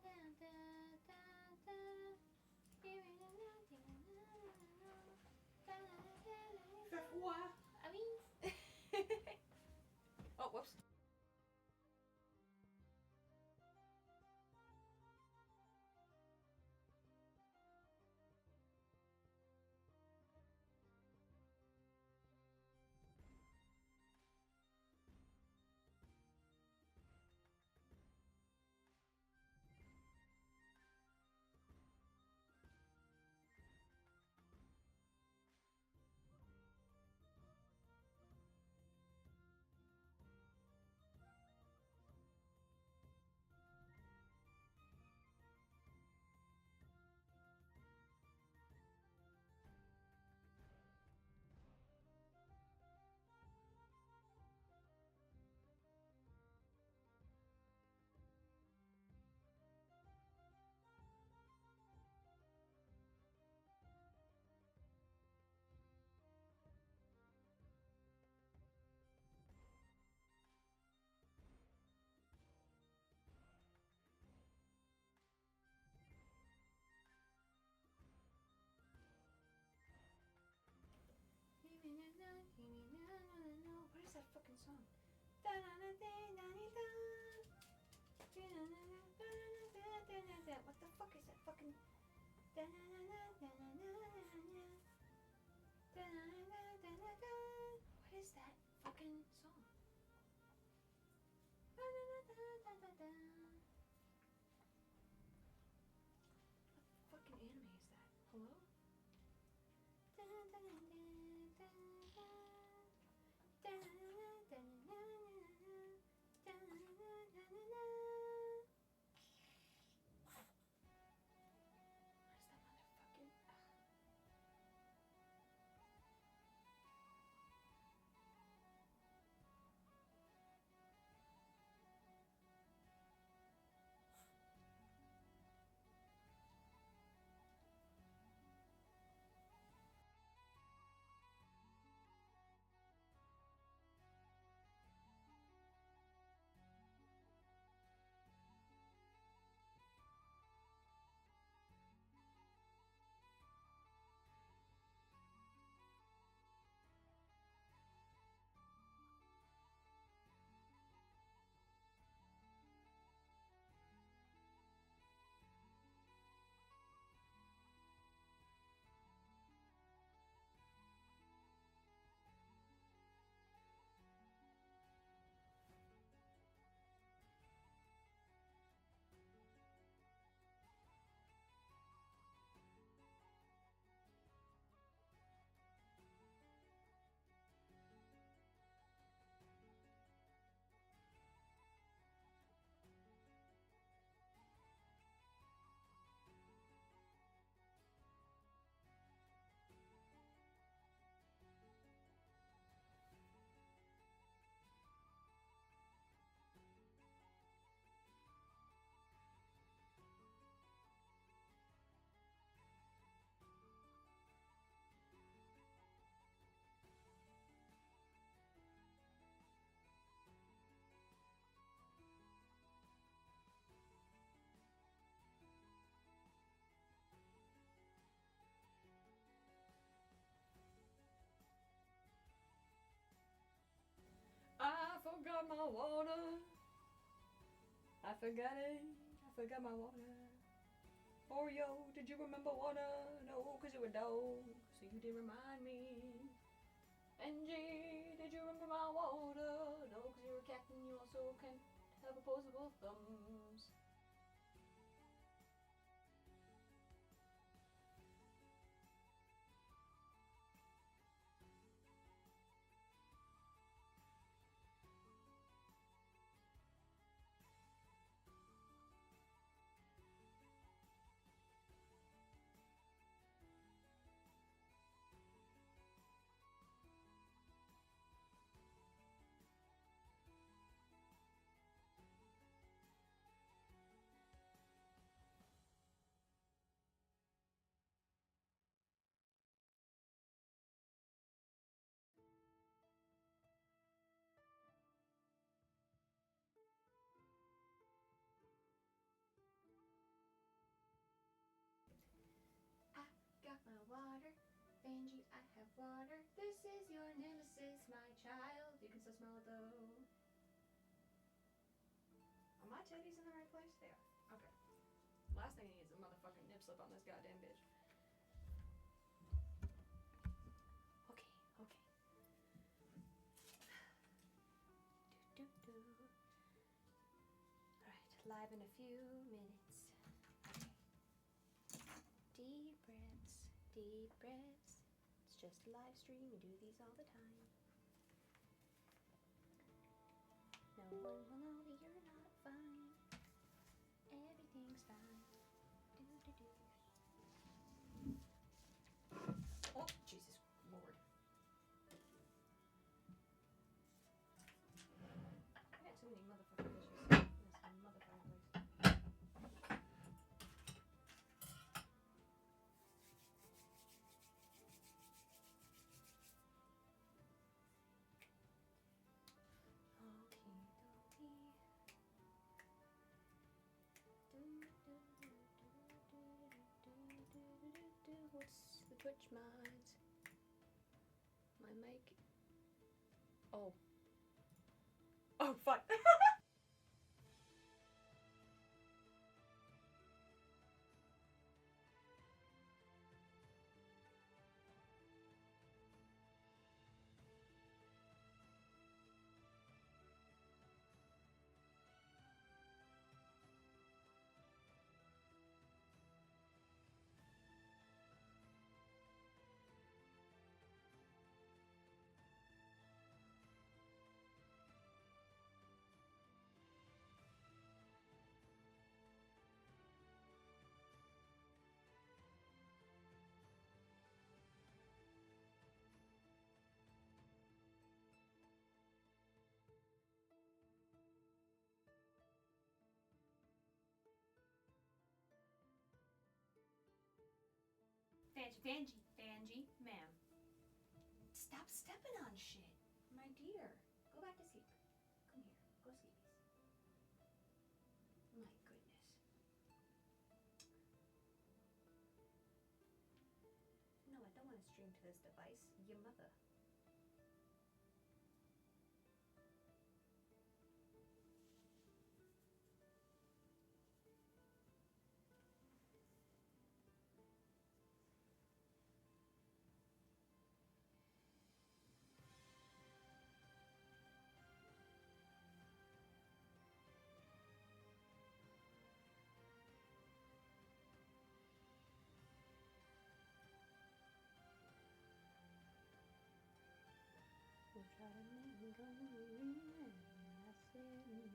Fais froid. Ah oui. Oh, whoops. What is that fucking song? What the fuck is that fucking? What is that fucking song? What fucking anime is that? Hello? What is that motherfucking? I forgot my water. I forgot it. I forgot my water. Oreo, did you remember water? No, cause you're a dog, so you didn't remind me. Angie, did you remember my water? No, cause you're a cat and you also can't have opposable thumbs. Vanjie, I have water. This is your nemesis, my child. You can still smell it though. Are my titties in the right place? They are. Okay. Last thing I need is a motherfucking nip slip on this goddamn bitch. Okay. Alright, live in a few minutes. Okay. Deep breaths, deep breaths. It's just a live stream, we do these all the time. No one will know that you're not fine. Everything's fine. Do. Oh, Jesus Lord. I got too many motherfucking issues in this motherfucking place. What's the Twitch mods? My mic. Oh. Oh, fuck. Vanjie, ma'am. Stop stepping on shit. My dear. Go back to sleep. Come here. Go sleepies. My goodness. No, I don't want to stream to this device. Your mother. You try to make me go in, and I said no.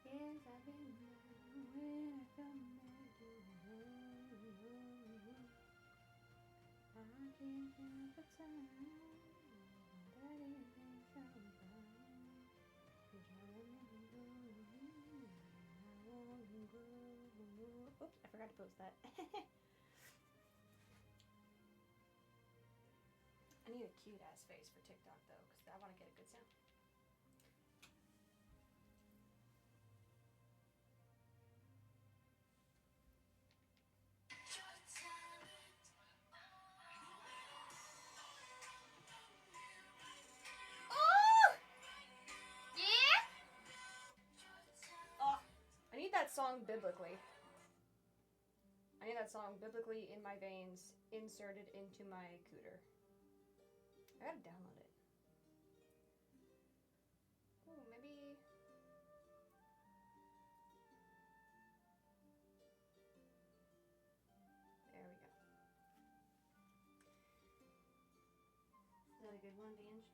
Yes, I've been there when I come back to no. I can't help the time, that isn't something. You try to make me go in, and I won't go. Oops, I forgot to post that. I need a cute ass face for TikTok though, because I want to get a good sound. Oh! Yeah! Oh, I need that song biblically. I need that song biblically in my veins, inserted into my cooter. I gotta download it. Ooh, maybe... There we go. Is that a good one, Vange?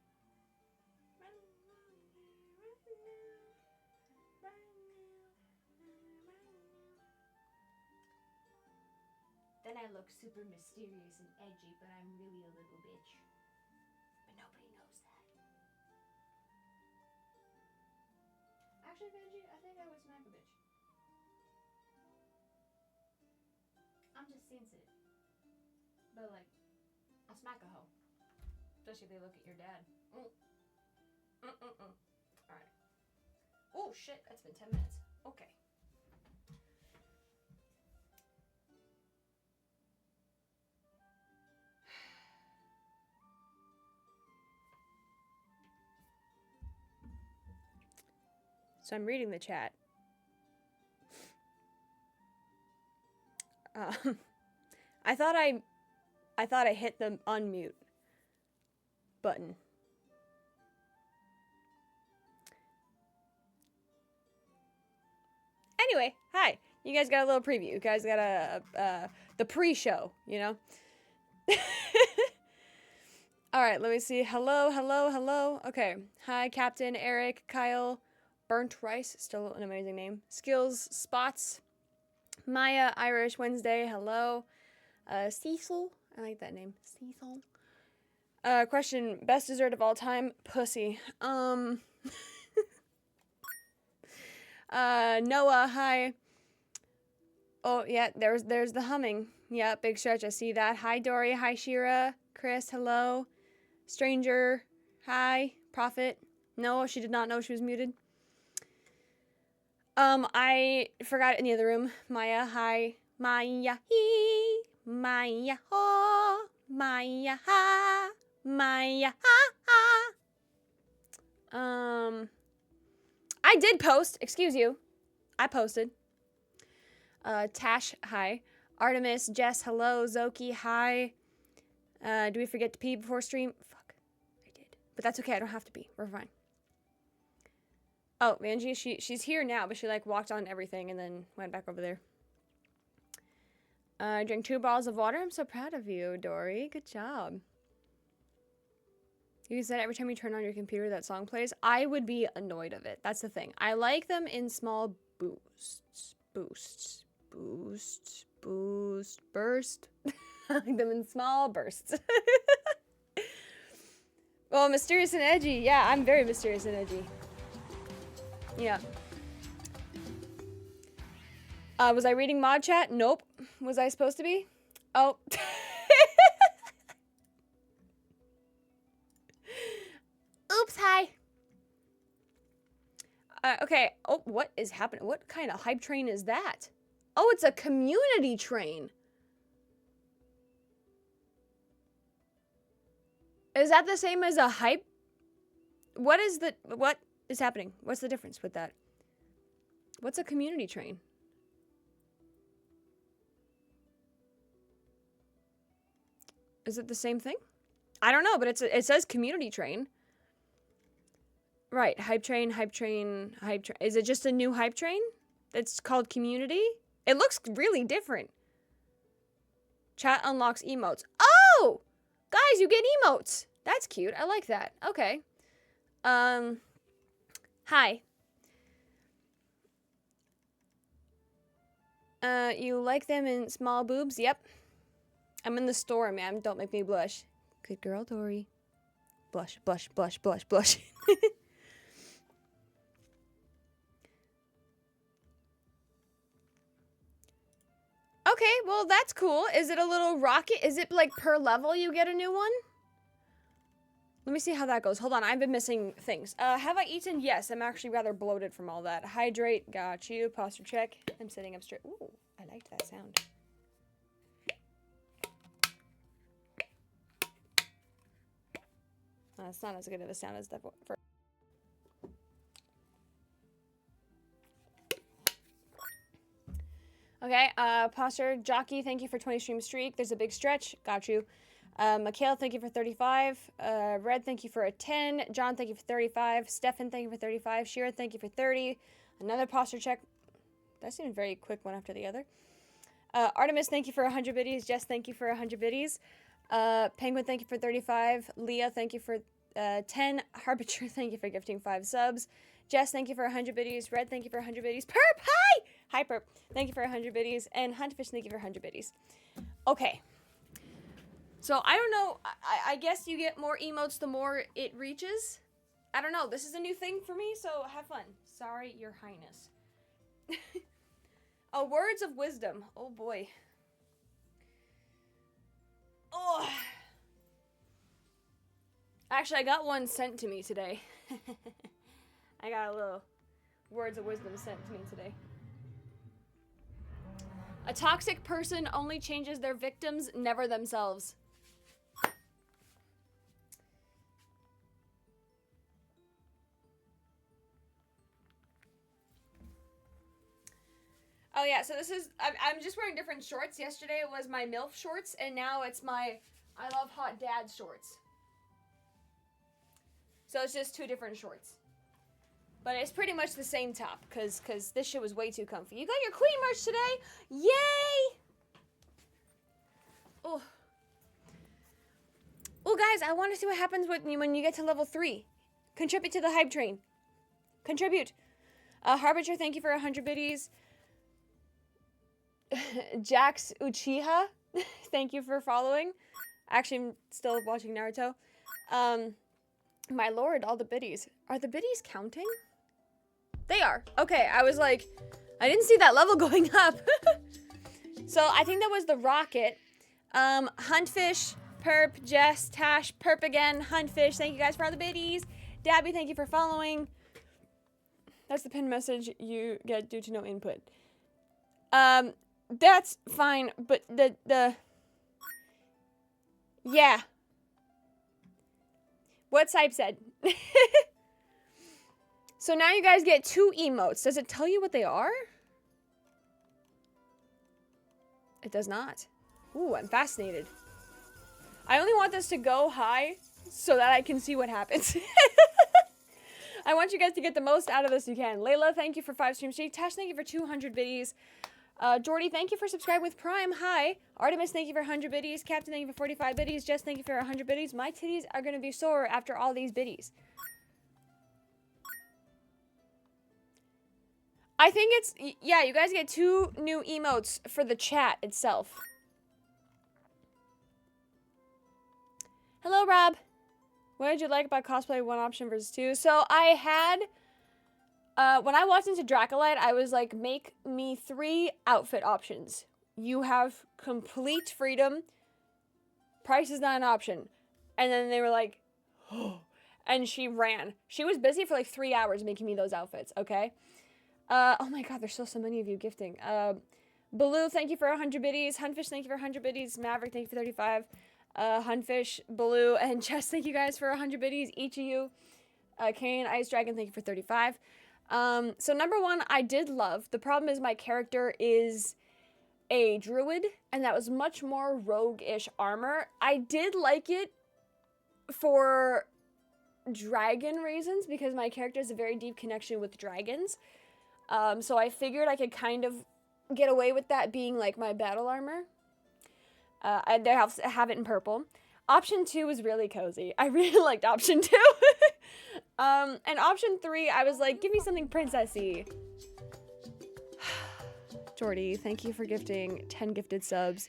Then I look super mysterious and edgy, but I'm really a little bitch. But nobody knows that. Actually, Vanjie, I think I would smack a bitch. I'm just sensitive. But like, I'll smack a hoe. Especially if they look at your dad. Alright. Oh shit, that's been 10 minutes. Okay. So I'm reading the chat. I thought I hit the unmute button. Anyway, hi. You guys got a little preview. You guys got the pre-show, you know? All right, let me see. Hello, hello, hello. Okay. Hi, Captain, Eric, Kyle, Burnt Rice, still an amazing name. Skills, Spots, Maya, Irish, Wednesday, hello. Cecil, I like that name. Cecil. Question, best dessert of all time? Pussy. Noah, hi. Oh, yeah, there's the humming. Yeah, big stretch, I see that. Hi, Dory. Hi, Shira. Chris, hello. Stranger, hi. Prophet. No, she did not know she was muted. I forgot in the other room. Maya, hi. Maya, he. Maya, ho. Maya, ha. Maya, ha, ha. I did post. Excuse you. I posted. Tash, hi. Artemis, Jess, hello. Zoki, hi. Do we forget to pee before stream? Fuck. I did. But that's okay. I don't have to pee. We're fine. Oh, Angie, she's here now, but she, like, walked on everything and then went back over there. Drink 2 bottles of water. I'm so proud of you, Dory. Good job. You said every time you turn on your computer that song plays. I would be annoyed of it. That's the thing. I like them in small boosts. Burst. I like them in small bursts. Well, mysterious and edgy. Yeah, I'm very mysterious and edgy. Yeah. Was I reading mod chat? Nope. Was I supposed to be? Oh. Oops, hi. Okay. Oh, what is happening? What kind of hype train is that? Oh, it's a community train. Is that the same as a hype? What is happening? What's the difference with that? What's a community train? Is it the same thing? I don't know, but it says community train. Right, hype train. Is it just a new hype train? It's called community? It looks really different. Chat unlocks emotes. Oh! Guys, you get emotes. That's cute. I like that. Okay. Hi. You like them in small boobs? Yep. I'm in the store, ma'am. Don't make me blush. Good girl, Dory. Blush, blush, blush, blush, blush. Okay, well, that's cool. Is it a little rocket? Is it, like, per level you get a new one? Let me see how that goes. Hold on, I've been missing things. Have I eaten? Yes, I'm actually rather bloated from all that. Hydrate, got you. Posture check. I'm sitting up straight. Ooh, I liked that sound. It's not as good of a sound as that first. Okay, posture, Jockey, thank you for 20 stream streak. There's a big stretch. Got you. Mikhail, thank you for 35. Red, thank you for a 10. John, thank you for 35. Stefan, thank you for 35. Shira, thank you for 30. Another posture check. That seemed very quick one after the other. Artemis, thank you for 100 biddies. Jess, thank you for 100 biddies. Penguin, thank you for 35. Leah, thank you for 10. Harbinger, thank you for gifting 5 subs. Jess, thank you for 100 biddies. Red, thank you for 100 biddies. Perp, hi! Hi, Perp. Thank you for 100 biddies. And Huntfish, thank you for 100 biddies. Okay. So, I don't know. I guess you get more emotes the more it reaches. I don't know. This is a new thing for me, so have fun. Sorry, Your Highness. Oh, words of wisdom. Oh, boy. Oh. Actually, I got one sent to me today. I got a little words of wisdom sent to me today. A toxic person only changes their victims, never themselves. Oh yeah, so this is, I'm just wearing different shorts. Yesterday it was my MILF shorts, and now it's my I Love Hot Dad shorts. So it's just 2 different shorts. But it's pretty much the same top, because this shit was way too comfy. You got your Queen merch today? Yay! Oh. Oh, guys, I want to see what happens when you get to level 3. Contribute to the hype train. Contribute. Harbinger, thank you for 100 biddies. Jax Uchiha, thank you for following. Actually, I'm still watching Naruto. My lord, all the biddies. Are the biddies counting? They are. Okay, I was like, I didn't see that level going up. So I think that was the rocket. Huntfish, Perp, Jess, Tash, Perp again, Huntfish, thank you guys for all the biddies. Dabby, thank you for following. That's the pinned message you get due to no input. That's fine, but yeah. What Sype said. So now you guys get 2 emotes. Does it tell you what they are? It does not. Ooh, I'm fascinated. I only want this to go high so that I can see what happens. I want you guys to get the most out of this you can. Layla, thank you for 5 streams. Tash, thank you for 200 biddies. Jordy, thank you for subscribing with Prime. Hi. Artemis, thank you for 100 biddies. Captain, thank you for 45 biddies. Jess, thank you for 100 biddies. My titties are going to be sore after all these biddies. I think it's, yeah, you guys get 2 new emotes for the chat itself. Hello, Rob. What did you like about cosplay 1 option versus 2? So I had, when I walked into Dracolite, I was like, make me 3 outfit options. You have complete freedom. Price is not an option. And then they were like, oh, and she ran. She was busy for like 3 hours making me those outfits, okay? Oh my god, there's still so many of you gifting. Baloo, thank you for 100 biddies. Huntfish, thank you for 100 biddies. Maverick, thank you for 35. Huntfish, Baloo, and Chess, thank you guys for 100 biddies, each of you. Kane, Ice Dragon, thank you for 35. So number 1, I did love. The problem is my character is a druid, and that was much more rogue-ish armor. I did like it for dragon reasons, because my character has a very deep connection with dragons. So I figured I could kind of get away with that being like my battle armor. I have it in purple. Option 2 was really cozy. I really liked option 2. And option 3, I was like, give me something princessy. Jordy, thank you for gifting 10 gifted subs.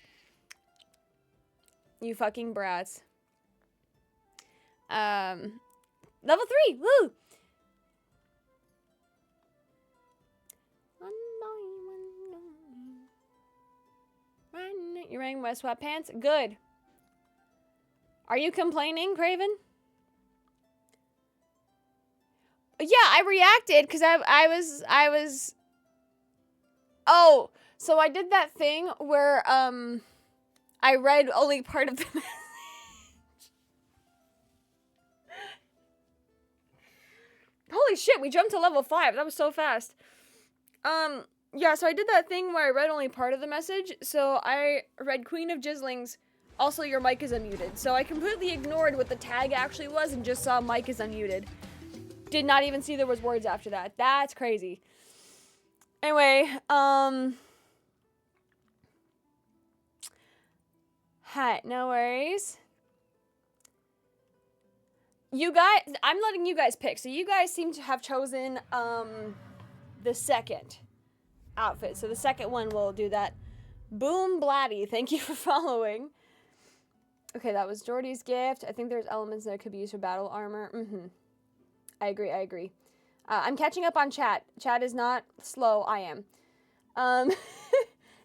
You fucking brats. Level 3, woo! You're wearing my sweatpants? Good. Are you complaining, Craven? Yeah, I reacted because I was. Oh, so I did that thing where I read only part of the message. Holy shit, we jumped to level 5. That was so fast. Yeah, so I did that thing where I read only part of the message. So I read Queen of Jizzlings, also your mic is unmuted. So I completely ignored what the tag actually was and just saw mic is unmuted. Did not even see there was words after that. That's crazy. Anyway, hi, no worries. You guys, I'm letting you guys pick. So you guys seem to have chosen, the second outfit. So the second one will do that. Boom Blatty, thank you for following. Okay, that was Jordy's gift. I think there's elements that could be used for battle armor. I agree. I'm catching up on chat. Chat is not slow. I am.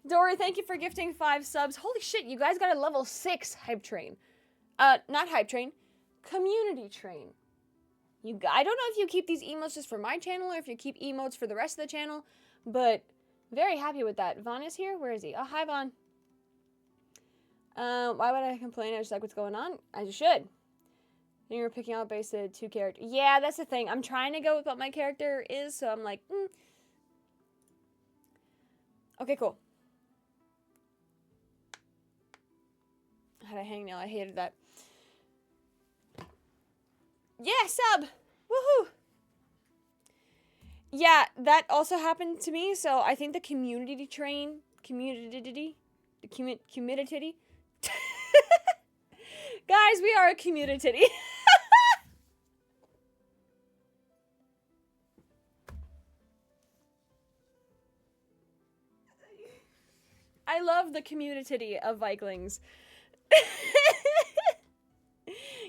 Dory, thank you for gifting 5 subs. Holy shit, you guys got a level 6 hype train. Not hype train. Community train. I don't know if you keep these emotes just for my channel or if you keep emotes for the rest of the channel, but very happy with that. Vaughn is here? Where is he? Oh, hi, Vaughn. Why would I complain? I just like what's going on. I just should. You were picking out based on 2 characters. Yeah, that's the thing. I'm trying to go with what my character is, so I'm like, Okay, cool. I had a hangnail. I hated that. Yeah, sub! Woohoo! Yeah, that also happened to me, so I think the community train... Community? The community? Guys, we are a community. I love the community of Vikelings.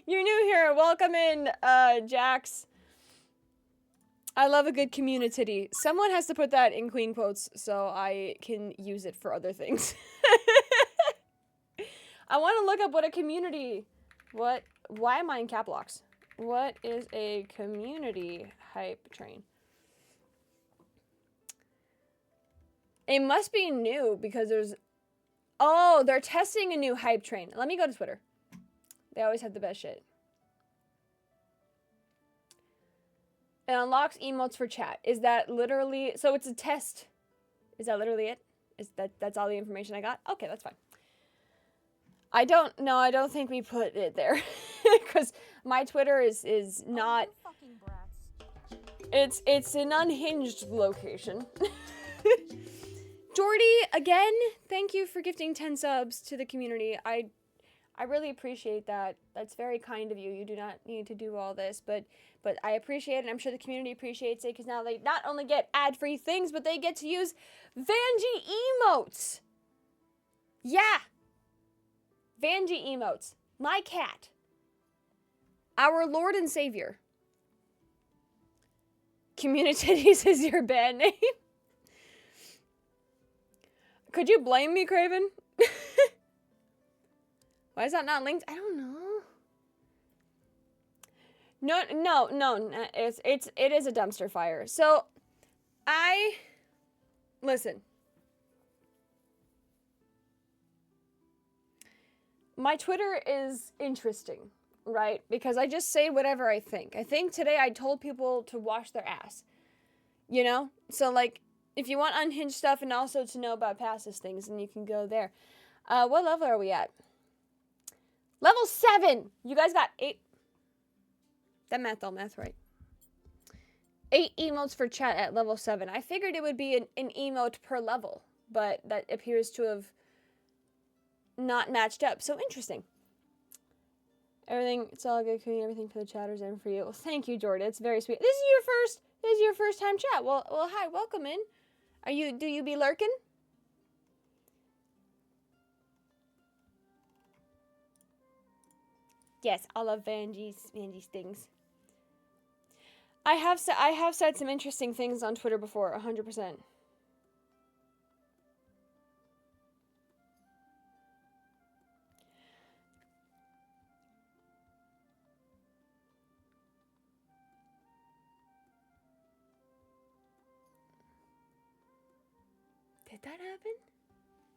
You're new here. Welcome in, Jax. I love a good community. Someone has to put that in queen quotes so I can use it for other things. I want to look up what a community... Why am I in cap locks? What is a community hype train? It must be new because there's... Oh, they're testing a new hype train. Let me go to Twitter. They always have the best shit. It unlocks emotes for chat. Is that literally... So it's a test. Is that literally it? That's all the information I got? Okay, that's fine. I don't think we put it there. Because my Twitter is not... Oh, you fucking brats. It's an unhinged location. Jordy, again, thank you for gifting 10 subs to the community. I really appreciate that. That's very kind of you. You do not need to do all this, but I appreciate it, and I'm sure the community appreciates it, because now they not only get ad-free things, but they get to use Vanjie emotes. Yeah. Vanjie emotes. My cat. Our Lord and Savior. Communities is your band name. Could you blame me, Craven? Why is that not linked? I don't know. No. It is a dumpster fire. So, listen. My Twitter is interesting, right? Because I just say whatever I think. I think today I told people to wash their ass. You know? So, like, if you want unhinged stuff and also to know about passes things, then you can go there. What level are we at? Level 7! You guys got 8... That math right. 8 emotes for chat at level 7. I figured it would be an emote per level, but that appears to have not matched up. So interesting. Everything, it's all good, cooking everything for the chatters and for you. Well, thank you, Jordan. It's very sweet. This is your first time chat. Well, hi, welcome in. Do you be lurking? Yes, I love Vanjie's things. I have said some interesting things on Twitter before, 100%. Did that happen?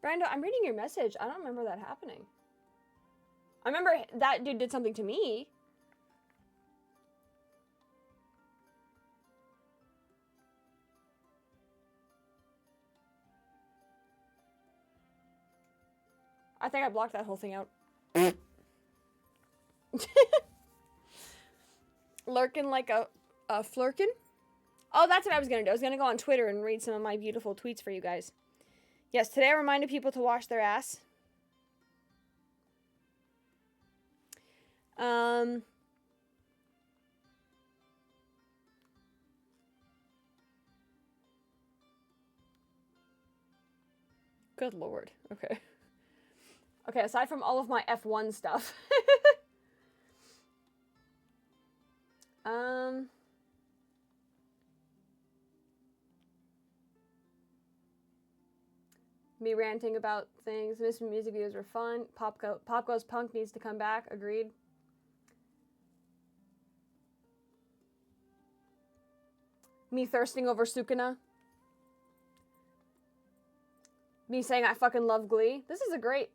Brando, I'm reading your message. I don't remember that happening. I remember that dude did something to me. I think I blocked that whole thing out. Lurking like a flirkin? Oh, that's what I was gonna do. I was gonna go on Twitter and read some of my beautiful tweets for you guys. Yes, today I reminded people to wash their ass. Good lord. Okay. Okay, aside from all of my F1 stuff. Me ranting about things. Miss music videos were fun. Pop Goes Punk needs to come back. Agreed. Me thirsting over Sukuna. Me saying I fucking love Glee. This is great.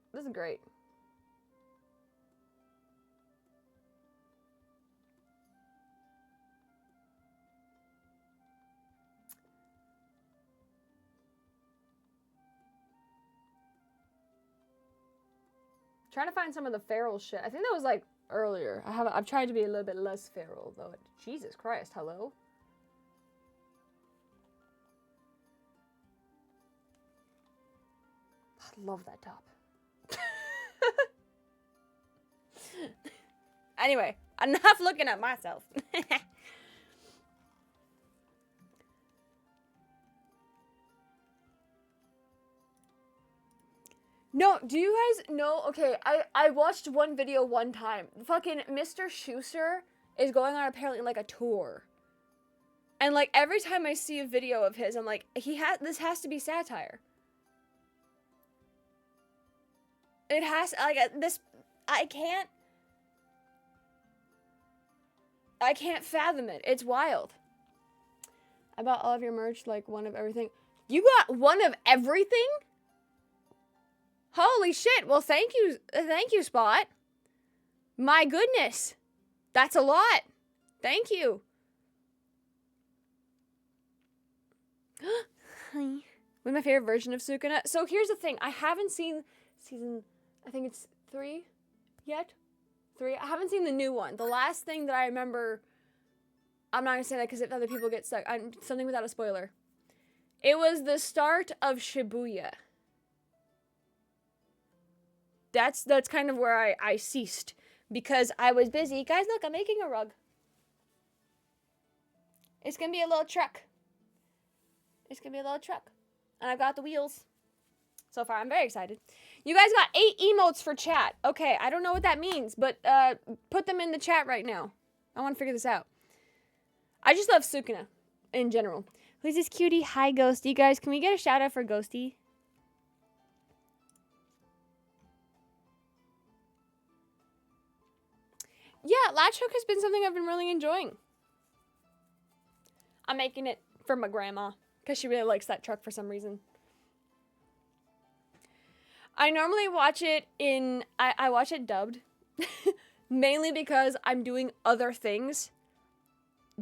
Trying to find some of the feral shit. I think that was like earlier. I've tried to be a little bit less feral though. Jesus Christ, hello? I love that top. Anyway, enough looking at myself. No, do you guys know? Okay, I watched one video one time. Fucking Mr. Schuster is going on apparently like a tour. And like every time I see a video of his, I'm like, this has to be satire. It has, like, this, I can't fathom it. It's wild. I bought all of your merch, like one of everything. You got one of everything? Holy shit. Well, thank you, Spot. My goodness. That's a lot. Thank you. What's my favorite version of Sukuna? So here's the thing. I haven't seen season, I think it's 3 yet. 3. I haven't seen the new one. The last thing that I remember, I'm not gonna say that because if other people get stuck, something without a spoiler. It was the start of Shibuya. That's kind of where I ceased because I was busy. Guys, look, I'm making a rug. It's gonna be a little truck. It's gonna be a little truck. And I've got the wheels. So far, I'm very excited. You guys got 8 emotes for chat. Okay, I don't know what that means, but put them in the chat right now. I want to figure this out. I just love Sukuna in general. Who's this cutie? Hi, Ghosty. Guys, can we get a shout out for Ghosty? Yeah, Latch Hook has been something I've been really enjoying. I'm making it for my grandma because she really likes that truck for some reason. I normally watch it I watch it dubbed. Mainly because I'm doing other things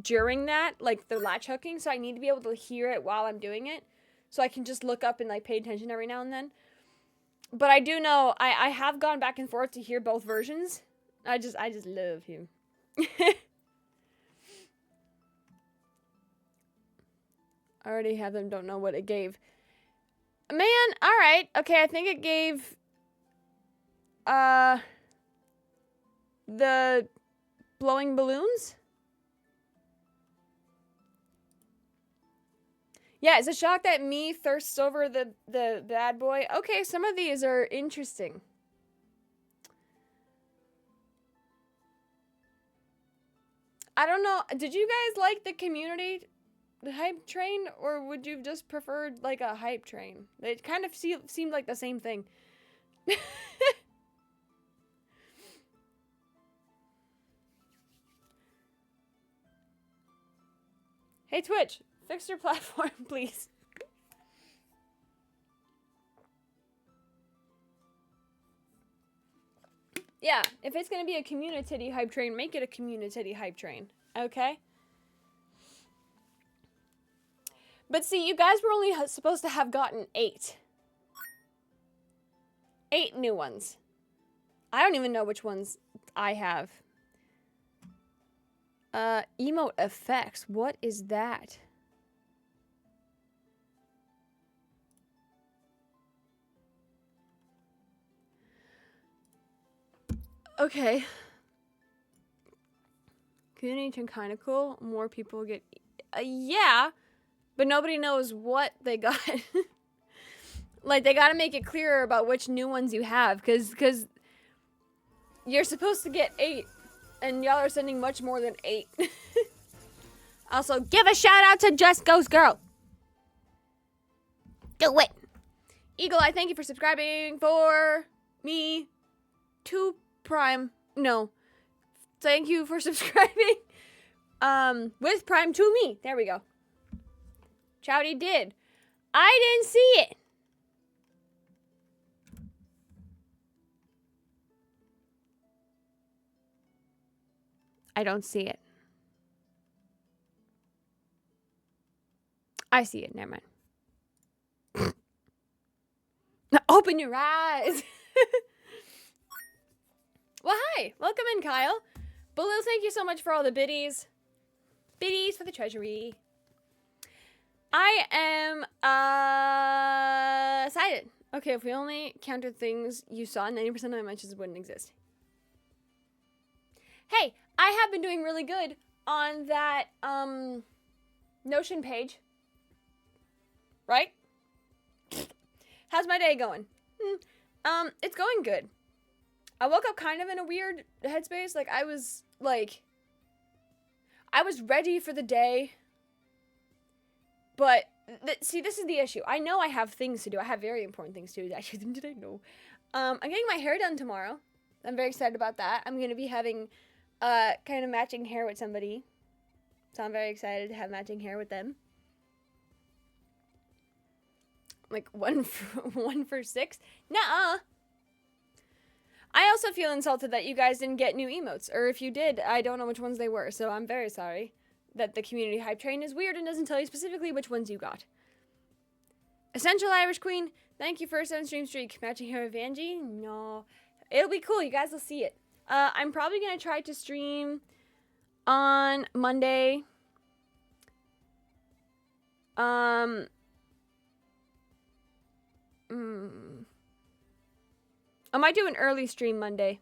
during that, like the latch hooking, so I need to be able to hear it while I'm doing it. So I can just look up and like pay attention every now and then. But I do know I have gone back and forth to hear both versions. I just love him. I already have them, don't know what it gave. Man, alright. Okay, I think it gave the blowing balloons? Yeah, it's a shock that me thirsts over the bad boy. Okay, some of these are interesting. I don't know. Did you guys like the community hype train, or would you just preferred like a hype train? It kind of seemed like the same thing. Hey Twitch, fix your platform, please. Yeah, if it's gonna be a community hype train, make it a community hype train, okay? But see, you guys were only supposed to have gotten 8. 8 new ones. I don't even know which ones I have. Emote effects. What is that? Okay. Community turn kind of cool. More people get... yeah, but nobody knows what they got. Like, they gotta make it clearer about which new ones you have, because you're supposed to get 8, and y'all are sending much more than 8. Also, give a shout out to Just Ghost Girl. Do it. Eagle Eye, thank you for subscribing for me to Prime. No. Thank you for subscribing. With Prime to me. There we go. Chowdy did. I didn't see it. I don't see it. I see it. Never mind. Open your eyes. Well, hi. Welcome in, Kyle. Baloo, thank you so much for all the biddies. Biddies for the treasury. I am excited. Okay, if we only counted things you saw, 90% of my mentions wouldn't exist. Hey, I have been doing really good on that Notion page. Right? How's my day going? It's going good. I woke up kind of in a weird headspace. Like, I was ready for the day. But, see, this is the issue. I know I have things to do. I have very important things to do. Actually, did I know? I'm getting my hair done tomorrow. I'm very excited about that. I'm going to be having kind of matching hair with somebody. So I'm very excited to have matching hair with them. Like, one for 6? Nuh-uh. I also feel insulted that you guys didn't get new emotes. Or if you did, I don't know which ones they were. So I'm very sorry that the community hype train is weird and doesn't tell you specifically which ones you got. Essential Irish Queen, thank you for a 7-stream streak. Matching hair with Vanjie? No. It'll be cool. You guys will see it. I'm probably going to try to stream on Monday. I might do an early stream Monday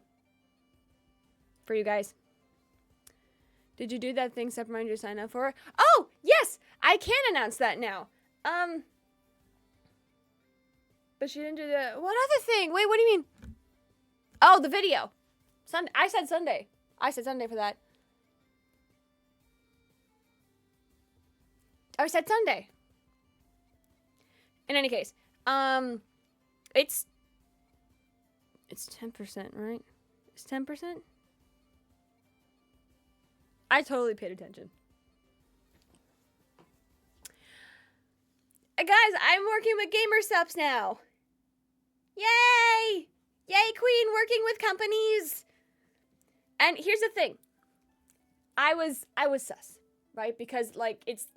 for you guys. Did you do that thing Step Reminder sign up for? Oh, yes! I can announce that now. But she didn't do the... What other thing? Wait, what do you mean? Oh, the video. I said Sunday. I said Sunday for that. I said Sunday. In any case, it's 10%, right? It's 10%? I totally paid attention. Guys, I'm working with GamerSups now. Yay! Yay, Queen, working with companies. And here's the thing. I was sus, right? Because, like, it's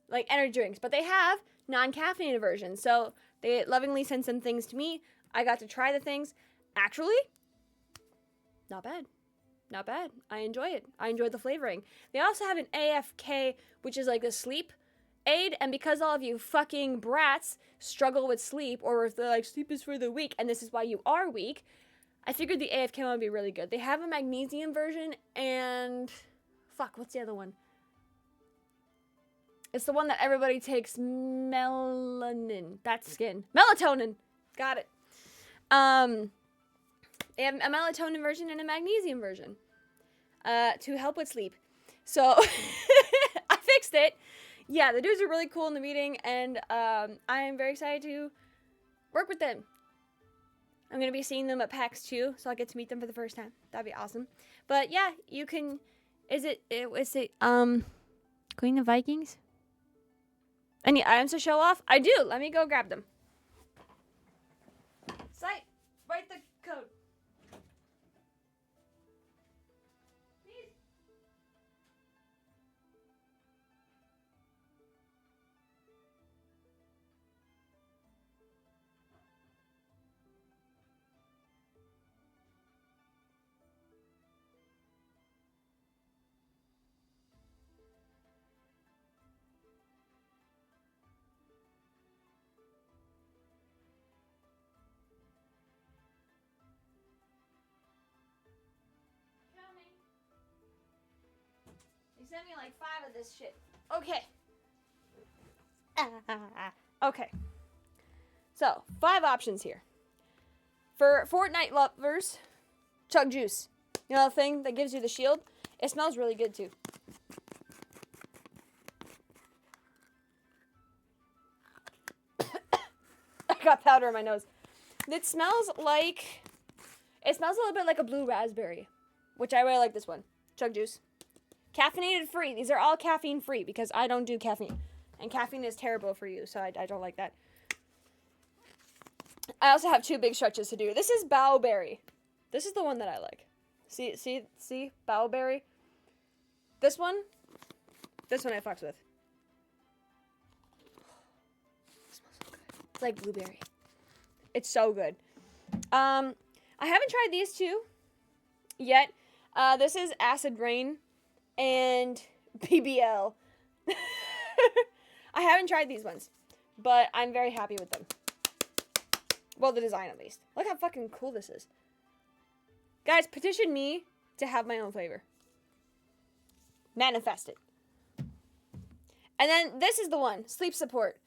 like energy drinks. But they have non-caffeinated versions. So they lovingly sent some things to me. I got to try the things. Actually, not bad. Not bad. I enjoy it. I enjoy the flavoring. They also have an AFK, which is like a sleep aid. And because all of you fucking brats struggle with sleep, or if they're like, sleep is for the weak, and this is why you are weak, I figured the AFK one would be really good. They have a magnesium version, and fuck, what's the other one? It's the one that everybody takes, melanin. That's skin. Melatonin. Got it. They have a melatonin version and a magnesium version to help with sleep. So I fixed it. Yeah, the dudes are really cool in the meeting, and I am very excited to work with them. I'm going to be seeing them at PAX 2, so I'll get to meet them for the first time. That'd be awesome. But yeah, you can... Is it Queen of Vikings? Any items to show off? I do. Let me go grab them. Site, write the code. Please. You sent me like 5 of this shit. Okay. Okay. So, 5 options here. For Fortnite lovers, Chug Juice. You know the thing that gives you the shield? It smells really good too. I got powder in my nose. It smells a little bit like a blue raspberry, which I really like this one. Chug Juice. Caffeinated free. These are all caffeine free because I don't do caffeine. And caffeine is terrible for you, so I don't like that. I also have 2 big stretches to do. This is Bowberry. This is the one that I like. See? Bowberry. This one I fucks with. It smells so good. It's like blueberry. It's so good. I haven't tried these 2 yet. This is Acid Rain and BBL. I haven't tried these ones, but I'm very happy with them. Well, the design at least. Look how fucking cool this is. Guys, petition me to have my own flavor. Manifest it. And then this is the one, sleep support.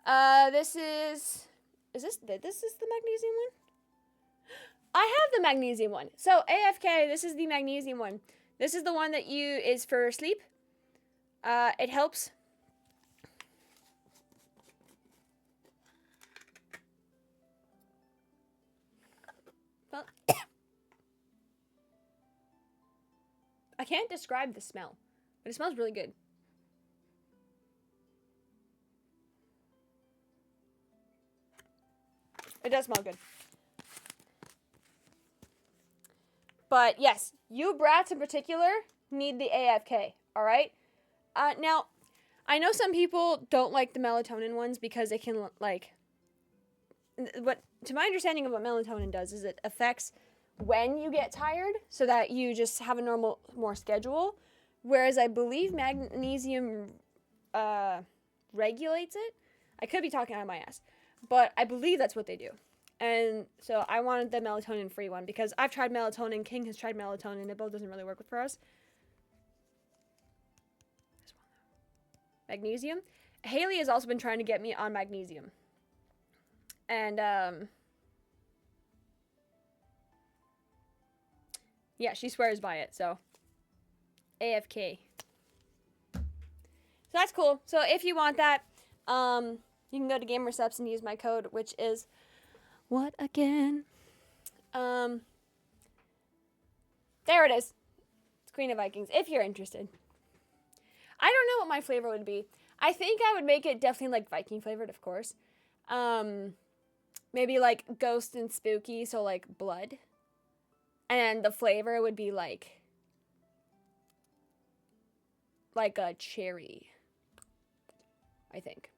This is this the magnesium one? I have the magnesium one. So AFK, this is the magnesium one. This is the one that is for sleep. It helps. Well, I can't describe the smell, but it smells really good. It does smell good. But yes, you brats in particular need the AFK, alright? Now, I know some people don't like the melatonin ones because it can, like... What, to my understanding of what melatonin does is it affects when you get tired so that you just have a more schedule. Whereas I believe magnesium regulates it. I could be talking out of my ass. But I believe that's what they do. And so I wanted the melatonin-free one because I've tried melatonin. King has tried melatonin. It both doesn't really work for us. Magnesium. Haley has also been trying to get me on magnesium. And, yeah, she swears by it, so. AFK. So that's cool. So if you want that, you can go to Gamersups and use my code, which is what again? There it is. It's Queen of Vikings, if you're interested. I don't know what my flavor would be. I think I would make it definitely like Viking flavored, of course. Maybe like ghost and spooky, so like blood. And the flavor would be like a cherry, I think.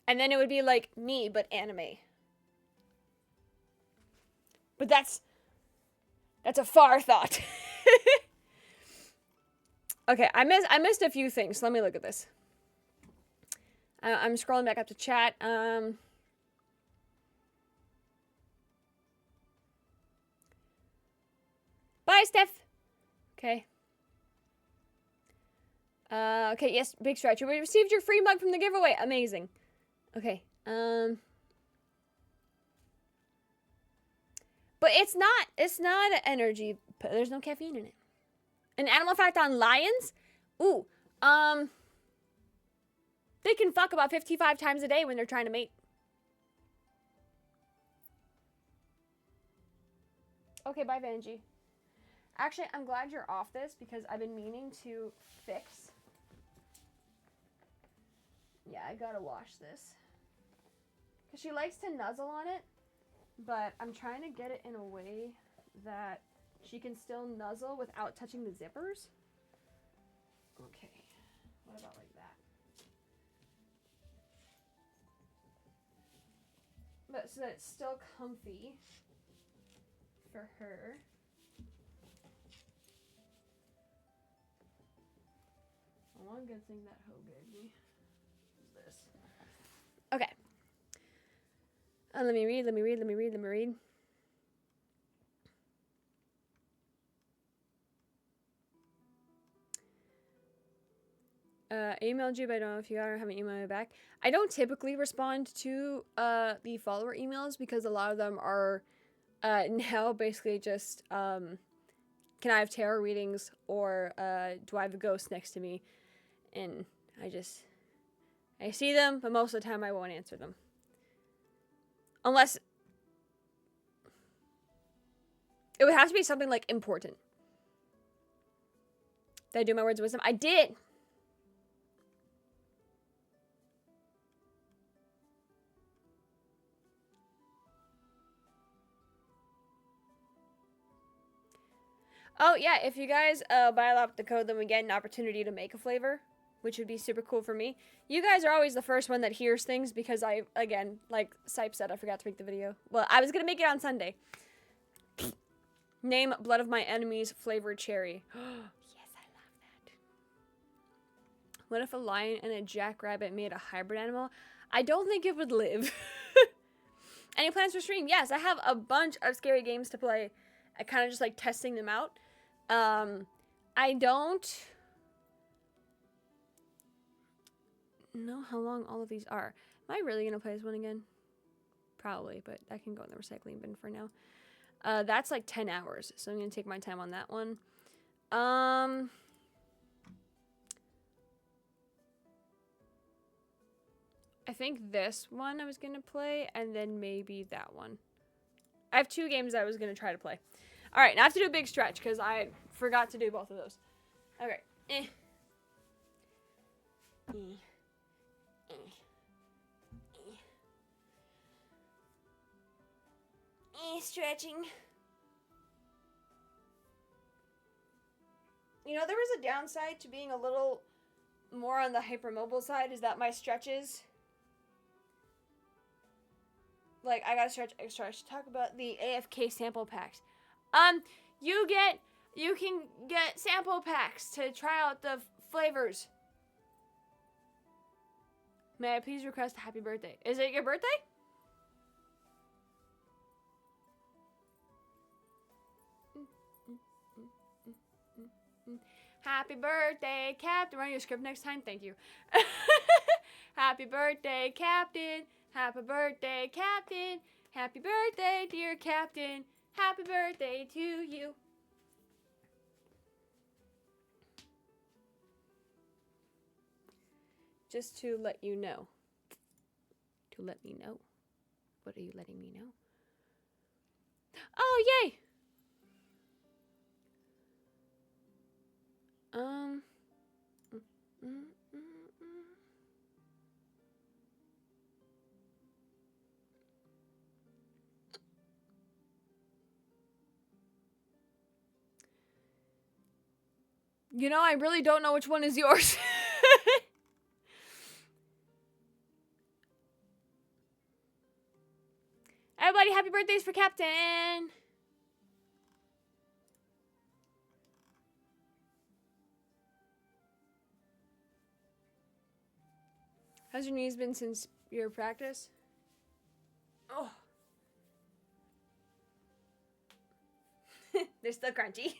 And then it would be like me, but anime. But that's a far thought. Okay, I missed a few things. Let me look at this. I'm scrolling back up to chat. Bye, Steph. Okay. Okay, yes, Big Stretch. You received your free mug from the giveaway. Amazing. Okay. But it's not an energy. There's no caffeine in it. An animal fact on lions? Ooh. They can fuck about 55 times a day when they're trying to mate. Okay, bye, Vanjie. Actually, I'm glad you're off this because I've been meaning to fix. Yeah, I gotta wash this. Because she likes to nuzzle on it, but I'm trying to get it in a way that she can still nuzzle without touching the zippers. Okay, what about like that? But so that it's still comfy for her. One good thing that hoe gave me is this. Okay. Let me read. Emailed you, but I don't know if you haven't emailed me back. I don't typically respond to the follower emails because a lot of them are now basically just can I have tarot readings or do I have a ghost next to me? And I see them, but most of the time I won't answer them. Unless it would have to be something like important. Did I do my words of wisdom? I did. Oh, yeah, if you guys buy a lot with the code, then we get an opportunity to make a flavor, which would be super cool for me. You guys are always the first one that hears things because I, again, like Sipe said, I forgot to make the video. Well, I was going to make it on Sunday. Name Blood of My Enemies flavored cherry. Yes, I love that. What if a lion and a jackrabbit made a hybrid animal? I don't think it would live. Any plans for stream? Yes, I have a bunch of scary games to play. I kind of just like testing them out. I don't know how long all of these are. Am I really gonna play this one again? Probably, but I can go in the recycling bin for now. That's like 10 hours, so I'm gonna take my time on that one. I think this one I was gonna play, and then maybe that one. I have 2 games I was gonna try to play. All right, now I have to do a big stretch because I forgot to do both of those. Okay. Stretching. You know, there was a downside to being a little more on the hypermobile side, is that my stretches, like, I gotta stretch extra. I should talk about the AFK sample packs. You can get sample packs to try out the flavors. May I please request a happy birthday? Is it your birthday? Happy birthday, Captain. Run your script next time. Thank you. Happy birthday, Captain. Happy birthday, Captain. Happy birthday, dear Captain. Happy birthday to you. Just to let you know. To let me know. What are you letting me know? Oh, yay! You know, I really don't know which one is yours. Everybody, happy birthdays for Captain! How's your knees been since your practice? Oh. They're still crunchy.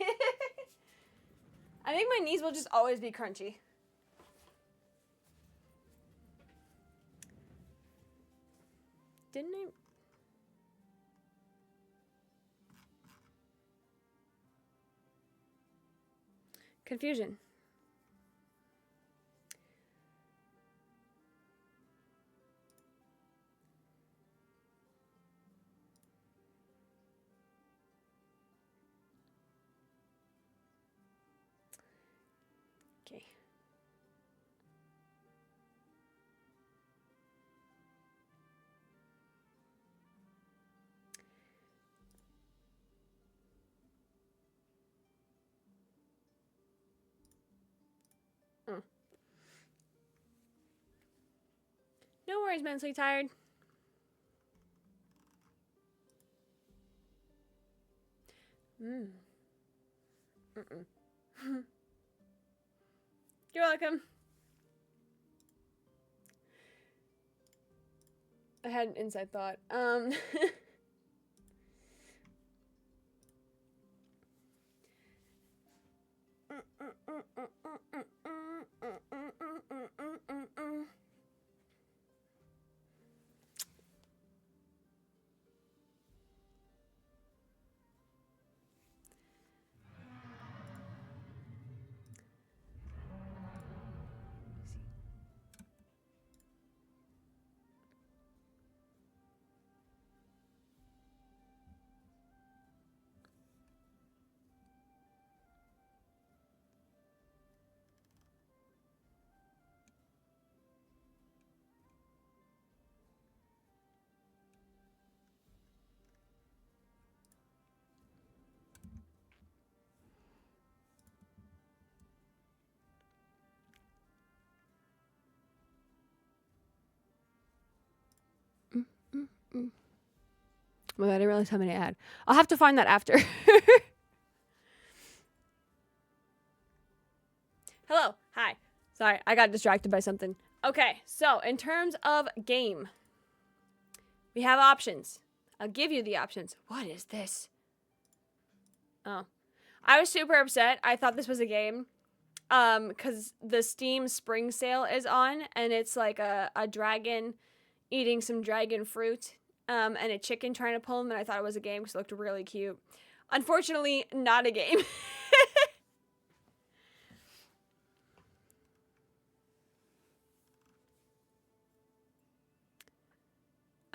I think my knees will just always be crunchy. Didn't I? Confusion. Okay. No worries, mentally tired. You're welcome. I had an inside thought. Oh my god, I realized how many I had. I'll have to find that after. Hello. Hi. Sorry, I got distracted by something. Okay, so in terms of game, we have options. I'll give you the options. What is this? Oh. I was super upset. I thought this was a game. Because the Steam Spring Sale is on, and it's like a dragon eating some dragon fruit, and a chicken trying to pull him, and I thought it was a game because it looked really cute. Unfortunately, not a game.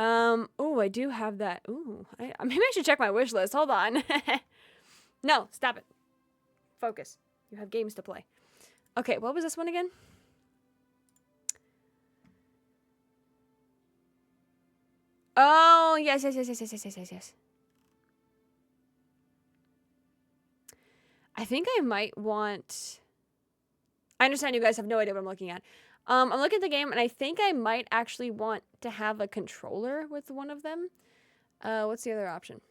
Oh, I do have that. Ooh, maybe I should check my wish list. Hold on. No, stop it. Focus. You have games to play. Okay, what was this one again? Oh, yes. I think I might want... I understand you guys have no idea what I'm looking at. I'm looking at the game, and I think I might actually want to have a controller with one of them. What's the other option?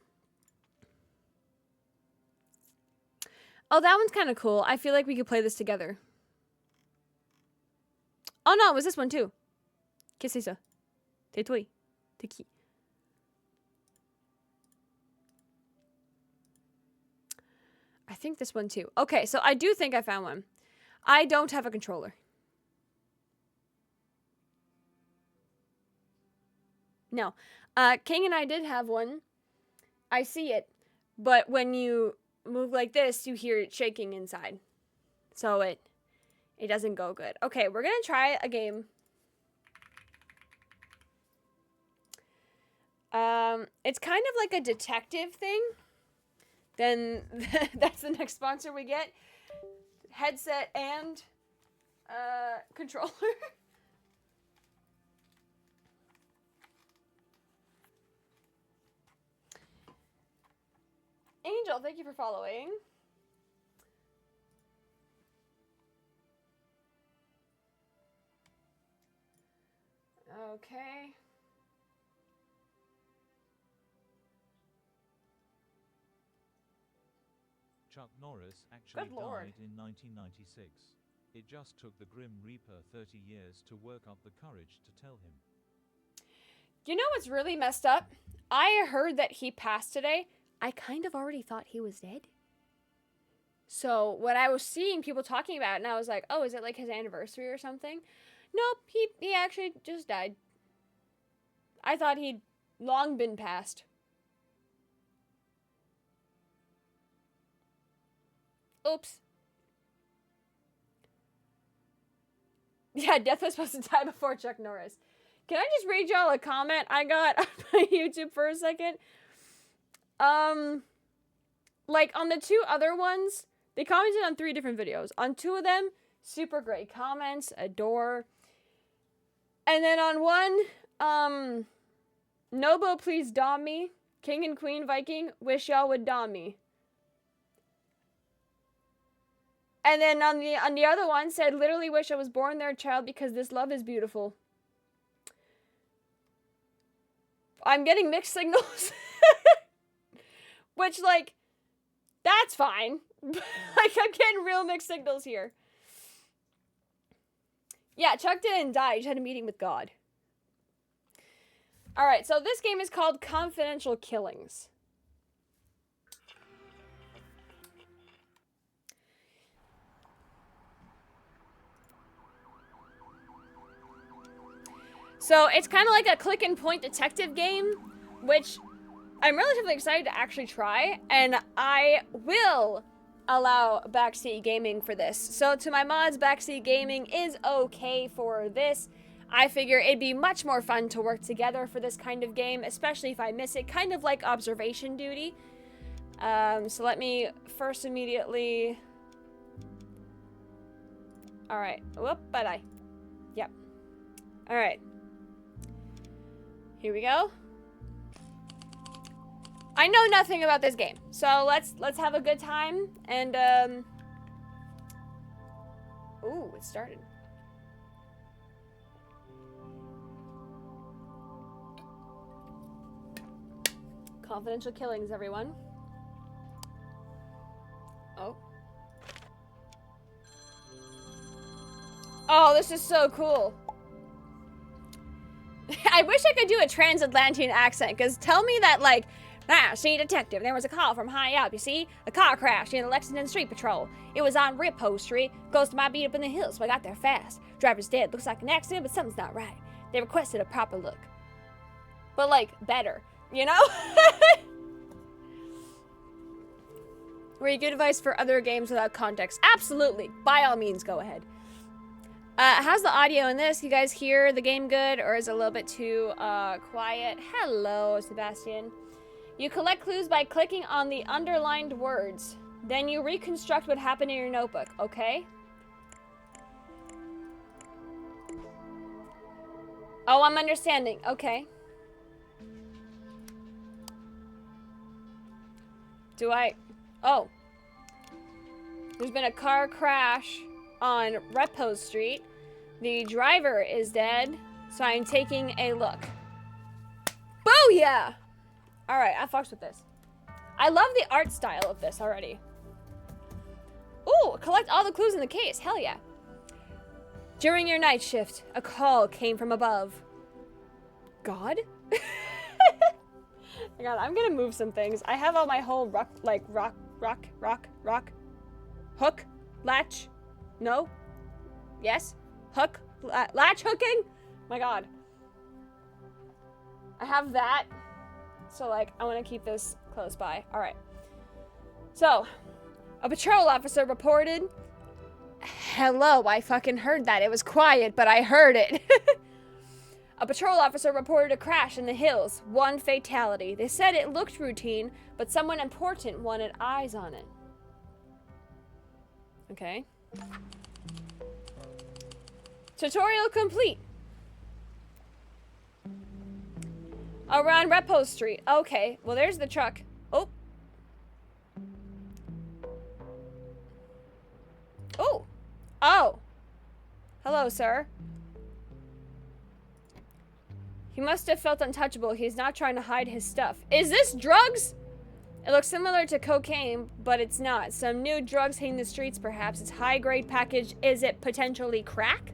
Oh, that one's kind of cool. I feel like we could play this together. Oh, no, it was this one, too. Qu'est-ce que c'est ça? C'est toi. T'es qui? I think this one, too. Okay, so I do think I found one. I don't have a controller. No. King and I did have one. I see it. But when you move like this, you hear it shaking inside. So it doesn't go good. Okay, we're going to try a game. It's kind of like a detective thing. Then that's the next sponsor we get. Headset and controller. Angel, thank you for following. Okay. Chuck Norris actually Good Lord. died in 1996. It just took the Grim Reaper 30 years to work up the courage to tell him. You know what's really messed up? I heard that he passed today. I kind of already thought he was dead. So when I was seeing people talking about it, and I was like, oh, is it like his anniversary or something? Nope, he actually just died. I thought he'd long been passed. Oops. Yeah, Death was supposed to die before Chuck Norris. Can I just read y'all a comment I got on my YouTube for a second? Like on the two other ones, they commented on 3 different videos. On 2 of them, super great comments, adore. And then on one, Nobo, please dom me. King and Queen Viking, wish y'all would dom me. And then on the other one said, literally wish I was born there, child, because this love is beautiful. I'm getting mixed signals. Which, like, that's fine. Like, I'm getting real mixed signals here. Yeah, Chuck didn't die. He just had a meeting with God. Alright, so this game is called Confidential Killings. So it's kind of like a click and point detective game, which I'm relatively excited to actually try, and I will allow backseat gaming for this. So to my mods, backseat gaming is okay for this. I figure it'd be much more fun to work together for this kind of game, especially if I miss it, kind of like observation duty. So let me first immediately... Alright, whoop, bye-bye. Yep. Alright. Here we go. I know nothing about this game, so let's have a good time, and, ooh, it started. Confidential Killings, everyone. Oh. Oh, this is so cool. I wish I could do a transatlantic accent, because tell me that, like, see, detective, there was a call from high up, you see? A car crashed in the Lexington Street Patrol. It was on Rippo Street. Ghost might be up in the hills, so I got there fast. Driver's dead. Looks like an accident, but something's not right. They requested a proper look. But, like, better, you know? Were you good advice for other games without context? Absolutely. By all means, go ahead. How's the audio in this? You guys hear the game good, or is it a little bit too quiet? Hello, Sebastian. You collect clues by clicking on the underlined words. Then you reconstruct what happened in your notebook, okay? Oh, I'm understanding. Okay. Do I... Oh. There's been a car crash on Rippo Street. The driver is dead, so I'm taking a look. Booyah! Alright, I fucks with this. I love the art style of this already. Ooh, collect all the clues in the case. Hell yeah. During your night shift, a call came from above. God? Oh my God, I'm gonna move some things. I have all my whole rock, hook, latch, no, yes, hook, latch hooking. My God. I have that. So, like, I want to keep this close by. All right. So, a patrol officer reported... Hello, I fucking heard that. It was quiet, but I heard it. A patrol officer reported a crash in the hills. 1 fatality. They said it looked routine, but someone important wanted eyes on it. Okay. Tutorial complete. Around Rippo Street. Okay, well there's the truck. Oh. Oh. Oh. Hello, sir. He must have felt untouchable. He's not trying to hide his stuff. Is this drugs? It looks similar to cocaine, but it's not. Some new drugs hitting the streets, perhaps. It's high-grade package. Is it potentially crack?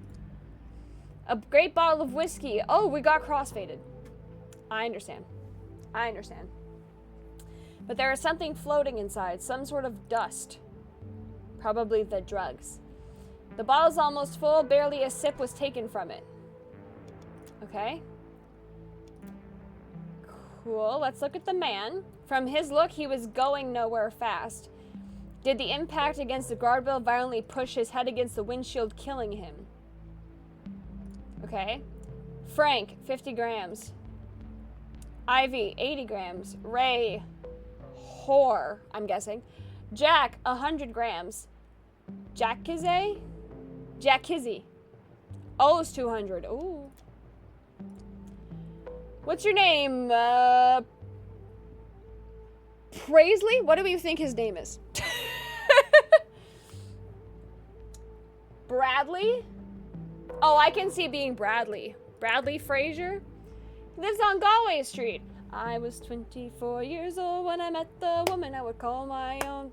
A great bottle of whiskey. Oh, we got crossfaded. I understand. I understand. But there is something floating inside. Some sort of dust. Probably the drugs. The bottle's almost full. Barely a sip was taken from it. Okay. Cool. Let's look at the man. From his look, he was going nowhere fast. Did the impact against the guardrail violently push his head against the windshield, killing him? Okay. Frank, 50 grams. Ivy, 80 grams. Ray, whore, I'm guessing. Jack, 100 grams. Jack Kizzy? Jack Kizzy. O's 200. Ooh. What's your name? Praisley? What do we think his name is? Bradley? Oh, I can see being Bradley. Bradley Frazier? He lives on Galway Street. I was 24 years old when I met the woman I would call my own.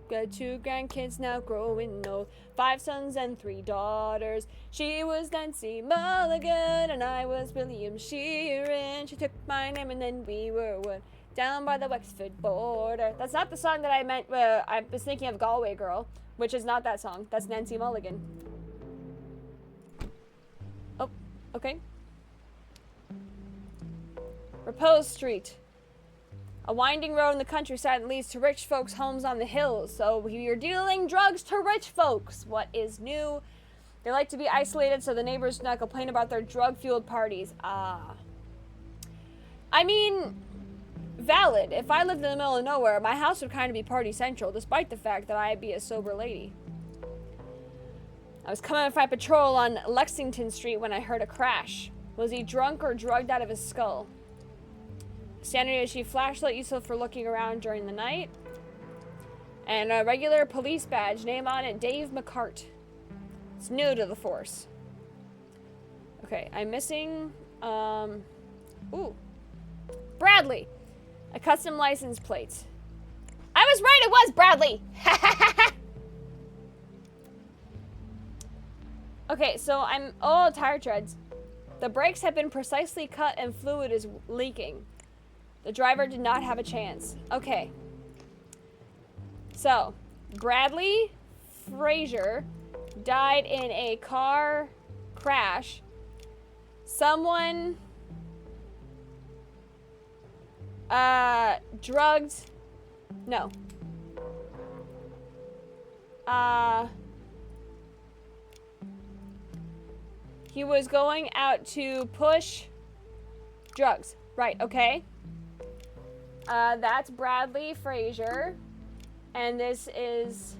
Got 2 grandkids now growing old. 5 sons and 3 daughters. She was Nancy Mulligan and I was William Sheeran. She took my name and then we were one. Down by the Wexford border. That's not the song that I meant. I was thinking of Galway Girl, which is not that song. That's Nancy Mulligan. Oh, okay. Repose Street. A winding road in the countryside that leads to rich folks' homes on the hills. So you're dealing drugs to rich folks. What is new? They like to be isolated so the neighbors do not complain about their drug-fueled parties. Ah. I mean, valid. If I lived in the middle of nowhere, my house would kind of be party central, despite the fact that I'd be a sober lady. I was coming to fight patrol on Lexington Street when I heard a crash. Was he drunk or drugged out of his skull? Standard issue flashlight useful for looking around during the night. And a regular police badge, name on it, Dave McCart. It's new to the force. Okay, I'm missing, ooh. Bradley. A custom license plate. I was right, it was Bradley! Okay, so I'm... Oh, tire treads. The brakes have been precisely cut and fluid is leaking. The driver did not have a chance. Okay. So, Bradley Frazier died in a car crash. Someone... drugged... No. He was going out to push drugs. Right, okay. That's Bradley Frazier. And this is...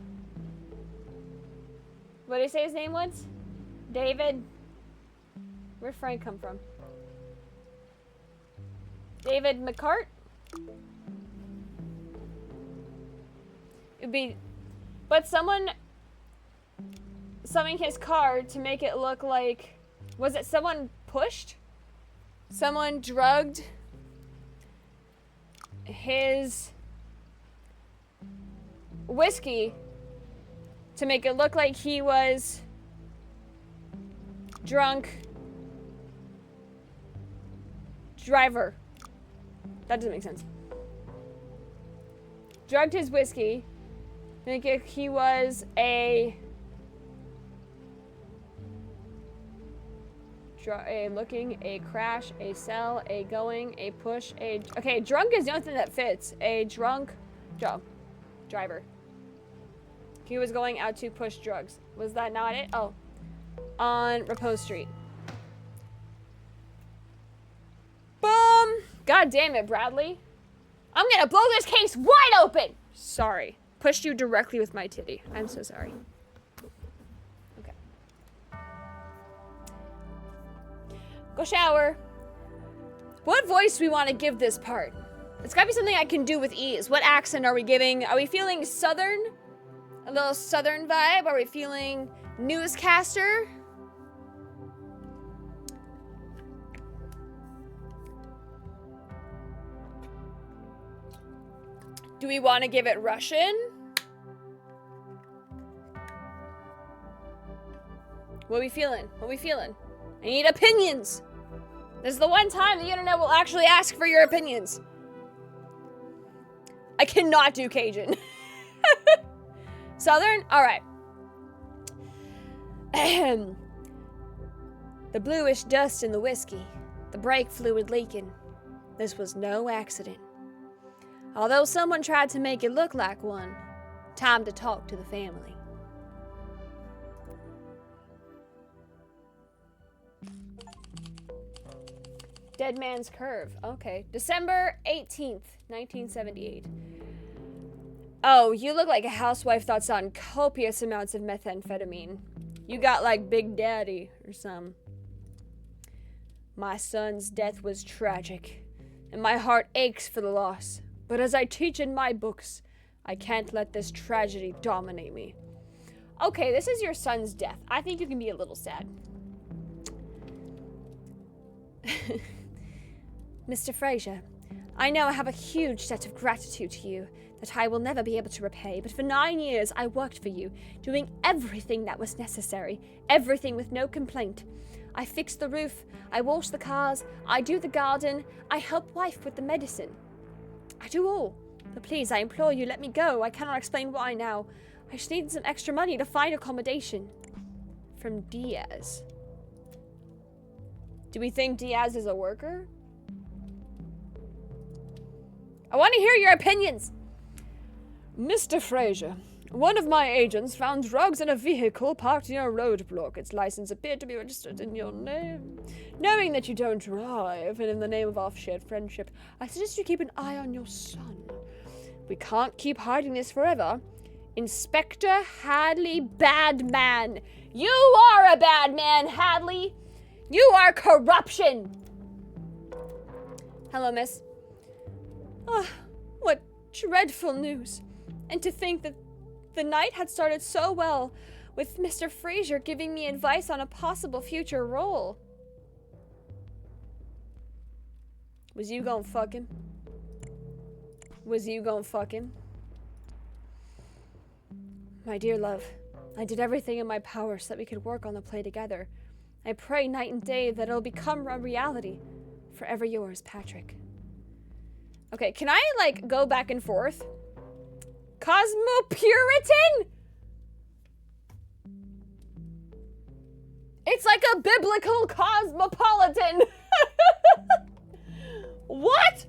What did he say his name was? David... Where'd Frank come from? David McCart? It'd be... But someone... Summoning his car to make it look like... Was it someone pushed? Someone drugged his whiskey to make it look like he was drunk driver. That doesn't make sense. Drugged his whiskey, make it he was a looking, a crash, a sell, a going, a push, a... Okay, drunk is the only thing that fits. A drunk driver. He was going out to push drugs. Was that not it? Oh. On Repose Street. Boom! God damn it, Bradley. I'm gonna blow this case wide open! Sorry. Pushed you directly with my titty. I'm so sorry. Go shower. What voice do we want to give this part? It's gotta be something I can do with ease. What accent are we giving? Are we feeling southern? A little southern vibe? Are we feeling newscaster? Do we want to give it Russian? What are we feeling? What are we feeling? I need opinions. This is the one time the internet will actually ask for your opinions. I cannot do Cajun. Southern? All right. The bluish dust in the whiskey. The brake fluid leaking. This was no accident. Although someone tried to make it look like one. Time to talk to the family. Dead Man's Curve. Okay. December 18th, 1978. Oh, you look like a housewife that's on copious amounts of methamphetamine. You got like Big Daddy or some. My son's death was tragic, and my heart aches for the loss. But as I teach in my books, I can't let this tragedy dominate me. Okay, this is your son's death. I think you can be a little sad. Mr. Fraser, I know I have a huge debt of gratitude to you that I will never be able to repay, but for 9 years I worked for you, doing everything that was necessary, everything with no complaint. I fix the roof, I wash the cars, I do the garden, I help wife with the medicine. I do all. But please, I implore you, let me go. I cannot explain why now. I just need some extra money to find accommodation. From Diaz. Do we think Diaz is a worker? I want to hear your opinions. Mr. Fraser, one of my agents found drugs in a vehicle parked near a roadblock. Its license appeared to be registered in your name. Knowing that you don't drive, and in the name of our shared friendship, I suggest you keep an eye on your son. We can't keep hiding this forever. Inspector Hadley Badman. You are a bad man, Hadley. You are corruption. Hello, miss. Ah, what dreadful news. And to think that the night had started so well, with Mr. Fraser giving me advice on a possible future role. Was you gonna fuck him? Was you gonna fuck him? My dear love, I did everything in my power so that we could work on the play together. I pray night and day that it'll become a reality. Forever yours, Patrick. Okay, can I, like, go back and forth? Cosmopuritan? It's like a biblical cosmopolitan. What?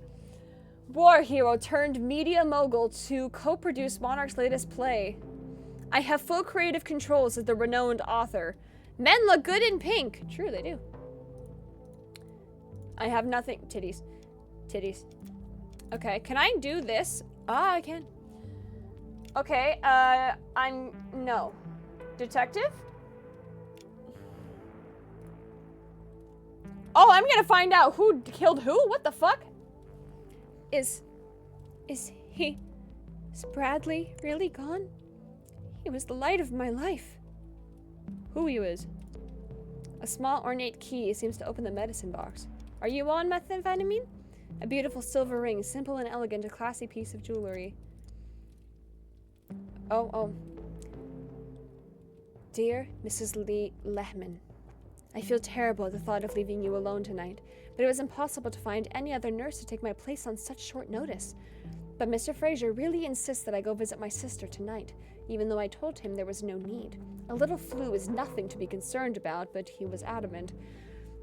War hero turned media mogul to co-produce Monarch's latest play. I have full creative controls as the renowned author. Men look good in pink. True, they do. I have nothing. Titties. Titties. Okay, can I do this? Ah, I can. Okay, no. Detective? Oh, I'm gonna find out who killed who? What the fuck? Is Bradley really gone? He was the light of my life. Who you is? A small ornate key seems to open the medicine box. Are you on methamphetamine? A beautiful silver ring, simple and elegant, a classy piece of jewelry. Oh. Dear Mrs. Lee Lehman, I feel terrible at the thought of leaving you alone tonight, but it was impossible to find any other nurse to take my place on such short notice. But Mr. Fraser really insists that I go visit my sister tonight, even though I told him there was no need. A little flu is nothing to be concerned about, but he was adamant.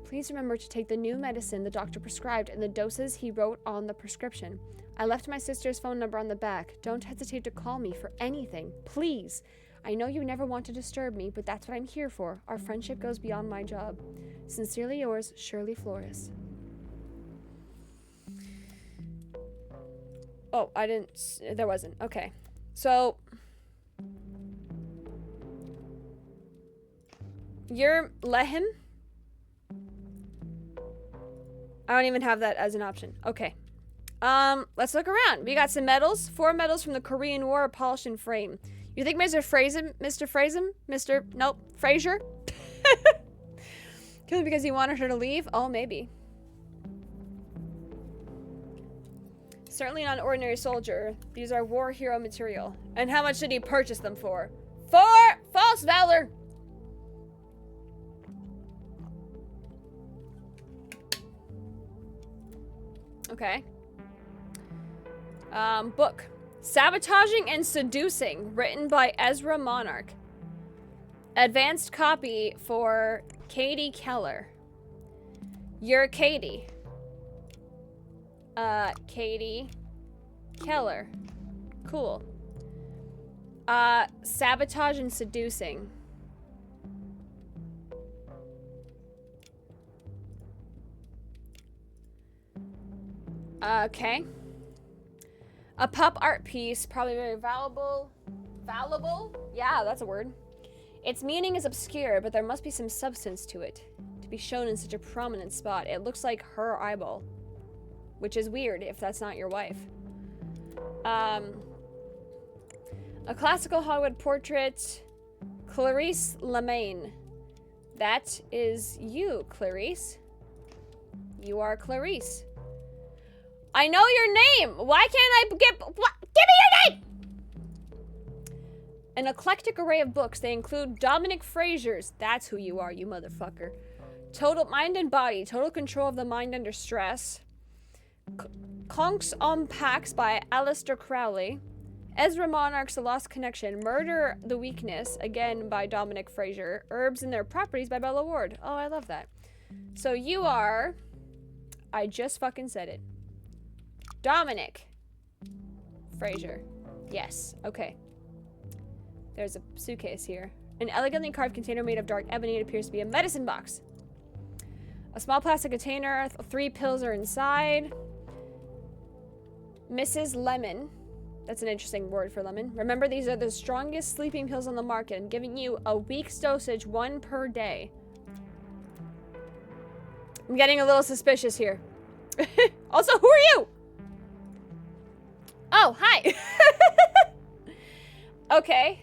Please remember to take the new medicine the doctor prescribed and the doses he wrote on the prescription. I left my sister's phone number on the back. Don't hesitate to call me for anything, please. I know you never want to disturb me, but that's what I'm here for. Our friendship goes beyond my job. Sincerely yours, Shirley Flores. Oh, there wasn't. Okay. So, you're Lehim? I don't even have that as an option. Okay. Let's look around. We got some medals. 4 medals from the Korean War, polished in frame. You think Fraser? Because he wanted her to leave? Oh, maybe. Certainly not an ordinary soldier. These are war hero material. And how much did he purchase them for? For false valor! Okay. Book. Sabotaging and Seducing, written by Ezra Monarch. Advanced copy for Katie Keller. You're Katie. Katie Keller. Cool. Sabotage and Seducing. Okay. A pup art piece, probably very valuable. Valuable? Yeah, that's a word. Its meaning is obscure, but there must be some substance to it. To be shown in such a prominent spot, it looks like her eyeball. Which is weird if that's not your wife. A classical Hollywood portrait. Clarice Lemaine. That is you, Clarice. You are Clarice. I know your name! Why can't I get... What? Give me your name! An eclectic array of books. They include Dominic Fraser's. That's who you are, you motherfucker. Total Mind and Body. Total Control of the Mind Under Stress. Conks on Pax by Aleister Crowley. Ezra Monarch's The Lost Connection. Murder the Weakness, again by Dominic Fraser. Herbs and Their Properties by Bella Ward. Oh, I love that. So you are... I just fucking said it. Dominic Fraser. Yes. Okay. There's a suitcase here. An elegantly carved container made of dark ebony. It appears to be a medicine box. A small plastic container. 3 pills are inside. Mrs. Lemon. That's an interesting word for lemon. Remember, these are the strongest sleeping pills on the market. I'm giving you a week's dosage, 1 per day. I'm getting a little suspicious here. Also, who are you? Oh, hi. Okay.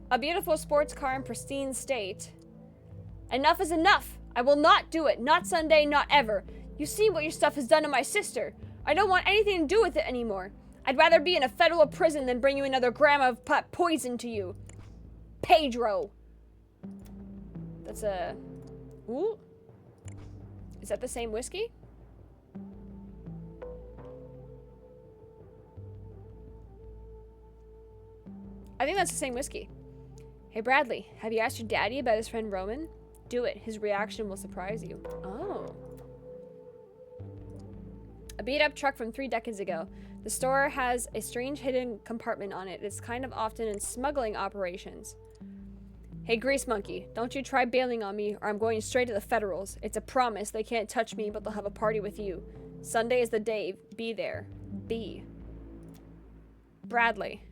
A beautiful sports car in pristine state. Enough is enough. I will not do it. Not Sunday, not ever. You see what your stuff has done to my sister. I don't want anything to do with it anymore. I'd rather be in a federal prison than bring you another gram of poison to you. Pedro. That's a... Ooh. Is that the same whiskey? I think that's the same whiskey. Hey, Bradley, have you asked your daddy about his friend Roman? Do it. His reaction will surprise you. Oh. A beat-up truck from 3 decades ago. The store has a strange hidden compartment on it. It's kind of often in smuggling operations. Hey, Grease Monkey, don't you try bailing on me or I'm going straight to the Federals. It's a promise. They can't touch me, but they'll have a party with you. Sunday is the day. Be there. B. Bradley.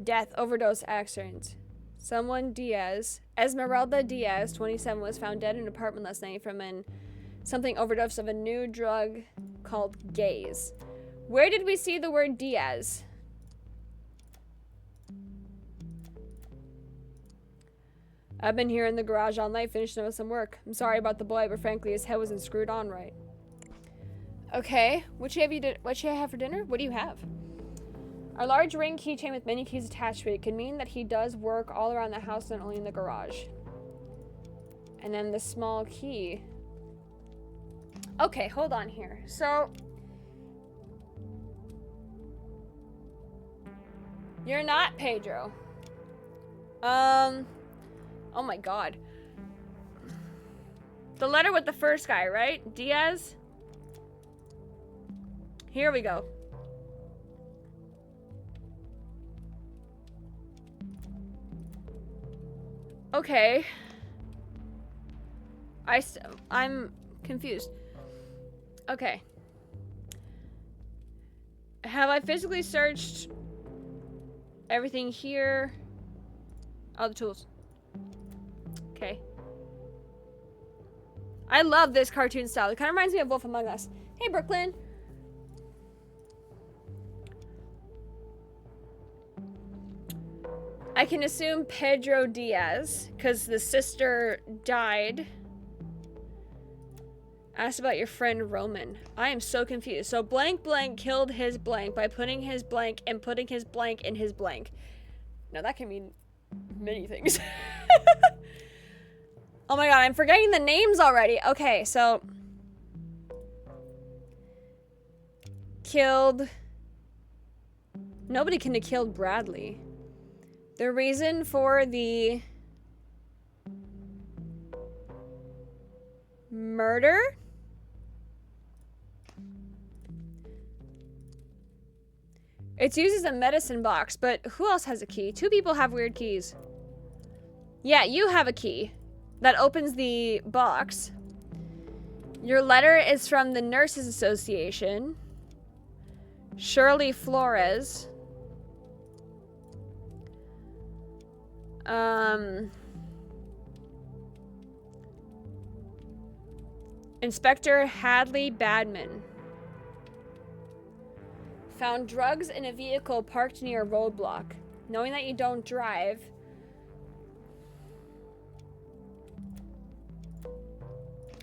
Death, overdose, accident. Someone Diaz, Esmeralda Diaz, 27, was found dead in an apartment last night from something overdose of a new drug called gaze. Where did we see the word Diaz? I've been here in the garage all night finishing up some work. I'm sorry about the boy, but frankly his head wasn't screwed on right. Okay, what you have for dinner? What do you have? A large ring keychain with many keys attached to it could mean that he does work all around the house and only in the garage. And then the small key. Okay, hold on here. So, you're not Pedro. Oh my god. The letter with the first guy, right? Diaz? Here we go. Okay. I'm confused. Okay. Have I physically searched everything here? All the tools. Okay. I love this cartoon style. It kind of reminds me of Wolf Among Us. Hey, Brooklyn. I can assume Pedro Diaz, because the sister died. Asked about your friend Roman. I am so confused. So blank blank killed his blank by putting his blank and putting his blank in his blank. Now that can mean many things. Oh my god, I'm forgetting the names already. Okay, so killed. Nobody can have killed Bradley. The reason for the murder? It's used as a medicine box, but who else has a key? 2 people have weird keys. Yeah, you have a key that opens the box. Your letter is from the Nurses Association. Shirley Flores. Inspector Hadley Badman. Found drugs in a vehicle parked near a roadblock. Knowing that you don't drive.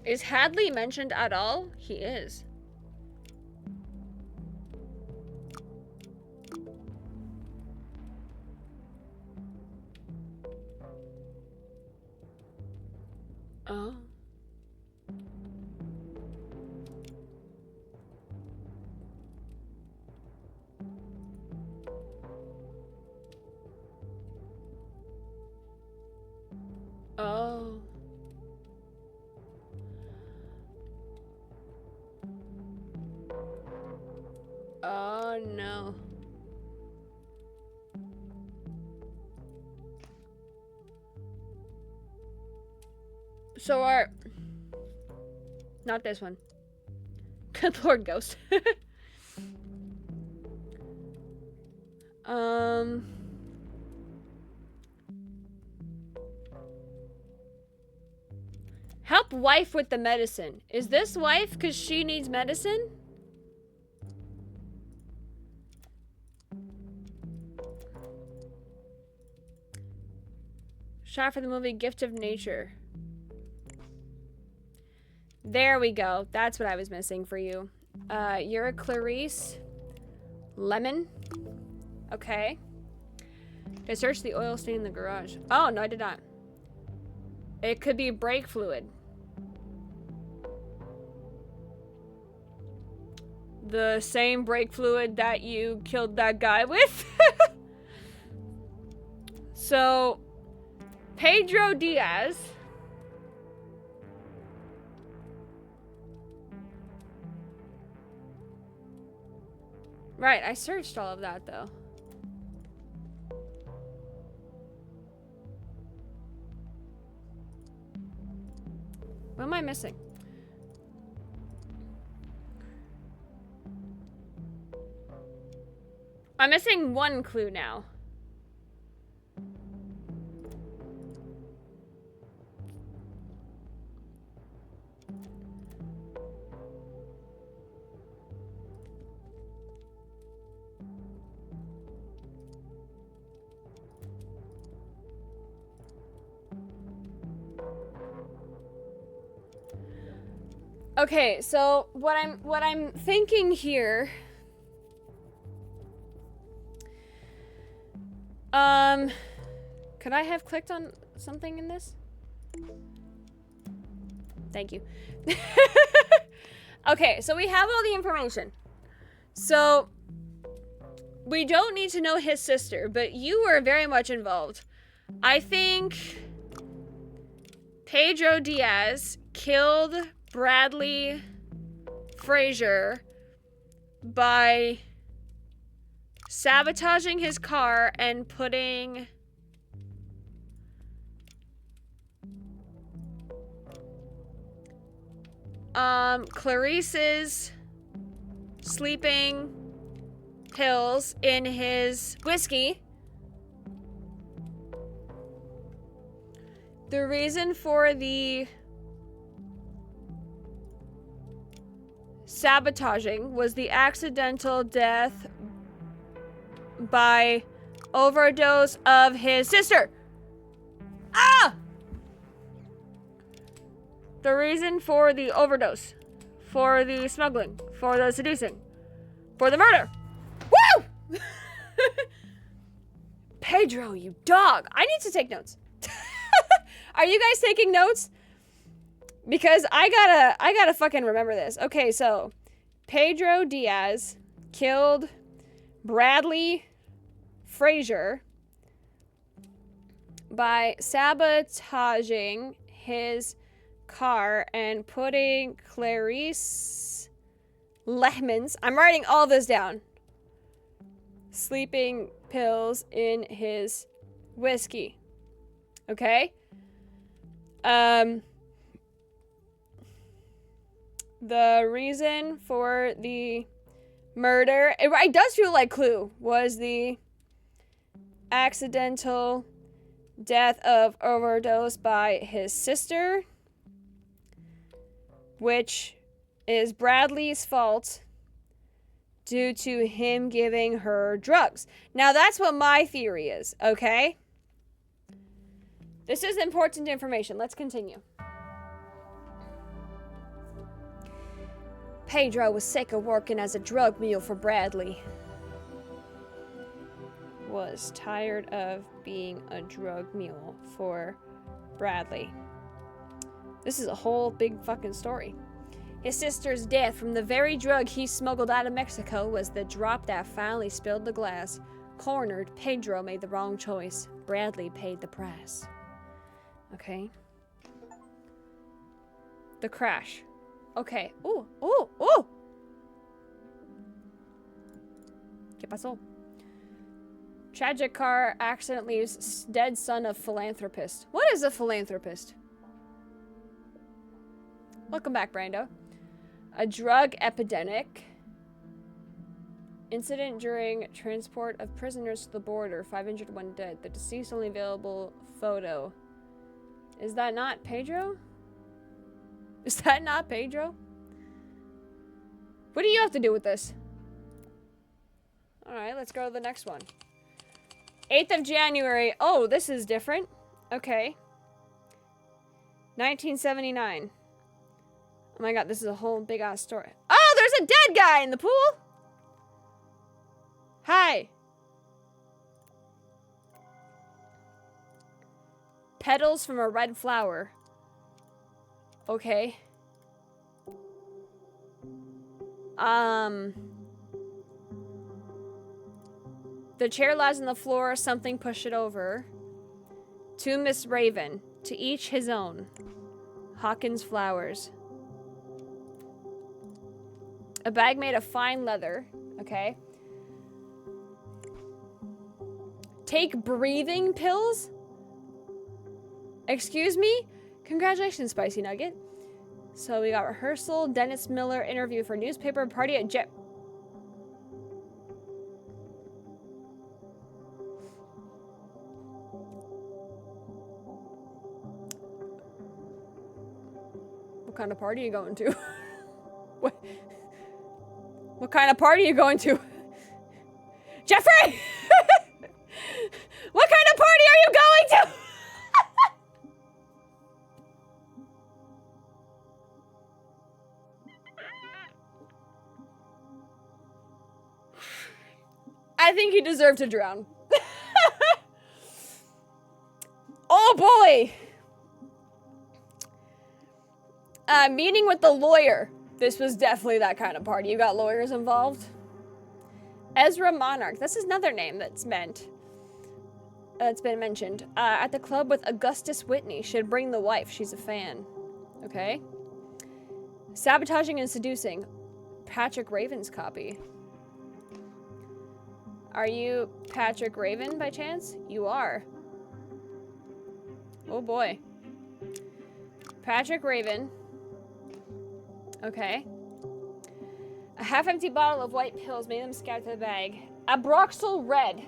Is Hadley mentioned at all? He is. Oh. Oh. Oh no. So not this one. Good Lord, Ghost. Help wife with the medicine. Is this wife because she needs medicine? Shot for the movie Gift of Nature. There we go. That's what I was missing for you. You're a Clarice Lemon. Okay. Did I search the oil stain in the garage? Oh, no, I did not. It could be brake fluid. The same brake fluid that you killed that guy with? So, Pedro Diaz. Right, I searched all of that though. What am I missing? I'm missing one clue now. Okay, so what I'm thinking here, could I have clicked on something in this? Thank you. Okay, so we have all the information. So we don't need to know his sister, but you were very much involved. I think Pedro Diaz killed Bradley Frazier by sabotaging his car and putting Clarice's sleeping pills in his whiskey. The reason for the sabotaging was the accidental death by overdose of his sister. Ah! The reason for the overdose, for the smuggling, for the seducing, for the murder. Woo! Pedro, you dog. I need to take notes. Are you guys taking notes? Because I gotta fucking remember this. Okay, so Pedro Diaz killed Bradley Frazier by sabotaging his car and putting Clarice Lehman's, I'm writing all this down, sleeping pills in his whiskey. Okay? The reason for the murder, it does feel like Clue, was the accidental death of overdose by his sister, which is Bradley's fault due to him giving her drugs. Now that's what my theory is, okay? This is important information. Let's continue. Pedro was sick of working as a drug mule for Bradley. Was tired of being a drug mule for Bradley. This is a whole big fucking story. His sister's death from the very drug he smuggled out of Mexico was the drop that finally spilled the glass. Cornered, Pedro made the wrong choice. Bradley paid the price. Okay. The crash. Okay. Ooh, ooh, ooh! ¿Qué pasó? Tragic car accident leaves dead son of philanthropist. What is a philanthropist? Welcome back, Brando. A drug epidemic. Incident during transport of prisoners to the border. 5 injured, 1 dead. The deceased only available photo. Is that not Pedro? Is that not Pedro? What do you have to do with this? Alright, let's go to the next one. 8th of January. Oh, this is different. Okay. 1979. Oh my god, this is a whole big ass story. Oh, there's a dead guy in the pool! Hi. Petals from a red flower. Okay. The chair lies on the floor, something push it over. To Miss Raven, to each his own. Hawkins flowers. A bag made of fine leather, okay. Take breathing pills? Excuse me? Congratulations, Spicy Nugget. So we got rehearsal, Dennis Miller, interview for newspaper, party at Jet. What kind of party are you going to? What kind of party are you going to? Jeffrey! What kind of party are you going to? I think he deserved to drown. Oh boy! Meeting with the lawyer. This was definitely that kind of party. You got lawyers involved. Ezra Monarch. This is another name that's meant. It's been mentioned. At the club with Augustus Whitney. Should bring the wife. She's a fan. Okay. Sabotaging and seducing. Patrick Raven's copy. Are you Patrick Raven by chance? You are. Oh boy. Patrick Raven. Okay. A half-empty bottle of white pills made them scatter to the bag. Abroxyl Red.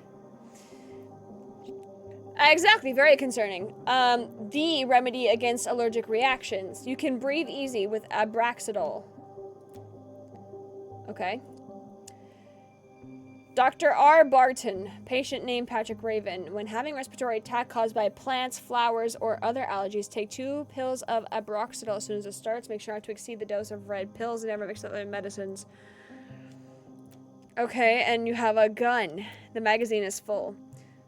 Exactly, very concerning. The remedy against allergic reactions. You can breathe easy with Abraxidol. Okay. Dr. R. Barton, patient named Patrick Raven. When having respiratory attack caused by plants, flowers, or other allergies, take 2 pills of Abroxidol as soon as it starts. Make sure not to exceed the dose of red pills and never mix with other medicines. Okay, and you have a gun. The magazine is full.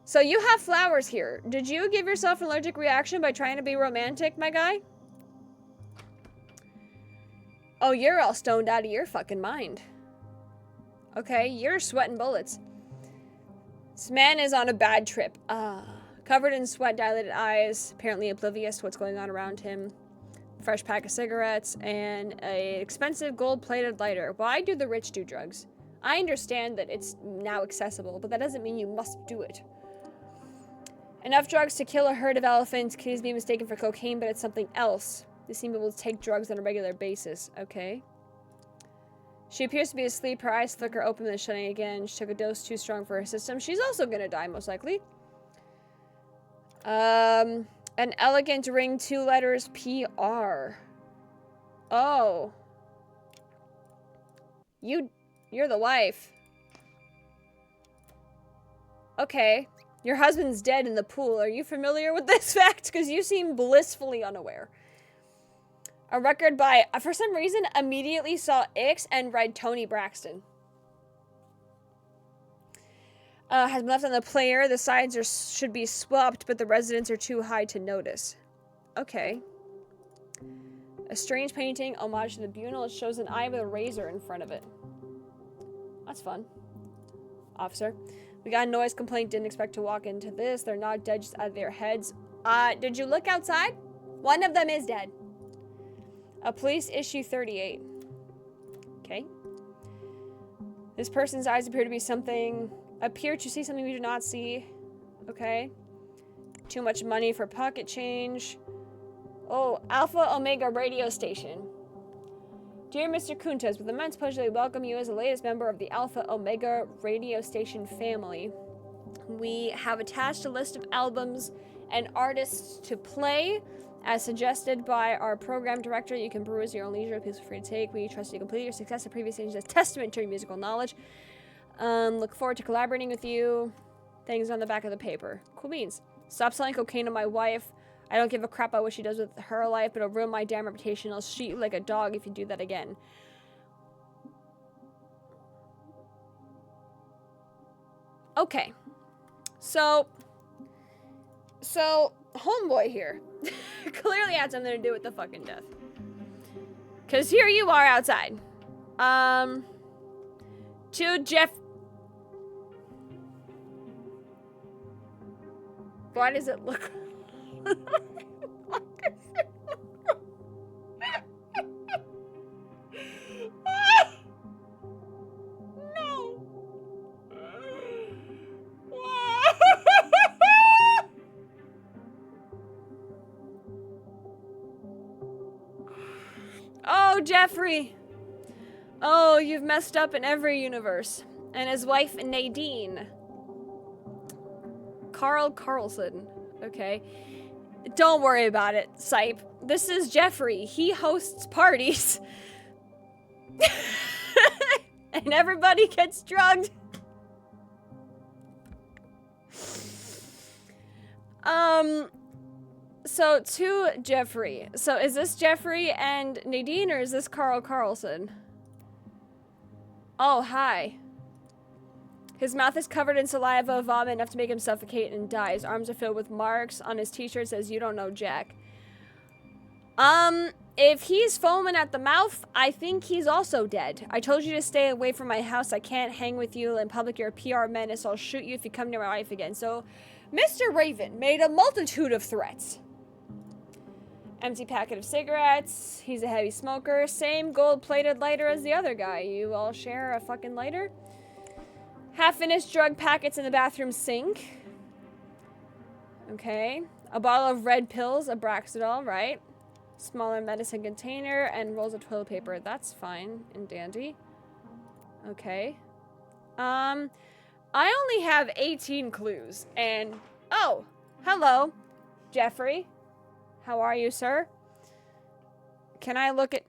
So you have flowers here. Did you give yourself an allergic reaction by trying to be romantic, my guy? Oh, you're all stoned out of your fucking mind. Okay, you're sweating bullets. This man is on a bad trip. Covered in sweat, dilated eyes, apparently oblivious to what's going on around him. Fresh pack of cigarettes, and an expensive gold-plated lighter. Why do the rich do drugs? I understand that it's now accessible, but that doesn't mean you must do it. Enough drugs to kill a herd of elephants. Kitties be mistaken for cocaine, but it's something else. They seem able to take drugs on a regular basis. Okay. She appears to be asleep. Her eyes flicker open and shutting again. She took a dose too strong for her system. She's also gonna die, most likely. An elegant ring, 2 letters, PR. Oh. You're the wife. Okay. Your husband's dead in the pool. Are you familiar with this fact? Because you seem blissfully unaware. A record by, for some reason, immediately saw X and read Tony Braxton. Has been left on the player. The sides should be swapped, but the residents are too high to notice. Okay. A strange painting, homage to the Bunal. It shows an eye with a razor in front of it. That's fun. Officer. We got a noise complaint. Didn't expect to walk into this. They're not dead, just out of their heads. Did you look outside? One of them is dead. A police issue 38. Okay. This person's eyes appear to see something we do not see. Okay. Too much money for pocket change. Oh, Alpha Omega radio station. Dear Mr. Kuntes, with immense pleasure, we welcome you as the latest member of the Alpha Omega radio station family. We have attached a list of albums and artists to play, as suggested by our program director. You can peruse your own leisure. Please feel free to take. We trust you complete your success at previous stages as testament to your musical knowledge. Look forward to collaborating with you. Things on the back of the paper. Cool beans. Stop selling cocaine to my wife. I don't give a crap about what she does with her life, but it'll ruin my damn reputation. I'll shoot you like a dog if you do that again. Okay. So homeboy here clearly had something to do with the fucking death. Because here you are outside. To Jeff... Why does it look... No. Oh, Jeffrey. Oh, you've messed up in every universe. And his wife, Nadine. Carl Carlson. Okay. Don't worry about it, Sipe. This is Jeffrey. He hosts parties. And everybody gets drugged. So to Jeffrey. So is this Jeffrey and Nadine, or is this Carl Carlson? Oh, hi. His mouth is covered in saliva, vomit enough to make him suffocate and die. His arms are filled with marks. On his t-shirt says, "You don't know Jack." If he's foaming at the mouth, I think he's also dead. I told you to stay away from my house. I can't hang with you in public. You're a PR menace. I'll shoot you if you come near my wife again. So, Mr. Raven made a multitude of threats. Empty packet of cigarettes. He's a heavy smoker. Same gold-plated lighter as the other guy. You all share a fucking lighter? Half-finished drug packets in the bathroom sink. Okay. A bottle of red pills, a Braxidol, right? Smaller medicine container and rolls of toilet paper. That's fine and dandy. Okay. I only have 18 clues. And, oh, hello, Jeffrey. How are you, sir? Can I look at...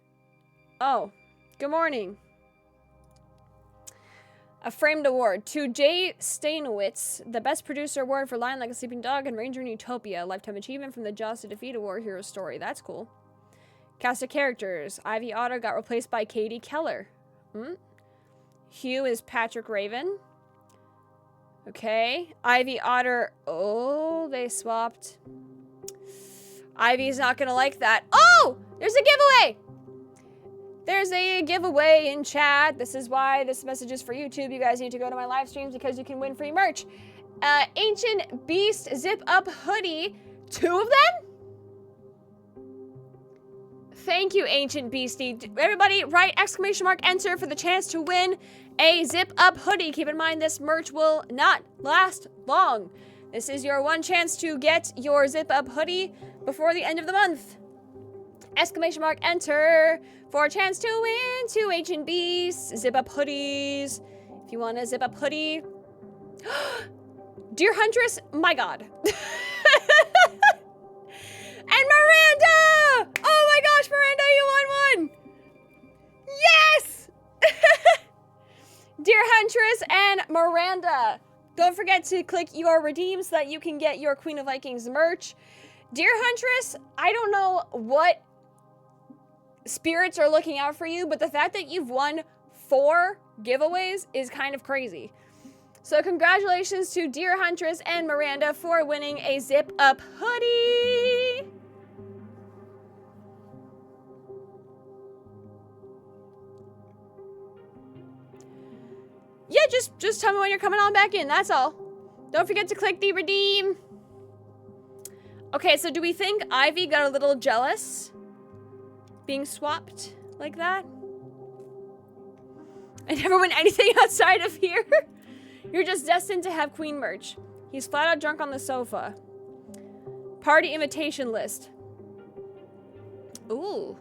Oh, good morning. A framed award to Jay Stainowitz, the Best Producer Award for Lying Like a Sleeping Dog and Ranger in Utopia. Lifetime Achievement from the Jaws to Defeat Award Hero Story. That's cool. Cast of characters. Ivy Otter got replaced by Katie Keller. Hugh is Patrick Raven. Okay. Ivy Otter. Oh, they swapped. Ivy's not gonna like that. Oh! There's a giveaway! There's a giveaway in chat. This is why this message is for YouTube. You guys need to go to my live streams because you can win free merch. Ancient Beast Zip Up Hoodie. 2 of them? Thank you, Ancient Beastie. Everybody write !enter for the chance to win a Zip Up Hoodie. Keep in mind this merch will not last long. This is your one chance to get your Zip Up Hoodie before the end of the month. !enter for a chance to win 2 Ancient Beasts Zip Up Hoodies. If you want a Zip Up Hoodie. Dear Huntress, my god. And Miranda! Oh my gosh, Miranda, you won one! Yes! Dear Huntress and Miranda, don't forget to click your redeem so that you can get your Queen of Vikings merch. Dear Huntress, I don't know what spirits are looking out for you, but the fact that you've won 4 giveaways is kind of crazy. So congratulations to Dear Huntress and Miranda for winning a Zip Up Hoodie. Yeah, just tell me when you're coming on back in, that's all. Don't forget to click the redeem. Okay, so do we think Ivy got a little jealous being swapped like that? I never win anything outside of here. You're just destined to have Queen merch. He's flat out drunk on the sofa. Party invitation list. Ooh.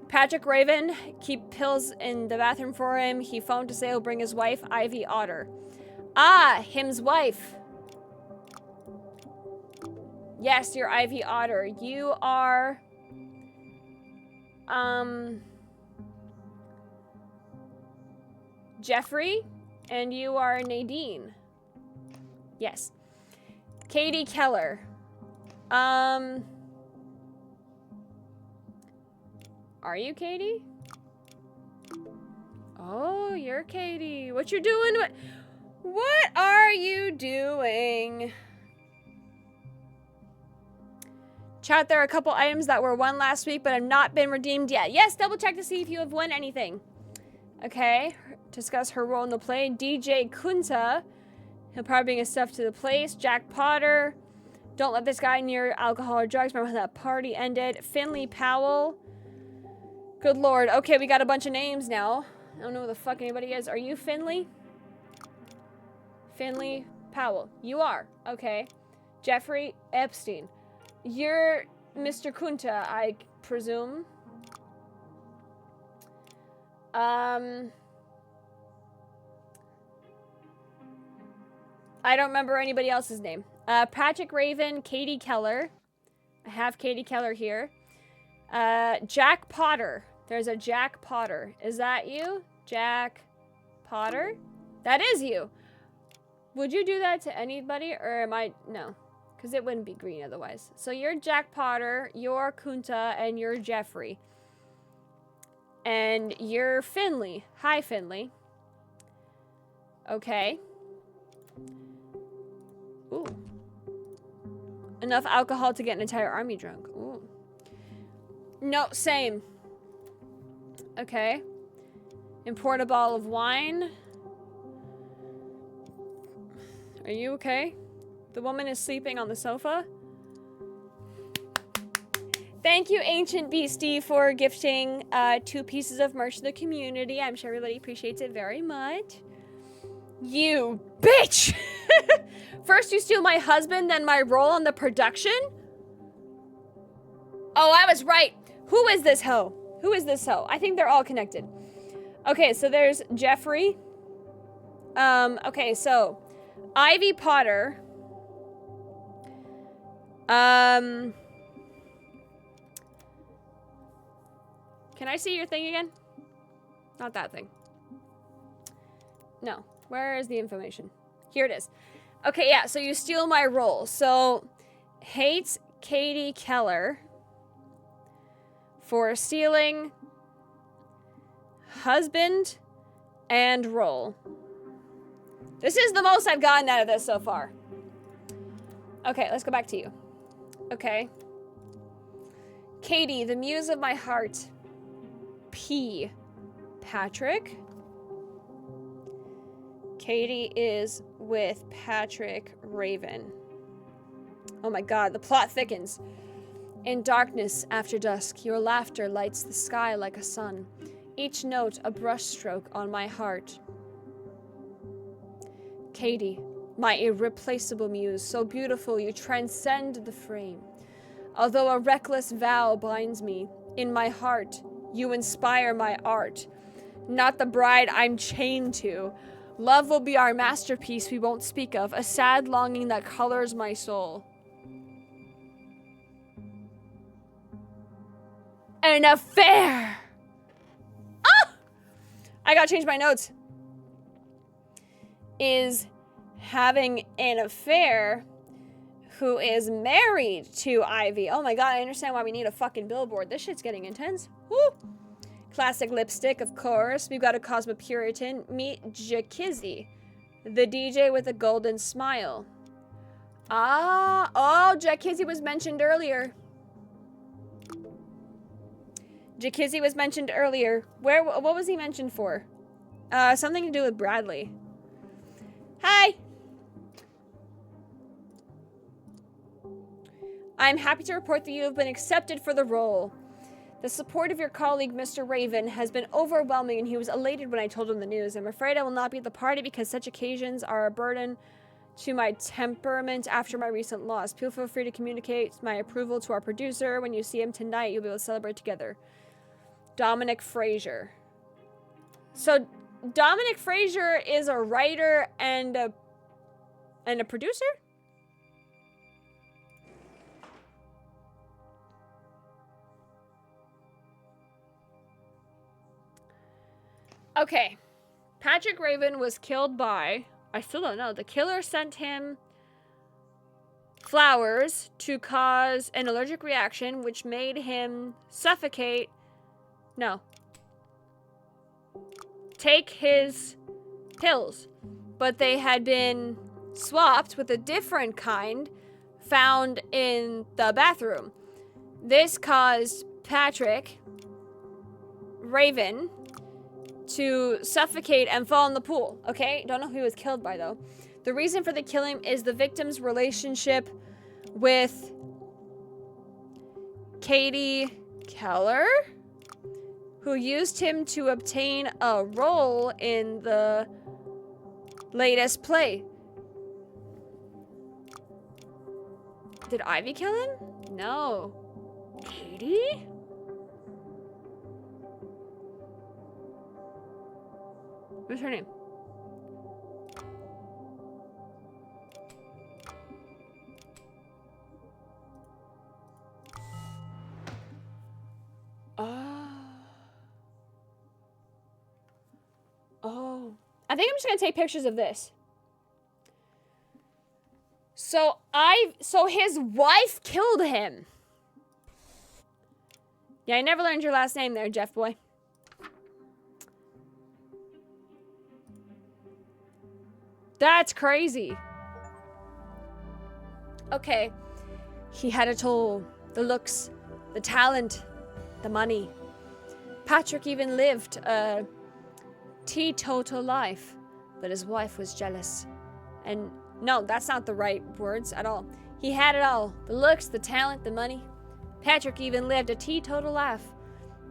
Patrick Raven, keep pills in the bathroom for him. He phoned to say he'll bring his wife, Ivy Otter. Ah, him's wife. Yes, you're Ivy Otter. You are... Jeffrey, and you are Nadine. Yes. Katie Keller. Are you Katie? Oh, you're Katie. What you doing? What are you doing? Chat, there are a couple items that were won last week but have not been redeemed yet. Yes, double check to see if you have won anything. Okay, discuss her role in the play. DJ Kunta, he'll probably bring his stuff to the place. Jack Potter, don't let this guy near alcohol or drugs. Remember how that party ended. Finley Powell. Good lord. Okay, we got a bunch of names now. I don't know who the fuck anybody is. Are you Finley? Finley Powell. You are. Okay. Jeffrey Epstein. You're Mr. Kunta, I presume. I don't remember anybody else's name. Patrick Raven, Katie Keller. I have Katie Keller here. Jack Potter. There's a Jack Potter. Is that you? Jack Potter? That is you. Would you do that to anybody, or am I... No. Because it wouldn't be green otherwise. So you're Jack Potter, you're Kunta, and you're Jeffrey. And you're Finley. Hi, Finley. Okay. Ooh. Enough alcohol to get an entire army drunk. Ooh. No, same. Okay. Import a bottle of wine. Are you okay? The woman is sleeping on the sofa. Thank you, Ancient Beastie, for gifting 2 pieces of merch to the community. I'm sure everybody appreciates it very much. You bitch! First you steal my husband, then my role on the production? Oh, I was right. Who is this hoe? Who is this hoe? I think they're all connected. Okay, so there's Jeffrey. Okay, so Ivy Potter. Can I see your thing again? Not that thing. No. Where is the information? Here it is. Okay, yeah, so you steal my role. So, hates Katie Keller for stealing husband and role. This is the most I've gotten out of this so far. Okay, let's go back to you. Okay. Katie, the muse of my heart. P. Patrick. Katie is with Patrick Raven. Oh my god, the plot thickens. In darkness after dusk, your laughter lights the sky like a sun. Each note a brushstroke on my heart. Katie, my irreplaceable muse, so beautiful you transcend the frame. Although a reckless vow binds me, in my heart you inspire my art. Not the bride I'm chained to. Love will be our masterpiece we won't speak of, a sad longing that colors my soul. An affair! Ah! I gotta change my notes. Is having an affair who is married to Ivy. Oh my god, I understand why we need a fucking billboard. This shit's getting intense. Woo! Classic lipstick, of course. We've got a Cosmopuritan. Meet Jakizzy, the DJ with a golden smile. Ah, oh, Jakizzy was mentioned earlier. Jakizzy was mentioned earlier. What was he mentioned for? Something to do with Bradley. Hi! I'm happy to report that you have been accepted for the role. The support of your colleague, Mr. Raven, has been overwhelming, and he was elated when I told him the news. I'm afraid I will not be at the party because such occasions are a burden to my temperament after my recent loss. Feel free to communicate my approval to our producer. When you see him tonight, you'll be able to celebrate together. Dominic Frazier. So, Dominic Frazier is a writer and a producer? Okay. Patrick Raven was killed by... I still don't know. The killer sent him flowers to cause an allergic reaction, which made him suffocate... No. Take his pills. But they had been swapped with a different kind found in the bathroom. This caused Patrick Raven to suffocate and fall in the pool. Okay, don't know who he was killed by though. The reason for the killing is the victim's relationship with Katie Keller, who used him to obtain a role in the latest play. Did Ivy kill him? No. Katie? What's her name? Oh. I think I'm just gonna take pictures of this. So his wife killed him. Yeah, I never learned your last name there, Jeff boy. That's crazy. Okay. He had it all. The looks, the talent, the money. Patrick even lived a teetotal life, but his wife was jealous. And no, that's not the right words at all. He had it all. The looks, the talent, the money. Patrick even lived a teetotal life,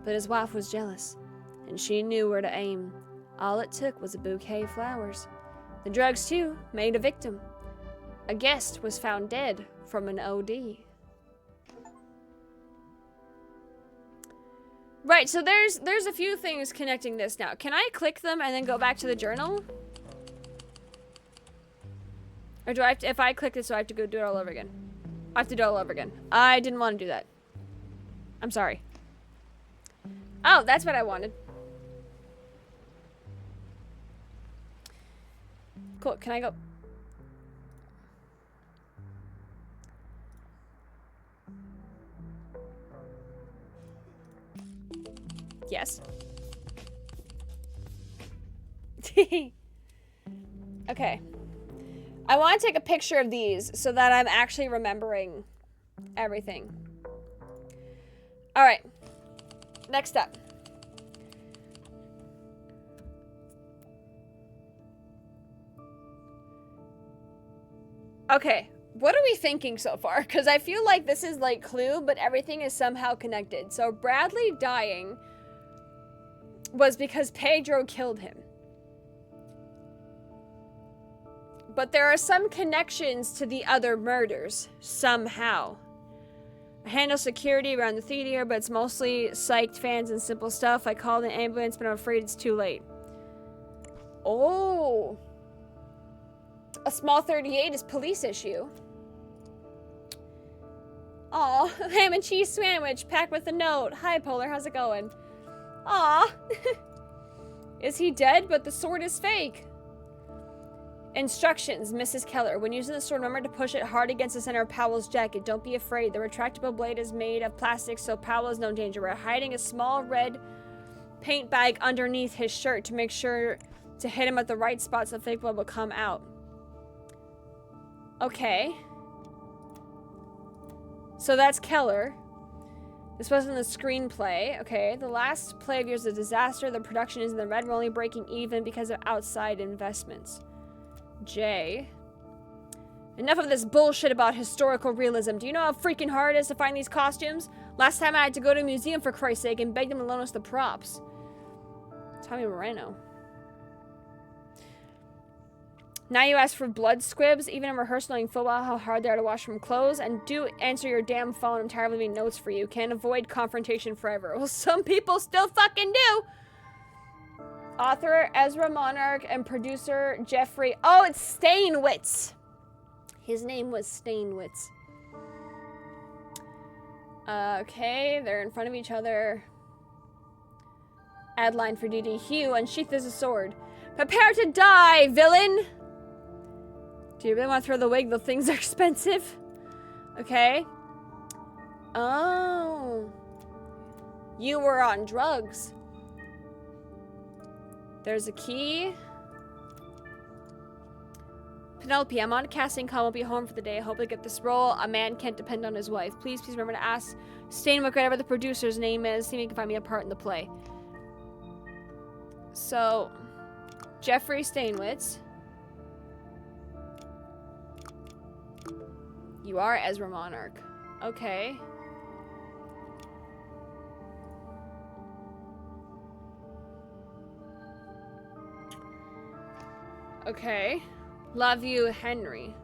but his wife was jealous, and she knew where to aim. All it took was a bouquet of flowers. The drugs, too, made a victim. A guest was found dead from an OD. Right, so there's a few things connecting this now. Can I click them and then go back to the journal? Or do I have to, if I click this, do I have to go do it all over again? I have to do it all over again. I didn't want to do that. I'm sorry. Oh, that's what I wanted. Cool, can I go? Yes. Okay. I want to take a picture of these so that I'm actually remembering everything. All right. Next up. Okay. What are we thinking so far? Because I feel like this is like Clue, but everything is somehow connected. So Bradley dying was because Pedro killed him. But there are some connections to the other murders, somehow. I handle security around the theater, but it's mostly psyched fans and simple stuff. I called an ambulance, but I'm afraid it's too late. Oh. A small 38 is police issue. Aw, ham and cheese sandwich packed with a note. Hi, Polar, how's it going? Aw. Is he dead? But the sword is fake. Instructions, Mrs. Keller. When using the sword, remember to push it hard against the center of Powell's jacket. Don't be afraid. The retractable blade is made of plastic, so Powell is no danger. We're hiding a small red paint bag underneath his shirt to make sure to hit him at the right spot so fake blood will come out. Okay. So that's Keller. This wasn't the screenplay. Okay, the last play of yours is a disaster. The production is in the red. We're only breaking even because of outside investments. Jay. Enough of this bullshit about historical realism. Do you know how freaking hard it is to find these costumes? Last time I had to go to a museum for Christ's sake and beg them to loan us the props. Tommy Moreno. Now you ask for blood squibs, even in rehearsal knowing full well how hard they are to wash from clothes, and do answer your damn phone. I'm tired of leaving notes for you. Can't avoid confrontation forever. Well, some people still fucking do. Author Ezra Monarch and producer Jeffrey. Oh, it's Stainwitz. His name was Stainwitz. Okay, they're in front of each other. Add line for duty. Hugh, unsheath his sword. Prepare to die, villain! Do you really want to throw the wig? The things are expensive. Okay. Oh. You were on drugs. There's a key. Penelope, I'm on a casting call. Won't be home for the day. I hope I get this role. A man can't depend on his wife. Please remember to ask Steinwick whatever the producer's name is. See if he can find me a part in the play. So, Jeffrey Steinwitz. You are Ezra Monarch. Okay. Okay. Love you, Henry.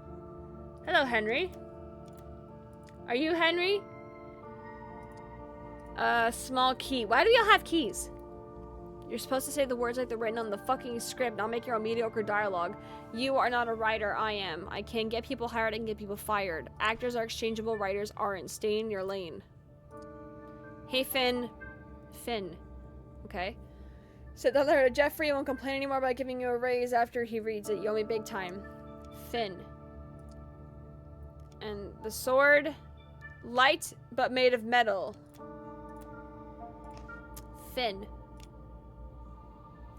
Hello, Henry. Are you Henry? Small key. Why do y'all have keys? You're supposed to say the words like they're written on the fucking script, not make your own mediocre dialogue. You are not a writer, I am. I can get people hired, I can get people fired. Actors are exchangeable, writers aren't. Stay in your lane. Hey, Finn. Finn. Okay. Said the letter to Jeffrey, won't complain anymore about giving you a raise after he reads it. You owe me big time. Finn. And the sword. Light, but made of metal. Finn.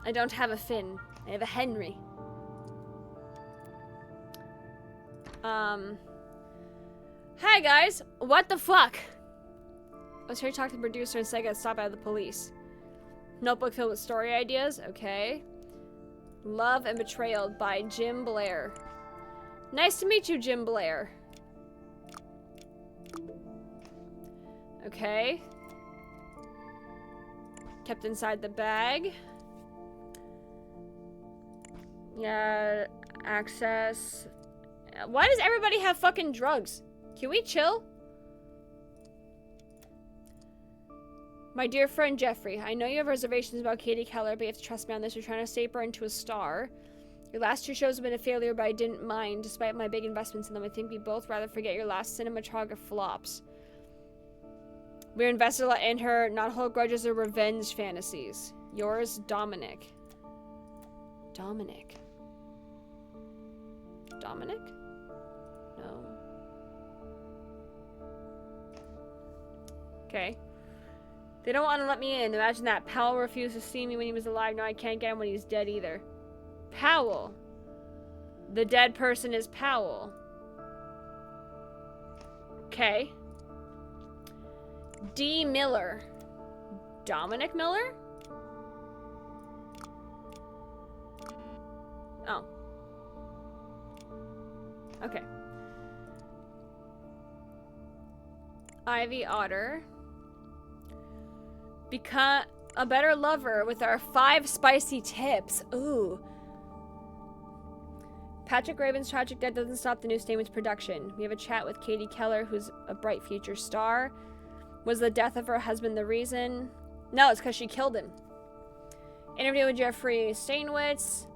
I don't have a Finn. I have a Henry. Hi guys! What the fuck? I was here to talk to the producer and said I got stopped by the police. Notebook filled with story ideas? Okay. Love and Betrayal by Jim Blair. Nice to meet you, Jim Blair. Okay. Kept inside the bag. Yeah, access. Why does everybody have fucking drugs? Can we chill? My dear friend Jeffrey, I know you have reservations about Katie Keller, but you have to trust me on this. You're trying to shape her into a star. Your last 2 shows have been a failure, but I didn't mind, despite my big investments in them. I think we both rather forget your last cinematograph flops. We're invested a lot in her, not hold grudges or revenge fantasies. Yours, Dominic. Dominic? Dominic? No. Okay. They don't want to let me in. Imagine that. Powell refused to see me when he was alive. Now I can't get him when he's dead either. Powell. The dead person is Powell. Okay. D. Miller. Dominic Miller? Oh. Okay. Ivy Otter. Become a better lover with our 5 spicy tips. Ooh. Patrick Raven's tragic death doesn't stop the new Steinwitz production. We have a chat with Katie Keller, who's a bright future star. Was the death of her husband the reason? No, it's because she killed him. Interview with Jeffrey Steinwitz.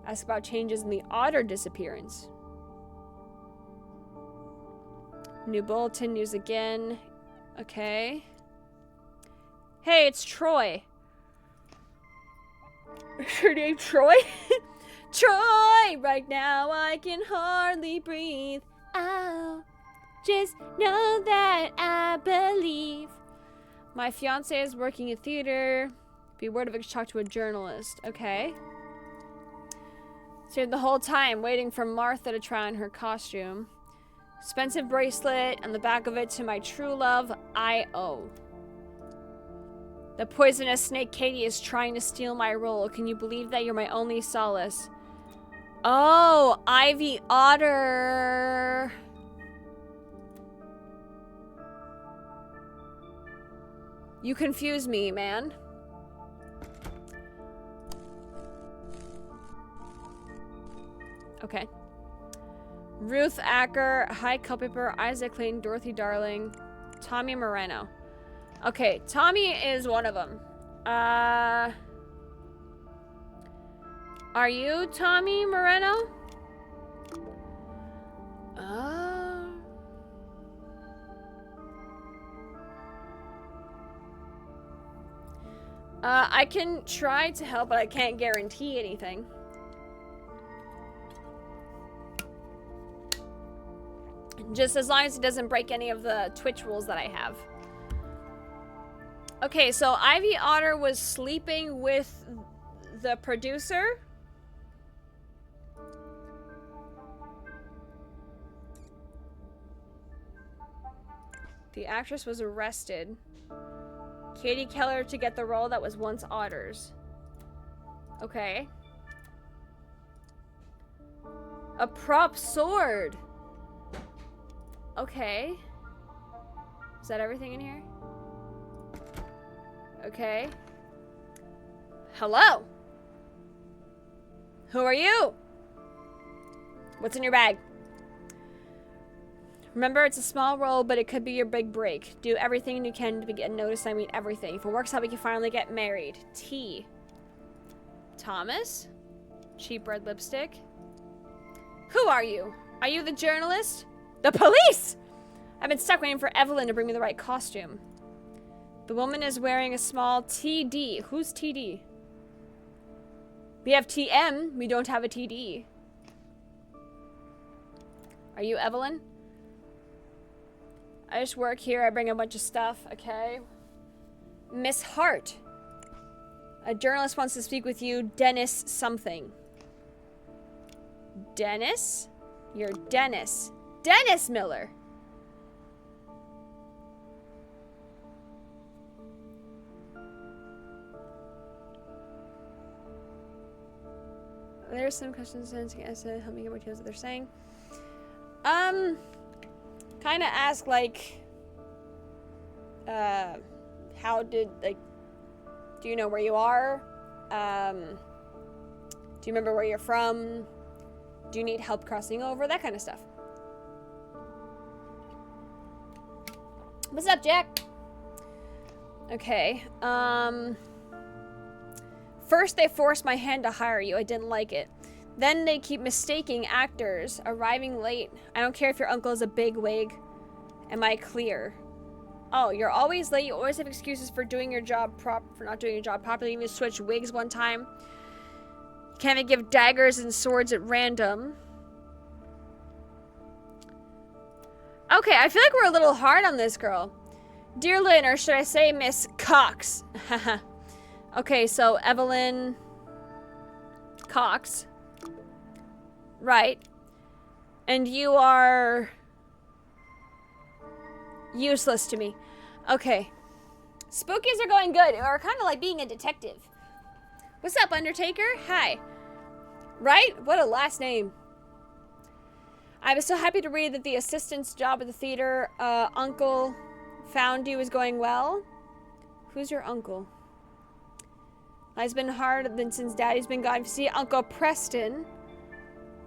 Ask about changes in the Otter disappearance. New bulletin, news again. Okay. Hey, it's Troy. Is her name Troy? Troy! Right now I can hardly breathe. Ow. Just know that I believe. My fiance is working in theater. Be word if I could talk to a journalist. Okay. Stayed the whole time waiting for Martha to try on her costume. Expensive bracelet, and the back of it to my true love, I.O. The poisonous snake Katie is trying to steal my role. Can you believe that? You're my only solace. Oh, Ivy Otter. You confuse me, man. Okay. Ruth Acker, Hi Culpeper, Isaac Clayton, Dorothy Darling, Tommy Moreno. Okay, Tommy is one of them. Are you Tommy Moreno? I can try to help, but I can't guarantee anything. Just as long as it doesn't break any of the Twitch rules that I have. Okay, so Ivy Otter was sleeping with the producer. The actress was arrested. Katie Keller to get the role that was once Otter's. Okay. A prop sword. Okay. Is that everything in here? Okay. Hello. Who are you? What's in your bag? Remember, it's a small role, but it could be your big break. Do everything you can to get noticed. I mean everything. If it works out, we can finally get married. T. Thomas? Cheap red lipstick. Who are you? Are you the journalist? The police! I've been stuck waiting for Evelyn to bring me the right costume. The woman is wearing a small TD. Who's TD? We have TM. We don't have a TD. Are you Evelyn? I just work here. I bring a bunch of stuff. Okay. Miss Hart. A journalist wants to speak with you. Dennis something. Dennis? You're Dennis. Dennis Miller. There's some questions to help me get more details what they're saying. Kind of ask, like, how did, like, do you know where you are? Do you remember where you're from? Do you need help crossing over? That kind of stuff. What's up, Jack? Okay, first they forced my hand to hire you. I didn't like it. Then they keep mistaking actors, arriving late. I don't care if your uncle is a big wig. Am I clear? Oh, you're always late. You always have excuses for doing your job for not doing your job properly. You even switched wigs one time. You can't even give daggers and swords at random. Okay, I feel like we're a little hard on this girl. Dear Lynn, or should I say Miss Cox? Okay, so Evelyn Cox. Right. And you are useless to me. Okay. Spookies are going good. Or kind of like being a detective. What's up, Undertaker? Hi. Right? What a last name. I was so happy to read that the assistant's job at the theater, Uncle found you is going well. Who's your uncle? Life's been hard since Daddy's been gone. See, Uncle Preston.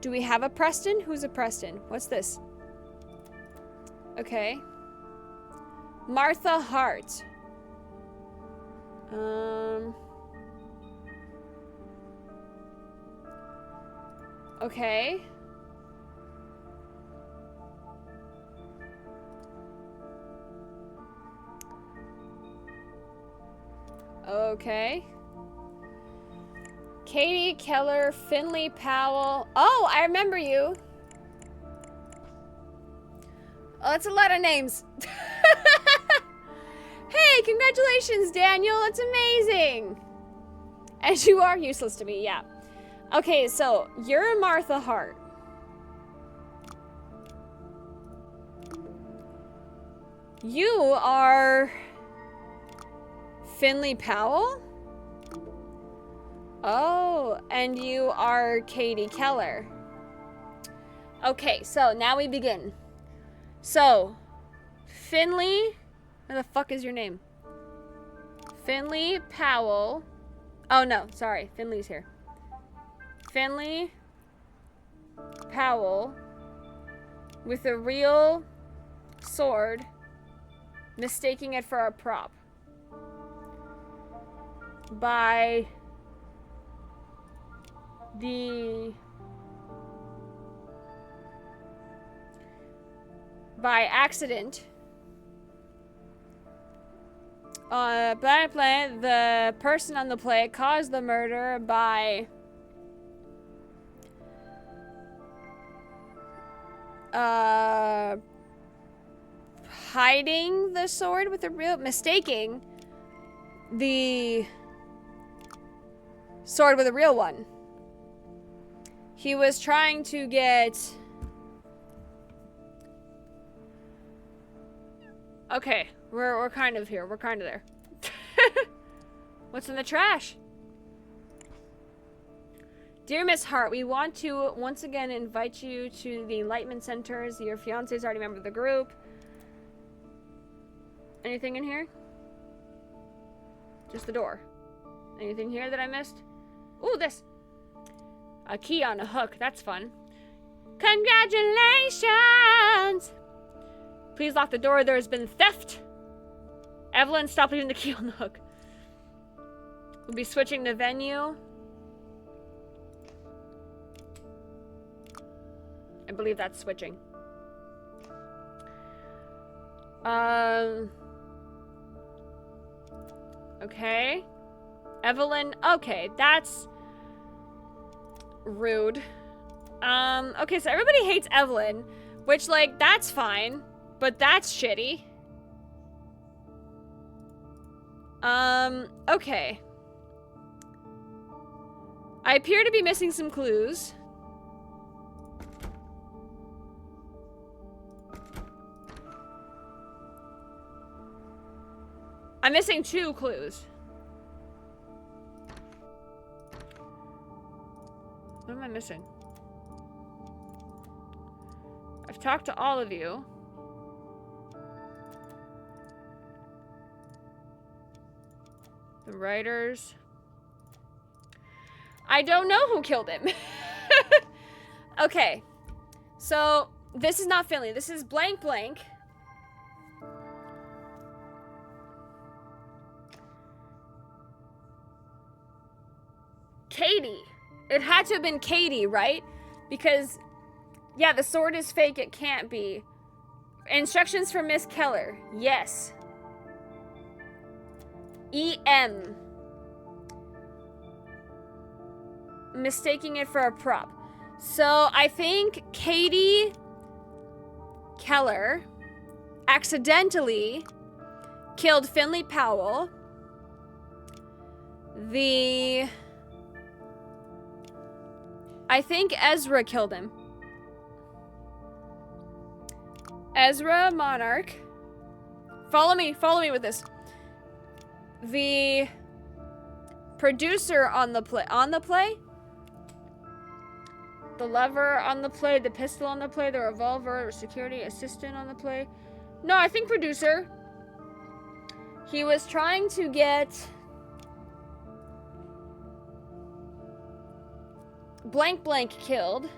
Do we have a Preston? Who's a Preston? What's this? Okay. Martha Hart. Okay. Okay. Katie Keller, Finley Powell. Oh, I remember you. Oh, that's a lot of names. Hey, congratulations, Daniel. That's amazing. And you are useless to me, yeah. Okay, so you're Martha Hart. You are Finley Powell? Oh, and you are Katie Keller. Okay, so now we begin. So, Finley, where the fuck is your name? Finley Powell. Oh no, sorry, Finley's here. Finley Powell with a real sword, mistaking it for a prop. By accident. The person on the play caused the murder by hiding the sword with a mistaking the sword with a real one. He was trying to get Okay, we're kind of here. We're kind of there. What's in the trash? Dear Miss Hart, we want to once again invite you to the Enlightenment Centers. Your fiance is already a member of the group. Anything in here? Just the door. Anything here that I missed? Ooh, this. A key on a hook. That's fun. Congratulations! Please lock the door. There has been theft. Evelyn, stop leaving the key on the hook. We'll be switching the venue. I believe that's switching. Okay. Evelyn. Okay, that's rude. Okay, so everybody hates Evelyn, which, like, that's fine, but that's shitty. Okay. I appear to be missing some clues. I'm missing 2 clues. What am I missing? I've talked to all of you. The writers. I don't know who killed him. Okay. So, this is not Finley. This is blank blank. Katie. It had to have been Katie, right? Because, yeah, the sword is fake. It can't be. Instructions from Miss Keller. Yes. E.M. Mistaking it for a prop. So, I think Katie Keller accidentally killed Finley Powell. I think Ezra killed him. Ezra Monarch. Follow me with this. The producer on the play. The lover on the play, the pistol on the play, the revolver, security assistant on the play. No, I think producer. He was trying to get blank blank killed.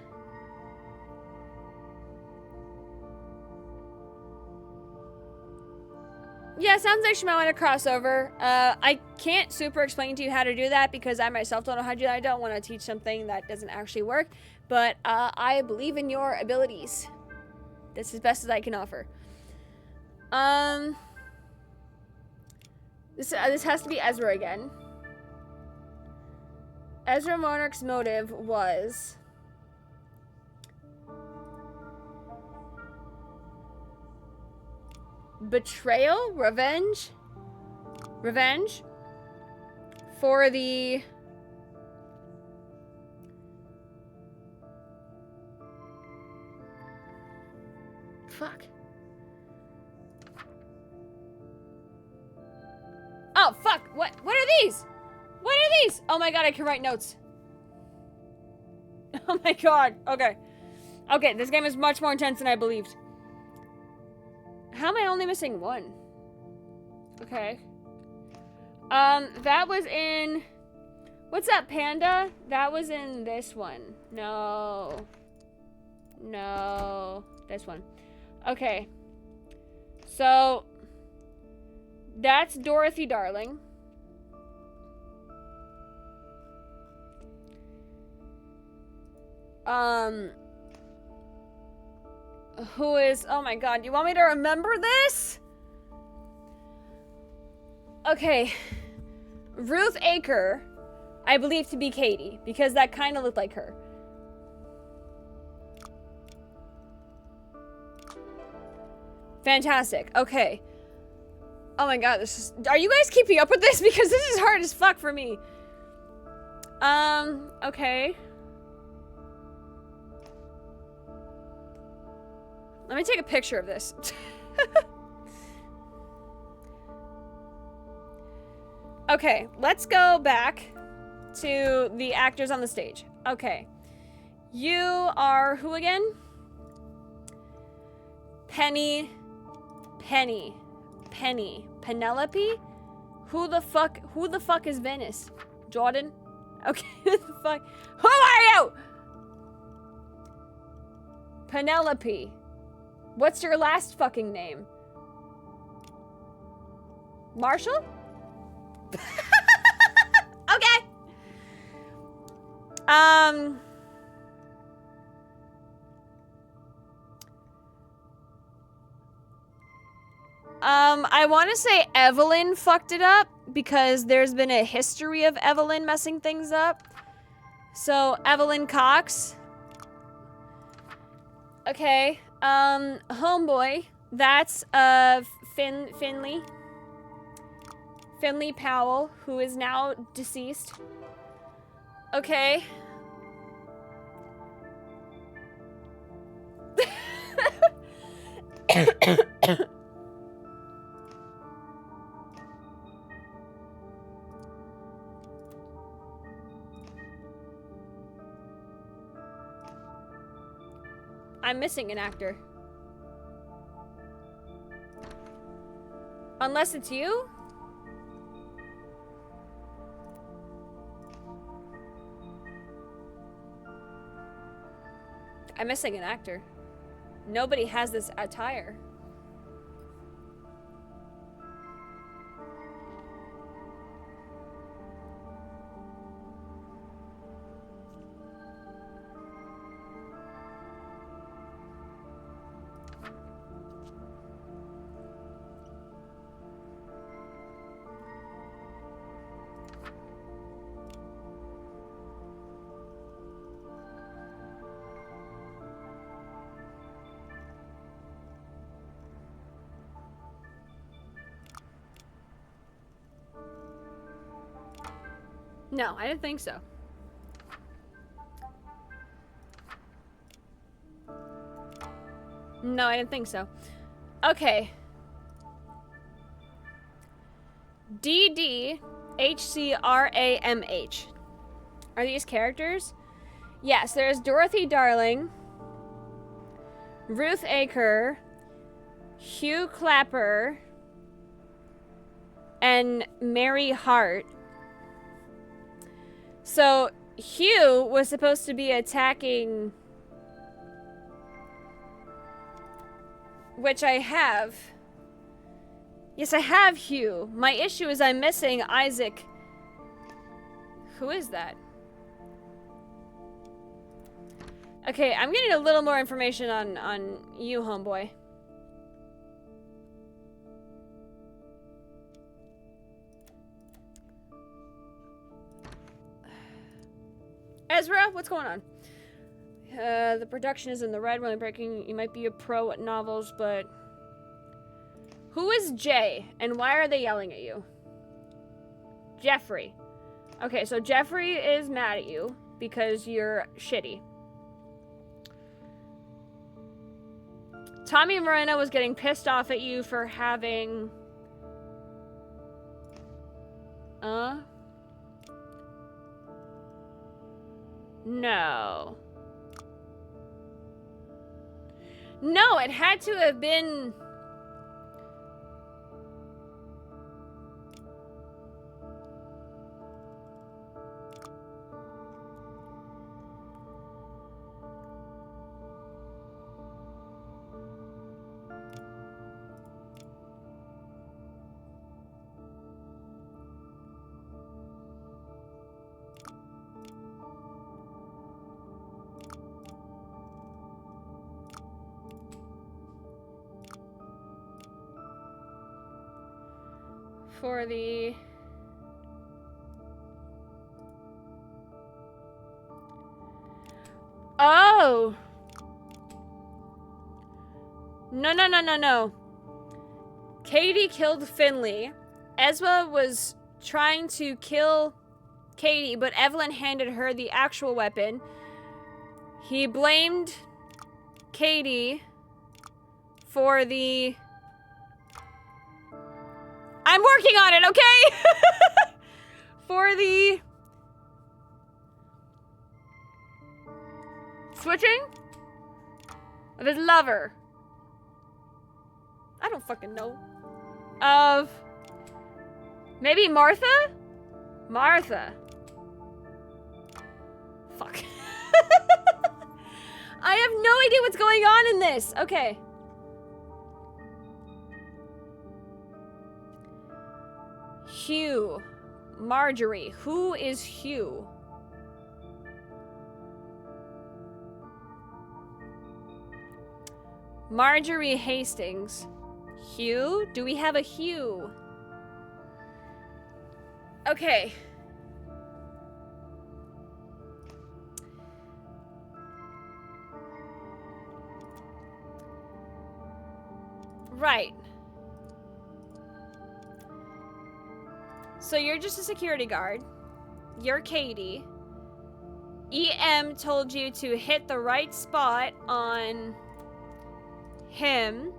Yeah, sounds like she might want to crossover. I can't super explain to you how to do that because I myself don't know how to do that. I don't want to teach something that doesn't actually work. But I believe in your abilities. That's as best as I can offer. This has to be Ezra again. Ezra Monarch's motive was betrayal, revenge for the fuck. Oh fuck! What are these? What are these? Oh my god, I can write notes. Oh my god. Okay. Okay, this game is much more intense than I believed. How am I only missing 1? Okay. That was in... What's that, Panda? That was in this one. No. No. This one. Okay. So... That's Dorothy Darling. Who is... Oh my god, you want me to remember this? Okay. Ruth Aker, I believe to be Katie, because that kind of looked like her. Fantastic. Okay. Oh my god, this is... Are you guys keeping up with this? Because this is hard as fuck for me. Okay. Let me take a picture of this. Okay, let's go back to the actors on the stage. Okay. You are who again? Penny. Penelope? Who the fuck is Venice? Jordan? Okay, who the fuck? Who are you? Penelope. What's your last fucking name? Marshall? Okay. I want to say Evelyn fucked it up because there's been a history of Evelyn messing things up. So, Evelyn Cox. Okay. Homeboy. That's, Finley. Finley Powell, who is now deceased. Okay. I'm missing an actor. Unless it's you? I'm missing an actor. Nobody has this attire. No, I didn't think so. No, I didn't think so. Okay. DDHCRAMH. Are these characters? Yes, there's Dorothy Darling, Ruth Aker, Hugh Clapper, and Mary Hart. So, Hugh was supposed to be attacking... Which I have. Yes, I have Hugh. My issue is I'm missing Isaac. Who is that? Okay, I'm getting a little more information on you, homeboy. Ezra, what's going on? The production is in the red, really breaking. You might be a pro at novels, but... Who is Jay, and why are they yelling at you? Jeffrey. Okay, so Jeffrey is mad at you because you're shitty. Tommy Moreno was getting pissed off at you for having... No. No, it had to have been... For the... Oh! No. Katie killed Finley. Ezra was trying to kill Katie, but Evelyn handed her the actual weapon. He blamed Katie for the... I'm working on it, okay? for the switching of his lover. I don't fucking know. Of maybe Martha? Martha. Fuck. I have no idea what's going on in this. Okay. Hugh. Marjorie. Who is Hugh? Marjorie Hastings. Hugh? Do we have a Hugh? Okay. Right. So you're just a security guard. You're Katie. EM told you to hit the right spot on him.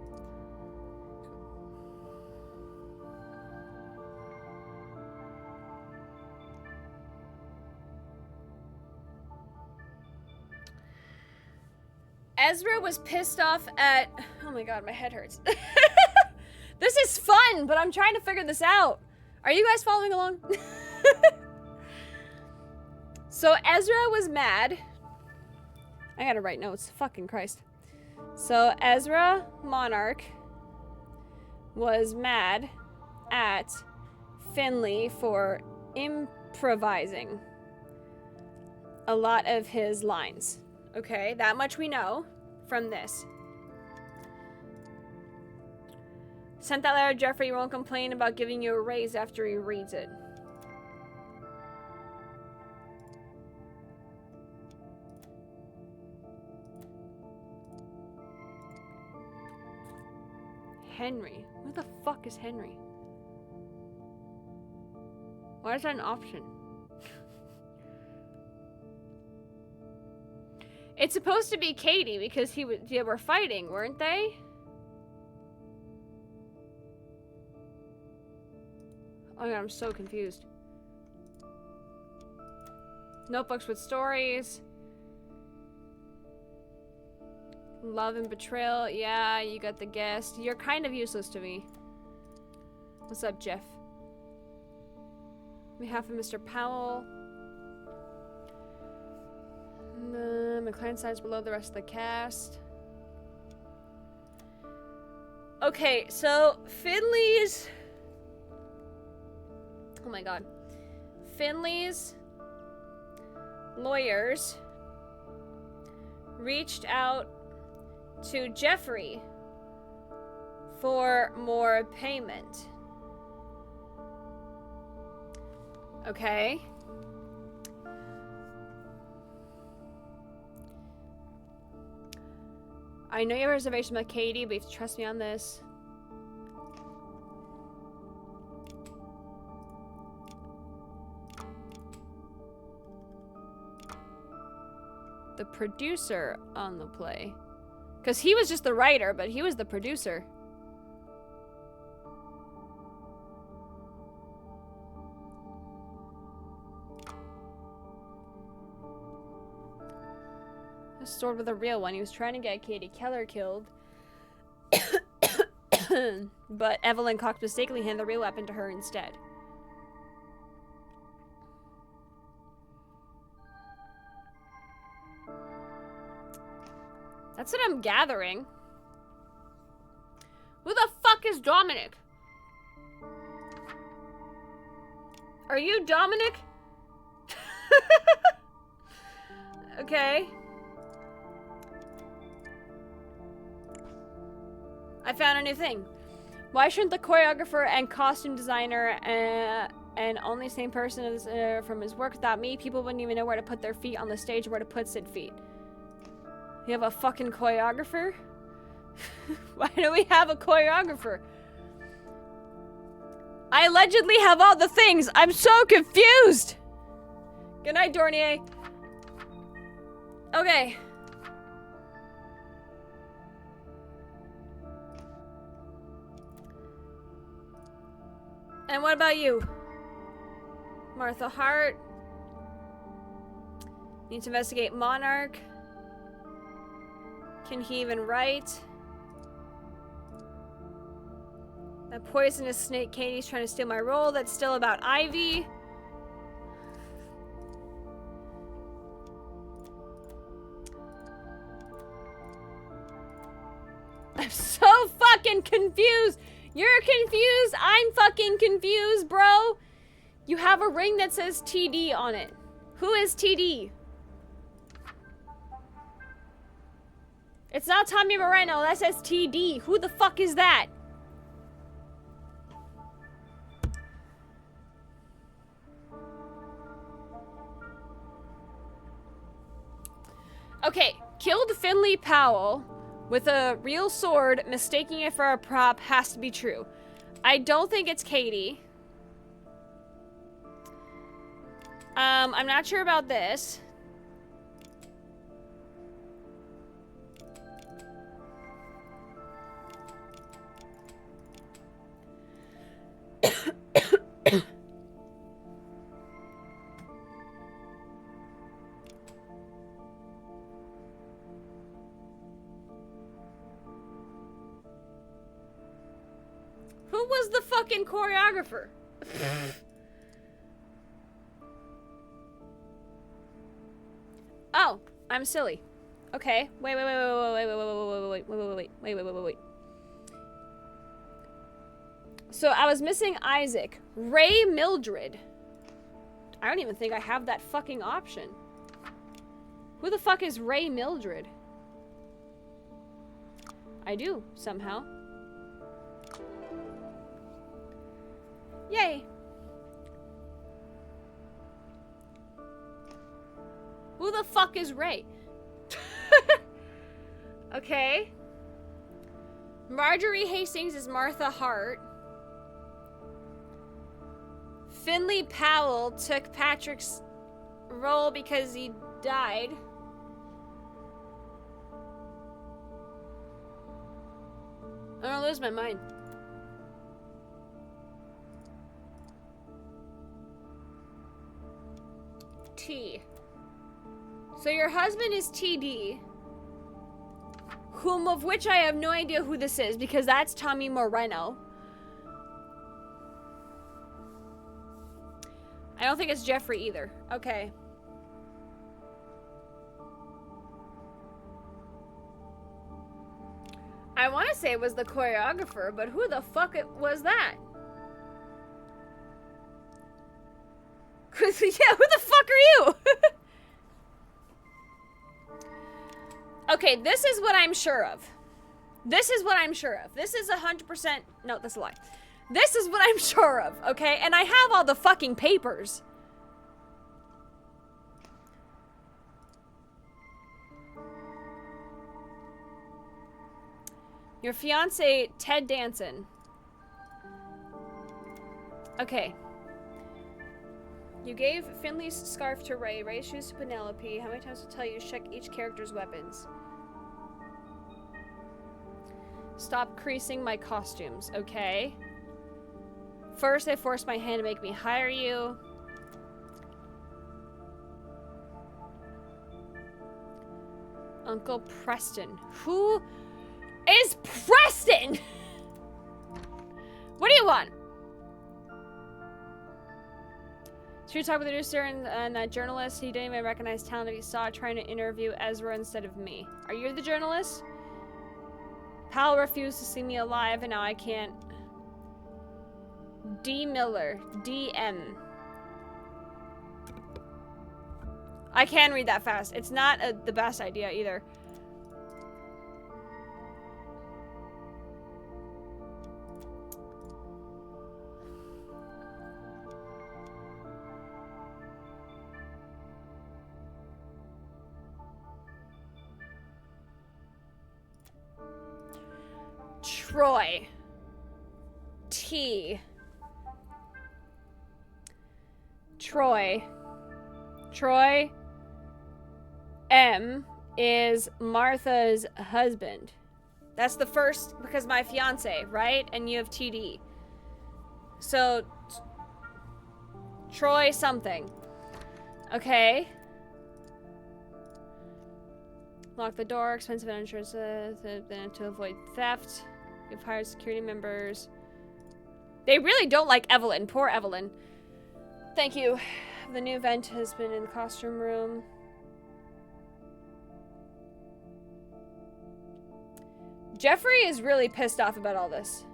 Ezra was pissed off at... Oh my god, my head hurts. This is fun, but I'm trying to figure this out. Are you guys following along? So Ezra was mad. I gotta write notes. Fucking Christ. So Ezra Monarch was mad at Finley for improvising a lot of his lines. Okay, that much we know from this. Sent that letter, Jeffrey won't complain about giving you a raise after he reads it. Henry. Who the fuck is Henry? Why is that an option? It's supposed to be Katie because they were fighting, weren't they? Oh my god, I'm so confused. Notebooks with stories. Love and betrayal. Yeah, you got the guest. You're kind of useless to me. What's up, Jeff? On behalf of Mr. Powell. McLean sides below the rest of the cast. Okay, so Finley's... Oh my god. Finley's lawyers reached out to Jeffrey for more payment. Okay. I know you have a reservation with Katie, but you have to trust me on this. The producer on the play. Because he was just the writer, but he was the producer. A sword with a real one. He was trying to get Katie Keller killed. But Evelyn Cox mistakenly handed the real weapon to her instead. That's what I'm gathering. Who the fuck is Dominic? Are you Dominic? Okay. I found a new thing. Why shouldn't the choreographer and costume designer and only same person is, from his work without me? People wouldn't even know where to put their feet on the stage or where to put said feet. You have a fucking choreographer? Why do we have a choreographer? I allegedly have all the things. I'm so confused. Good night, Dornier. Okay. And what about you? Martha Hart. Need to investigate Monarch. Can he even write? That poisonous snake Katie's trying to steal my role. That's still about Ivy. I'm so fucking confused. You're confused. I'm fucking confused, bro. You have a ring that says TD on it. Who is TD? It's not Tommy Moreno. That says TD. Who the fuck is that? Okay, killed Finley Powell with a real sword, mistaking it for a prop has to be true. I don't think it's Katie. I'm not sure about this. Who was the fucking choreographer? Oh, I'm silly. Okay. Wait. So I was missing Isaac. Ray Mildred. I don't even think I have that fucking option. Who the fuck is Ray Mildred? I do, somehow. Yay. Who the fuck is Ray? Okay. Marjorie Hastings is Martha Hart. Finley Powell took Patrick's role because he died. I'm gonna lose my mind. T. So your husband is TD, whom of which I have no idea who this is because that's Tommy Moreno. I don't think it's Jeffrey either. Okay. I want to say it was the choreographer, but who the fuck was that? Yeah, who the fuck are you? Okay, this is what I'm sure of. This is what I'm sure of. This is 100%... No, that's a lie. This is what I'm sure of, okay? And I have all the fucking papers. Your fiance, Ted Danson. Okay. You gave Finley's scarf to Ray, Ray's shoes to Penelope. How many times to tell you to check each character's weapons? Stop creasing my costumes, okay? First, they forced my hand to make me hire you. Uncle Preston. Who is Preston? What do you want? Should we talk with the producer and that journalist? He didn't even recognize talent if he saw trying to interview Ezra instead of me. Are you the journalist? Pal refused to see me alive and now I can't. D. Miller. DM. I can read that fast. It's not the best idea either. Troy. T. Troy. Troy. M is Martha's husband. That's the first, because my fiance, right? And you have TD. So, Troy something. Okay. Lock the door. Expensive insurance to avoid theft. You've hired security members. They really don't like Evelyn. Poor Evelyn. Thank you. The new vent has been in the costume room. Jeffrey is really pissed off about all this.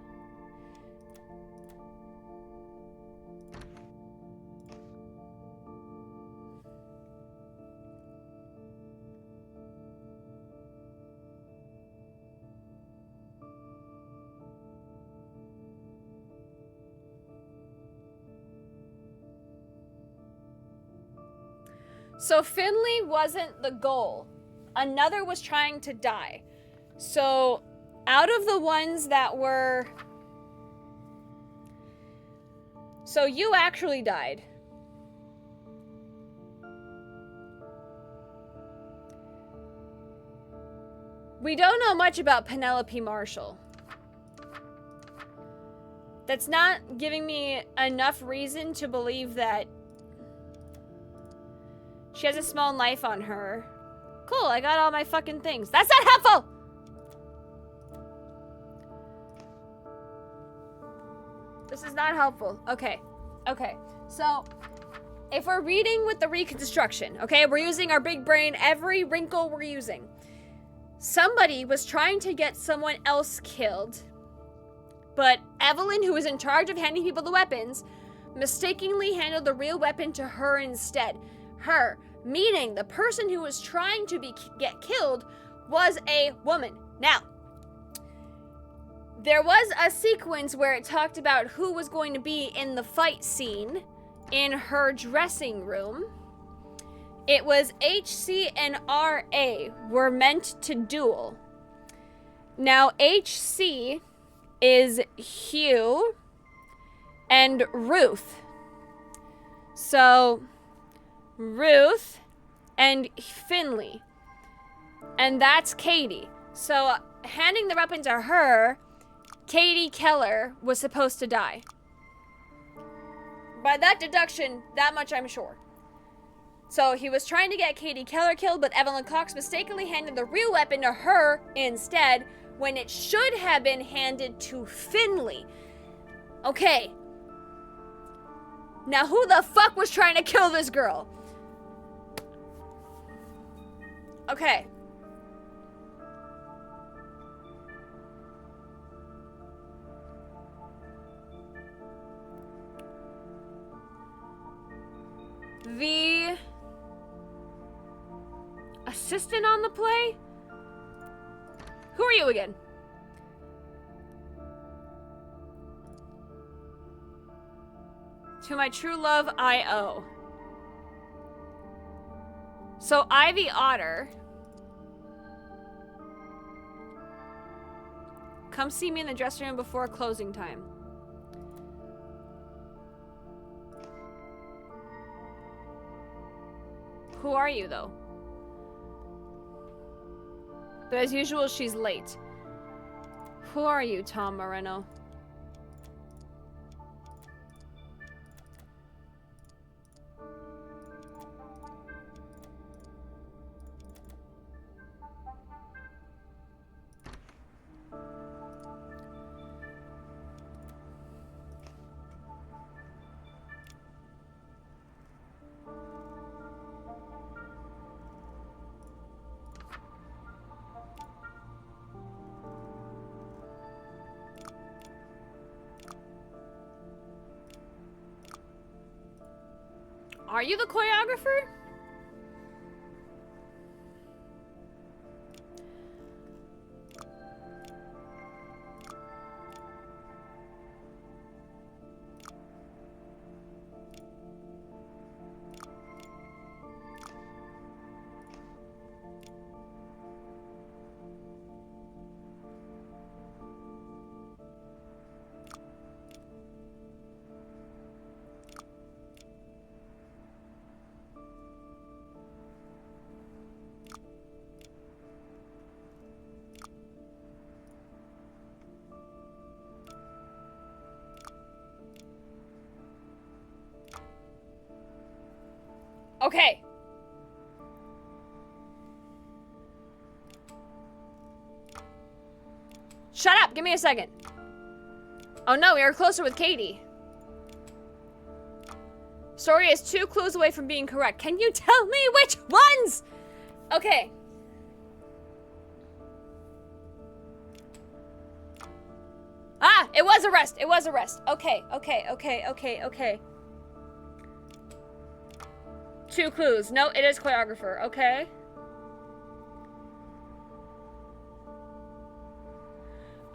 So Finley wasn't the goal. Another was trying to die. So out of the ones that were... So you actually died. We don't know much about Penelope Marshall. That's not giving me enough reason to believe that she has a small knife on her. Cool, I got all my fucking things. That's not helpful! This is not helpful. Okay. Okay. So, if we're reading with the reconstruction, okay, we're using our big brain, every wrinkle we're using. Somebody was trying to get someone else killed, but Evelyn, who was in charge of handing people the weapons, mistakenly handed the real weapon to her instead. Her, meaning the person who was trying to get killed was a woman. Now, there was a sequence where it talked about who was going to be in the fight scene in her dressing room. It was HC and RA were meant to duel. Now, HC is Hugh and Ruth. So, Ruth and Finley. And that's Katie. So, handing the weapon to her, Katie Keller was supposed to die. By that deduction, that much I'm sure. So he was trying to get Katie Keller killed, but Evelyn Cox mistakenly handed the real weapon to her instead, when it should have been handed to Finley. Okay. Now who the fuck was trying to kill this girl? Okay. The assistant on the play? Who are you again? To my true love, I owe. So Ivy Otter. Come see me in the dressing room before closing time. Who are you, though? But as usual, she's late. Who are you, Tom Moreno? Are you the choreographer? Okay. Shut up! Give me a second. Oh no, we are closer with Katie. Story is 2 clues away from being correct. Can you tell me which ones? Okay. Ah, it was arrest. It was arrest. Okay, okay, okay, okay, okay. 2 clues. No, it is choreographer. Okay.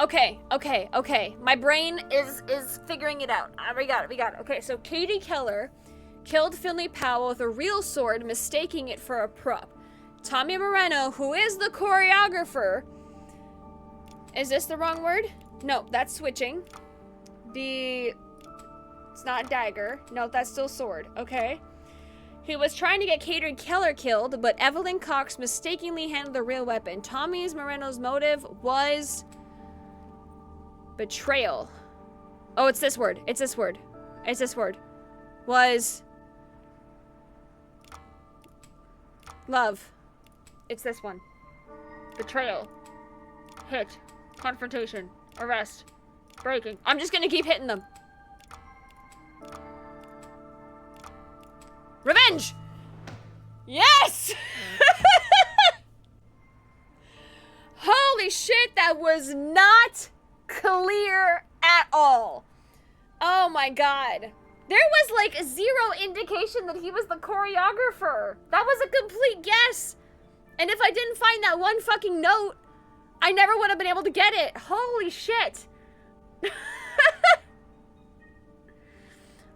Okay, okay, okay. My brain is figuring it out. We got it. Okay, so Katie Keller killed Finley Powell with a real sword, mistaking it for a prop. Tommy Moreno, who is the choreographer... Is this the wrong word? No, that's switching. It's not dagger. No, that's still sword. Okay. He was trying to get Katie Keller killed, but Evelyn Cox mistakenly handled the real weapon. Tommy Moreno's motive was... betrayal. Oh, it's this word. It's this word. It's this word. Was... love. It's this one. Betrayal. Hit. Confrontation. Arrest. Breaking. I'm just gonna keep hitting them. Revenge! Yes! Holy shit, that was not clear at all. Oh my god. There was like 0 indication that he was the choreographer. That was a complete guess. And if I didn't find that one fucking note, I never would have been able to get it. Holy shit.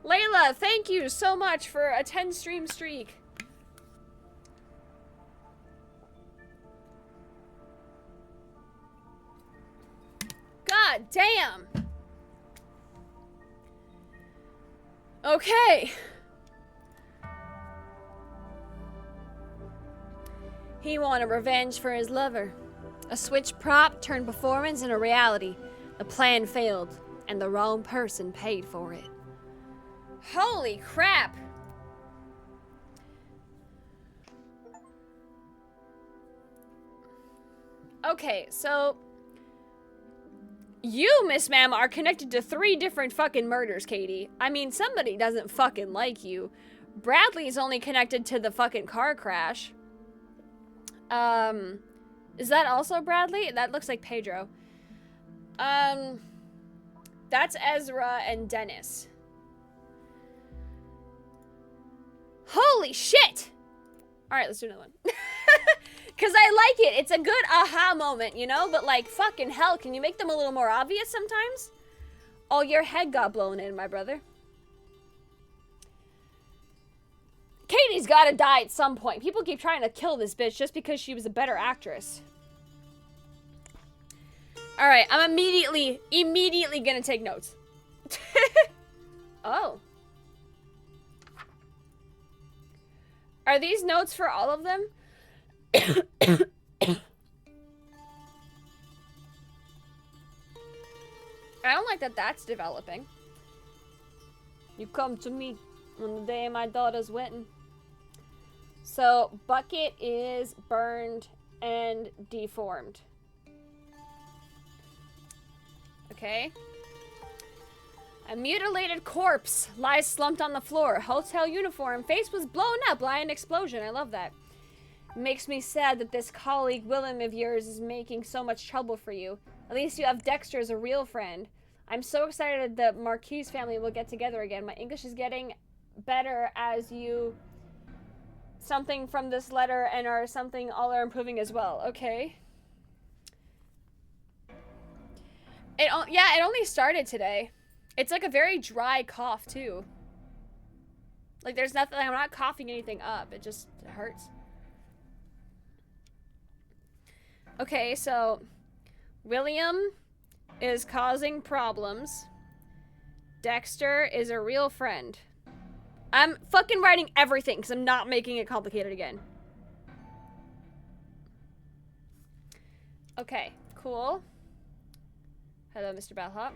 Layla, thank you so much for a 10 stream streak. God damn. Okay. He wanted revenge for his lover. A switch prop turned performance into reality. The plan failed, and the wrong person paid for it. Holy crap! Okay, so... you, Miss Ma'am, are connected to 3 different fucking murders, Katie. I mean, somebody doesn't fucking like you. Bradley's only connected to the fucking car crash. Is that also Bradley? That looks like Pedro. That's Ezra and Dennis. Holy shit! Alright, let's do another one. Because I like it. It's a good aha moment, you know? But like, fucking hell, can you make them a little more obvious sometimes? Oh, your head got blown in, my brother. Katie's gotta die at some point. People keep trying to kill this bitch just because she was a better actress. Alright, I'm immediately gonna take notes. Oh. Are these notes for all of them? I don't like that that's developing. You come to me on the day my daughter's wedding. So, Bucket is burned and deformed. Okay. A mutilated corpse lies slumped on the floor. Hotel uniform. Face was blown up by an explosion. I love that. Makes me sad that this colleague Willem of yours is making so much trouble for you. At least you have Dexter as a real friend. I'm so excited that Marquis family will get together again. My English is getting better as you... something from this letter and are something all are improving as well. Okay. It only started today. It's like a very dry cough too. Like there's nothing, I'm not coughing anything up. It just hurts. Okay, so William is causing problems. Dexter is a real friend. I'm fucking writing everything because I'm not making it complicated again. Okay, cool. Hello, Mr. Bellhop.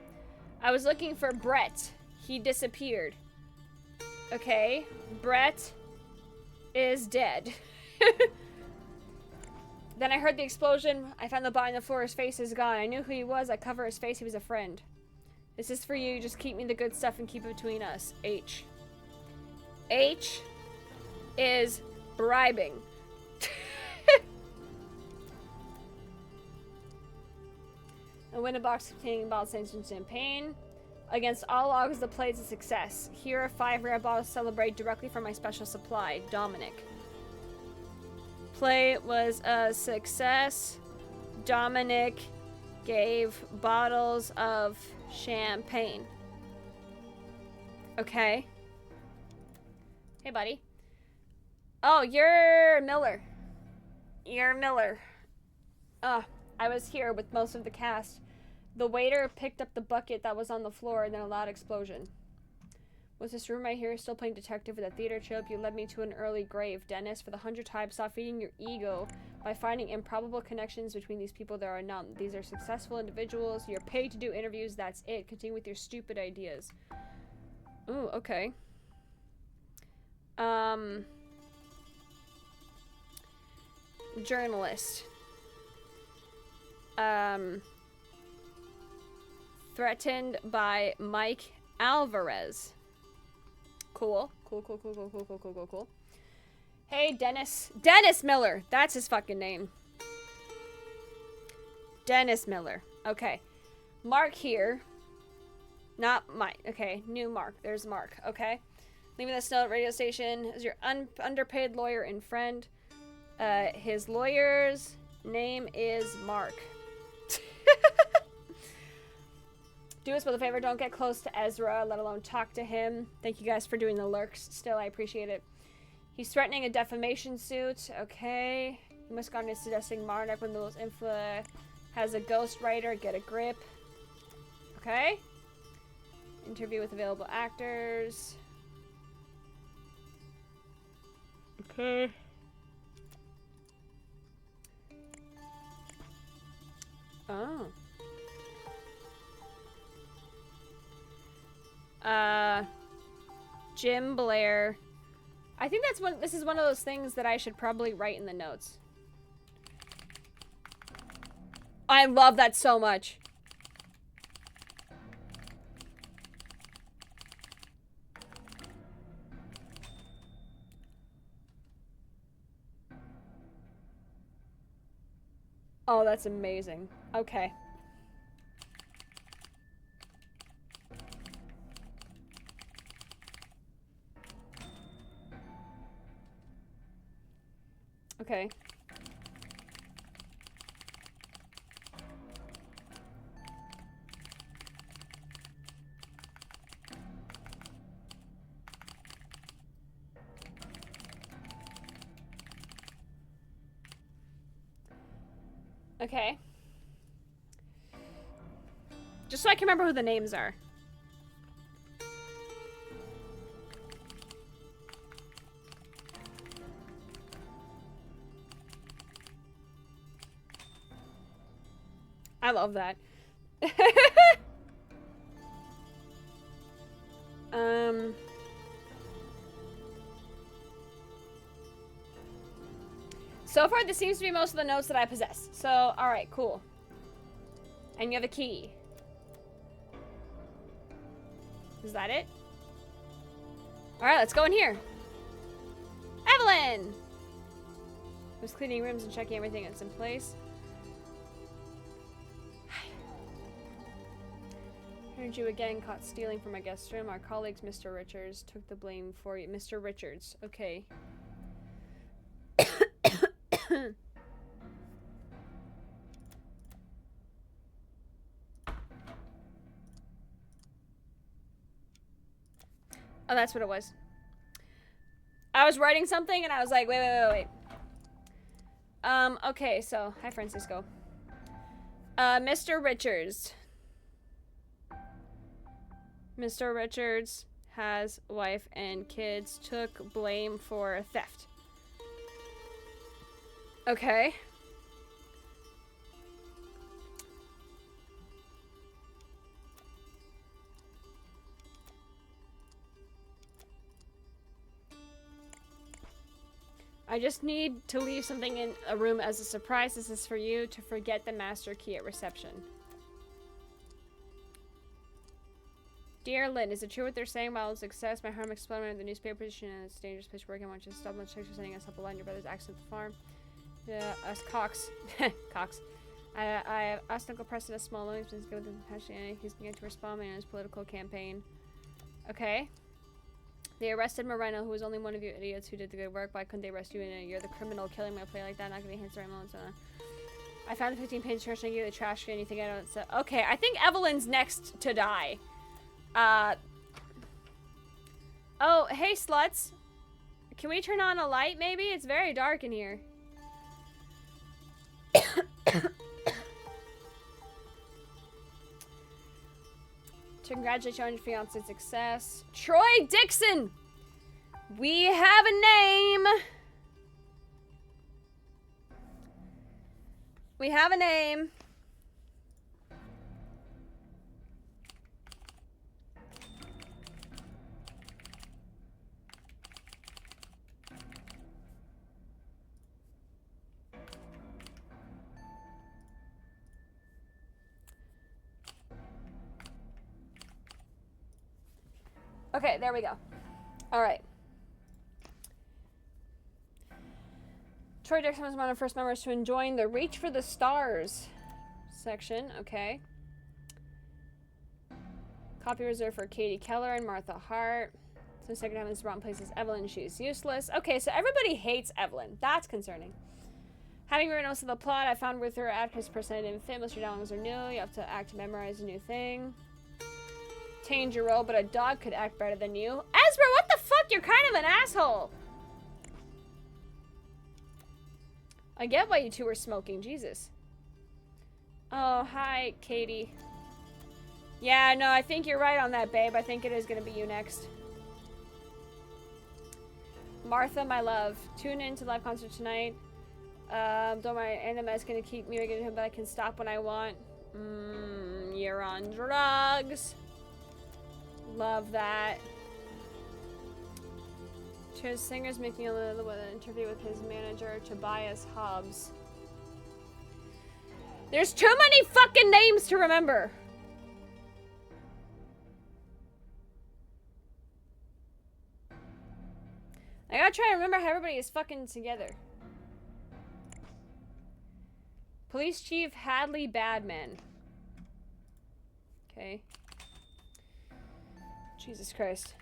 I was looking for Brett. He disappeared. Okay, Brett is dead. Then I heard the explosion. I found the body on the floor. His face is gone. I knew who he was. I cover his face. He was a friend. This is for you. Just keep me the good stuff and keep it between us. H. H is bribing. A window box containing bottles of champagne. Against all odds, the play is a success. Here are 5 rare bottles to celebrate directly from my special supply. Dominic. Play was a success. Dominic gave bottles of champagne. Okay. Hey, buddy. Oh, you're Miller. You're Miller. I was here with most of the cast. The waiter picked up the bucket that was on the floor and then a loud explosion. Was this room right here still playing detective with a theater trope? You led me to an early grave. Dennis, for the 100th time, stop feeding your ego by finding improbable connections between these people. There are none. These are successful individuals. You're paid to do interviews. That's it. Continue with your stupid ideas. Ooh, okay. Journalist. Threatened by Mike Alvarez. Cool. Cool. Hey, Dennis. Dennis Miller. That's his fucking name. Dennis Miller. Okay. Mark here. Not Mike. Okay. New Mark. There's Mark. Okay. Leaving this note, radio station is your underpaid lawyer and friend. His lawyer's name is Mark. Do us both a favor, don't get close to Ezra, let alone talk to him. Thank you guys for doing the lurks. Still, I appreciate it. He's threatening a defamation suit. Okay. He must have gone to suggesting Marnik when those infla has a ghostwriter. Get a grip. Okay. Interview with available actors. Okay. Oh. Jim Blair. I think this is one of those things that I should probably write in the notes. I love that so much. Oh, that's amazing. Okay. Okay. Okay. Just so I can remember who the names are. I love that. So far, this seems to be most of the notes that I possess. So, alright, cool. And you have a key. Is that it? Alright, let's go in here. Evelyn! Was cleaning rooms and checking everything that's in place. Heard you again, caught stealing from my guest room. Our colleagues, Mr. Richards, took the blame for you. Mr. Richards, okay. Oh, that's what it was. I was writing something and I was like, wait. Okay, so, hi Francisco. Mr. Richards. Mr. Richards has wife and kids, took blame for theft. Okay. I just need to leave something in a room as a surprise. This is for you to forget the master key at reception. Dear Lynn, is it true what they're saying about success? My harm exploded in the newspaper position and it's a dangerous place to work. I want you to stop and check for sending us up a line. Your brother's accident at the farm. Us Cox. Cox. I asked Uncle Preston a small loan. He's good with the passion. He's going to respond in his political campaign. Okay. They arrested Moreno, who was only one of you idiots who did the good work. Why couldn't they arrest you? You're the criminal killing my play like that. Not gonna be hints right moments. I found the 15-page trash. I gave you the trash can. You think I don't? So okay, I think Evelyn's next to die. Oh, hey sluts. Can we turn on a light? Maybe it's very dark in here. To congratulate you on your fiance's success. Troy Dixon! We have a name! We have a name. Okay, there we go. All right. Troy Dixon was one of the first members to join the Reach for the Stars section. Okay. Copy reserved for Katie Keller and Martha Hart. So second time in this wrong place is Evelyn. She's useless. Okay, so everybody hates Evelyn. That's concerning. Having written most of the plot, I found with her actress personality didn't fit. Most of your dialogues are new. You have to act to memorize a new thing. Change your role, but a dog could act better than you. Ezra, what the fuck? You're kind of an asshole. I get why you two were smoking. Jesus. Oh, hi, Katie. Yeah, no, I think you're right on that, babe. I think it is going to be you next. Martha, my love. Tune in to the live concert tonight. Don't worry, NMS going to keep me regular, but I can stop when I want. You're on drugs. Love that. Cheers, Singer's making an interview with his manager, Tobias Hobbs. There's too many fucking names to remember. I gotta try to remember how everybody is fucking together. Police Chief Hadley Badman. Okay. Jesus Christ.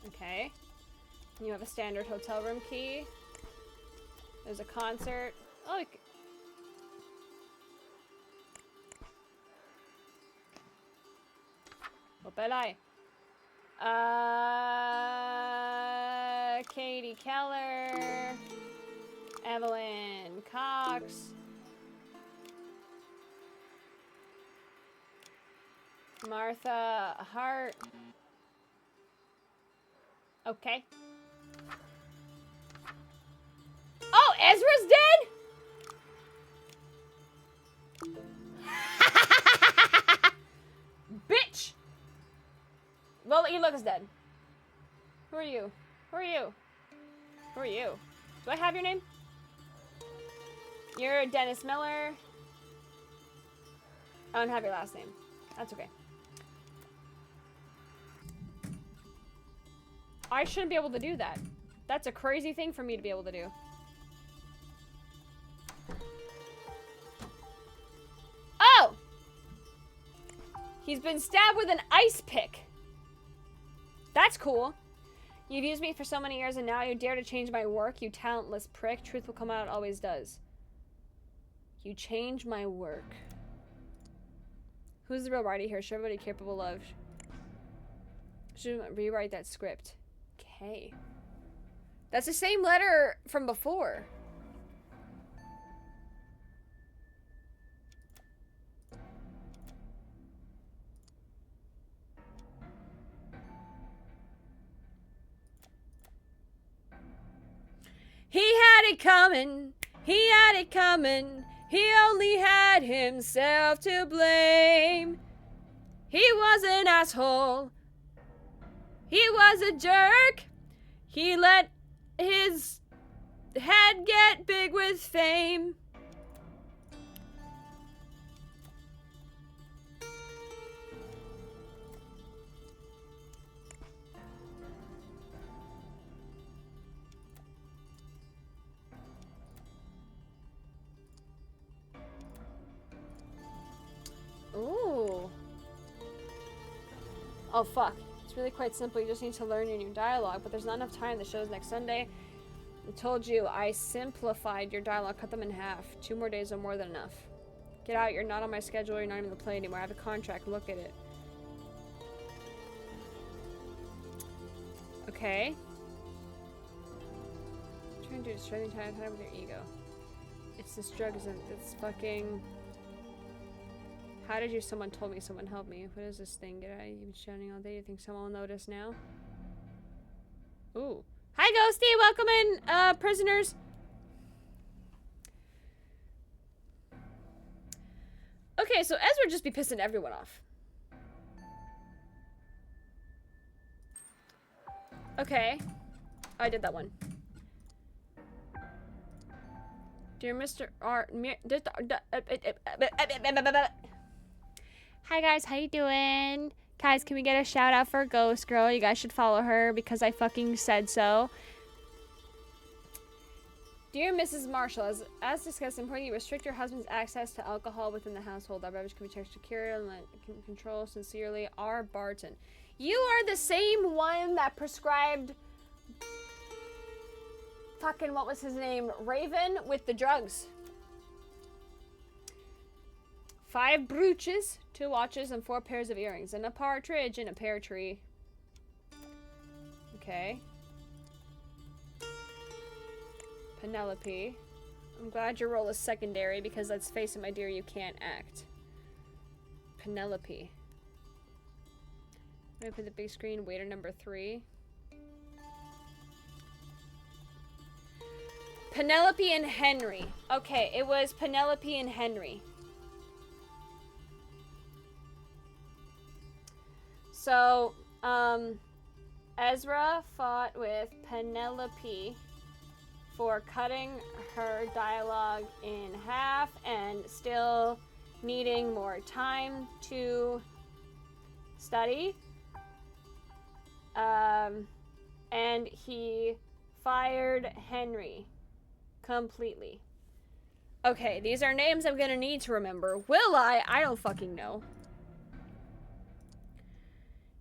Okay. You have a standard hotel room key. There's a concert. Oh, Opelai. Katie Keller. Evelyn Cox. Martha Hart. Okay. Oh, Ezra's dead? Bitch! Well, he looks dead. Who are you? Who are you? Who are you? Do I have your name? You're Dennis Miller. I don't have your last name. That's okay. I shouldn't be able to do that. That's a crazy thing for me to be able to do. Oh! He's been stabbed with an ice pick. That's cool. You've used me for so many years and now you dare to change my work, you talentless prick. Truth will come out, it always does. You change my work. Who's the real writer here? Should everybody capable of... Should rewrite that script. Okay. That's the same letter from before. He had it coming. He had it coming. He only had himself to blame. He was an asshole. He was a jerk. He let his head get big with fame. Ooh. Oh, fuck. It's really quite simple. You just need to learn your new dialogue, but there's not enough time. The show's next Sunday. I told you, I simplified your dialogue, cut them in half. 2 more days are more than enough. Get out, you're not on my schedule, you're not even to play anymore. I have a contract, look at it. Okay. What are you trying to do? Destroy the entire time with your ego. It's this drug, isn't it? It's fucking... How did you? Someone told me. Someone helped me. What is this thing? Get out. You've been shouting all day. You think someone will notice now? Ooh. Hi, Ghosty. Welcome in, prisoners. Okay, so Ezra just be pissing everyone off. Okay. I did that one. Dear Mr. R... Hi guys, how you doing? Guys, can we get a shout out for Ghost Girl? You guys should follow her because I fucking said so. Dear Mrs. Marshall, as discussed, important you restrict your husband's access to alcohol within the household. Our beverage can be checked secure and let control. Sincerely, R. Barton. You are the same one that prescribed fucking, what was his name? Raven with the drugs. 5 brooches, 2 watches, and 4 pairs of earrings, and a partridge in a pear tree. Okay. Penelope. I'm glad your role is secondary because let's face it, my dear, you can't act. Penelope. I'm gonna put the big screen, waiter number 3. Penelope and Henry. Okay, it was Penelope and Henry. So, Ezra fought with Penelope for cutting her dialogue in half and still needing more time to study. And he fired Henry completely. Okay, these are names I'm gonna need to remember. Will I? I don't fucking know.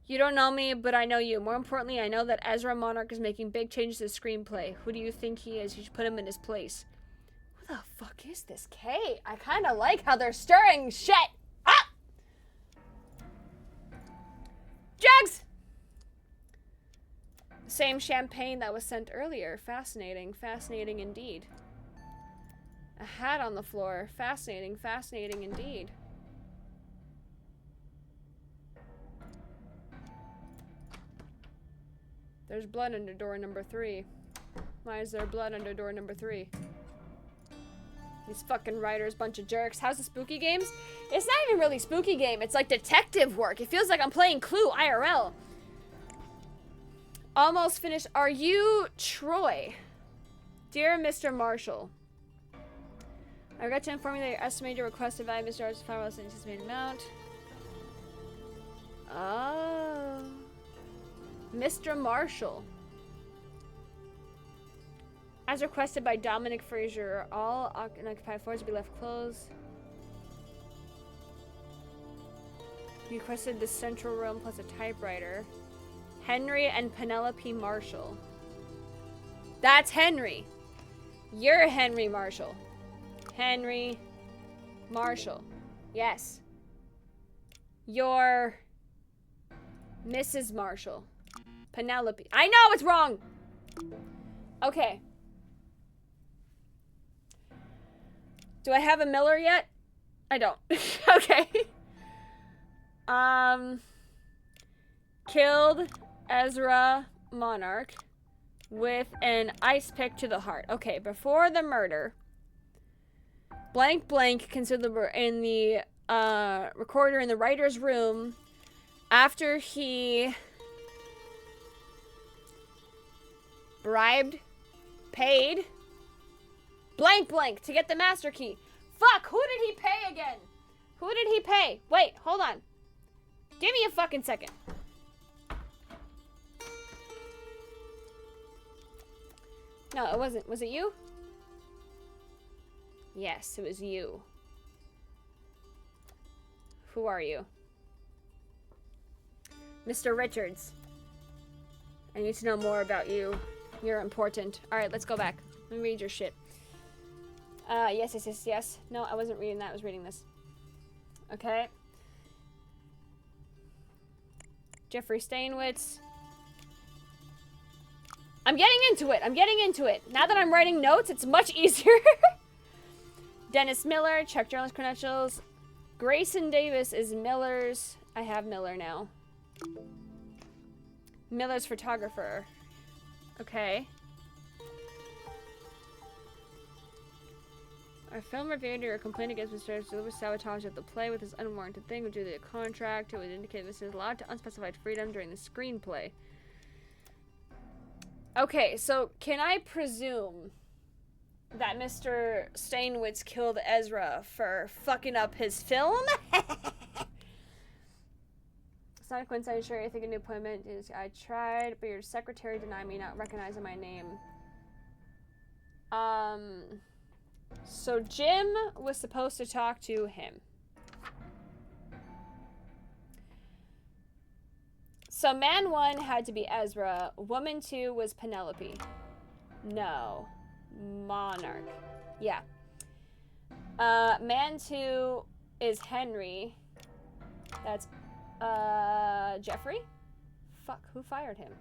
You don't know me, but I know you. More importantly, I know that Ezra Monarch is making big changes to the screenplay. Who do you think he is? You should put him in his place. Who the fuck is this Kate? I kind of like how they're stirring shit. Ah! Jugs! Same champagne that was sent earlier. Fascinating. Fascinating indeed. A hat on the floor. Fascinating. Fascinating indeed. There's blood under door number 3. Why is there blood under door number 3? These fucking writers, bunch of jerks. How's the spooky games? It's not even really spooky game. It's like detective work. It feels like I'm playing Clue IRL. Almost finished. Are you Troy? Dear Mr. Marshall, I regret to inform you that your estimated requested value of Mr. Art's far less than anticipated amount. Oh. Mr. Marshall. As requested by Dominic Frazier, all unoccupied floors will be left closed. You requested the central room plus a typewriter. Henry and Penelope Marshall. That's Henry. You're Henry Marshall. Henry Marshall. Yes. You're Mrs. Marshall. Penelope. I know it's wrong. Okay. Do I have a Miller yet? I don't. Okay. Killed Ezra Monarch with an ice pick to the heart. Okay, before the murder, blank blank considered in the recorder in the writer's room after he bribed, paid, blank blank to get the master key. Fuck, who did he pay again? Who did he pay? Wait, hold on. Give me a fucking second. No, it wasn't. Was it you? Yes, it was you. Who are you? Mr. Richards. I need to know more about you. You're important. Alright, let's go back. Let me read your shit. Yes. No, I wasn't reading that. I was reading this. Okay. Jeffrey Stainwitz. I'm getting into it. Now that I'm writing notes, it's much easier. Dennis Miller. Check journalist credentials. Grayson Davis is Miller's. I have Miller now. Miller's photographer. Okay. Our film reviewer complained against Mr. Silver's sabotage of the play with his unwarranted thing due to the contract. It would indicate this is allowed to unspecified freedom during the screenplay. Okay, so can I presume that Mr. Stainwitz killed Ezra for fucking up his film? It's not a coincidence, sure. I think a new appointment is. I tried, but your secretary denied me, not recognizing my name. So Jim was supposed to talk to him. So man 1 had to be Ezra. Woman 2 was Penelope. No. Monarch. Yeah. Man 2 is Henry. That's Jeffrey? Fuck, who fired him?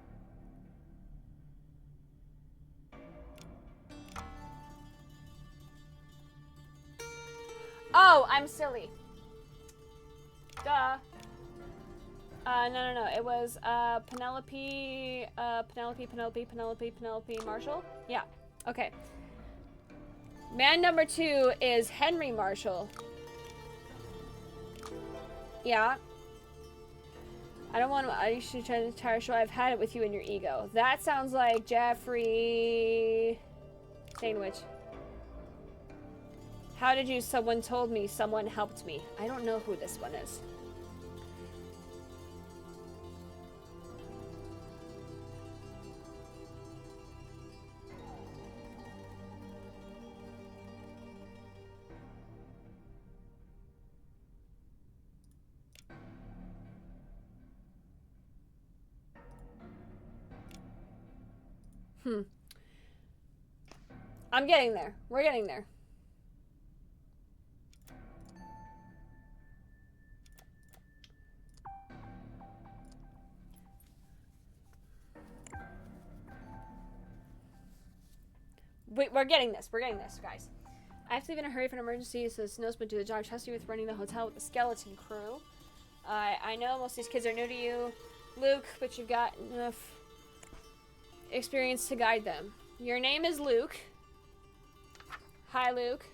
Oh, I'm silly. Duh. No. It was Penelope Marshall? Yeah. Okay. Man number 2 is Henry Marshall. Yeah. I don't want to. I should try the entire show. I've had it with you and your ego. That sounds like Jeffrey Stainwitz. How did you? Someone told me. Someone helped me. I don't know who this one is. I'm getting there. We're getting there. We're getting this. We're getting this, guys. I have to leave in a hurry for an emergency, so Snowsman do the job. Trust you with running the hotel with the skeleton crew. I know most of these kids are new to you, Luke, but you've got enough experience to guide them. Your name is Luke. Hi, Luke.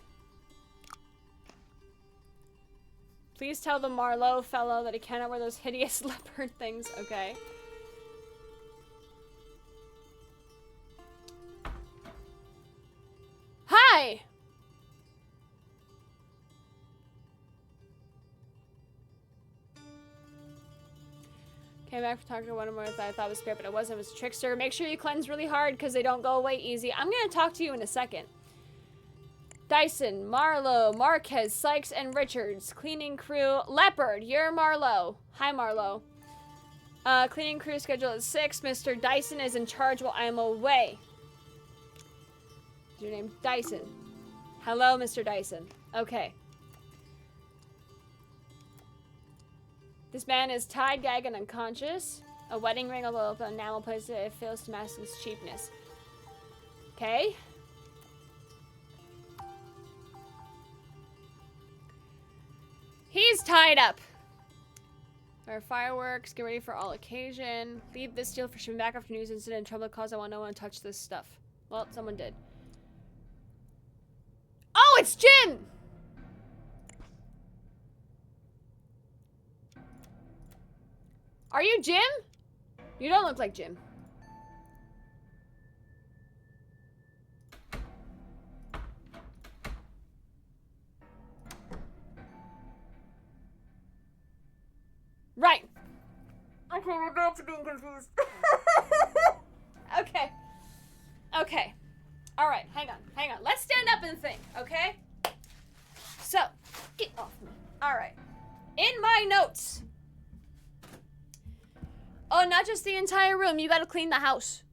Please tell the Marlowe fellow that he cannot wear those hideous leopard things, okay? Hi! Came back for talking to one of them I thought was spirit, but it wasn't. It was a trickster. Make sure you cleanse really hard because they don't go away easy. I'm going to talk to you in a second. Dyson, Marlowe, Marquez, Sykes, and Richards. Cleaning crew. Leopard, you're Marlowe. Hi, Marlowe. Cleaning crew schedule at 6. Mr. Dyson is in charge while I'm away. Is your name Dyson? Hello, Mr. Dyson. Okay. This man is tied, gagged, and unconscious. A wedding ring, although the enamel place it fails to mask its cheapness. Okay. He's tied up. There are fireworks. Get ready for all occasion. Leave this deal for shipping back after news incident. Trouble cause. I want no one to touch this stuff. Well, someone did. Oh, it's Jim! Are you Jim? You don't look like Jim. Right. Okay, we're back to being confused. Okay. Okay. Alright, hang on. Let's stand up and think, okay? So, get off me. Alright. In my notes. Oh, not just the entire room. You gotta clean the house.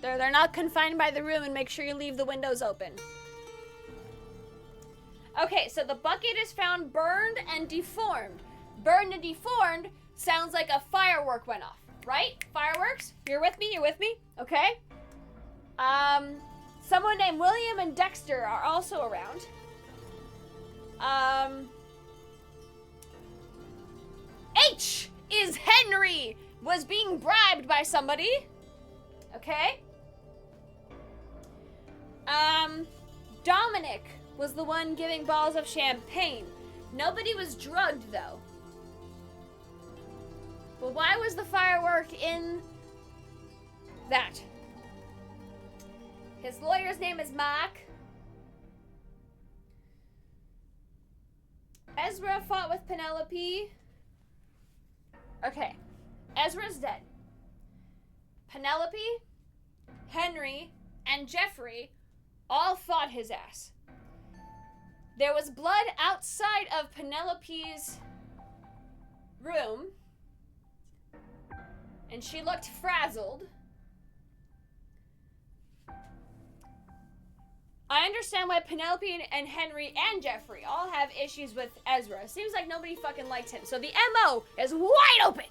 They're not confined by the room, and make sure you leave the windows open. Okay, so the bucket is found burned and deformed. Burned and deformed sounds like a firework went off, right? Fireworks? You're with me? Okay. Someone named William and Dexter are also around. H is Henry was being bribed by somebody. Okay. Dominic was the one giving bottles of champagne. Nobody was drugged though. But why was the firework in that? His lawyer's name is Mark. Ezra fought with Penelope. Okay. Ezra's dead. Penelope, Henry, and Jeffrey all fought his ass. There was blood outside of Penelope's room, and she looked frazzled. I understand why Penelope and Henry and Jeffrey all have issues with Ezra. Seems like nobody fucking likes him. So the MO is wide open.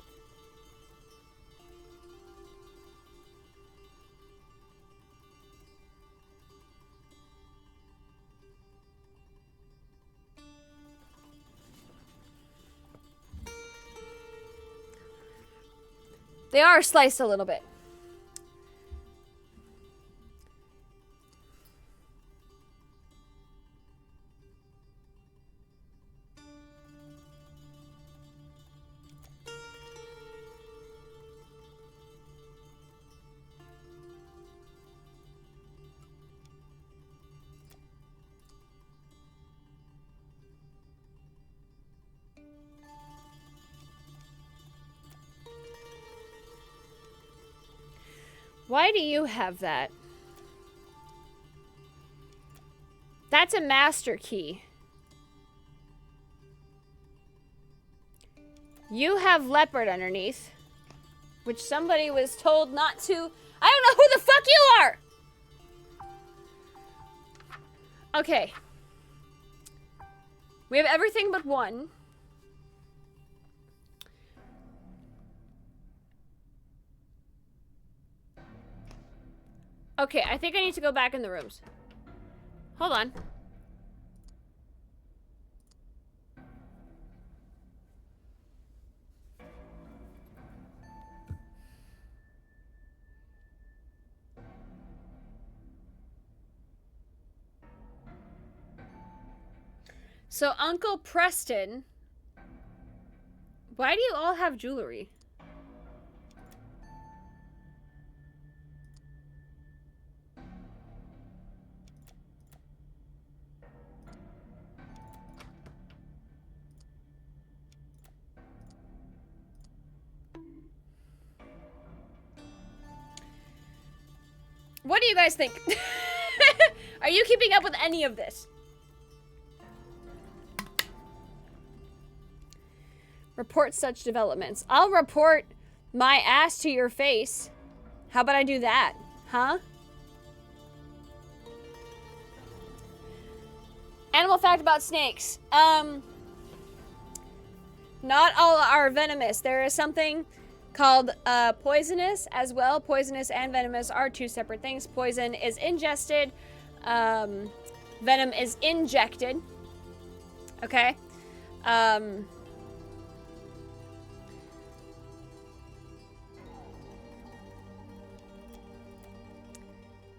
They are sliced a little bit. Why do you have that? That's a master key. You have leopard underneath, which somebody was told not to. I don't know who the fuck you are! Okay. We have everything but one. Okay, I think I need to go back in the rooms. Hold on. So, Uncle Preston, why do you all have jewelry? What do you guys think? Are you keeping up with any of this? Report such developments. I'll report my ass to your face. How about I do that? Huh? Animal fact about snakes. Not all are venomous. There is something called poisonous as well. Poisonous and venomous are two separate things. Poison is ingested. Venom is injected. Okay?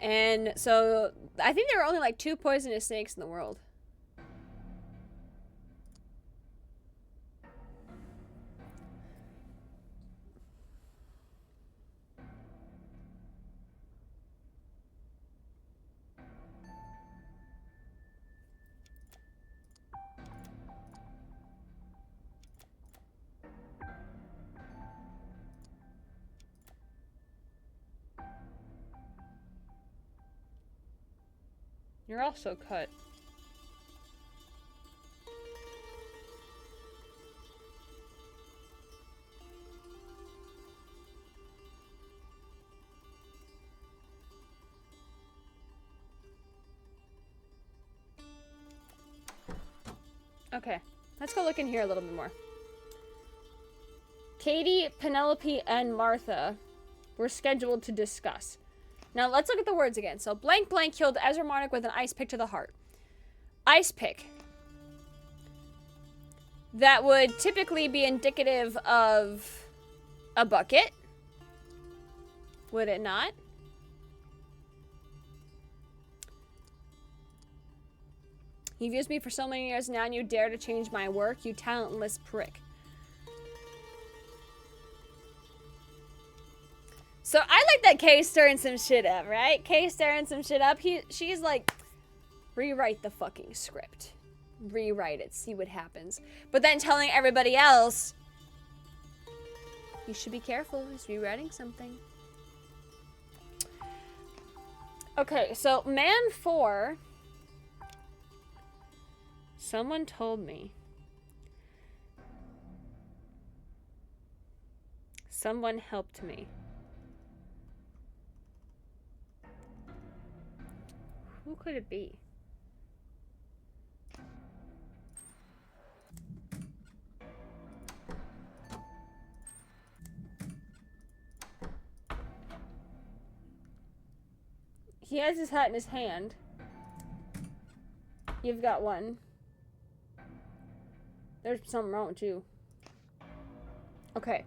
And so I think there are only like 2 poisonous snakes in the world. You're also cut. Okay, let's go look in here a little bit more. Katie, Penelope, and Martha were scheduled to discuss. Now let's look at the words again. So blank blank killed Ezra Marnick with an ice pick to the heart. Ice pick. That would typically be indicative of a bucket. Would it not? You've used me for so many years now and you dare to change my work, you talentless prick. So I like that Kay's stirring some shit up, right? Kay's stirring some shit up. She's like, rewrite the fucking script. Rewrite it, see what happens. But then telling everybody else, you should be careful, he's rewriting something. Okay, so man 4. Someone told me. Someone helped me. Who could it be? He has his hat in his hand. You've got one. There's something wrong with you. Okay.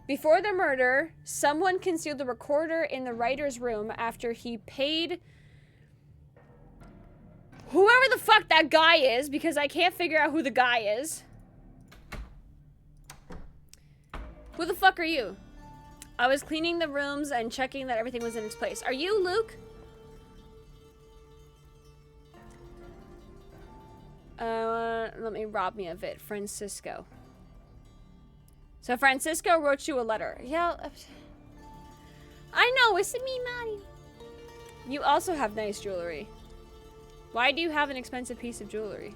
Before the murder, someone concealed the recorder in the writer's room after he paid whoever the fuck that guy is, because I can't figure out who the guy is. Who the fuck are you? I was cleaning the rooms and checking that everything was in its place. Are you Luke? Let me rob me of it. Francisco. So Francisco wrote you a letter. Yeah. I know, it's me, Maddie. You also have nice jewelry. Why do you have an expensive piece of jewelry?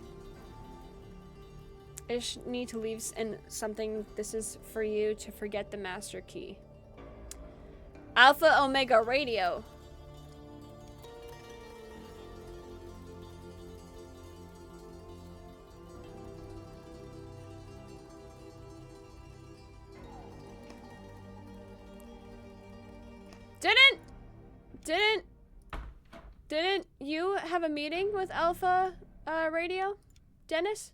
I just need to leave in something. This is for you to forget the master key. Alpha Omega Radio. Didn't you have a meeting with Alpha Radio, Dennis?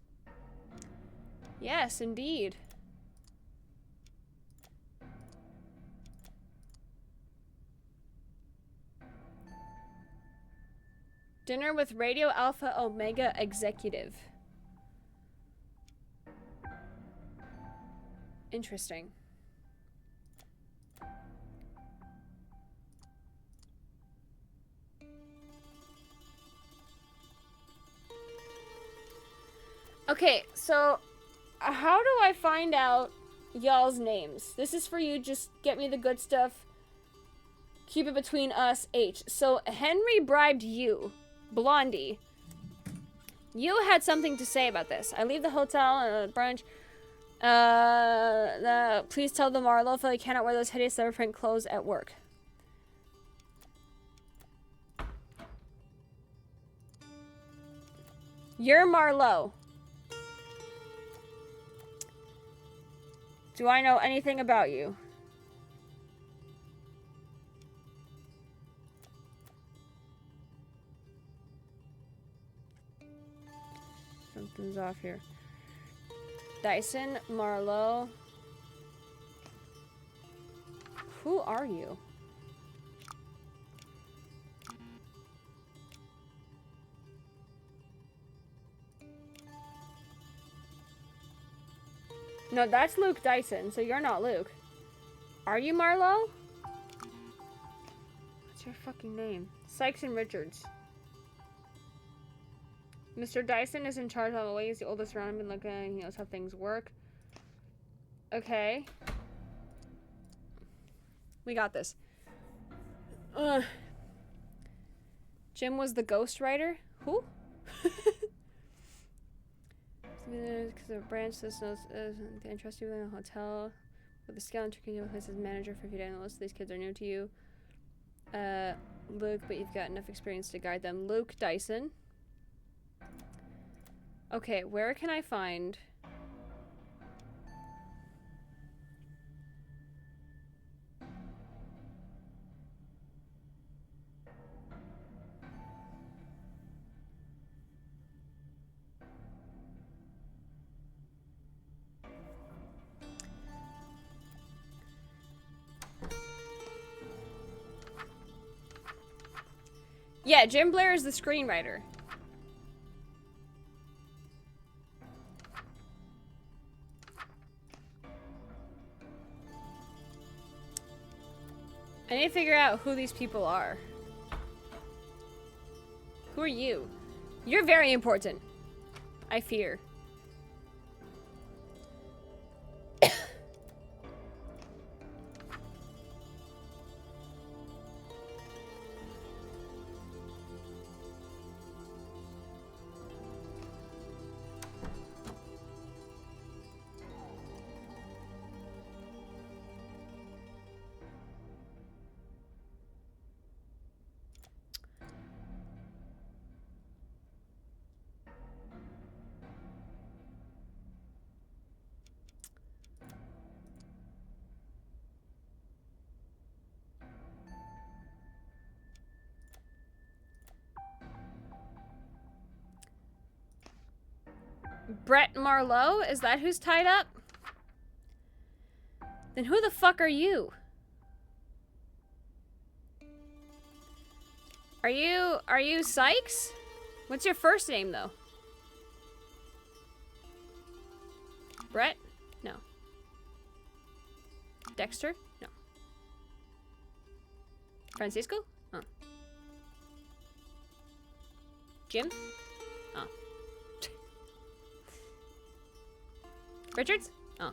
Yes, indeed. Dinner with Radio Alpha Omega Executive. Interesting. Okay, so how do I find out y'all's names? This is for you. Just get me the good stuff. Keep it between us, H. So Henry bribed you, Blondie. You had something to say about this. I leave the hotel and brunch. Please tell the Marlowe if I cannot wear those hideous leopard clothes at work. You're Marlowe. Do I know anything about you? Something's off here. Dyson, Marlowe. Who are you? No, that's Luke Dyson, so you're not Luke. Are you Marlowe? What's your fucking name? Sykes and Richards. Mr. Dyson is in charge all the way. He's the oldest around. Been looking. He knows how things work. Okay. We got this. Ugh. Jim was the ghostwriter? Who? Because the branch system they entrust you in a hotel with the scale and tricky with his manager for a few days. Most of these kids are new to you. Luke, but you've got enough experience to guide them. Luke Dyson. Okay, where can I find... Yeah, Jim Blair is the screenwriter. I need to figure out who these people are. Who are you? You're very important. I fear. Brett Marlowe? Is that who's tied up? Then who the fuck are you? Are you Sykes? What's your first name though? Brett? No. Dexter? No. Francisco? Oh. Jim? Oh. Richards? Oh.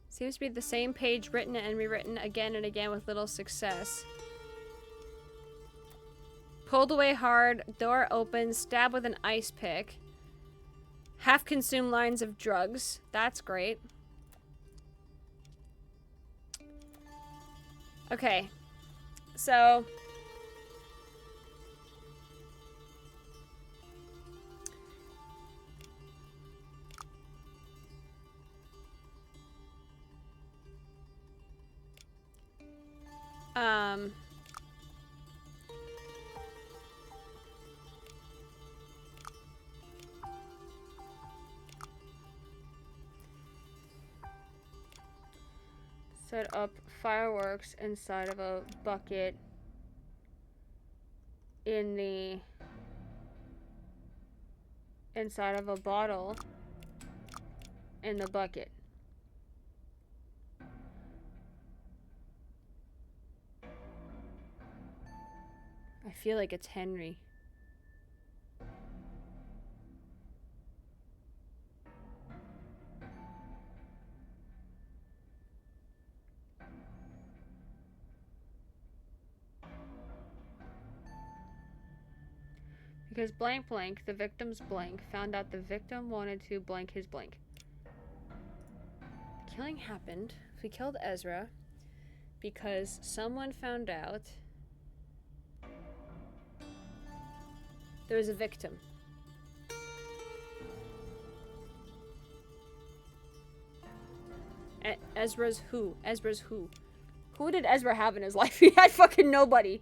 Seems to be the same page written and rewritten again and again with little success. Pulled away hard, door open, stabbed with an ice pick. Half-consumed lines of drugs. That's great. Okay. So... set up fireworks inside of a bucket in the inside of a bottle in the bucket. I feel like it's Henry. Because blank blank, the victim's blank, found out the victim wanted to blank his blank. The killing happened. We killed Ezra because someone found out there was a victim. Ezra's who? Ezra's who? Who did Ezra have in his life? He had fucking nobody.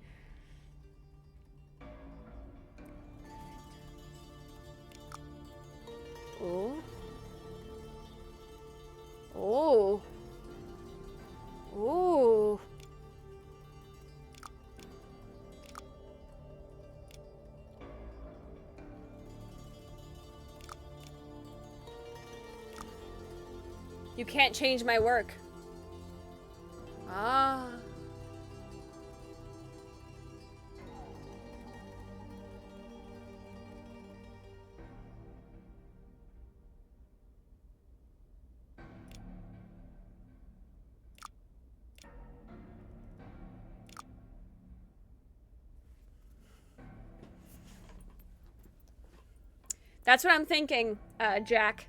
Oh. Oh. Oh. You can't change my work. Ah. That's what I'm thinking, Jack.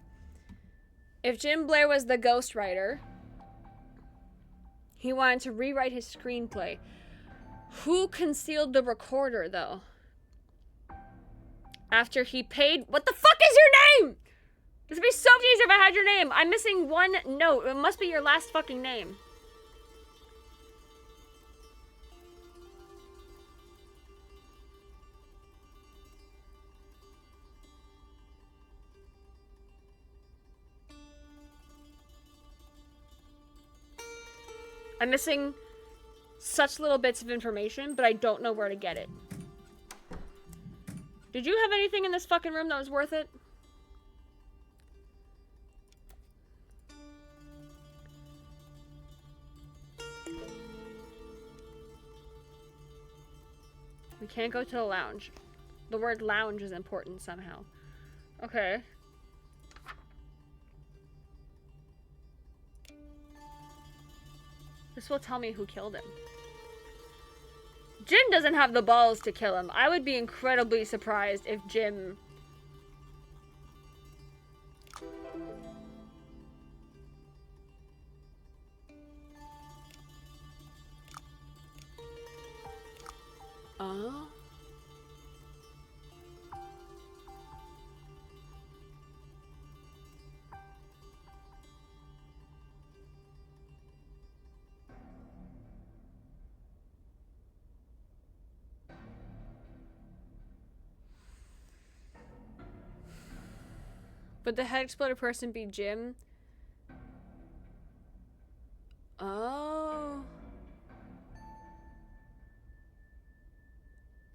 If Jim Blair was the ghostwriter, he wanted to rewrite his screenplay. Who concealed the recorder, though? After he paid... What the fuck is your name? This would be so much easier if I had your name. I'm missing one note. It must be your last fucking name. I'm missing such little bits of information, but I don't know where to get it. Did you have anything in this fucking room that was worth it? We can't go to the lounge. The word lounge is important somehow. Okay. This will tell me who killed him. Jim doesn't have the balls to kill him. I would be incredibly surprised if Jim... Oh? Would the head exploded person be Jim? Oh.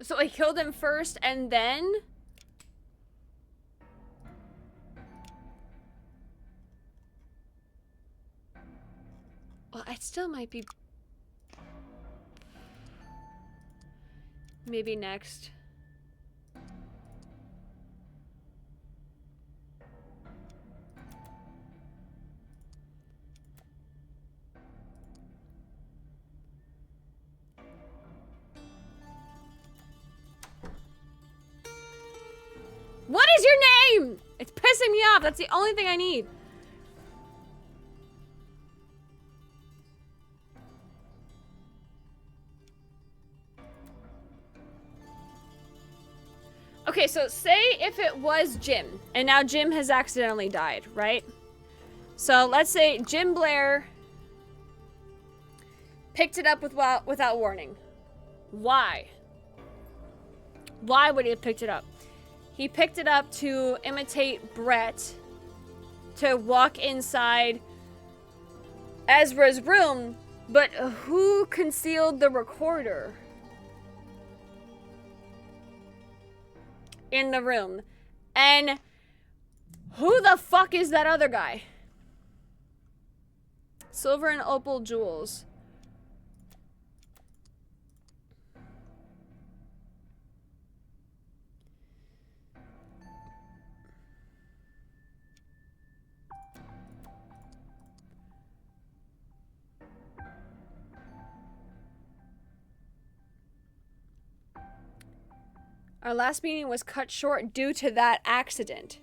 So I killed him first and then? Well, I still might be... Maybe next. What is your name? It's pissing me off. That's the only thing I need. Okay, so say if it was Jim, and now Jim has accidentally died, right? So let's say Jim Blair picked it up without warning. Why? Why would he have picked it up? He picked it up to imitate Brett, to walk inside Ezra's room, but who concealed the recorder in the room? And who the fuck is that other guy? Silver and opal jewels. Our last meeting was cut short due to that accident.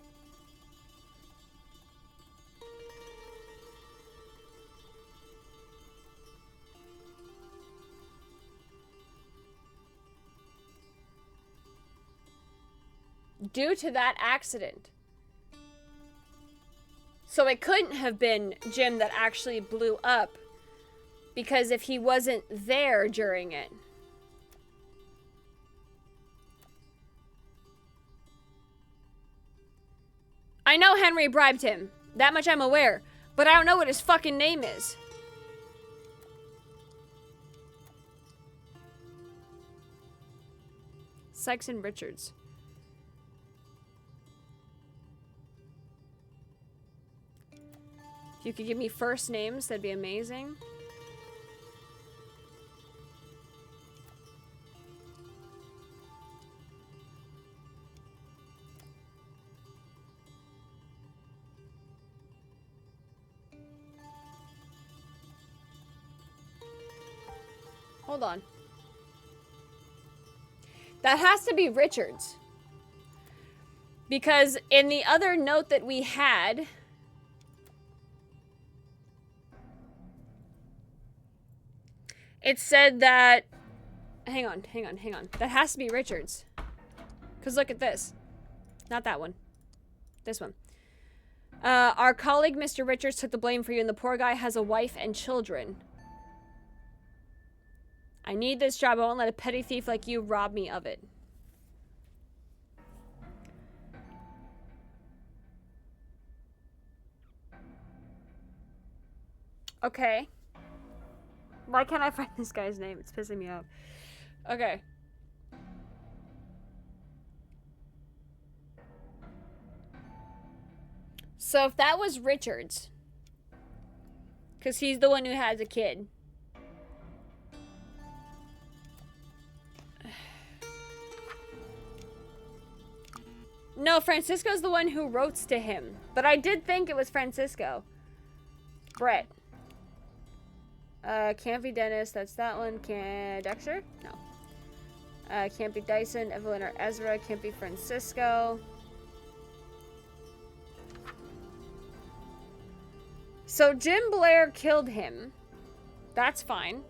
Due to that accident. So it couldn't have been Jim that actually blew up, because if he wasn't there during it. I know Henry bribed him. That much I'm aware. But I don't know what his fucking name is. Sykes and Richards. If you could give me first names, that'd be amazing. Hold on. That has to be Richards. Because in the other note that we had, it said that... Hang on. That has to be Richards. Because look at this. Not that one. This one. Our colleague, Mr. Richards, took the blame for you, and the poor guy has a wife and children. I need this job. I won't let a petty thief like you rob me of it. Okay. Why can't I find this guy's name? It's pissing me off. Okay. So if that was Richards, because he's the one who has a kid. No, Francisco's the one who wrote to him. But I did think it was Francisco. Brett. Can't be Dennis. That's that one. Dexter? No. Can't be Dyson, Evelyn, or Ezra. Can't be Francisco. So Jim Blair killed him. That's fine.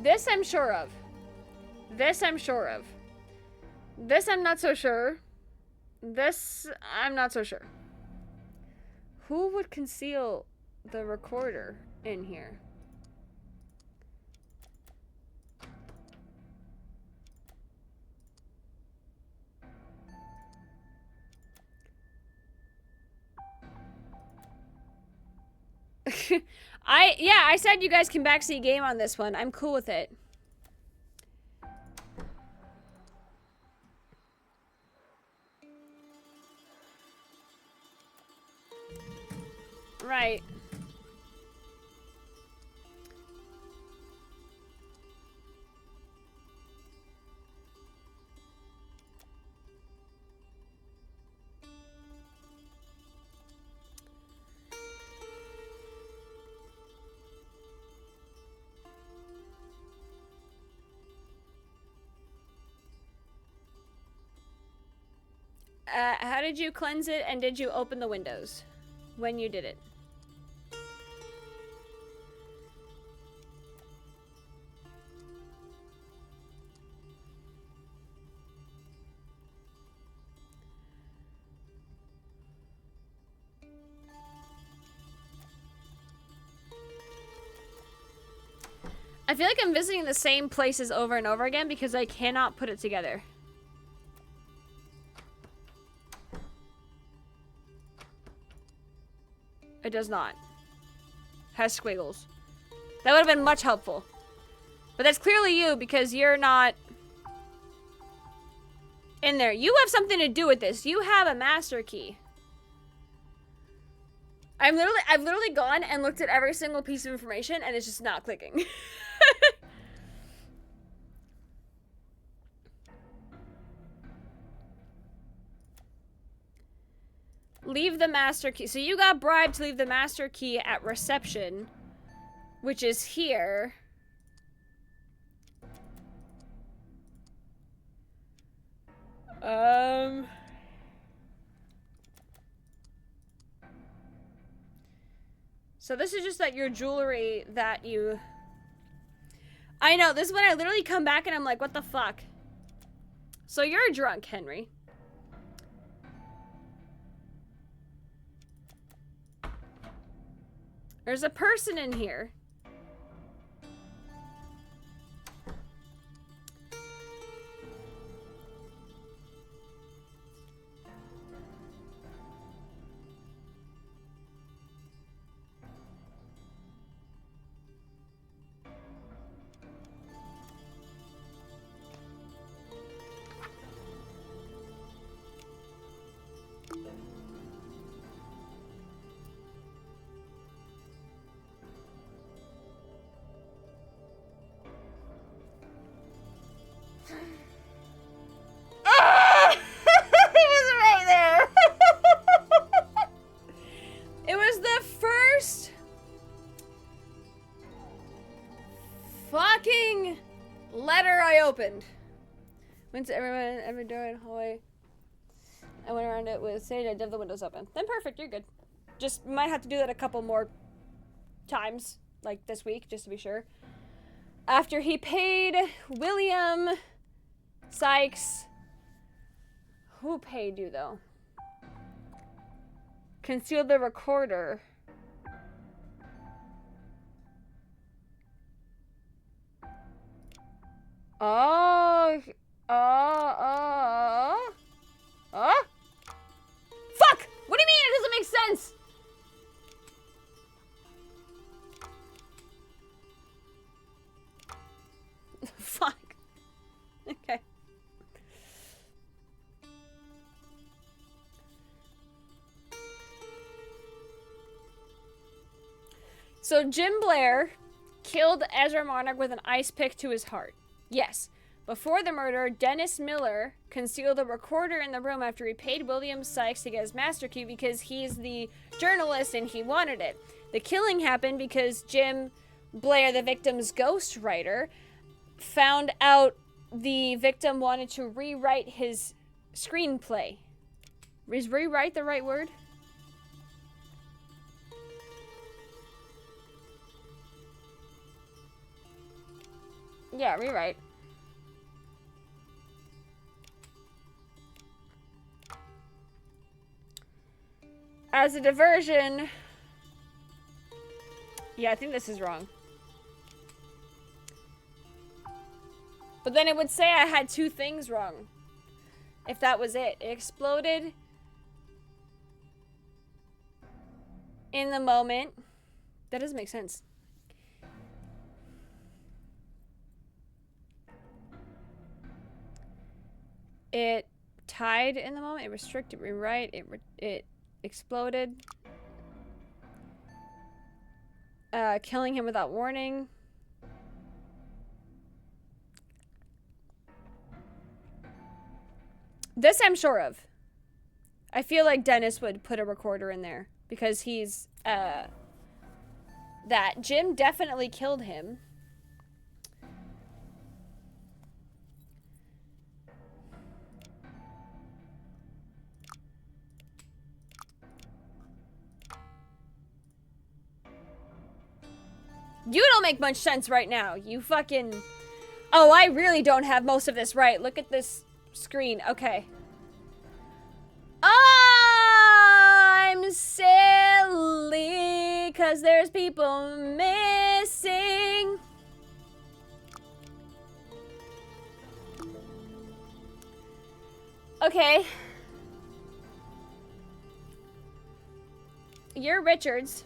This I'm sure of. This I'm sure of. This I'm not so sure. This I'm not so sure. Who would conceal the recorder in here? I said you guys can backseat game on this one. I'm cool with it. Right. How did you cleanse it, and did you open the windows when you did it? I feel like I'm visiting the same places over and over again because I cannot put it together. It does not. Has squiggles. That would have been much helpful. But that's clearly you because you're not in there. You have something to do with this. You have a master key. I've literally gone and looked at every single piece of information and it's just not clicking. Leave the master key. So you got bribed to leave the master key at reception, which is here. So this is just like your jewelry that you... I know, this is when I literally come back and I'm like, what the fuck? So you're drunk, Henry. There's a person in here. letter I opened. Went to everyone every door in the hallway. I went around it with Sage. I did the windows open. Then perfect, you're good. Just might have to do that a couple more times, like this week, just to be sure. After he paid William Sykes. Who paid you though? Conceal the recorder. Oh. Fuck! What do you mean? It doesn't make sense. Fuck. Okay. So Jim Blair killed Ezra Monarch with an ice pick to his heart. Yes. Before the murder, Dennis Miller concealed a recorder in the room after he paid William Sykes to get his master key because he's the journalist and he wanted it. The killing happened because Jim Blair, the victim's ghostwriter, found out the victim wanted to rewrite his screenplay. Is rewrite the right word? Yeah, rewrite. As a diversion. Yeah, I think this is wrong. But then it would say I had two things wrong. If that was it. It exploded in the moment. That doesn't make sense. It tied in the moment. It restricted, rewrite. It exploded. Killing him without warning. This I'm sure of. I feel like Dennis would put a recorder in there because he's that. Jim definitely killed him. You don't make much sense right now. You fucking... Oh, I really don't have most of this right. Look at this screen. Okay. I'm silly because there's people missing. Okay. You're Richards.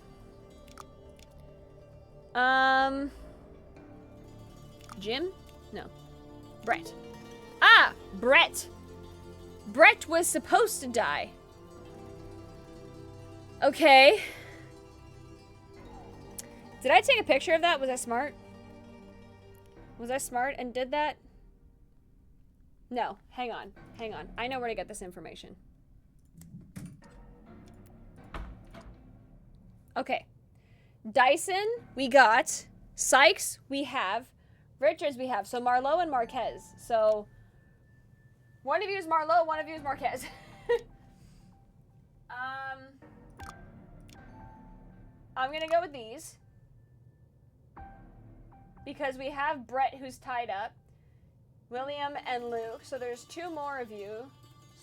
Jim? No. Brett. Ah! Brett! Brett was supposed to die. Okay. Did I take a picture of that? Was I smart? Was I smart and did that? No. Hang on. Hang on. I know where to get this information. Okay. Dyson, we got. Sykes, we have. Richards, we have. So Marlowe and Marquez. So one of you is Marlowe, one of you is Marquez. I'm gonna go with these. Because we have Brett who's tied up. William and Luke. So there's two more of you.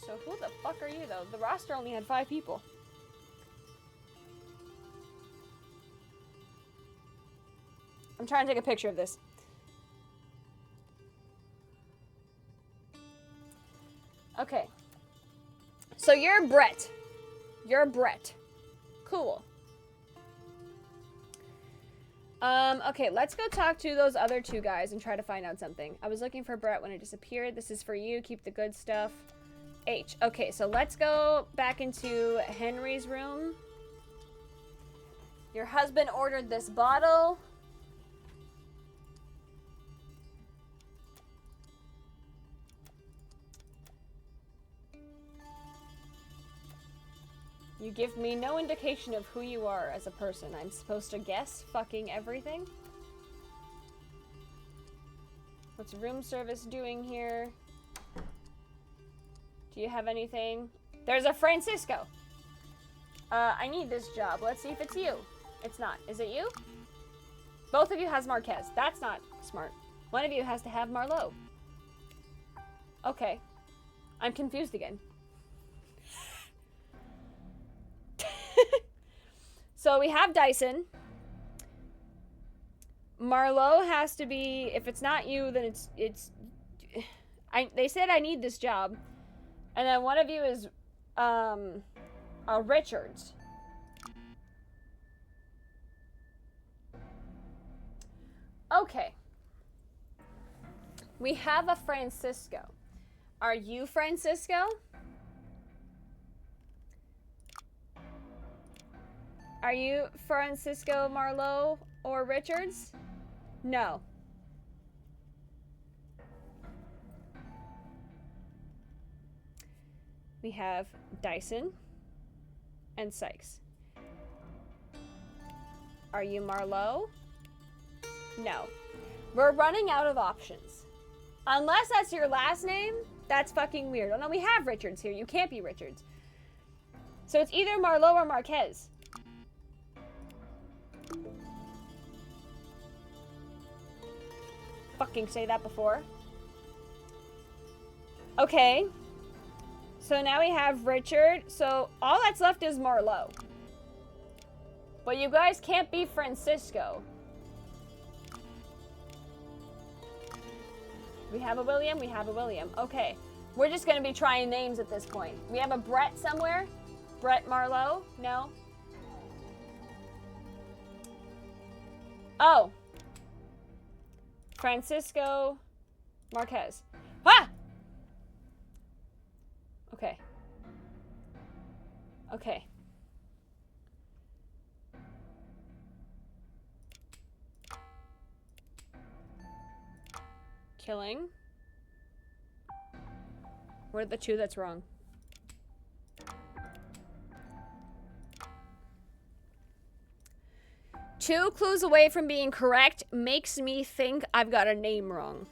So who the fuck are you though? The roster only had 5 people. I'm trying to take a picture of this. Okay. So you're Brett. You're Brett. Cool. Okay, let's go talk to those other 2 guys and try to find out something. I was looking for Brett when it disappeared. This is for you. Keep the good stuff. H. Okay, so let's go back into Henry's room. Your husband ordered this bottle. You give me no indication of who you are as a person. I'm supposed to guess fucking everything? What's room service doing here? Do you have anything? There's a Francisco. I need this job. Let's see if it's you. It's not. Is it you? Both of you has Marquez. That's not smart. One of you has to have Marlowe. Okay. I'm confused again. So we have Dyson. Marlowe has to be, if it's not you, then they said I need this job. And then one of you is Richards. Okay. We have a Francisco. Are you Francisco? Are you Francisco, Marlowe, or Richards? No. We have Dyson and Sykes. Are you Marlowe? No. We're running out of options. Unless that's your last name, that's fucking weird. Oh no, we have Richards here. You can't be Richards. So it's either Marlowe or Marquez. Fucking say that before. Okay. So now we have Richard. So all that's left is Marlowe. But you guys can't be Francisco. We have a William. We have a William. Okay. We're just going to be trying names at this point. We have a Brett somewhere. Brett Marlowe? No. Oh. Francisco Marquez. Ah! Okay. Okay. Killing. What are the two that's wrong? Two clues away from being correct makes me think I've got a name wrong.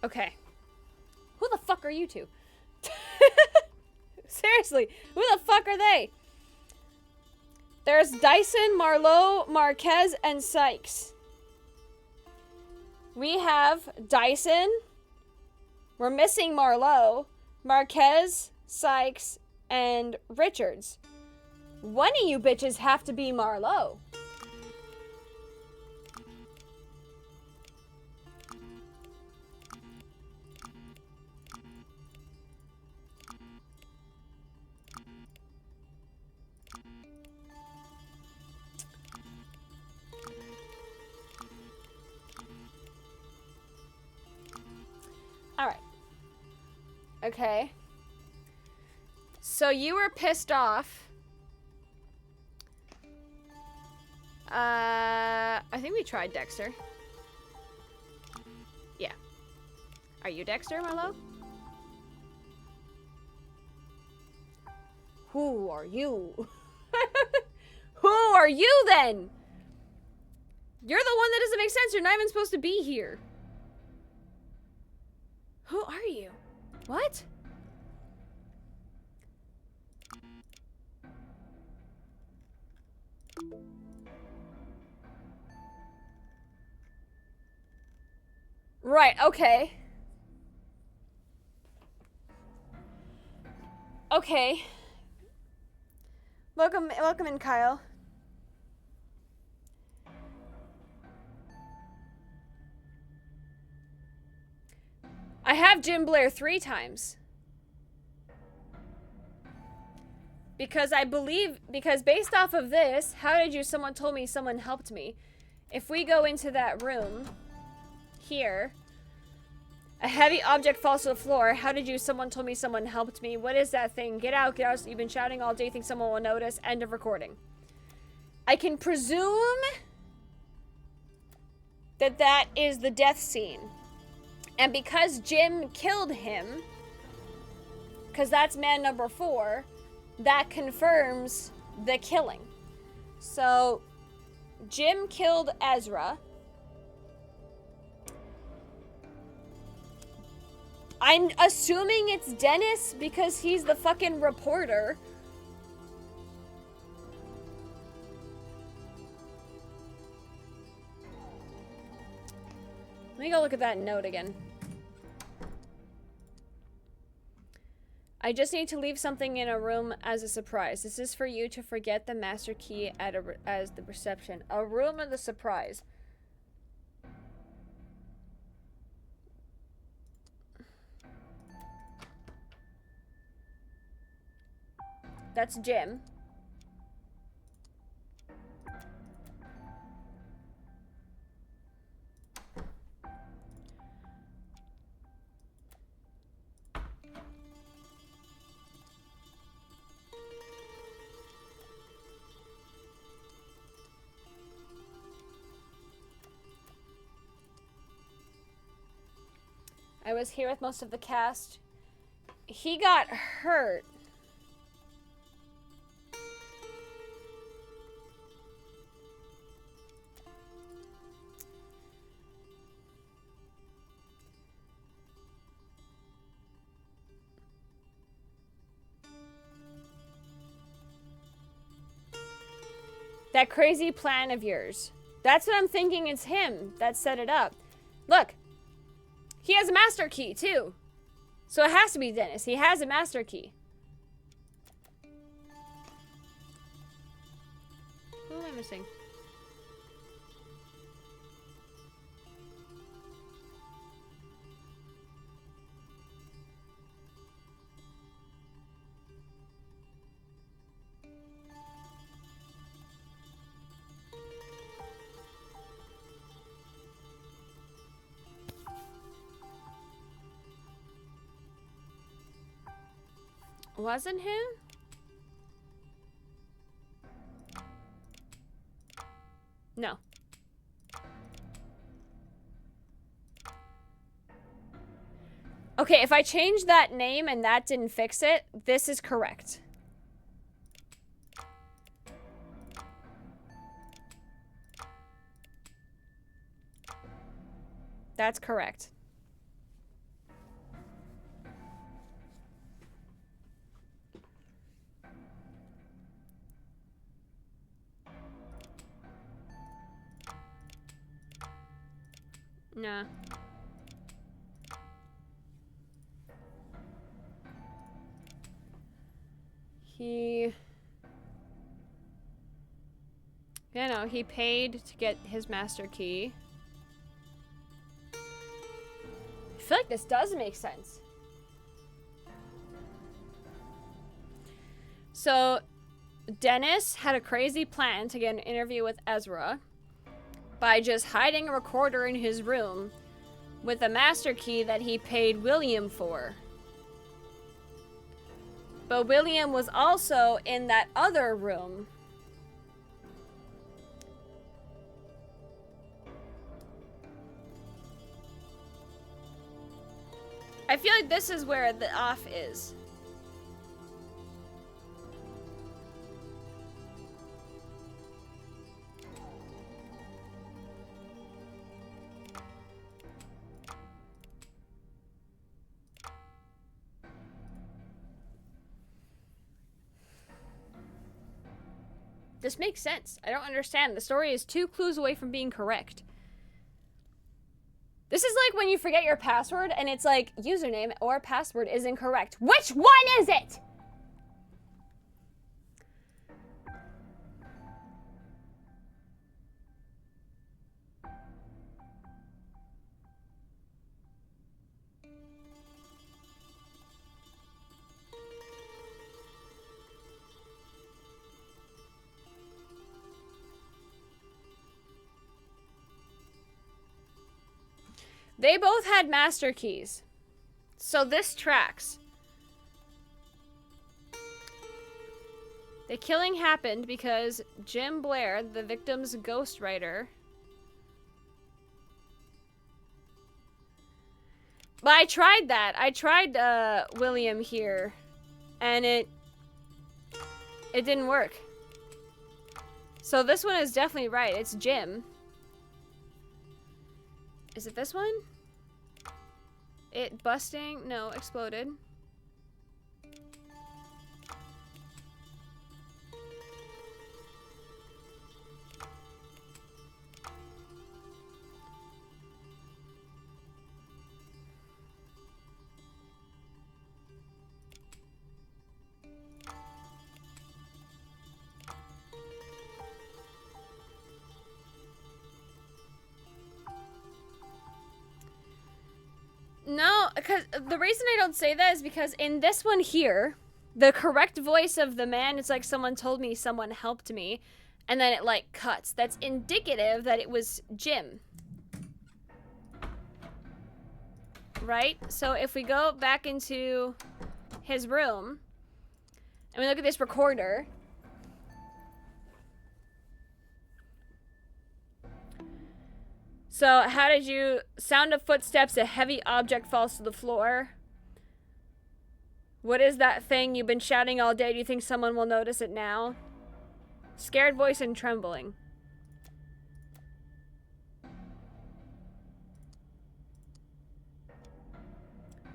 Okay. Who the fuck are you two? Seriously, who the fuck are they? There's Dyson, Marlowe, Marquez, and Sykes. We have Dyson. We're missing Marlowe, Marquez, Sykes, and Richards. One of you bitches have to be Marlowe. All right. Okay. So you were pissed off. I think we tried Dexter. Yeah. Are you Dexter, Marlowe? Who are you? Who are you then? You're the one that doesn't make sense. You're not even supposed to be here. Who are you? What? Right, okay. Okay. Welcome in, Kyle. I have Jim Blair 3 times. Because based off of this, someone told me someone helped me. If we go into that room, here, a heavy object falls to the floor. Someone told me someone helped me. What is that thing? Get out, get out. You've been shouting all day. Think someone will notice. End of recording. I can presume that is the death scene. And because Jim killed him, because that's man number 4, that confirms the killing. So, Jim killed Ezra. I'm assuming it's Dennis because he's the fucking reporter. Let me go look at that note again. I just need to leave something in a room as a surprise. This is for you to forget the master key at as the reception. A room of the surprise. That's Jim. I was here with most of the cast. He got hurt. That crazy plan of yours. That's what I'm thinking, it's him that set it up. Look. He has a master key, too. So it has to be Dennis. He has a master key. Who am I missing? Wasn't him? No. Okay, if I change that name and that didn't fix it, this is correct. That's correct. Nah. Yeah, no, he paid to get his master key. I feel like this does make sense. So, Dennis had a crazy plan to get an interview with Ezra by just hiding a recorder in his room with a master key that he paid William for. But William was also in that other room. I feel like this is where the off is. This makes sense. I don't understand. The story is 2 clues away from being correct. This is like when you forget your password and it's like username or password is incorrect. Which one is it? They both had master keys. So this tracks. The killing happened because Jim Blair, the victim's ghostwriter. But I tried that. I tried William here. And it It didn't work. So this one is definitely right. It's Jim. Is it this one? It busting? No, exploded. No, because the reason I don't say that is because in this one here, the correct voice of the man is like someone told me, someone helped me, and then it like cuts. That's indicative that it was Jim. Right? So if we go back into his room and we look at this recorder, so how did you... Sound of footsteps, a heavy object falls to the floor. What is that thing you've been shouting all day? Do you think someone will notice it now? Scared voice and trembling.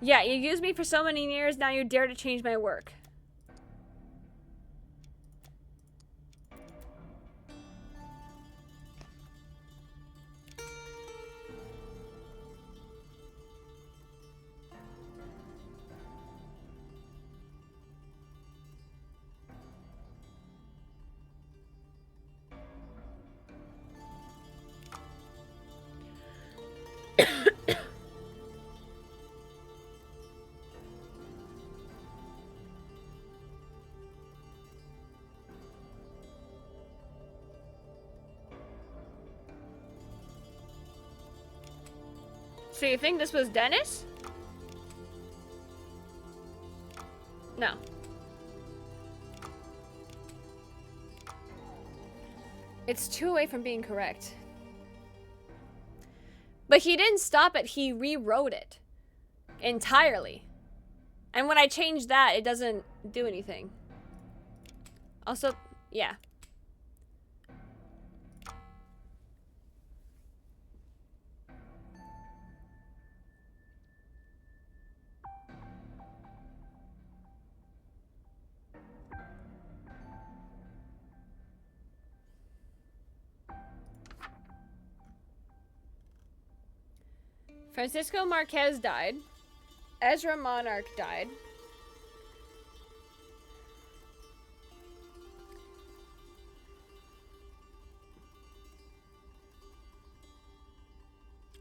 Yeah, you used me for so many years, now you dare to change my work. So you think this was Dennis? No. It's 2 away from being correct. But he didn't stop it, he rewrote it. Entirely. And when I change that, it doesn't do anything. Also, yeah. Francisco Marquez died. Ezra Monarch died.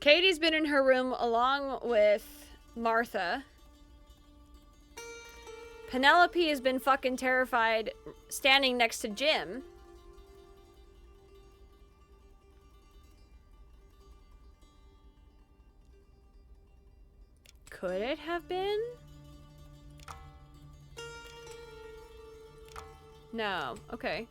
Katie's been in her room along with Martha. Penelope has been fucking terrified standing next to Jim. Could it have been? No. Okay.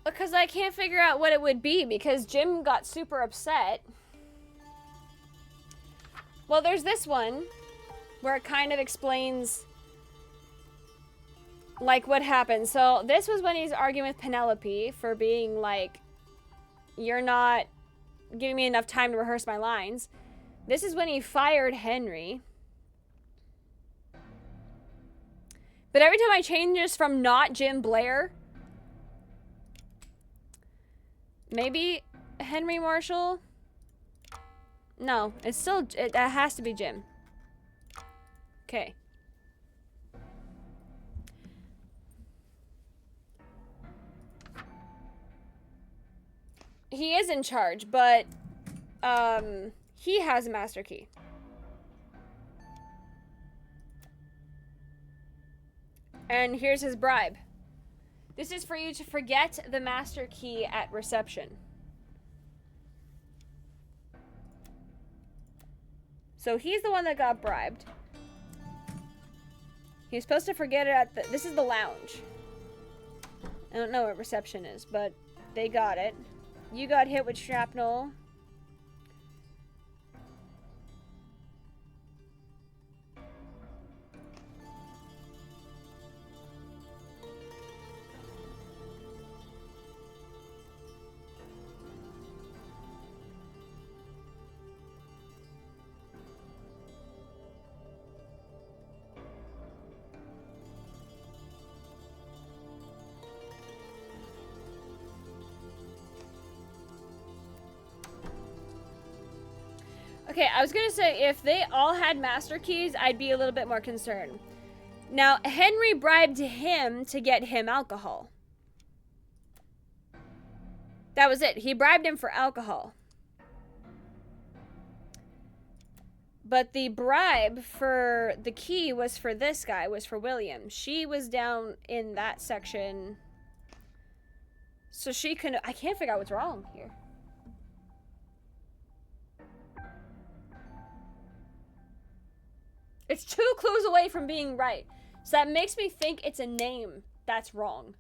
Because I can't figure out what it would be, because Jim got super upset. Well, there's this one where it kind of explains like what happened. So this was when he's arguing with Penelope for being like, you're not giving me enough time to rehearse my lines. This is when he fired Henry. But every time I change this from not Jim Blair, maybe Henry Marshall? No, it's still, that has to be Jim. Okay. He is in charge, but he has a master key. And here's his bribe. This is for you to forget the master key at reception. So he's the one that got bribed. He was supposed to forget it at the... This is the lounge. I don't know what reception is, but they got it. You got hit with shrapnel. Okay, I was gonna say, if they all had master keys, I'd be a little bit more concerned. Now, Henry bribed him to get him alcohol. That was it. He bribed him for alcohol. But the bribe for the key was for this guy, was for William. She was down in that section. So she couldn't... I can't figure out what's wrong here. It's 2 clues away from being right. So that makes me think it's a name that's wrong.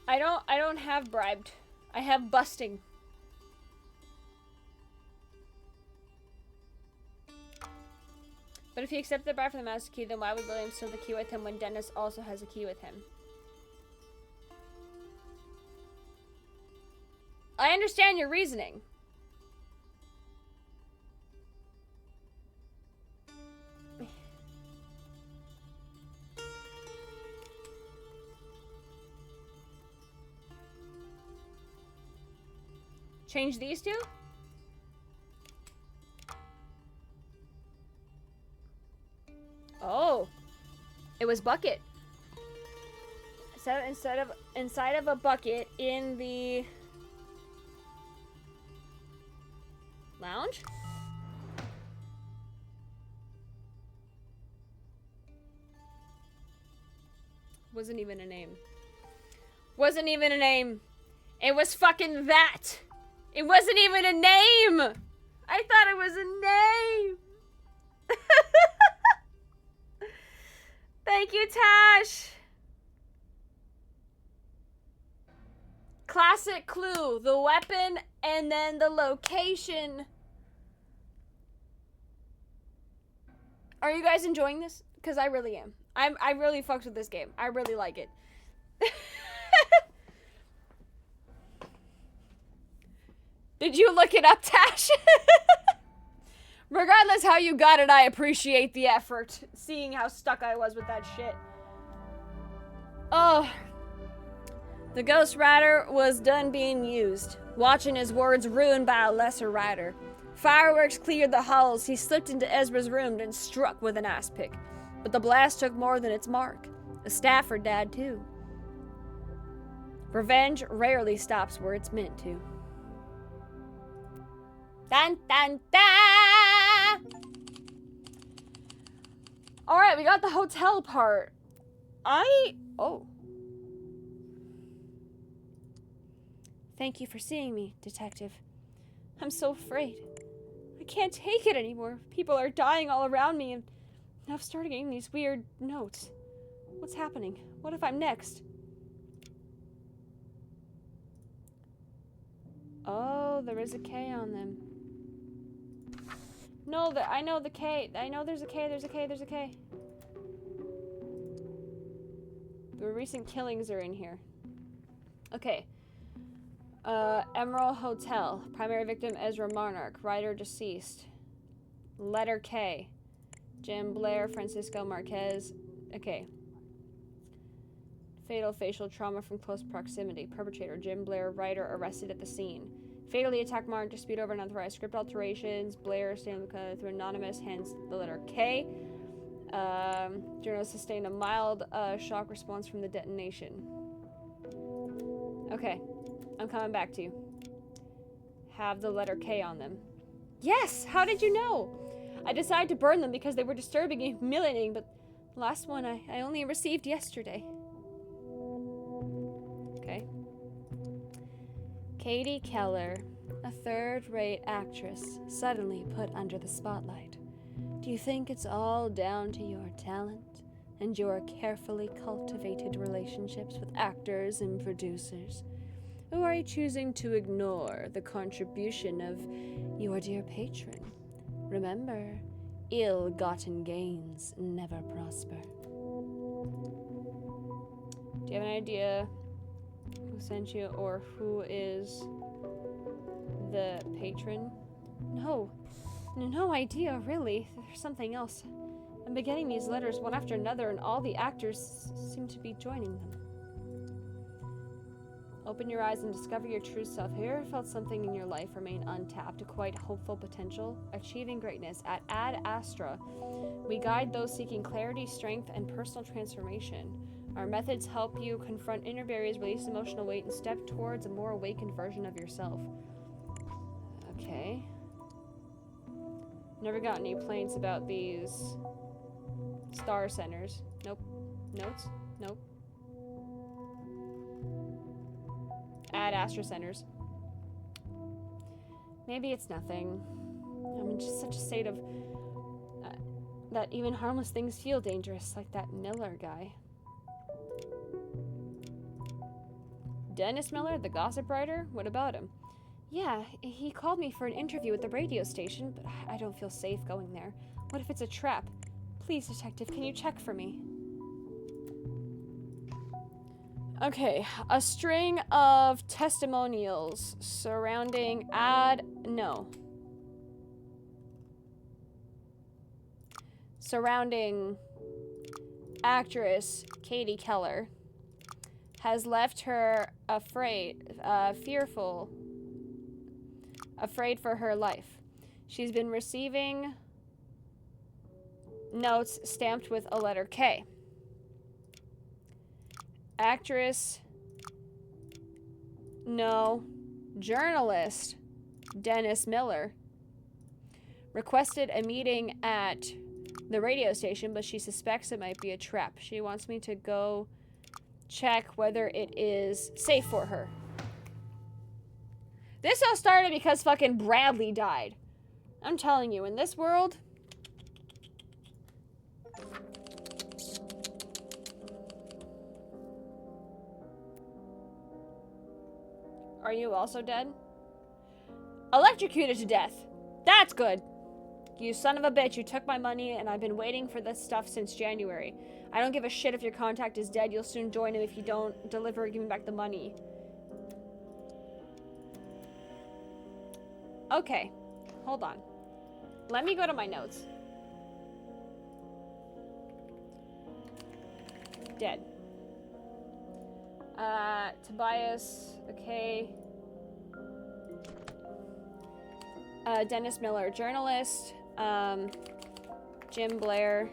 I don't have bribed. I have busting. But if he accepted the bribe for the master key, then why would William steal the key with him when Dennis also has a key with him? I understand your reasoning. Change these two? Oh. It was bucket. So inside of a bucket in the lounge? Wasn't even a name. Wasn't even a name. It was fucking that. It wasn't even a name. I thought it was a name. Thank you, Tash. Classic clue. The weapon and then the location. Are you guys enjoying this? Because I really am. I really fucked with this game. I really like it. Did you look it up, Tash? Regardless how you got it, I appreciate the effort. Seeing how stuck I was with that shit. Oh. The Ghost Rider was done being used. Watching his words ruined by a lesser rider. Fireworks cleared the halls. He slipped into Ezra's room and struck with an ice pick. But the blast took more than its mark. The Stafford died too. Revenge rarely stops where it's meant to. Dun dun dun! Alright, we got the hotel part. Oh. Thank you for seeing me, Detective. I'm so afraid. I can't take it anymore. People are dying all around me, and now I've started getting these weird notes. What's happening? What if I'm next? Oh, there is a K on them. No, I know the K. I know there's a K, there's a K, there's a K. The recent killings are in here. Okay. Emerald Hotel. Primary victim Ezra Monarch. Writer deceased. Letter K. Jim Blair, Francisco Marquez. Okay. Fatal facial trauma from close proximity. Perpetrator Jim Blair. Writer arrested at the scene. Fatally attacked Martin. Dispute over unauthorized script alterations. Blair stated through anonymous. Hence the letter K. Journalist sustained a mild shock response from the detonation. Okay. I'm coming back to you. Have the letter K on them. Yes! How did you know? I decided to burn them because they were disturbing and humiliating, but the last one I only received yesterday. Katie Keller, a third-rate actress, suddenly put under the spotlight. Do you think it's all down to your talent and your carefully cultivated relationships with actors and producers? Or are you choosing to ignore the contribution of your dear patron? Remember, ill-gotten gains never prosper. Do you have an idea who sent you or who is the patron? No idea, really. There's something else. I'm beginning these letters one after another, and all the actors seem to be joining them. Open your eyes and discover your true self. Have you ever felt something in your life remain untapped, a quite hopeful potential? Achieving greatness. At Ad Astra, we guide those seeking clarity, strength, and personal transformation. Our methods help you confront inner barriers, release emotional weight, and step towards a more awakened version of yourself. Okay. Never got any complaints about these star centers. Nope. Notes? Nope. Ad Astra centers. Maybe it's nothing. I'm in just such a state of that even harmless things feel dangerous, like that Miller guy. Dennis Miller, the gossip writer? What about him? Yeah, he called me for an interview at the radio station, but I don't feel safe going there. What if it's a trap? Please, detective, can you check for me? Okay, a string of testimonials surrounding surrounding actress Katie Keller has left her afraid for her life. She's been receiving notes stamped with a letter K. Journalist Dennis Miller requested a meeting at the radio station, but she suspects it might be a trap. She wants me to go check whether it is safe for her. This all started because fucking Bradley died. I'm telling you, in this world... Are you also dead? Electrocuted to death. That's good. You son of a bitch, you took my money and I've been waiting for this stuff since January. I don't give a shit if your contact is dead. You'll soon join him if you don't deliver or give me back the money. Okay. Hold on. Let me go to my notes. Dead. Tobias, okay. Dennis Miller, journalist. Jim Blair.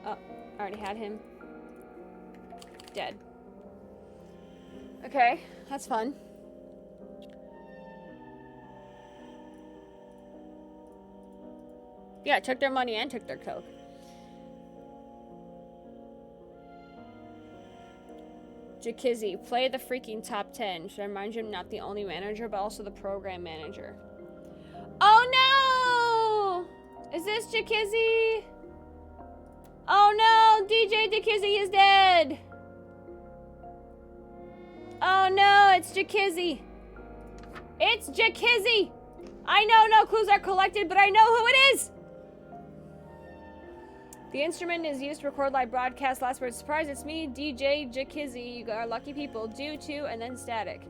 Oh, I already had him. Dead. Okay, that's fun. Yeah, took their money and took their coke. Jakizzy, play the freaking top 10. Should I remind you I'm not the only manager, but also the program manager. Oh no! Is this Jakizzy? Oh no! DJ Jakizzy is dead! Oh no, it's Jakizzy! It's Jakizzy! I know no clues are collected, but I know who it is! The instrument is used to record live broadcast. Last word, surprise, it's me, DJ Jakizzy. You are lucky people. Due to, and then static.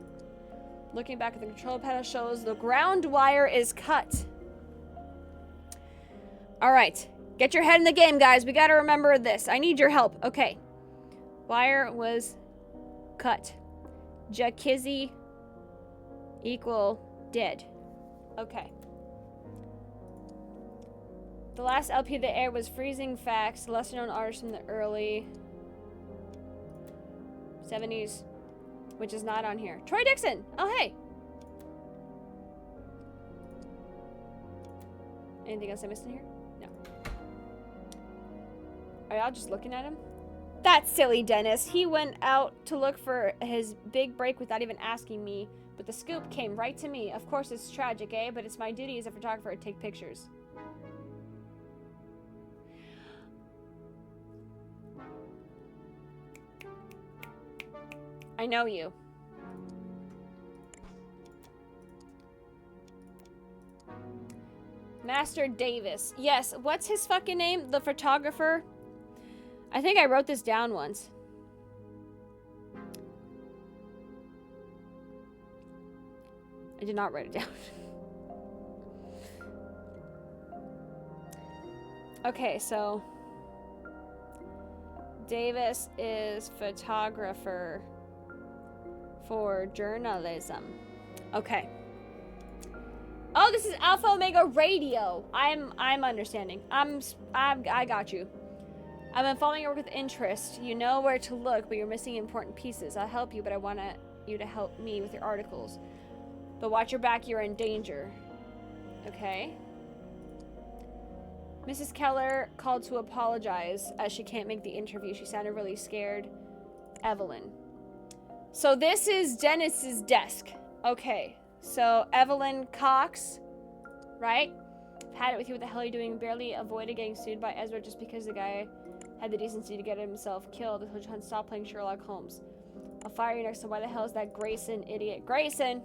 Looking back at the control panel shows the ground wire is cut. Alright. Get your head in the game, guys. We gotta remember this. I need your help. Okay. Wire was cut. Jakizzy equal dead. Okay. The last LP that aired was Freezing Facts, lesser known artist from the early 70s, which is not on here. Troy Dixon! Oh, hey! Anything else I missed in here? No. Are y'all just looking at him? That silly Dennis. He went out to look for his big break without even asking me, but the scoop came right to me. Of course it's tragic, eh? But it's my duty as a photographer to take pictures. I know you. Master Davis. Yes, what's his fucking name? The photographer? I think I wrote this down once. I did not write it down. Okay, so Davis is photographer for journalism. Okay. Oh, this is Alpha Omega Radio. I'm understanding. I got you. I've been following your work with interest. You know where to look, but you're missing important pieces. I'll help you, but I want you to help me with your articles. But watch your back, you're in danger. Okay. Mrs. Keller called to apologize as she can't make the interview. She sounded really scared. Evelyn. So this is Dennis's desk. Okay. So Evelyn Cox, right? Had it with you. What the hell are you doing? Barely avoided getting sued by Ezra just because the guy had the decency to get himself killed. Witch Hunt, stop playing Sherlock Holmes. I'll fire you next time. Why the hell is that Grayson idiot? Grayson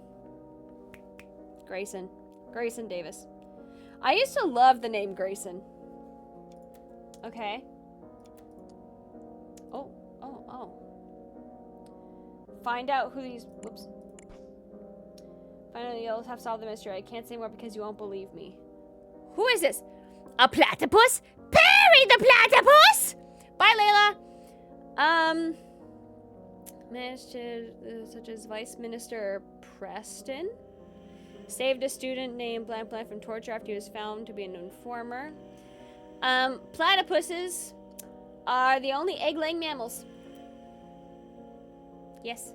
Davis. I used to love the name Grayson. Okay. Oh. Find out who these... Whoops. Finally, you'll have solved the mystery. I can't say more because you won't believe me. Who is this? A platypus? Perry the platypus! Bye, Layla. Minister, such as Vice Minister Preston. Saved a student named blank blank from torture after he was found to be an informer. Platypuses are the only egg-laying mammals. Yes.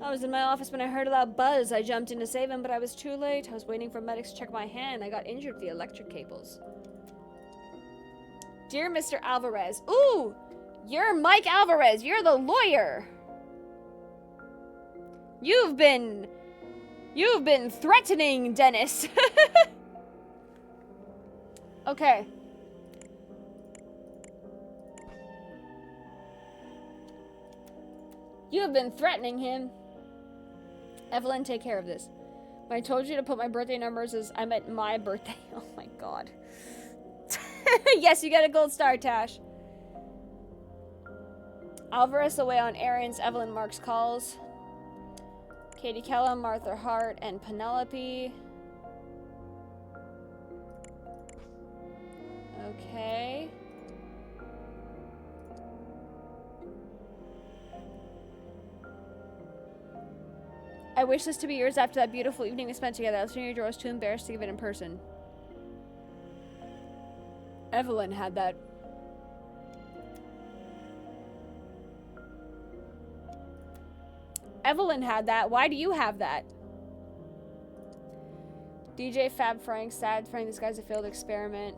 I was in my office when I heard a loud buzz. I jumped in to save him, but I was too late. I was waiting for medics to check my hand. I got injured with the electric cables. Dear Mr. Alvarez. Ooh! You're Mike Alvarez. You're the lawyer. You've been threatening Dennis. Okay. You have been threatening him. Evelyn, take care of this. When I told you to put my birthday numbers as I meant my birthday. Oh my god. Yes, you get a gold star, Tash. Alvarez away on errands. Evelyn marks calls. Katie Kellum, Martha Hart, and Penelope. Okay. I wish this to be yours after that beautiful evening we spent together. I was in your drawer, I was too embarrassed to give it in person. Evelyn had that. Evelyn had that. Why do you have that? DJ Fab Frank, sad Frank, this guy's a failed experiment.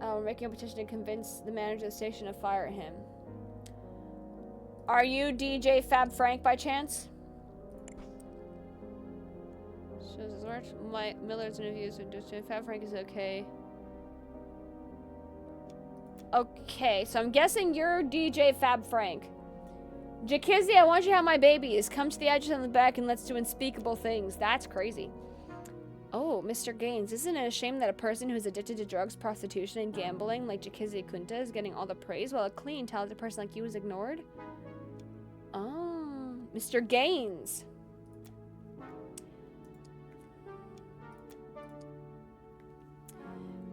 We're making a petition to convince the manager of the station to fire him. Are you DJ Fab Frank by chance? Shows his work. Miller's interviews with Fab Frank is okay. Okay, so I'm guessing you're DJ Fab Frank. Jakizzy, I want you to have my babies. Come to the edges on the back and let's do unspeakable things. That's crazy. Oh, Mr. Gaines, isn't it a shame that a person who's addicted to drugs, prostitution, and gambling like Jakizzy Kunta is getting all the praise while a clean, talented person like you is ignored? Oh, Mr. Gaines.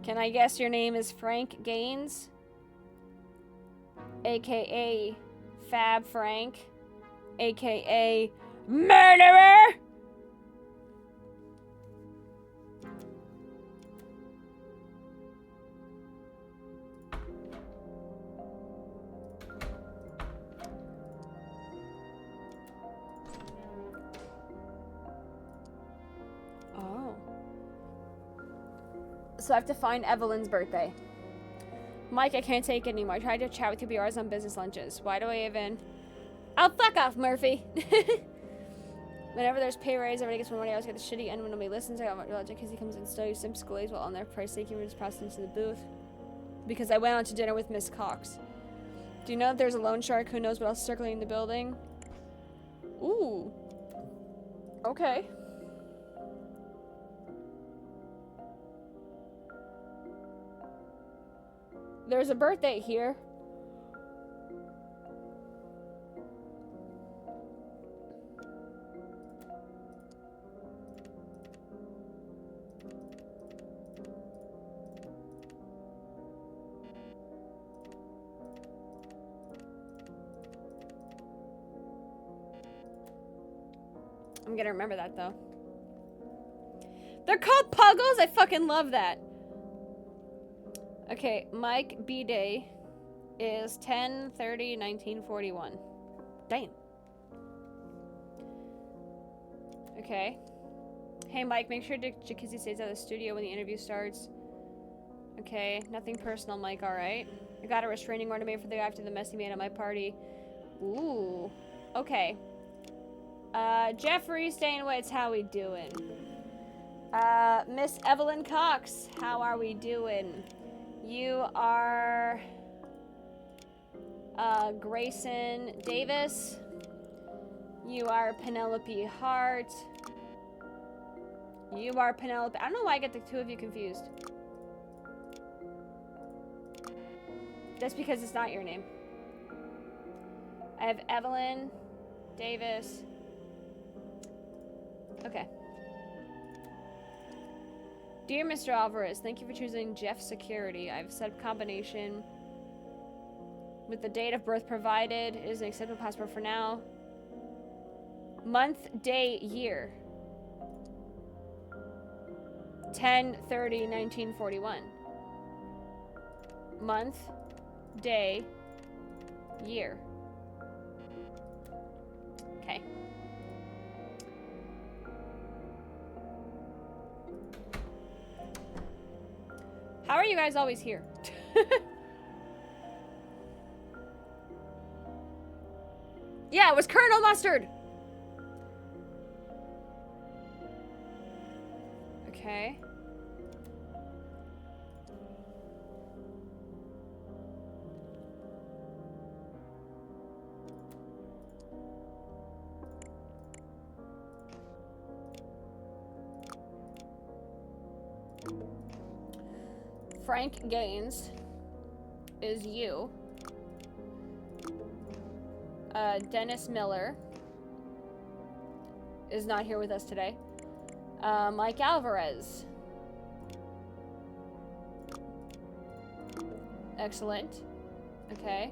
Can I guess your name is Frank Gaines? AKA Fab Frank? AKA Murderer? So I have to find Evelyn's birthday. Mike, I can't take it anymore. I tried to chat with you, but you're always on business lunches. Why do I even... Oh, fuck off, Murphy! Whenever there's pay raise, everybody gets more money. I always get the shitty end when nobody listens. I got my logic because he comes in still. You simp schools while on their price taking. We're just passing into the booth. Because I went out to dinner with Miss Cox. Do you know if there's a loan shark? Who knows what else is circling the building? Ooh. Okay. There's a birthday here. I'm gonna remember that though. They're called Puggles? I fucking love that. Okay, Mike B-Day is 10/30/1941. Damn. Okay. Hey Mike, make sure Jakizzy stays out of the studio when the interview starts. Okay, nothing personal, Mike, alright. I got a restraining order made for the guy after the mess he made at my party. Ooh. Okay. Jeffrey Stainwitz, how we doing? Miss Evelyn Cox, how are we doing? You are, Grayson Davis. You are Penelope Hart. You are Penelope. I don't know why I get the two of you confused. That's because it's not your name. I have Evelyn Davis. Okay. Dear Mr. Alvarez, thank you for choosing Jeff Security. I've set up combination with the date of birth provided. It is an acceptable passport for now. Month, day, year. 10/30/1941. Month, day, year. Okay. How are you guys always here? Yeah, it was Colonel Mustard. Okay. Frank Gaines is you. Dennis Miller is not here with us today. Mike Alvarez. Excellent. Okay.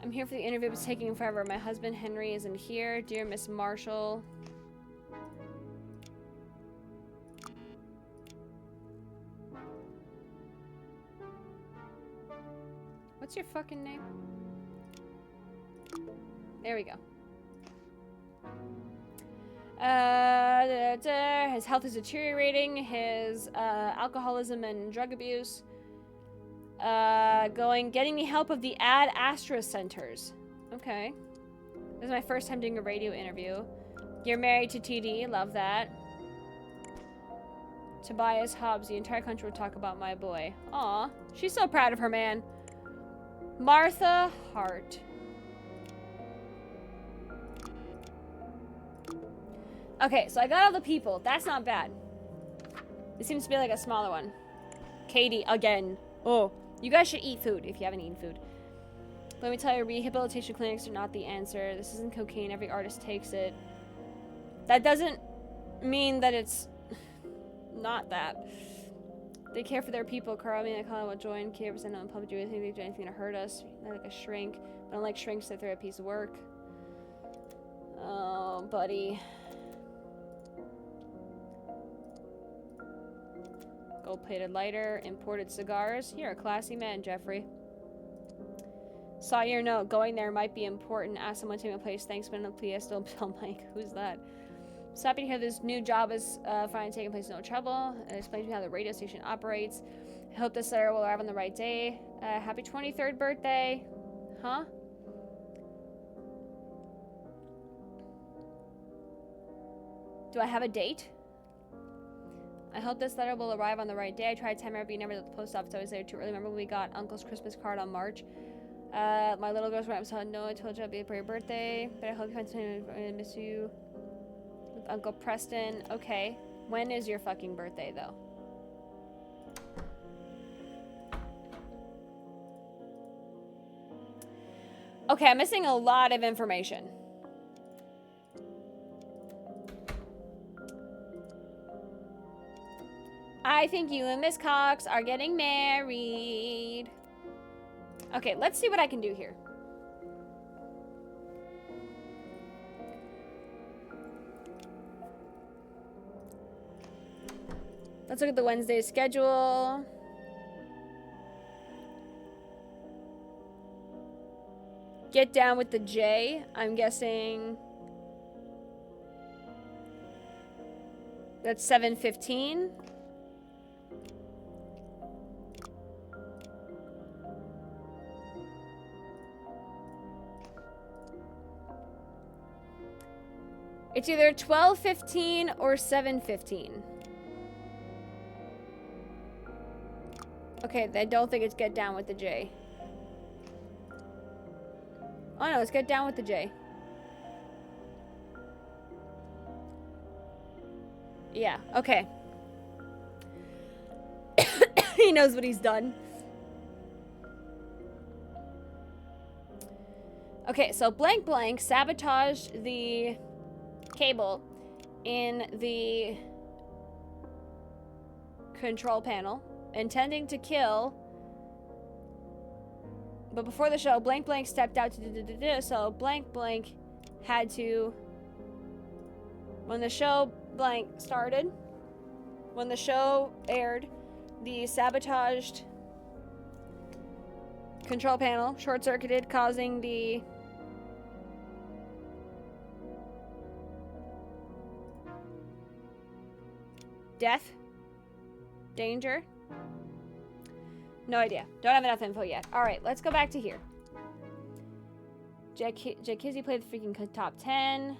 I'm here for the interview. It's taking forever. My husband Henry isn't here. Dear Miss Marshall. What's your fucking name? There we go. His health is deteriorating. His alcoholism and drug abuse. Getting the help of the Ad Astra centers. Okay. This is my first time doing a radio interview. You're married to TD. Love that. Tobias Hobbs. The entire country will talk about my boy. Aw. She's so proud of her man. Martha Hart. Okay, so I got all the people. That's not bad. It seems to be like a smaller one. Katie, again. Oh, you guys should eat food if you haven't eaten food. Let me tell you, rehabilitation clinics are not the answer. This isn't cocaine. Every artist takes it. That doesn't mean that it's not that. They care for their people. Carl, I call them a join. Care percent on public. Do anything? They do anything to hurt us? They're like a shrink. I don't like shrinks. They're a piece of work. Oh, buddy. Gold-plated lighter. Imported cigars. You're a classy man, Jeffrey. Saw your note. Going there might be important. Ask someone to take my place. Thanks, but no PS. Don't tell Mike. Who's that? So happy to hear this new job is finally taking place, no trouble. It explains to me how the radio station operates. I hope this letter will arrive on the right day. Happy 23rd birthday. Huh? Do I have a date? I hope this letter will arrive on the right day. I tried 10 but you never at the post office. I was there too early. Remember when we got Uncle's Christmas card on March? My little girl's right. So no, I told you I'd be for your birthday, but I hope you find time to miss you. With Uncle Preston. Okay. When is your fucking birthday, though? Okay, I'm missing a lot of information. I think you and Miss Cox are getting married. Okay, let's see what I can do here. Let's look at the Wednesday schedule. Get down with the J. I'm guessing that's 7:15. It's either 12:15 or 7:15. Okay, I don't think it's get down with the J. Oh no, it's get down with the J. Yeah, okay. He knows what he's done. Okay, so blank blank sabotaged the cable in the control panel, intending to kill. But before the show, blank blank stepped out to so blank blank had to, when the show blank started, when the show aired, the sabotaged control panel short-circuited, causing the death, danger. No idea. Don't have enough info yet. All right, let's go back to here. Jack Kizzy played the freaking top 10.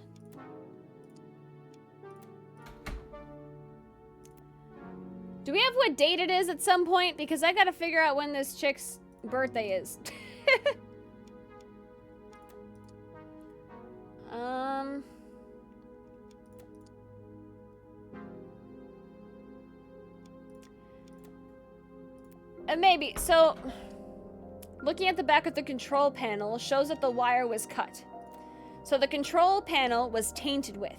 Do we have what date it is at some point? Because I gotta figure out when this chick's birthday is. Maybe. So, looking at the back of the control panel shows that the wire was cut. So the control panel was tainted with.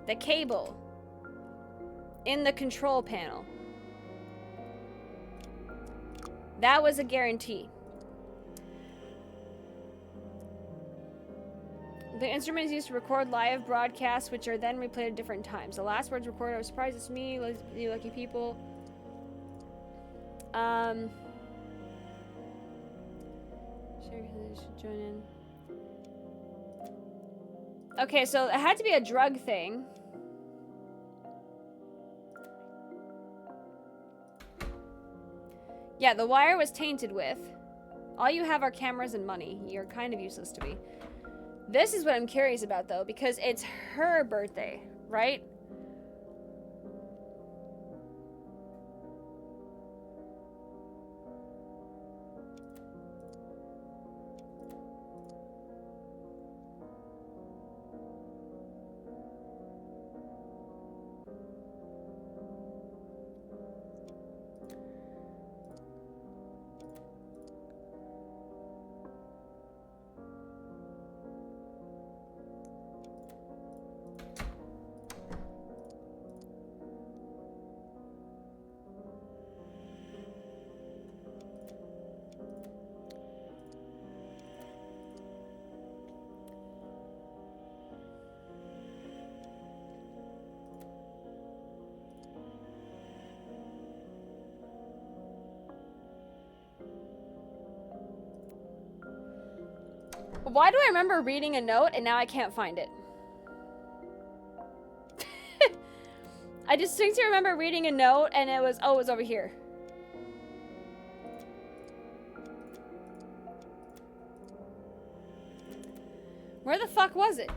The cable in the control panel. That was a guarantee. The instrument is used to record live broadcasts, which are then replayed at different times. The last words recorded, I was surprised it's me, you lucky people. Should join in. Okay, so it had to be a drug thing. Yeah, the wire was tainted with. All you have are cameras and money. You're kind of useless to me. This is what I'm curious about, though, because it's her birthday, right? Why do I remember reading a note and now I can't find it? I distinctly remember reading a note and it was over here. Where the fuck was it?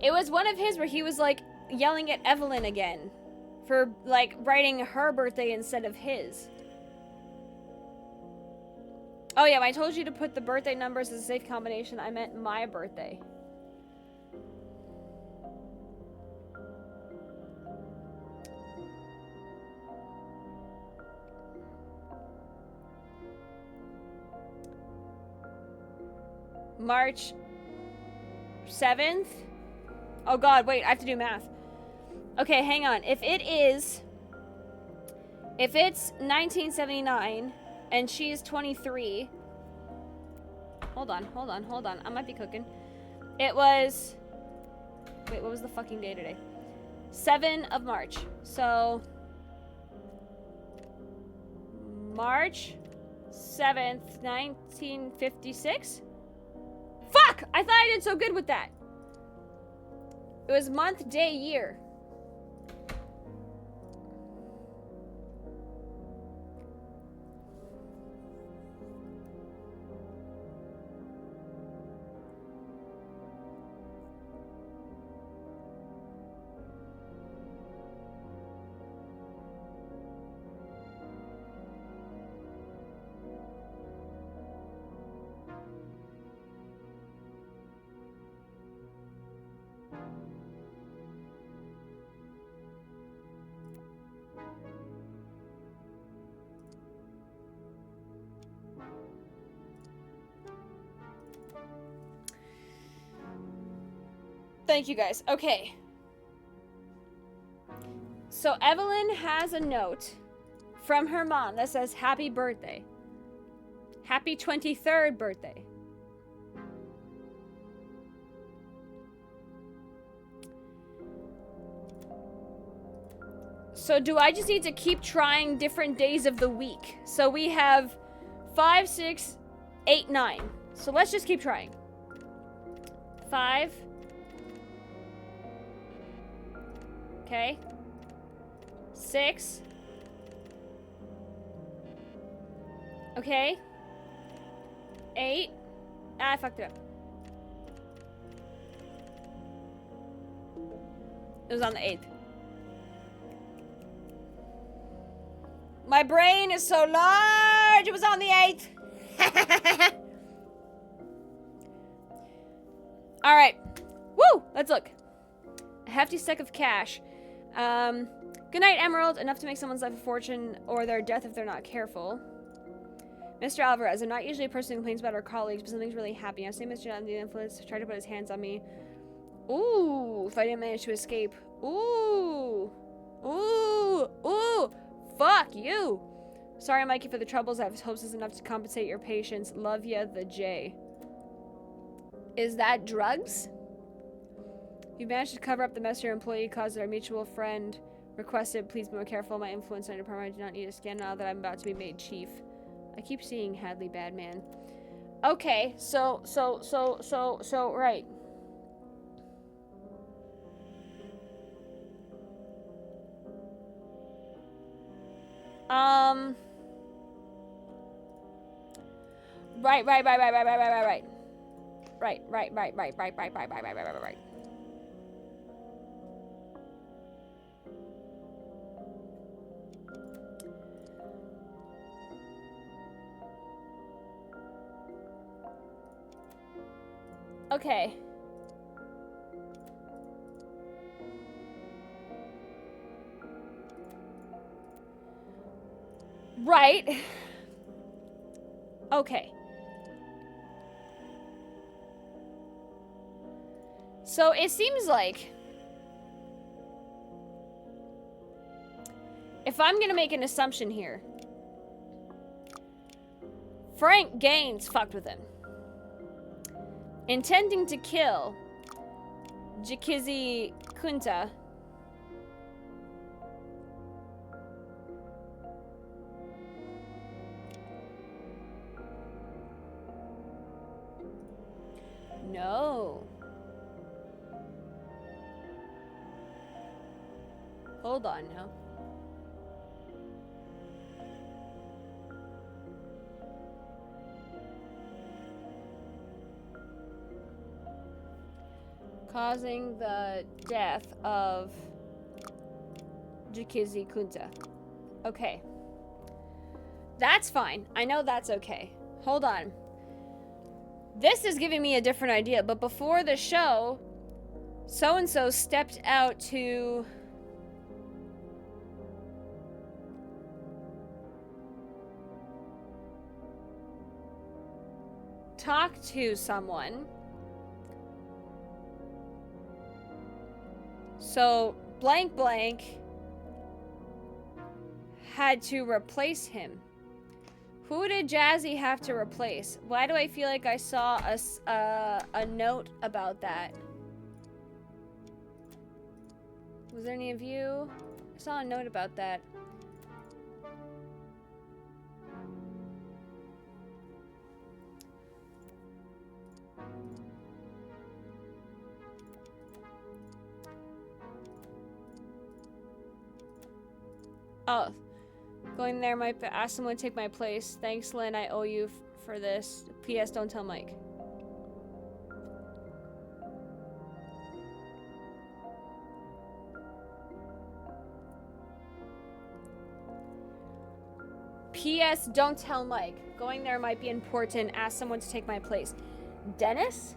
It was one of his where he was like yelling at Evelyn again for like writing her birthday instead of his. Oh yeah, when I told you to put the birthday numbers as a safe combination, I meant my birthday. March 7th? Oh god, wait, I have to do math. Okay, hang on. If it's 1979 and she's 23. Hold on. I might be cooking. It was, wait, what was the fucking day today? 7 of March. So March 7th, 1956? Fuck! I thought I did so good with that. It was month, day, year. Thank you guys. Okay. So Evelyn has a note from her mom that says happy birthday. Happy 23rd birthday. So do I just need to keep trying different days of the week? So we have 5, 6, 8, 9. So let's just keep trying. 5. Okay. 6. Okay. 8. Ah, I fucked it up. It was on the 8th. My brain is so large. It was on the 8th. All right. Woo! Let's look. A hefty stack of cash. Good night, Emerald. Enough to make someone's life a fortune or their death if they're not careful. Mr. Alvarez, I'm not usually a person who complains about our colleagues, but something's really happening. I've seen Mr. John the influence tried to put his hands on me. Ooh, if I didn't manage to escape. Ooh. Ooh. Ooh. Fuck you. Sorry, Mikey, for the troubles. I have hopes this is enough to compensate your patience. Love ya, the J. Is that drugs? You managed to cover up the mess your employee caused. Our mutual friend requested, please be more careful. My influence in the department. I do not need a scan now that I'm about to be made chief. I keep seeing Hadley Badman. Okay, so, right. Right. Okay. Right. Okay. So it seems like if I'm gonna make an assumption here, Frank Gaines fucked with him, intending to kill Jikizi Kunta. No. Hold on now. Causing the death of Jikizi Kunta. Okay. That's fine. I know that's okay. Hold on. This is giving me a different idea, but before the show, so-and-so stepped out to talk to someone. So, blank blank had to replace him. Who did Jazzy have to replace? Why do I feel like I saw a note about that? Was there any of you? I saw a note about that. Oh, going there might ask someone to take my place. Thanks, Lynn. I owe you for this. P.S. Don't tell Mike. P.S. Don't tell Mike. Going there might be important. Ask someone to take my place. Dennis?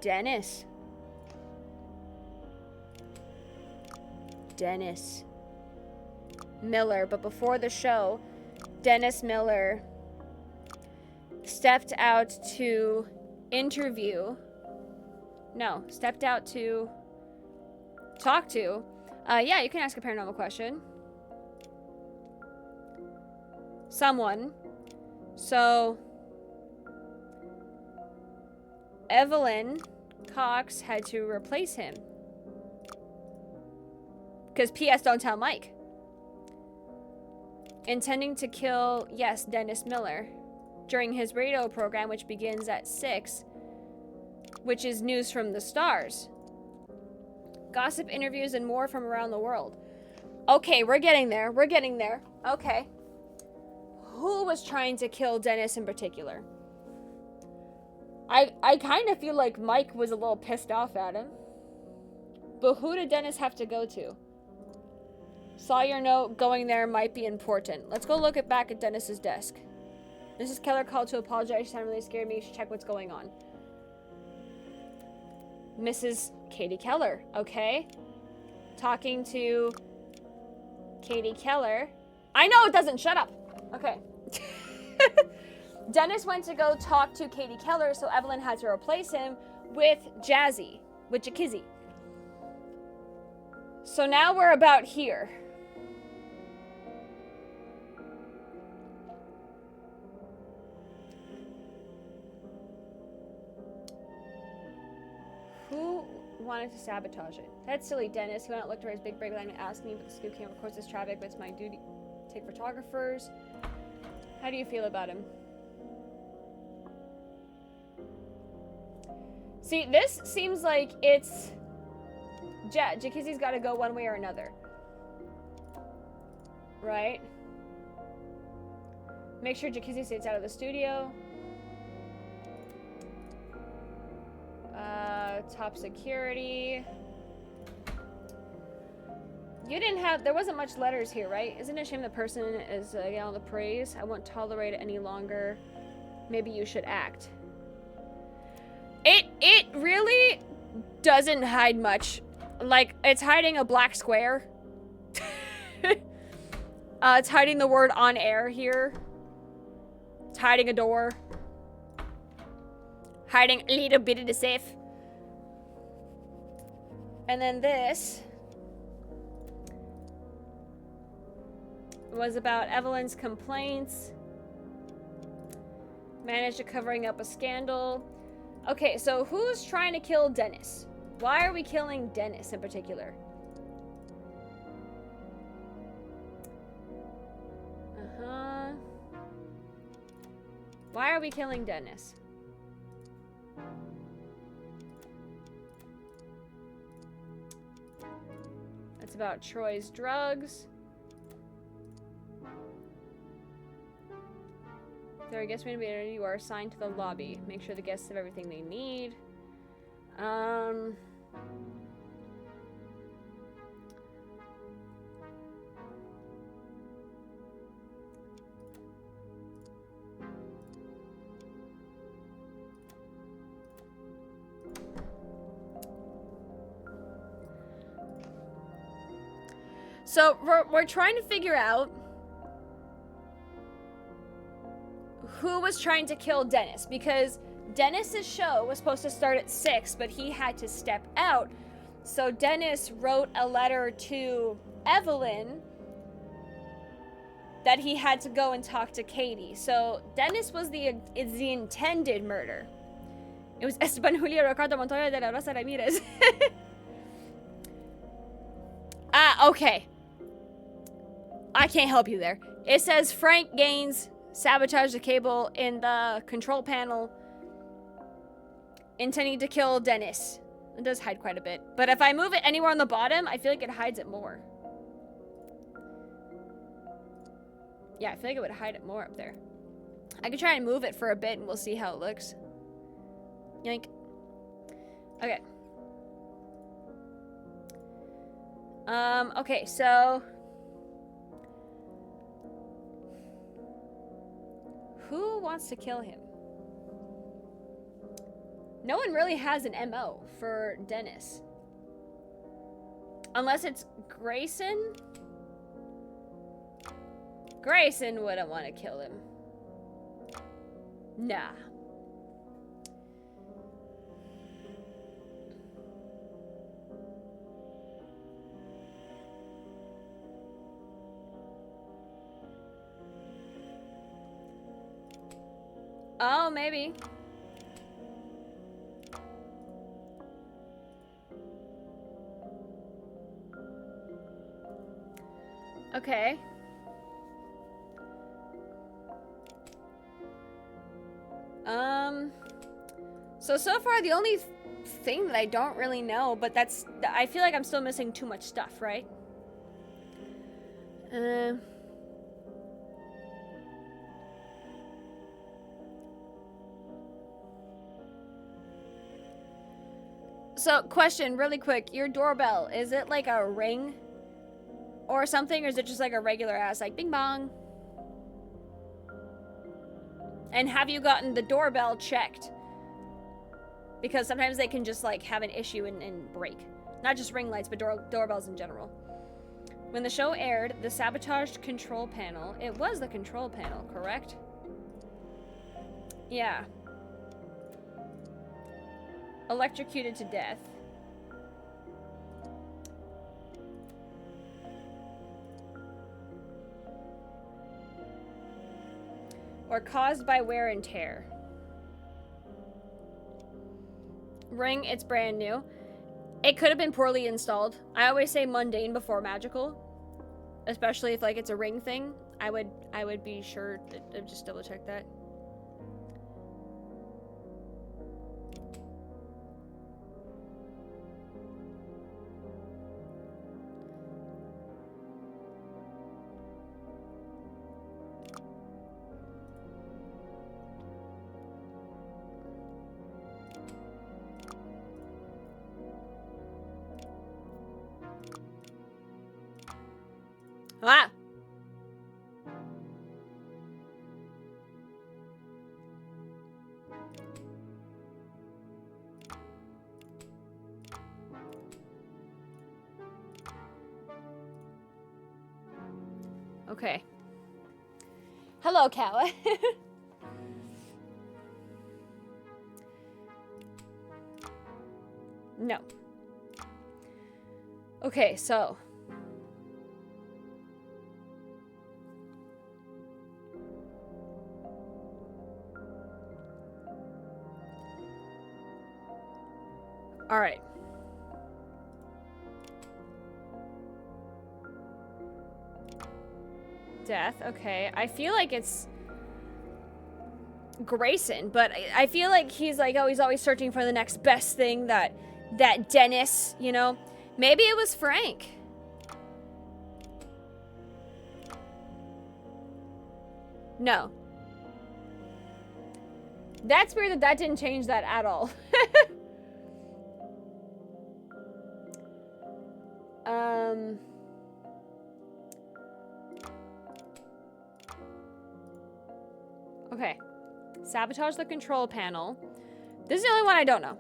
Dennis. Dennis Miller. But before the show, Dennis Miller stepped out to interview. No, stepped out to talk to. Yeah, you can ask a paranormal question. Someone. So, Evelyn Cox had to replace him. Because P.S. Don't tell Mike. Intending to kill, yes, Dennis Miller during his radio program, which begins at 6, which is news from the stars. Gossip interviews and more from around the world. Okay, we're getting there. We're getting there. Okay. Who was trying to kill Dennis in particular? I kind of feel like Mike was a little pissed off at him. But who did Dennis have to go to? Saw your note. Going there might be important. Let's go look back at Dennis's desk. Mrs. Keller called to apologize. She sounded really scared. Me. You should check what's going on. Mrs. Katie Keller. Okay. Talking to Katie Keller. I know it doesn't. Shut up. Okay. Dennis went to go talk to Katie Keller, so Evelyn had to replace him with Jazzy, with Jakizzy. So now we're about here. Who wanted to sabotage it? That's silly, Dennis. He went out, looked for his big break line and asked me, but the scoop came, of course, this traffic, but it's my duty to take photographers. How do you feel about him? See, this seems like it's... Jakizzy's got to go one way or another. Right? Make sure Jakizzy stays out of the studio. Top security. You didn't have... There wasn't much letters here, right? Isn't it a shame the person is getting all the praise? I won't tolerate it any longer. Maybe you should act. It really doesn't hide much. Like, it's hiding a black square. It's hiding the word on air here. It's hiding a door. Hiding a little bit of the safe. And then this was about Evelyn's complaints. Managed to covering up a scandal. Okay, so who's trying to kill Dennis? Why are we killing Dennis in particular? Why are we killing Dennis? about Troy's drugs. There are guest manager. You are assigned to the lobby. Make sure the guests have everything they need. So we're trying to figure out who was trying to kill Dennis, because Dennis's show was supposed to start at 6, but he had to step out. So Dennis wrote a letter to Evelyn that he had to go and talk to Katie. So Dennis was the intended murder. It was Esteban Julio Ricardo Montoya de la Rosa Ramirez. Okay. I can't help you there. It says Frank Gaines sabotaged the cable in the control panel, intending to kill Dennis. It does hide quite a bit. But if I move it anywhere on the bottom, I feel like it hides it more. Yeah, I feel like it would hide it more up there. I could try and move it for a bit and we'll see how it looks. Yoink. Okay. Okay, so... who wants to kill him? No one really has an MO for Dennis. Unless it's Grayson? Grayson wouldn't want to kill him. Nah. Oh, maybe. Okay. So far the only thing that I don't really know, but I feel like I'm still missing too much stuff, right? So, question, really quick. Your doorbell, is it like a ring or something, or is it just like a regular ass, like bing bong? And have you gotten the doorbell checked? Because sometimes they can just like have an issue and break. Not just ring lights, but doorbells in general. When the show aired, the sabotaged control panel, it was the control panel, correct? Yeah. Electrocuted to death. Or caused by wear and tear. Ring, it's brand new. It could have been poorly installed. I always say mundane before magical. Especially if like it's a ring thing. I would be sure to just double check that. Ah! Okay. Hello, Kawa. No. Okay, so... all right. Death, okay. I feel like it's Grayson, but I feel like he's like, oh, he's always searching for the next best thing that Dennis, you know? Maybe it was Frank. No. That's weird that didn't change that at all. Okay. Sabotage the control panel. This is the only one I don't know.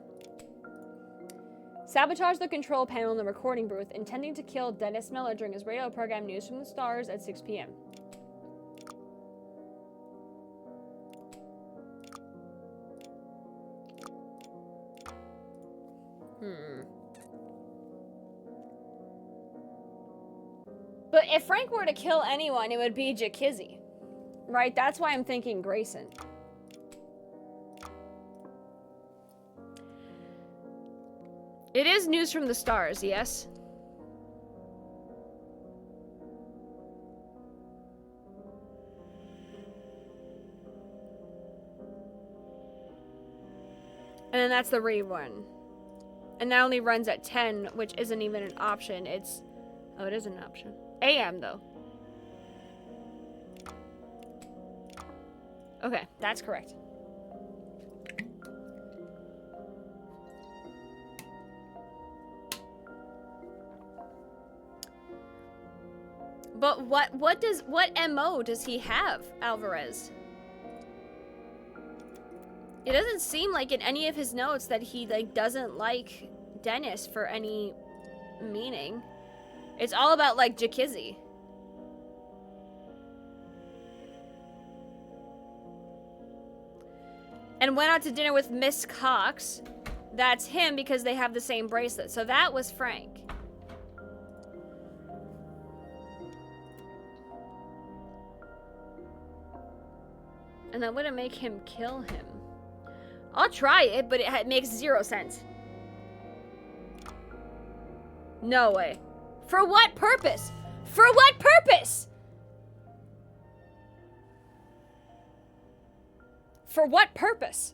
Sabotage the control panel in the recording booth, intending to kill Dennis Miller during his radio program News from the Stars at 6 p.m. But if Frank were to kill anyone, it would be Jakizzy. Right? That's why I'm thinking Grayson. It is News from the Stars, yes? And then that's the Read one. And that only runs at 10, which isn't even an option. It's... Oh, it is an option. AM, though. Okay, that's correct. But what MO does he have, Alvarez? It doesn't seem like in any of his notes that he doesn't like Dennis for any meaning. It's all about Jakizzy. And went out to dinner with Miss Cox. That's him because they have the same bracelet. So that was Frank. And that wouldn't make him kill him. I'll try it, but it makes 0 sense. No way. For what purpose? For what purpose? For what purpose?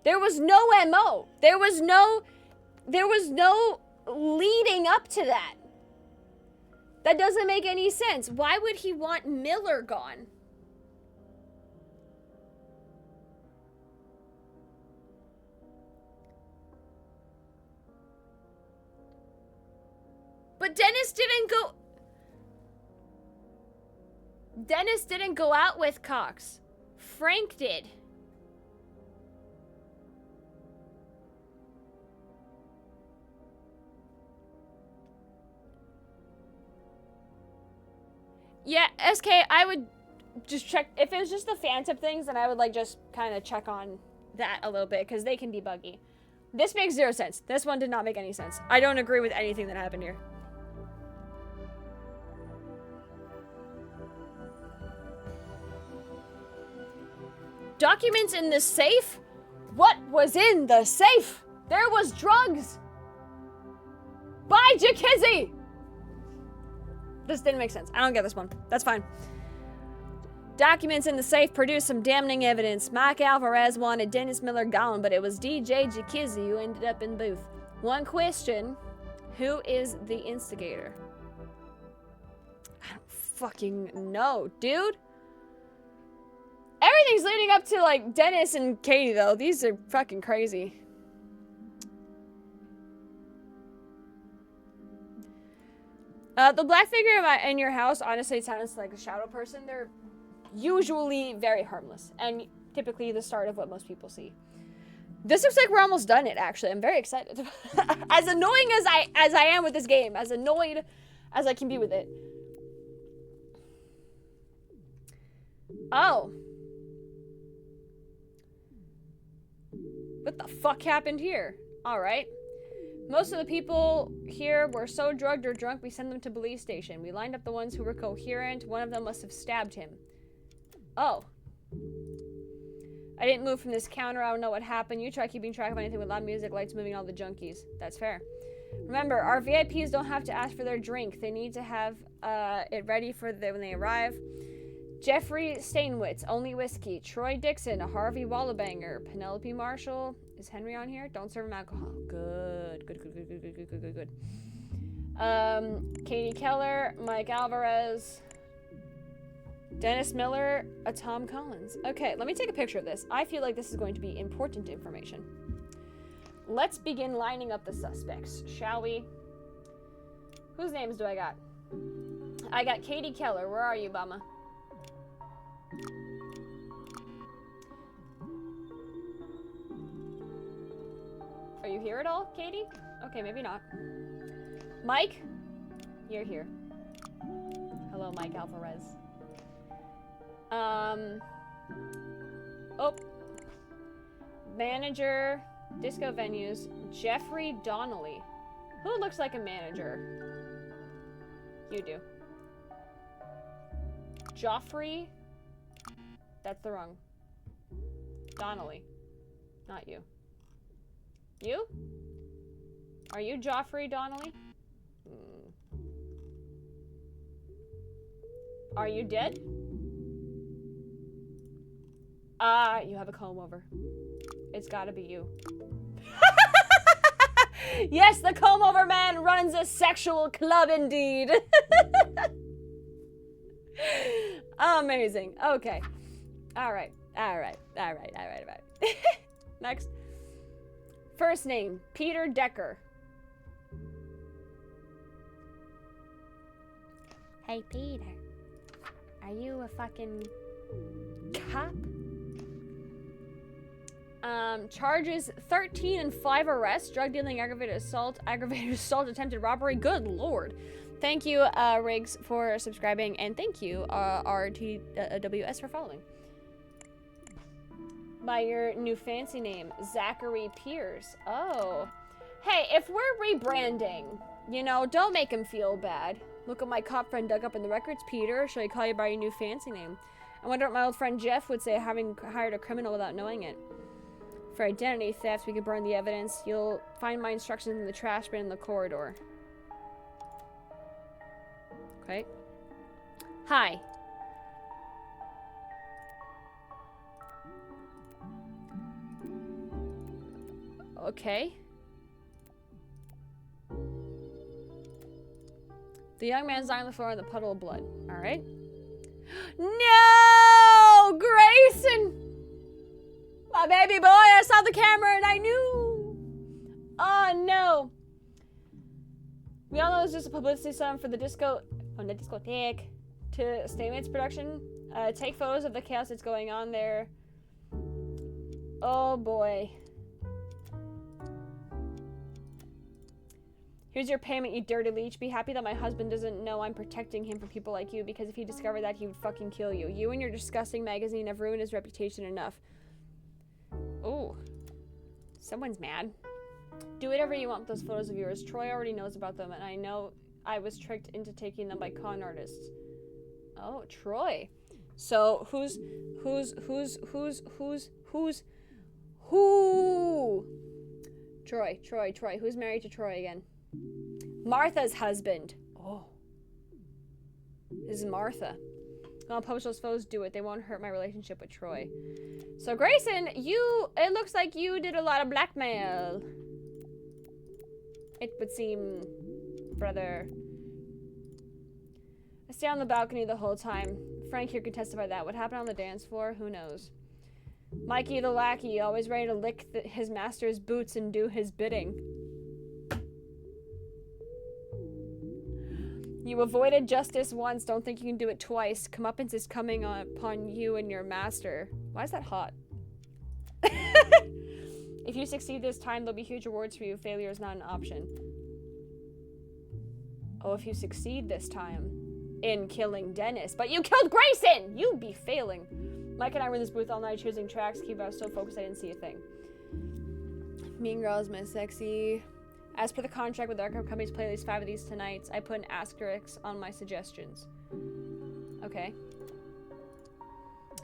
There was no MO. There was no leading up to that. That doesn't make any sense. Why would he want Miller gone? But Dennis didn't go out with Cox. Frank did. Yeah, SK, I would just check. If it was just the fan tip things, then I would just kind of check on that a little bit, because they can be buggy. This makes 0 sense. This one did not make any sense. I don't agree with anything that happened here. Documents in the safe? What was in the safe? There was drugs! By Jakizzy! This didn't make sense. I don't get this one. That's fine. Documents in the safe produced some damning evidence. Mike Alvarez wanted Dennis Miller gone, but it was DJ Jakizzy who ended up in booth. One question. Who is the instigator? I don't fucking know, dude. Everything's leading up to, Dennis and Katie, though. These are fucking crazy. The black figure in your house honestly sounds like a shadow person. They're usually very harmless and typically the start of what most people see. This looks like we're almost done it, actually. I'm very excited. As annoying as I am with this game, as annoyed as I can be with it. Oh. What the fuck happened here? Alright. Most of the people here were so drugged or drunk we sent them to police station. We lined up the ones who were coherent. One of them must have stabbed him. Oh. I didn't move from this counter. I don't know what happened. You try keeping track of anything with loud music, lights moving, all the junkies. That's fair. Remember, our VIPs don't have to ask for their drink. They need to have it ready for when they arrive. Jeffrey Stainwitz, only whiskey. Troy Dixon, a Harvey Wallabanger. Penelope Marshall. Is Henry on here? Don't serve him alcohol. Good. Good. Katie Keller, Mike Alvarez. Dennis Miller, a Tom Collins. Okay, let me take a picture of this. I feel like this is going to be important information. Let's begin lining up the suspects, shall we? Whose names do I got? I got Katie Keller. Where are you, Bama? Are you here at all, Katie? Okay, maybe not. Mike? You're here. Hello, Mike Alvarez. Oh. Manager, disco venues, Jeffrey Donnelly. Who looks like a manager? You do. Joffrey? That's the wrong. Donnelly. Not you. You? Are you Joffrey Donnelly? Are you dead? You have a comb over. It's gotta be you. Yes, the comb over man runs a sexual club indeed. Amazing. Okay. Alright. Next. First name, Peter Decker. Hey, Peter. Are you a fucking cop? Charges 13 and 5 arrests, drug dealing, aggravated assault, attempted robbery. Good lord. Thank you, Riggs, for subscribing, and thank you, RTWS, for following. By your new fancy name, Zachary Pierce. Oh. Hey, if we're rebranding, you know, don't make him feel bad. Look at my cop friend dug up in the records, Peter. Shall I call you by your new fancy name? I wonder what my old friend Jeff would say, having hired a criminal without knowing it. For identity theft, we could burn the evidence. You'll find my instructions in the trash bin in the corridor. Okay. Hi. Okay. The young man's lying on the floor in the puddle of blood. Alright. No! Grayson! My baby boy, I saw the camera and I knew! Oh no! We all know it's just a publicity stunt for the discotheque to Staymates production. Take photos of the chaos that's going on there. Oh boy. Here's your payment, you dirty leech. Be happy that my husband doesn't know I'm protecting him from people like you, because if he discovered that, he would fucking kill you. You and your disgusting magazine have ruined his reputation enough. Ooh. Someone's mad. Do whatever you want with those photos of yours. Troy already knows about them, and I know I was tricked into taking them by con artists. Oh, Troy. So, who? Troy. Who's married to Troy again? Martha's husband. Oh. This is Martha. I'll publish those photos, do it. They won't hurt my relationship with Troy. So, Grayson, it looks like you did a lot of blackmail. It would seem, brother. I stay on the balcony the whole time. Frank here can testify that. What happened on the dance floor? Who knows? Mikey the lackey, always ready to lick his master's boots and do his bidding. You avoided justice once, don't think you can do it twice. Comeuppance is coming upon you and your master. Why is that hot? If you succeed this time, there'll be huge rewards for you. Failure is not an option. Oh, if you succeed this time in killing Dennis. But you killed Grayson! You'd be failing. Mike and I were in this booth all night choosing tracks. I was so focused I didn't see a thing. Mean Girls, Miss Sexy. As per the contract with the record companies, play at least 5 of these tonight. I put an asterisk on my suggestions. Okay.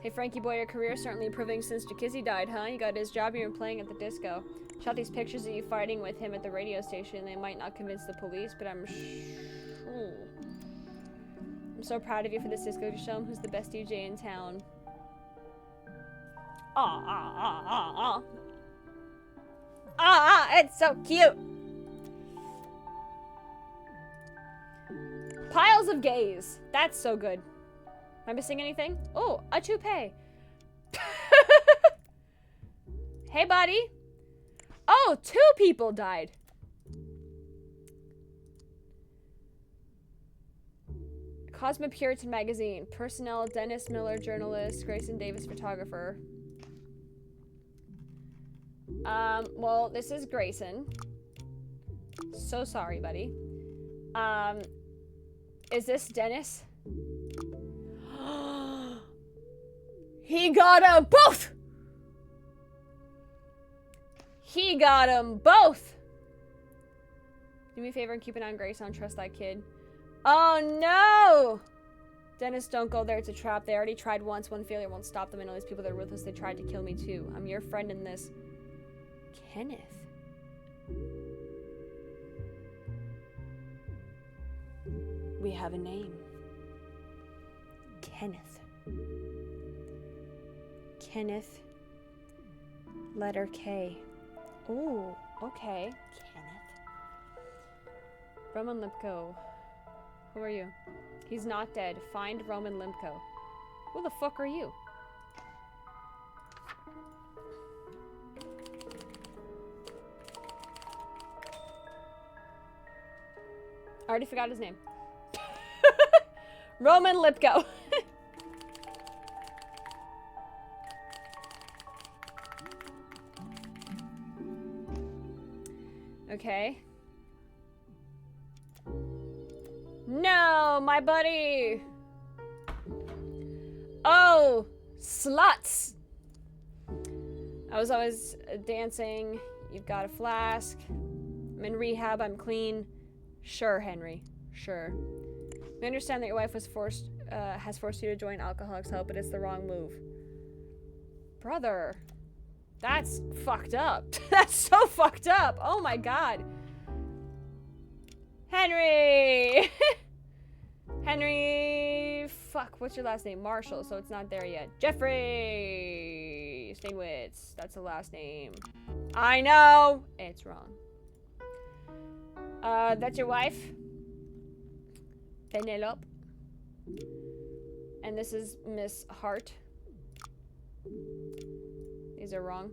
Hey, Frankie boy, your career is certainly improving since Jakizzy died, huh? You got his job, you're playing at the disco. Shot these pictures of you fighting with him at the radio station. They might not convince the police, but I'm sure. I'm so proud of you for this disco to show him who's the best DJ in town. It's so cute. Piles of gays. That's so good. I missing anything? Oh, a toupee. Hey, buddy. Oh, 2 people died. Cosmopolitan magazine. Personnel, Dennis Miller, journalist, Grayson Davis, photographer. Well, this is Grayson. So sorry, buddy. Is this Dennis? He got 'em both! He got 'em both! Do me a favor and keep an eye on Grayson. Don't trust that kid. Oh no! Dennis, don't go there. It's a trap. They already tried once. One failure won't stop them. I know these people that are ruthless. They tried to kill me too. I'm your friend in this. Kenneth. We have a name. Kenneth. Kenneth. Letter K. Ooh, okay. Kenneth. Roman Lipko. Who are you? He's not dead. Find Roman Limco. Who the fuck are you? I already forgot his name. Roman Lipko. Okay. No, my buddy. Oh, sluts. I was always dancing. You've got a flask. I'm in rehab. I'm clean. Sure, Henry. Sure. We understand that your wife was has forced you to join Alcoholics Help, but it's the wrong move. Brother. That's fucked up. That's so fucked up. Oh my god. Henry! Henry... Fuck, what's your last name? Marshall, so it's not there yet. Jeffrey Stainwitz. That's the last name. I know! It's wrong. That's your wife? Penelope. And this is Miss Hart. These are wrong.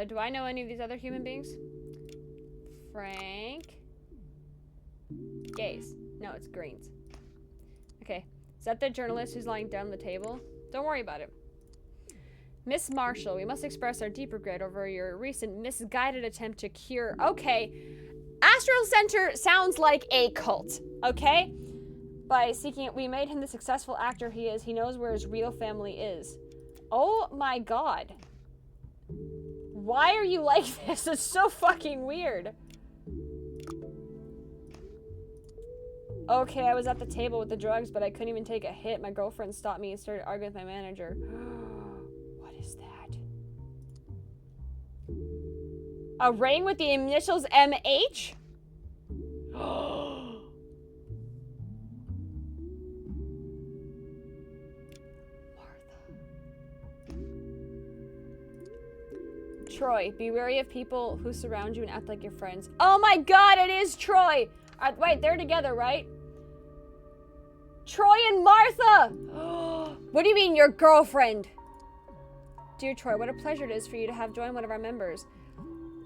Do I know any of these other human beings? Frank. Gaze. No, it's Greens. Okay. Is that the journalist who's lying down on the table? Don't worry about it. Miss Marshall, we must express our deep regret over your recent misguided attempt to cure... Okay. Astral Center sounds like a cult. Okay? By seeking it, we made him the successful actor he is. He knows where his real family is. Oh my god. Why are you like this? It's so fucking weird. Okay, I was at the table with the drugs, but I couldn't even take a hit. My girlfriend stopped me and started arguing with my manager. What is that? A ring with the initials MH? Troy, be wary of people who surround you and act like your friends. Oh my god, it is Troy! Wait, they're together, right? Troy and Martha! What do you mean, your girlfriend? Dear Troy, what a pleasure it is for you to have joined one of our members.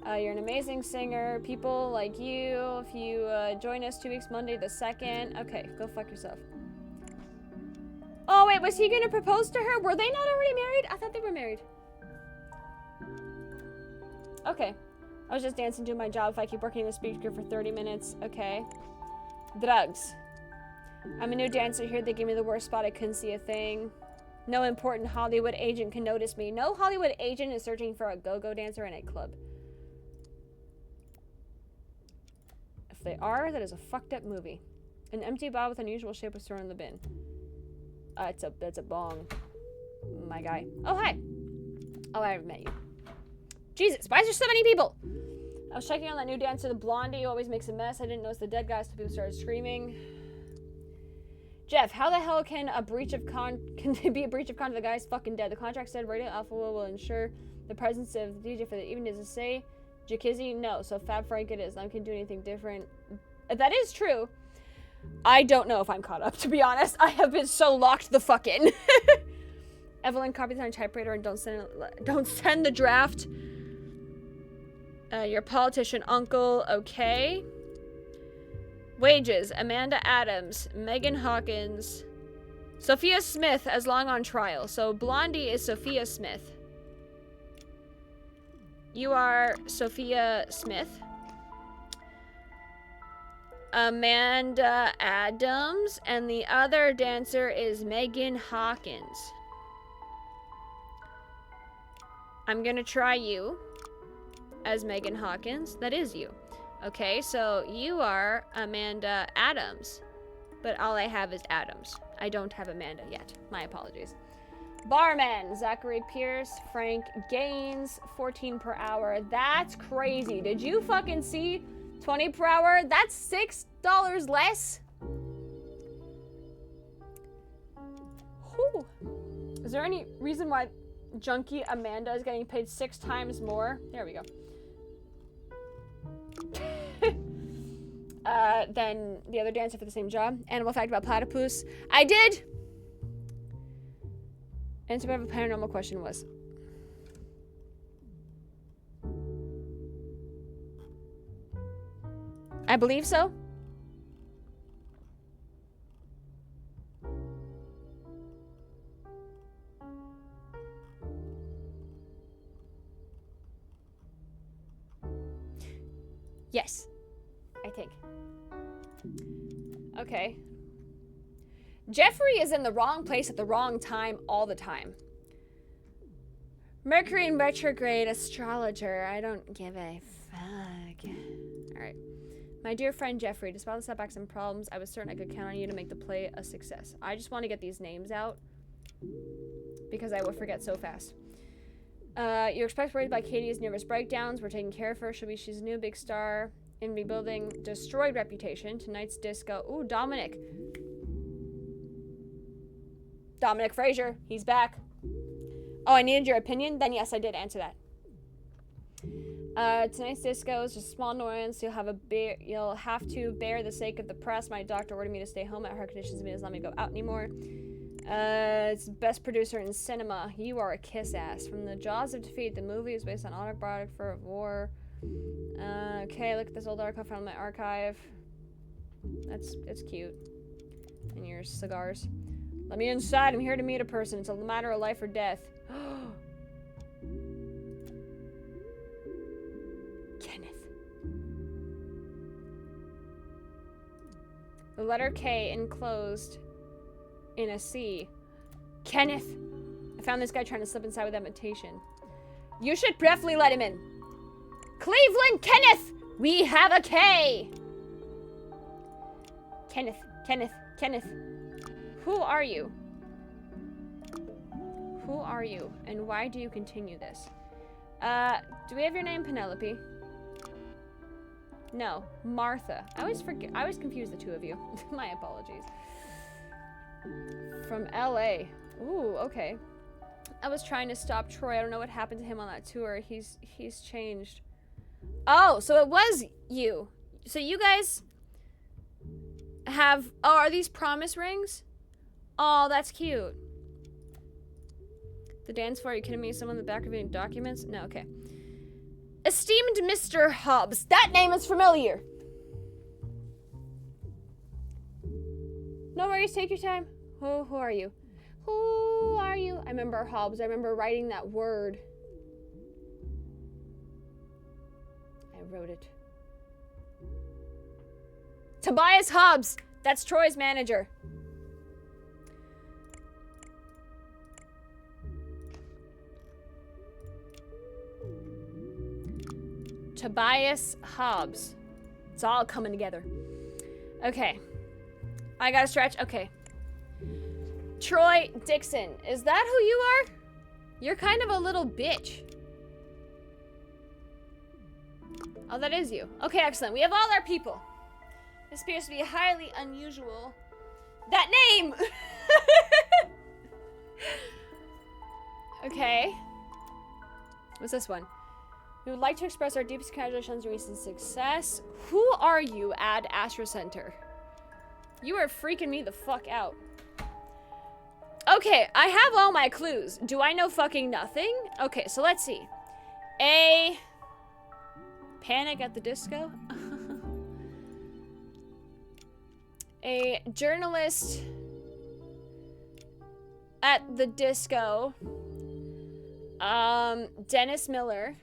You're an amazing singer. People like you. If you join us 2 weeks Monday the 2nd. Okay, go fuck yourself. Oh, wait, was he gonna propose to her? Were they not already married? I thought they were married. Okay. I was just dancing, doing my job. If I keep working in the speaker for 30 minutes. Okay. Drugs. I'm a new dancer here. They gave me the worst spot. I couldn't see a thing. No important Hollywood agent can notice me. No Hollywood agent is searching for a go-go dancer in a club. If they are, that is a fucked up movie. An empty bottle with unusual shape was thrown in the bin. That's a bong. My guy. Oh, hi. Oh, I haven't met you. Jesus, why is there so many people? I was checking on that new dancer, the blondie, who always makes a mess. I didn't notice the dead guys until people started screaming. Jeff, how the hell can a breach of can be a breach of contract? The guy's fucking dead. The contract said Radio Alpha will ensure the presence of the DJ for the evening. Does it say Jakizzy? No, so Fab Frank it is. None can do anything different. That is true. I don't know if I'm caught up, to be honest. I have been so locked the fuck in. Evelyn, copy this on typewriter and don't send the draft. Your politician uncle, okay. Wages, Amanda Adams, Megan Hawkins, Sophia Smith as long on trial. So Blondie is Sophia Smith. You are Sophia Smith. Amanda Adams, and the other dancer is Megan Hawkins. I'm gonna try you as Megan Hawkins. That is you. Okay, so you are Amanda Adams, but all I have is Adams. I don't have Amanda yet. My apologies. Barman, Zachary Pierce, Frank Gaines, 14 per hour. That's crazy. Did you fucking see 20 per hour? That's $6 less. Whew. Is there any reason why Junkie Amanda is getting paid 6 times more? There we go. Than the other dancer for the same job. Animal fact about platypus. I did! Answer of a paranormal question was. I believe so. Yes, I think. Okay. Jeffrey is in the wrong place at the wrong time all the time. Mercury in retrograde astrologer. I don't give a fuck. Alright. My dear friend Jeffrey, despite the setbacks and problems, I was certain I could count on you to make the play a success. I just want to get these names out because I will forget so fast. You're expected worried by Katie's nervous breakdowns. We're taking care of her. She's a new big star in rebuilding. Destroyed reputation. Tonight's disco. Ooh, Dominic. Dominic Frazier. He's back. Oh, I needed your opinion? Then yes, I did answer that. Tonight's disco is just a small annoyance. You'll have to bear the sake of the press. My doctor ordered me to stay home at her conditions and doesn't let me go out anymore. It's best producer in cinema. You are a kiss ass. From the Jaws of Defeat, the movie is based on autobiography of war. Okay, look at this old article I found in my archive. It's cute. And your cigars. Let me inside. I'm here to meet a person. It's a matter of life or death. Kenneth. The letter K enclosed in a C. Kenneth. I found this guy trying to slip inside with that invitation. You should definitely let him in. Cleveland Kenneth! We have a K! Kenneth. Who are you? Who are you? And why do you continue this? Do we have your name, Penelope? No, Martha. I always confuse the two of you. My apologies. From LA. Ooh, okay. I was trying to stop Troy. I don't know what happened to him on that tour. He's changed. Oh, so it was you. So you guys have... Oh, are these promise rings? Oh, that's cute. The dance floor, are you kidding me? Someone in the back reviewing documents? No, okay. Esteemed Mr. Hobbs. That name is familiar. No worries, take your time. Who are you? Who are you? I remember Hobbs. I remember writing that word. I wrote it. Tobias Hobbs. That's Troy's manager. Tobias Hobbs. It's all coming together. Okay. I gotta stretch. Okay. Troy Dixon. Is that who you are? You're kind of a little bitch. Oh, that is you. Okay, excellent. We have all our people. This appears to be highly unusual. That name! Okay. What's this one? We would like to express our deepest congratulations on your recent success. Who are you at Astro Center? You are freaking me the fuck out. Okay, I have all my clues. Do I know fucking nothing? Okay, so let's see. A... Panic at the Disco? A journalist at the disco. Dennis Miller.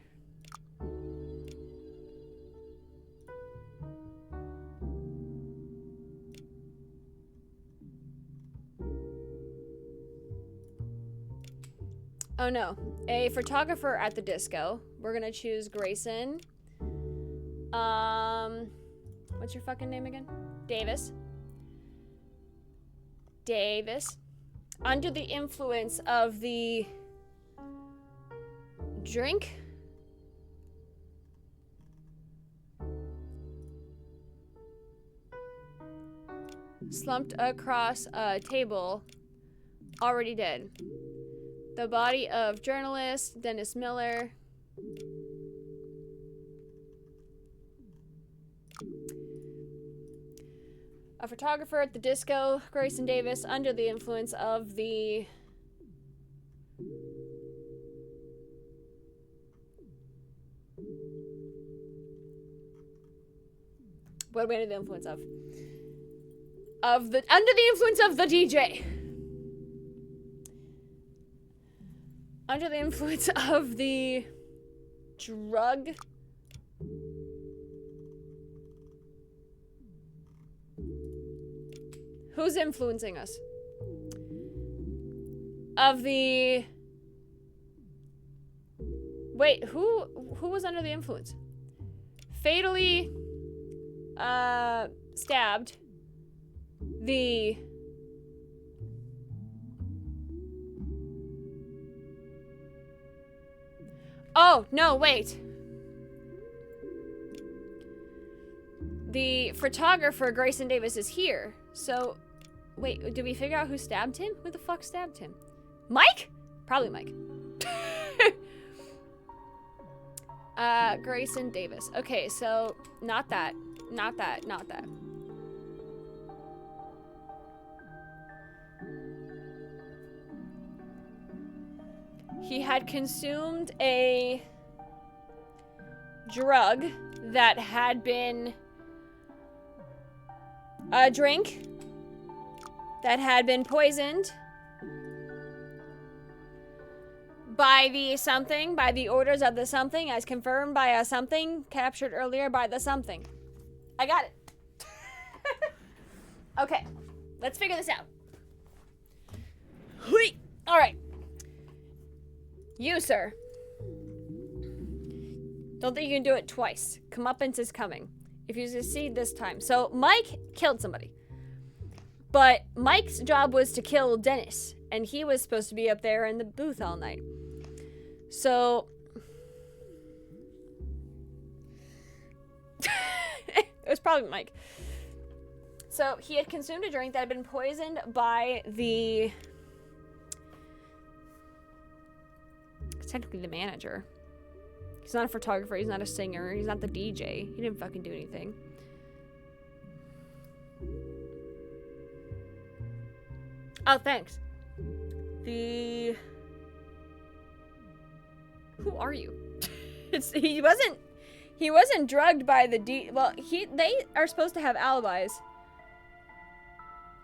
Oh no, a photographer at the disco. We're gonna choose Grayson. What's your fucking name again? Davis. Davis. Under the influence of the drink. Slumped across a table. Already dead. The body of journalist Dennis Miller. A photographer at the disco, Grayson Davis, under the influence of the... What are we under the influence of? Under the influence of the DJ. Under the influence of the drug. Who's influencing us? Of the... Wait, who was under the influence? Fatally stabbed the... Oh, no, wait. The photographer, Grayson Davis, is here. So, wait, did we figure out who stabbed him? Who the fuck stabbed him? Mike? Probably Mike. Grayson Davis. Okay, so, not that. Not that, not that. He had consumed a drug that had been a drink that had been poisoned by the something, by the orders of the something, as confirmed by a something captured earlier by the something. I got it. Okay, let's figure this out. All right. You, sir. Don't think you can do it twice. Comeuppance is coming. If you succeed this time. So, Mike killed somebody. But Mike's job was to kill Dennis. And he was supposed to be up there in the booth all night. So... it was probably Mike. So, he had consumed a drink that had been poisoned by the... technically the manager. He's not a photographer, he's not a singer, he's not the DJ. He didn't fucking do anything. Oh, thanks. Who are you? He wasn't drugged by the well, they are supposed to have alibis.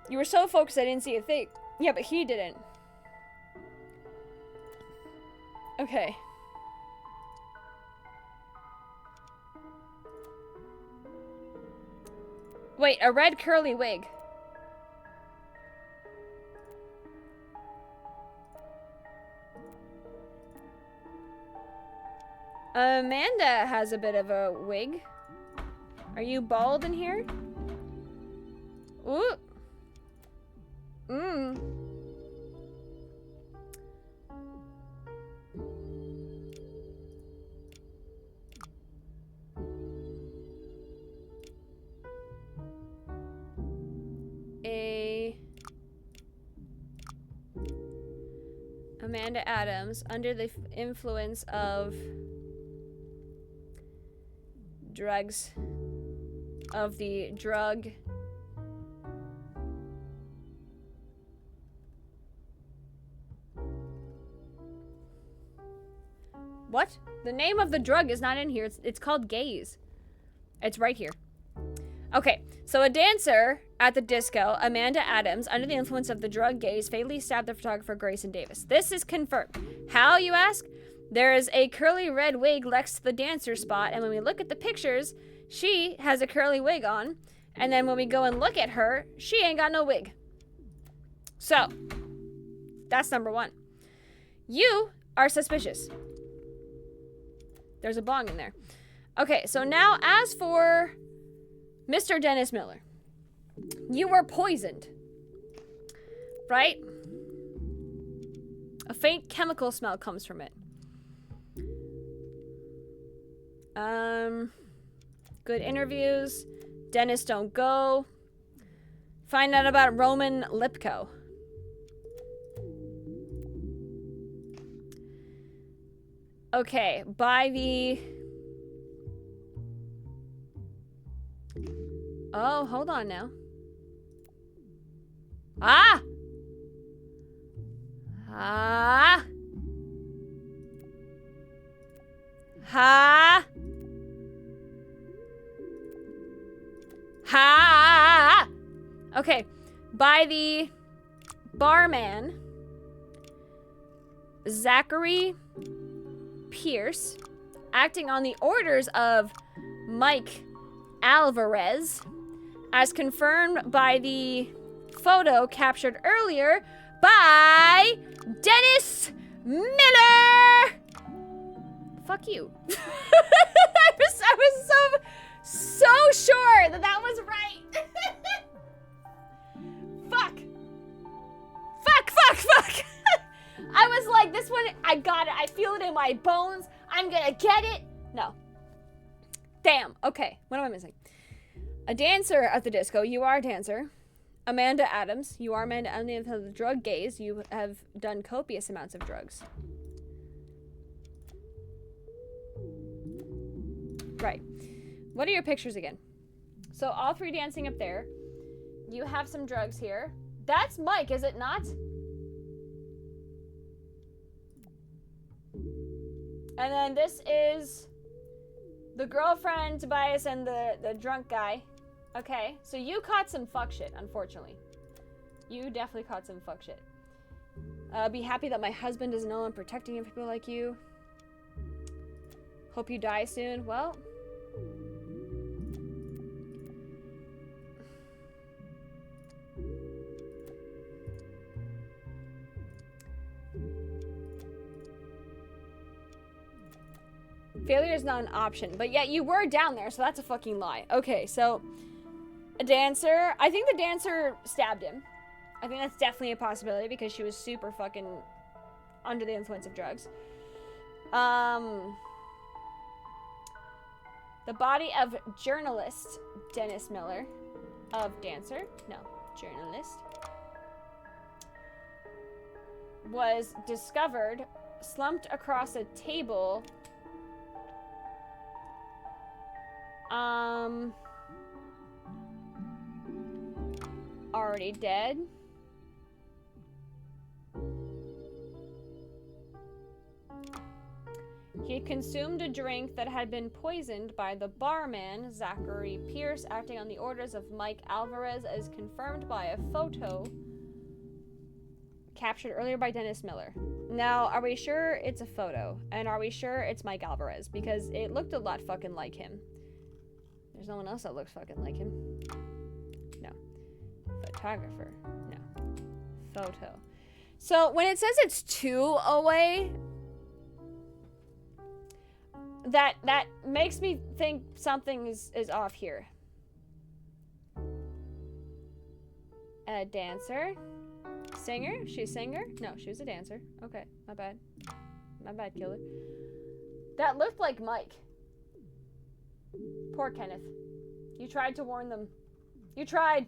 You were so focused I didn't see a thing. Yeah, but he didn't. Okay. Wait, a red curly wig. Amanda has a bit of a wig. Are you bald in here? Ooh. Amanda Adams, under the influence of drugs, of the drug What? The name of the drug is not in here. It's called Gaze. It's right here. Okay, so a dancer at the disco, Amanda Adams, under the influence of the drug Gaze, fatally stabbed the photographer Grayson Davis. This is confirmed. How, you ask? There is a curly red wig next to the dancer spot, and when we look at the pictures, she has a curly wig on, and then when we go and look at her, she ain't got no wig. So, that's number one. You are suspicious. There's a bong in there. Okay, so now as for Mr. Dennis Miller, you were poisoned, right? A faint chemical smell comes from it. Good interviews. Dennis don't go. Find out about Roman Lipko. Okay, by the... Oh, hold on now. Ah! Ah! Ha! Ha! Okay, by the barman, Zachary Pierce, acting on the orders of Mike Alvarez, as confirmed by the photo captured earlier by Dennis Miller. Fuck you. I was so sure that was right. Fuck. I was like, this one, I got it. I feel it in my bones. I'm gonna get it. No. Damn. Okay. What am I missing? A dancer at the disco. You are a dancer. Amanda Adams. You are Amanda Adams of the drug Gaze. You have done copious amounts of drugs. Right. What are your pictures again? So all three dancing up there. You have some drugs here. That's Mike, is it not? And then this is the girlfriend, Tobias, and the drunk guy. Okay, so you caught some fuck shit, unfortunately. You definitely caught some fuck shit. Be happy that my husband doesn't know I'm protecting him from people like you. Hope you die soon. Well... failure is not an option, but yet you were down there, so that's a fucking lie. Okay, so a dancer. I think the dancer stabbed him. I think that's definitely a possibility because she was super fucking under the influence of drugs. The body of journalist Dennis Miller, of dancer, no, journalist, was discovered slumped across a table. Already dead. He consumed a drink that had been poisoned by the barman, Zachary Pierce, acting on the orders of Mike Alvarez, as confirmed by a photo captured earlier by Dennis Miller. Now, are we sure it's a photo? And are we sure it's Mike Alvarez? Because it looked a lot fucking like him. There's no one else that looks fucking like him. No. Photographer. No. Photo. So, when it says it's 2 away, that makes me think something is off here. A dancer. Singer? She's a singer? No, she was a dancer. Okay, my bad. My bad, killer. That looked like Mike. Poor Kenneth. You tried to warn them. You tried.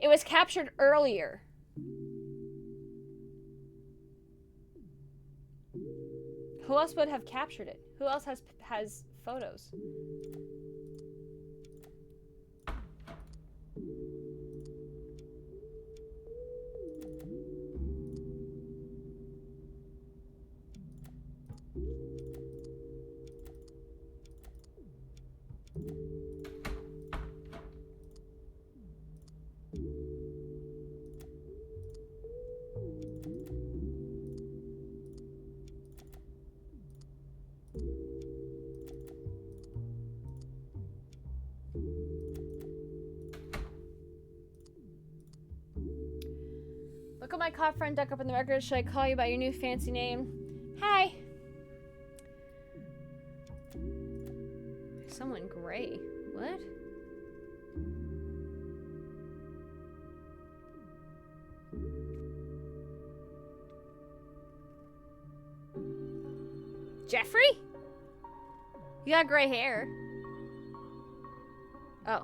It was captured earlier. Who else would have captured it? Who else has photos? my cop friend dug up in the records. Should I call you by your new fancy name? Hi. Someone gray. What? Jeffrey? You got gray hair. Oh.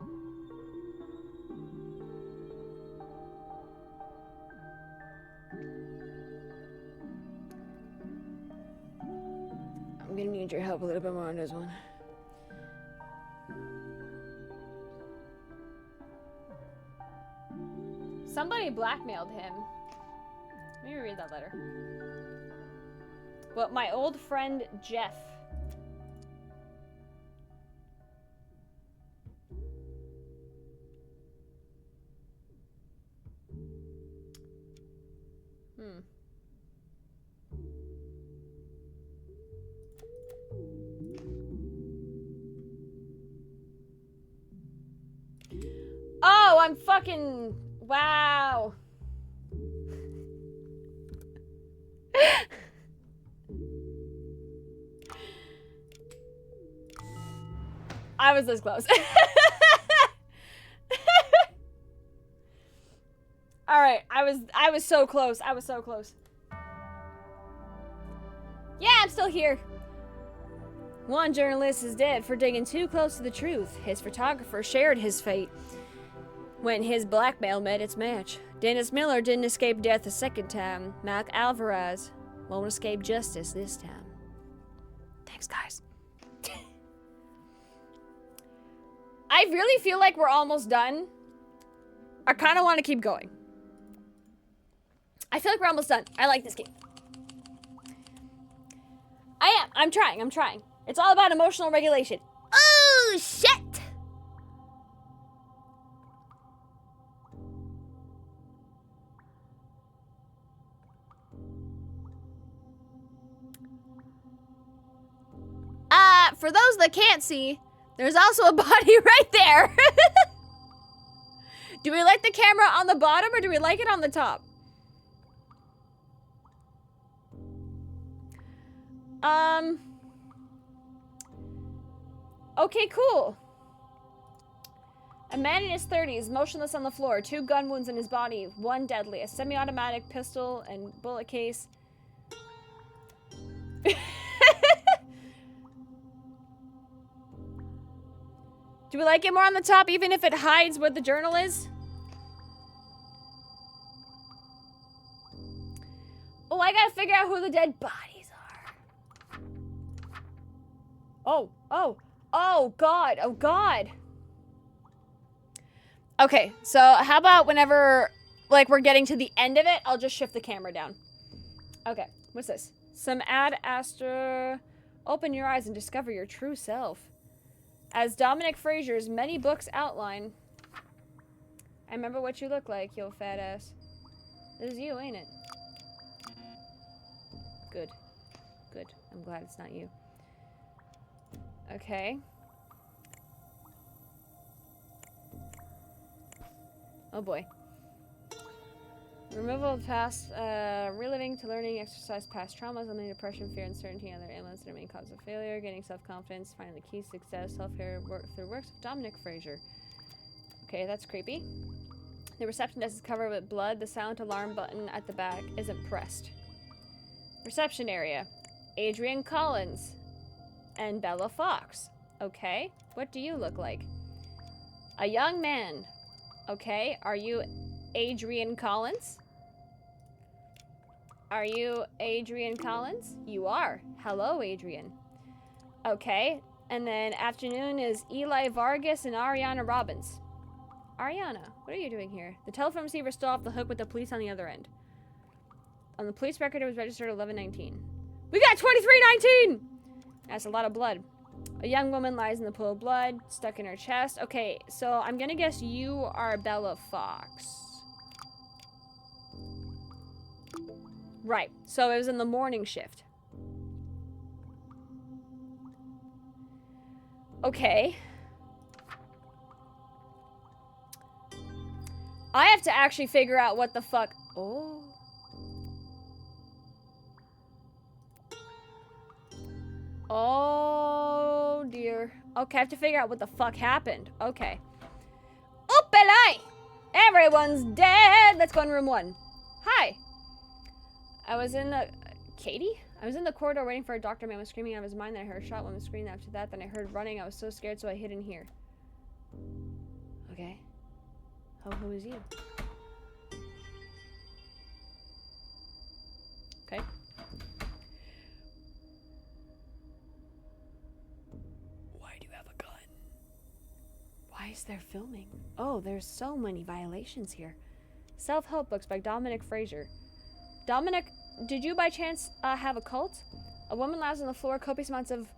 I'm gonna need your help a little bit more on this one. Somebody blackmailed him. Let me read that letter. Well, my old friend Jeff. Oh, I'm fucking... Wow. I was this close. All right, I was so close. I was so close. Yeah, I'm still here. One journalist is dead for digging too close to the truth. His photographer shared his fate when his blackmail met its match. Dennis Miller didn't escape death a second time. Mark Alvarez won't escape justice this time. Thanks, guys. I really feel like we're almost done. I kind of want to keep going. I feel like we're almost done. I like this game. I am. I'm trying. It's all about emotional regulation. Oh, shit! For those that can't see, there's also a body right there. Do we like the camera on the bottom or do we like it on the top? Okay, cool. A man in his 30s, motionless on the floor, 2 gun wounds in his body, 1 deadly, a semi-automatic pistol and bullet case. Do we like it more on the top, even if it hides where the journal is? Oh, I gotta figure out who the dead bodies are. Oh, God. Okay, so how about whenever, like, we're getting to the end of it, I'll just shift the camera down. Okay, what's this? Some Ad Astra. Open your eyes and discover your true self. As Dominic Frazier's many books outline. I remember what you look like, you old fat ass. This is you, ain't it? Good. I'm glad it's not you. Okay. Oh boy. Removal of past, reliving to learning, exercise past traumas, eliminating depression, fear, uncertainty, and other ailments that are main cause of failure, gaining self-confidence, finding the key to success, self-care, through works of Dominic Frazier. Okay, that's creepy. The reception desk is covered with blood. The silent alarm button at the back isn't pressed. Reception area. Adrian Collins and Bella Fox. Okay, what do you look like? A young man. Okay, are you Adrian Collins? Are you Adrian Collins? You are. Hello, Adrian. Okay, and then afternoon is Eli Vargas and Ariana Robbins. Ariana, what are you doing here? The telephone receiver is still off the hook with the police on the other end. On the police record, it was registered 11/19. We got 23/19! That's a lot of blood. A young woman lies in the pool of blood, stuck in her chest. Okay, so I'm gonna guess you are Bella Fox. Right, so it was in the morning shift. Okay. I have to actually figure out what the fuck... Oh. Oh dear. Okay, I have to figure out what the fuck happened. Okay. Oopalai! Everyone's dead! Let's go in room 1. Hi. I was in the... Katie? I was in the corridor waiting for a doctor. Man was screaming out of his mind. Then I heard a shot. One was screaming after that. Then I heard running. I was so scared, so I hid in here. Okay. Oh, who is you? Okay. Why do you have a gun? Why is there filming? Oh, there's so many violations here. Self-help books by Dominic Fraser. Dominic, did you by chance have a cult? A woman lies on the floor, copious amounts of...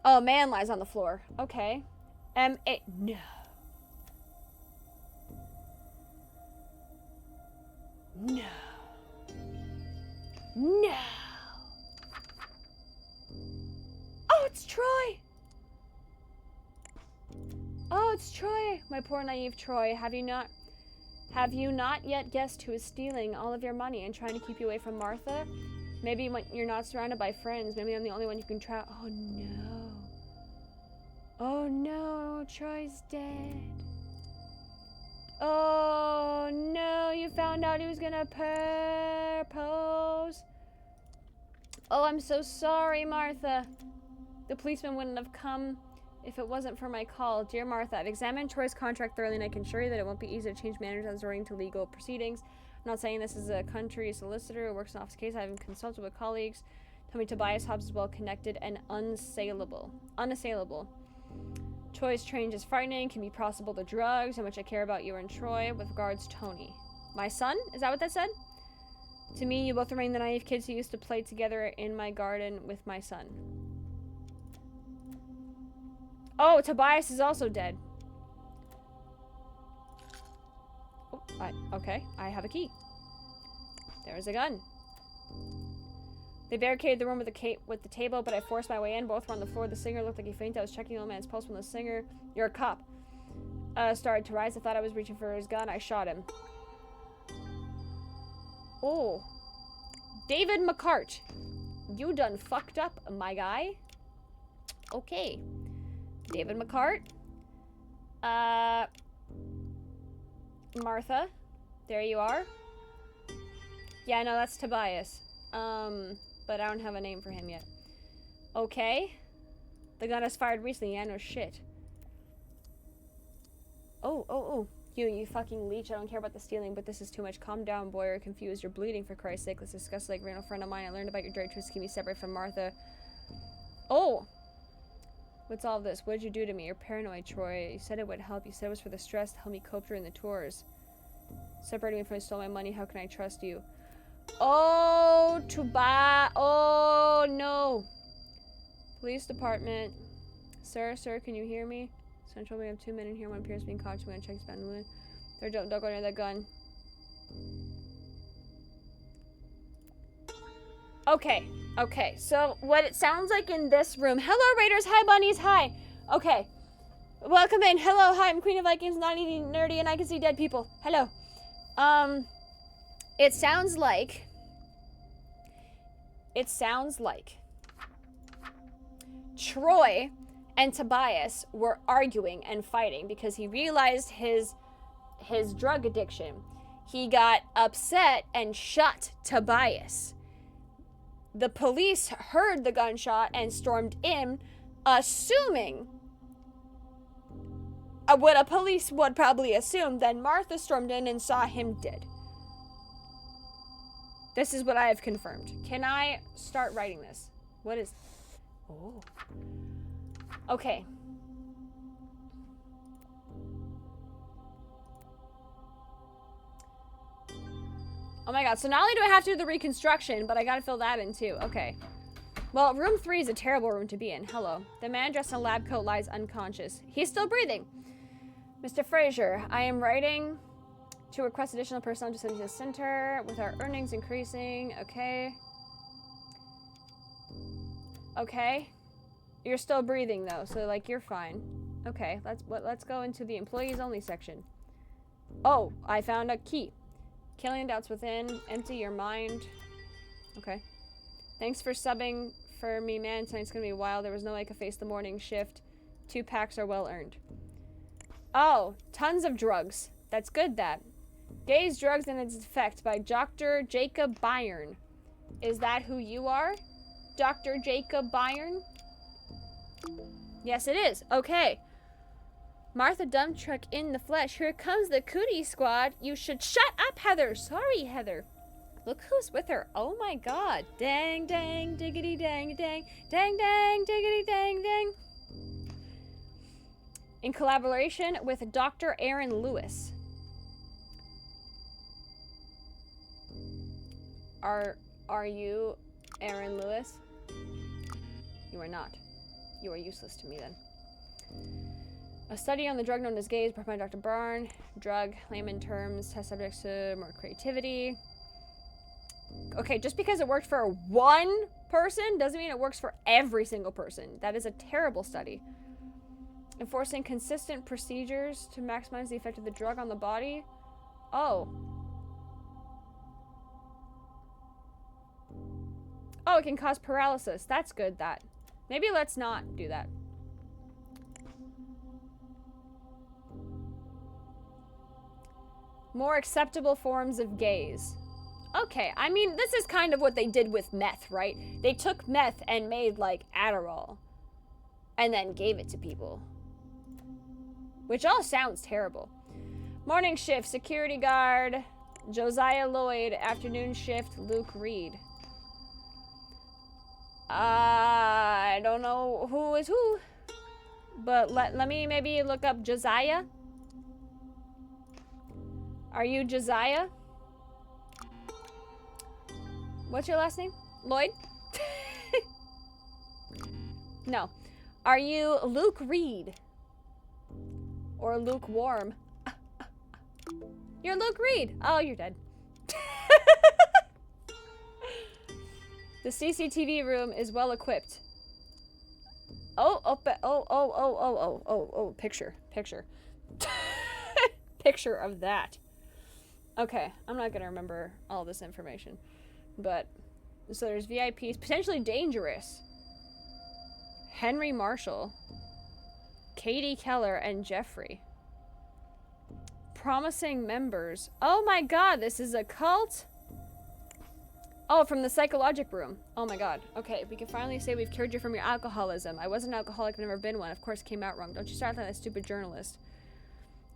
Oh, a man lies on the floor. Okay. M-A... No. No. No. Oh, it's Troy. Oh, it's Troy. My poor naive Troy. Have you not yet guessed who is stealing all of your money and trying to keep you away from Martha? Maybe when you're not surrounded by friends. Maybe I'm the only one you can trust. Oh no. Oh no, Troy's dead. Oh no, you found out he was gonna propose. Oh, I'm so sorry, Martha. The policeman wouldn't have come if it wasn't for my call. Dear Martha, I've examined Troy's contract thoroughly and I can assure you that it won't be easy to change managers as resorting to legal proceedings. I'm not saying this is a country solicitor who works in office case. I've consulted with colleagues. Tell me Tobias Hobbs is well connected and unassailable. Troy's change is frightening, can be possible to drugs, how much I care about you and Troy. With regards, Tony. My son? Is that what that said? To me, you both remain the naive kids who used to play together in my garden with my son. Oh, Tobias is also dead. Oh, okay, I have a key. There's a gun. They barricaded the room with the table, but I forced my way in. Both were on the floor. The singer looked like he fainted. I was checking the old man's pulse when the singer, you're a cop, started to rise. I thought I was reaching for his gun. I shot him. Oh. David McCart. You done fucked up, my guy. Okay. David McCart. Martha. There you are. Yeah, no, that's Tobias. But I don't have a name for him yet. Okay. The gun was fired recently. Yeah, no shit. Oh. You fucking leech. I don't care about the stealing, but this is too much. Calm down, boy. You're confused. You're bleeding, for Christ's sake. Let's discuss like real friend of mine. I learned about your dirty twist to keep me separate from Martha. Oh! What's all this? What did you do to me? You're paranoid, Troy. You said it would help. You said it was for the stress to help me cope during the tours. Separating me from you stole my money. How can I trust you? Oh, oh no. Police department. Sir, can you hear me? Central, we have 2 men in here. One appears being caught. We're gonna check his balloon. Don't go near that gun. Okay, so what it sounds like in this room. Hello, Raiders. Hi, bunnies. Hi. Okay. Welcome in. Hello, hi, I'm Queen of Vikings, not eating nerdy, and I can see dead people. Hello. It sounds like Troy and Tobias were arguing and fighting because he realized his drug addiction. He got upset and shot Tobias. The police heard the gunshot and stormed in, assuming what a police would probably assume. Then Martha stormed in and saw him dead. This is what I have confirmed. Can I start writing this? What is... Oh. Okay. Oh my god, so not only do I have to do the reconstruction, but I gotta fill that in too. Okay. Well, room 3 is a terrible room to be in. Hello. The man dressed in a lab coat lies unconscious. He's still breathing. Mr. Fraser, I am writing to request additional personnel to send to the center with our earnings increasing. Okay. Okay. You're still breathing though, so like you're fine. Okay, let's go into the employees only section. Oh, I found a key. Killing doubts within. Empty your mind. Okay. Thanks for subbing for me, man. Tonight's gonna be wild. There was no way I could face the morning shift. 2 packs are well earned. Oh, tons of drugs. That's good, that. Gaze, Drugs, and Its Effect by Dr. Jacob Byrne. Is that who you are? Dr. Jacob Byrne? Yes, it is. Okay. Martha Dumptruck in the flesh. Here comes the cootie squad. You should shut up, Heather. Sorry, Heather. Look who's with her. Oh my god. Dang, dang, diggity, dang, dang. Dang, dang, diggity, dang, dang. In collaboration with Dr. Aaron Lewis. Are you Aaron Lewis? You are not. You are useless to me then. A study on the drug known as gaze performed by Dr. Byrne. Drug, layman terms, test subjects to more creativity. Okay, just because it worked for one person doesn't mean it works for every single person. That is a terrible study. Enforcing consistent procedures to maximize the effect of the drug on the body. Oh. Oh, it can cause paralysis. That's good, that. Maybe let's not do that. More acceptable forms of gaze. Okay, I mean, this is kind of what they did with meth, right? They took meth and made, like, Adderall. And then gave it to people. Which all sounds terrible. Morning shift, security guard, Josiah Lloyd. Afternoon shift, Luke Reed. I don't know who is who. But let me maybe look up Josiah. Are you Josiah? What's your last name? Lloyd? No. Are you Luke Reed? Or lukewarm? You're Luke Reed. Oh, you're dead. The CCTV room is well equipped. Picture. Picture of that. Okay, I'm not gonna remember all this information. But, so there's VIPs, potentially dangerous. Henry Marshall, Katie Keller, and Jeffrey. Promising members. Oh my god, this is a cult? Oh, from the psychologic room. Oh my god. Okay, we can finally say we've cured you from your alcoholism. I was an alcoholic, I've never been one. Of course, came out wrong. Don't you start like that stupid journalist.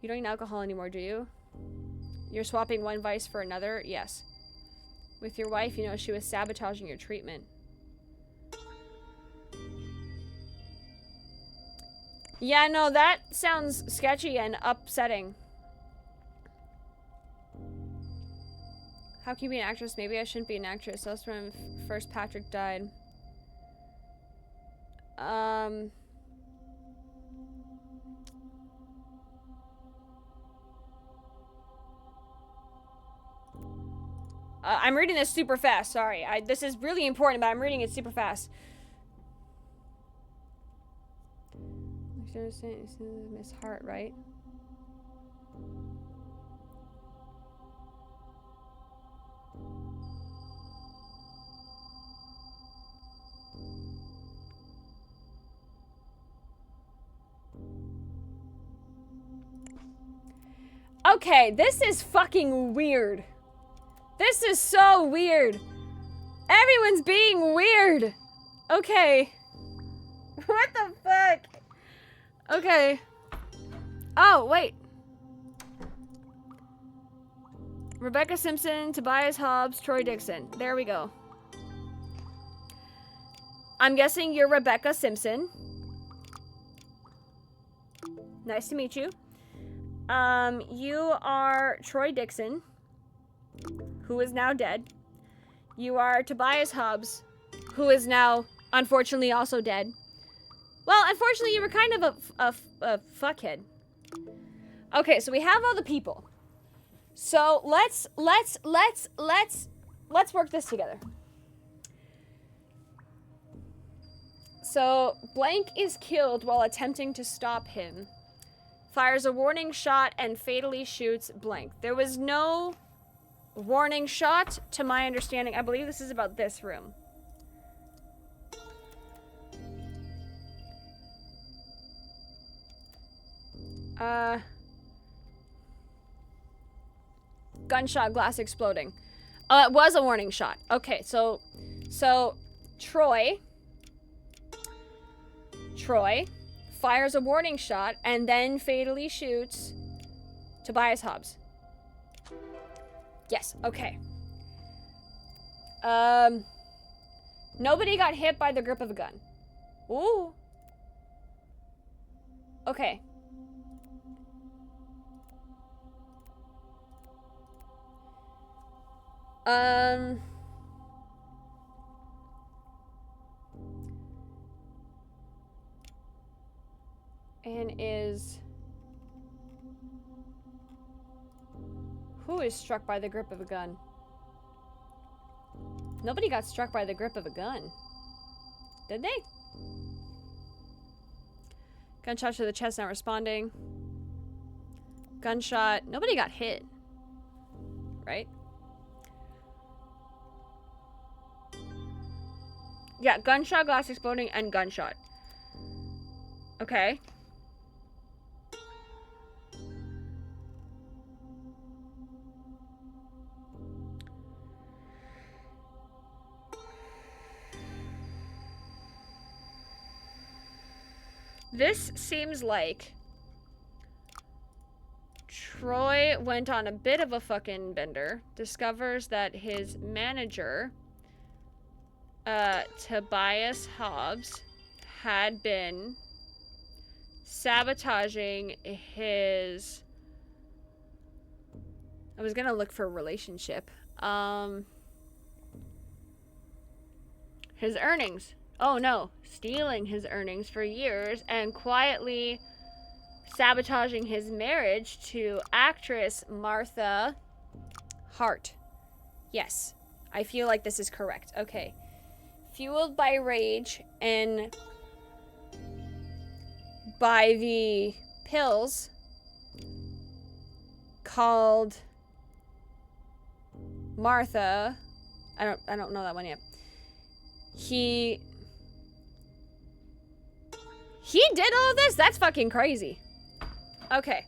You don't eat alcohol anymore, do you? You're swapping one vice for another? Yes. With your wife, you know, she was sabotaging your treatment. Yeah, no, that sounds sketchy and upsetting. How can you be an actress? Maybe I shouldn't be an actress. That's when first Patrick died. I'm reading this super fast. Sorry. This is really important, but I'm reading it super fast. Miss Hart, right? Okay, this is fucking weird. This is so weird. Everyone's being weird. Okay. What the fuck? Okay. Oh, wait. Rebecca Simpson, Tobias Hobbs, Troy Dixon. There we go. I'm guessing you're Rebecca Simpson. Nice to meet you. You are Troy Dixon, who is now dead. You are Tobias Hobbs, who is now, unfortunately, also dead. Well, unfortunately, you were kind of a fuckhead. Okay, so we have all the people. So let's work this together. So blank is killed while attempting to stop him. Fires a warning shot and fatally shoots blank. There was no warning shot, to my understanding. I believe this is about this room. Gunshot, glass exploding. Oh, it was a warning shot. Okay, so Troy fires a warning shot and then fatally shoots Tobias Hobbs. Yes, okay. Nobody got hit by the grip of a gun. Ooh. Okay. And who is struck by the grip of a gun? Nobody got struck by the grip of a gun. Did they? Gunshot to the chest, not responding. Gunshot. Nobody got hit. Right? Yeah, gunshot, glass exploding, and gunshot. Okay. This seems like Troy went on a bit of a fucking bender, discovers that his manager, Tobias Hobbs, had been sabotaging his... I was gonna look for a relationship. His earnings. Oh no, stealing his earnings for years and quietly sabotaging his marriage to actress Martha Hart. Yes, I feel like this is correct. Okay. Fueled by rage and by the pills called Martha. I don't know that one yet. He did all of this? That's fucking crazy. Okay.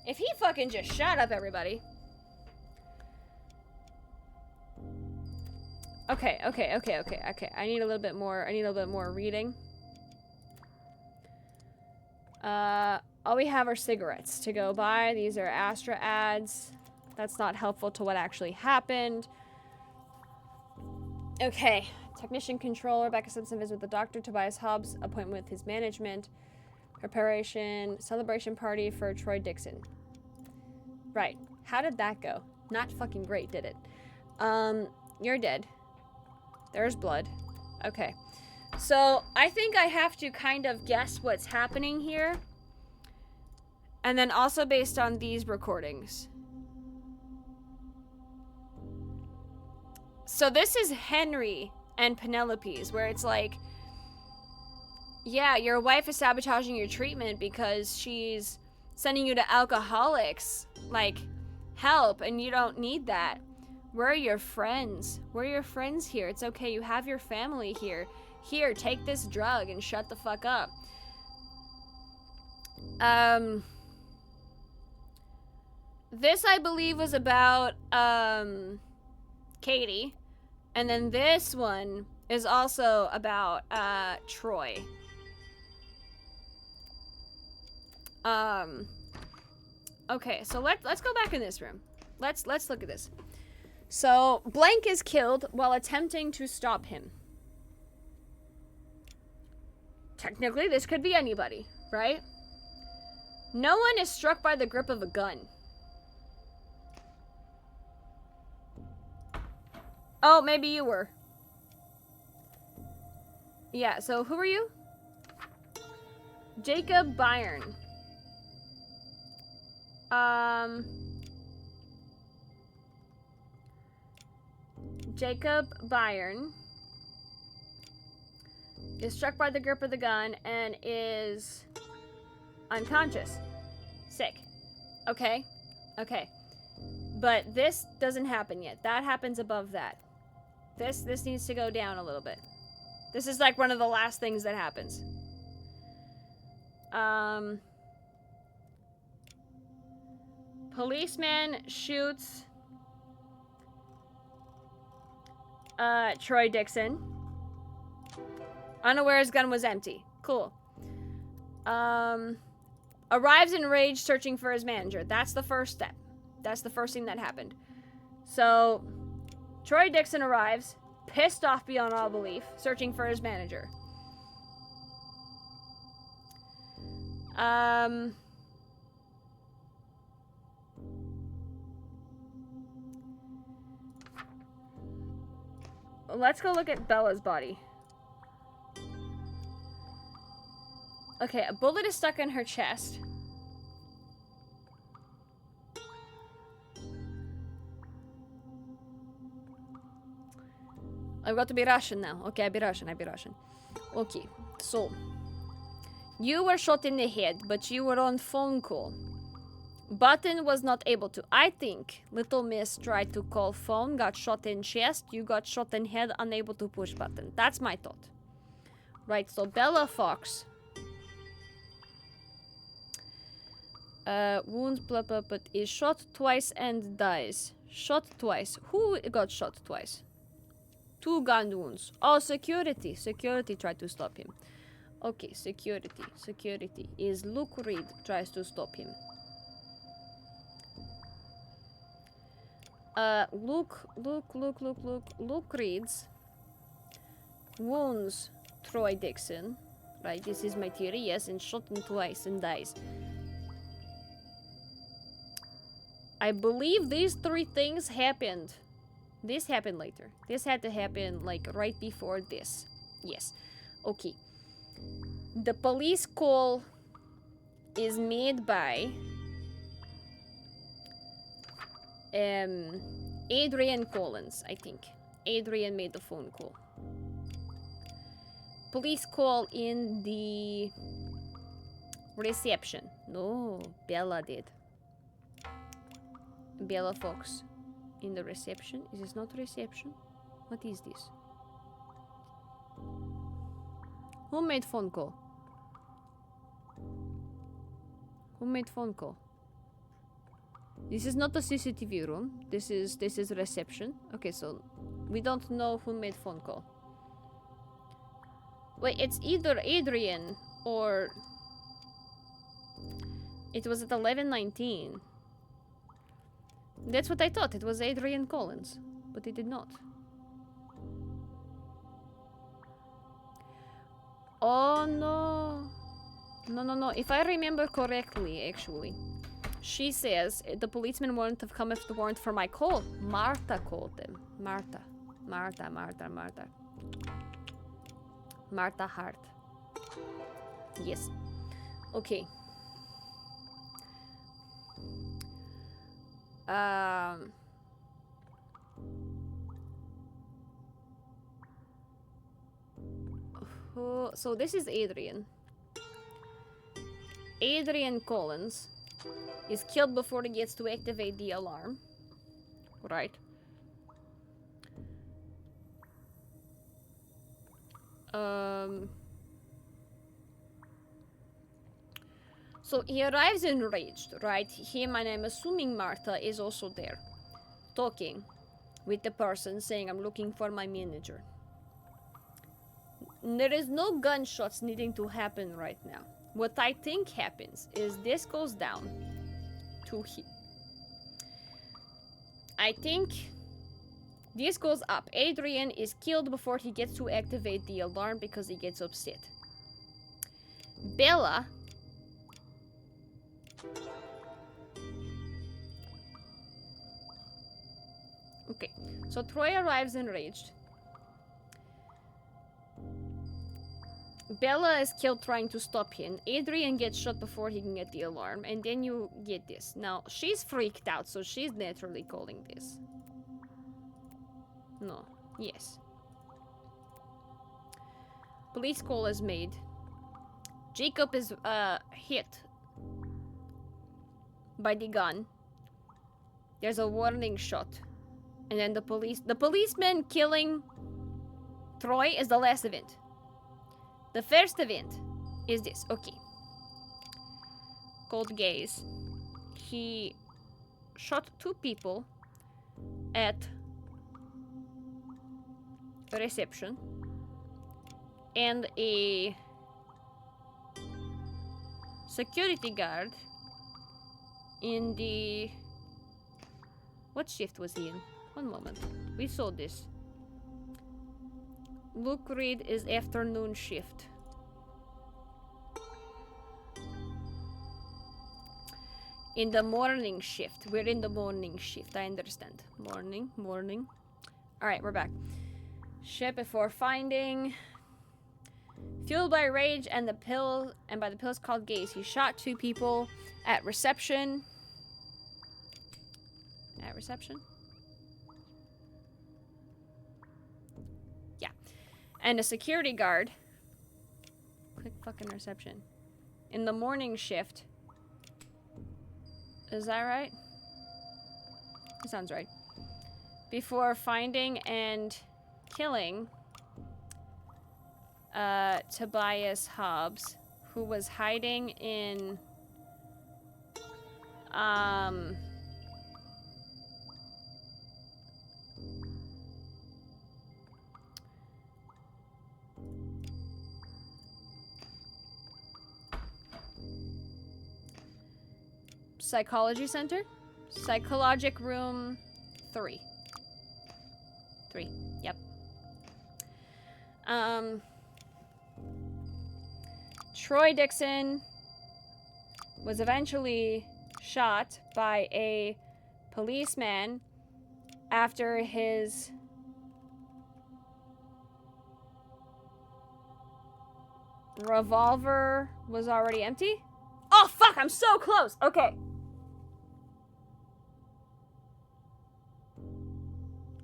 If he fucking just shut up, everybody. Okay. I need a little bit more reading. All we have are cigarettes to go by. These are Astra ads. That's not helpful to what actually happened. Okay. Technician control. Rebecca Simpson visit with the doctor. Tobias Hobbs appointment with his management. Preparation. Celebration party for Troy Dixon. Right. How did that go? Not fucking great, did it? You're dead. There's blood. Okay. So, I think I have to kind of guess what's happening here. And then also based on these recordings. So this is Henry and Penelope's, where it's like, yeah, your wife is sabotaging your treatment because she's sending you to alcoholics, like, help, and you don't need that. Where are your friends? Where are your friends here? It's okay, you have your family here. Here, take this drug and shut the fuck up. This, I believe, was about, Katie. And then this one is also about, Troy. Okay, so let's go back in this room. Let's look at this. So, Blank is killed while attempting to stop him. Technically, this could be anybody, right? No one is struck by the grip of a gun. Oh, maybe you were. Yeah, so who are you? Jacob Byrne. Jacob Byrne is struck by the grip of the gun and is unconscious. Sick. Okay. Okay. But this doesn't happen yet. That happens above that. This needs to go down a little bit. This is like one of the last things that happens. Policeman shoots Troy Dixon. Unaware his gun was empty. Cool. Arrives enraged, searching for his manager. That's the first step. That's the first thing that happened. So, Troy Dixon arrives, pissed off beyond all belief, searching for his manager. Let's go look at Bella's body. Okay, a bullet is stuck in her chest. I've got to be Russian now. Okay, I'll be Russian. Okay, so. You were shot in the head, but you were on phone call. Button was not able to. I think Little Miss tried to call phone, got shot in chest, you got shot in head, unable to push button. That's my thought. Right, so Bella Fox. Wounds, blah, blah, but is shot twice and dies. Shot twice. Who got shot twice? 2 gun wounds. Oh, security. Security tried to stop him. Okay, security. Security is Luke Reed tries to stop him. Luke Reed's wounds Troy Dixon. Right, this is my theory, yes, and shot him twice and dies. I believe these 3 things happened. This happened later. This had to happen, like, right before this. Yes. Okay. The police call is made by Adrian Collins, I think. Adrian made the phone call. Police call in the reception. No, Bella did. Bella Fox in the reception. Is this not reception? What is this? Who made phone call? Who made phone call? This is not a CCTV room. This is reception. Okay, so we don't know who made phone call. Wait, it's either Adrian or it was at 11:19. That's what I thought. It was Adrian Collins, but it did not. Oh no. No. If I remember correctly, actually, she says the policeman wouldn't have come if it weren't for my call. Martha called them. Martha Hart. Yes. Okay. So this is Adrian. Adrian Collins is killed before he gets to activate the alarm. Right. So he arrives enraged, right? Him and I'm assuming Martha is also there, talking with the person saying, I'm looking for my manager. There is no gunshots needing to happen right now. What I think happens is this goes down to here. I think this goes up. Adrian is killed before he gets to activate the alarm because he gets upset. Bella okay, so Troy arrives enraged. Bella is killed trying to stop him. Adrian gets shot before he can get the alarm. And then you get this. Now, she's freaked out, so she's naturally calling this. No. Yes. Police call is made. Jacob is hit by the gun. There's a warning shot. And then the policeman killing Troy is the last event. The first event is this. Okay. Cold gaze. He shot 2 people at a reception and a security guard in the... What shift was he in? One moment. We saw this. Luke Reed is afternoon shift. In the morning shift. We're in the morning shift. I understand. Morning. Alright, we're back. Shit before finding. Fueled by rage and by the pills called gaze, he shot 2 people at reception. At reception? Yeah. And a security guard. Click fucking reception. In the morning shift. Is that right? That sounds right. Before finding and killing Tobias Hobbs, who was hiding in Psychology Center? Psychologic Room 3. 3, yep. Troy Dixon was eventually shot by a policeman after his revolver was already empty. Oh, fuck, I'm so close. Okay.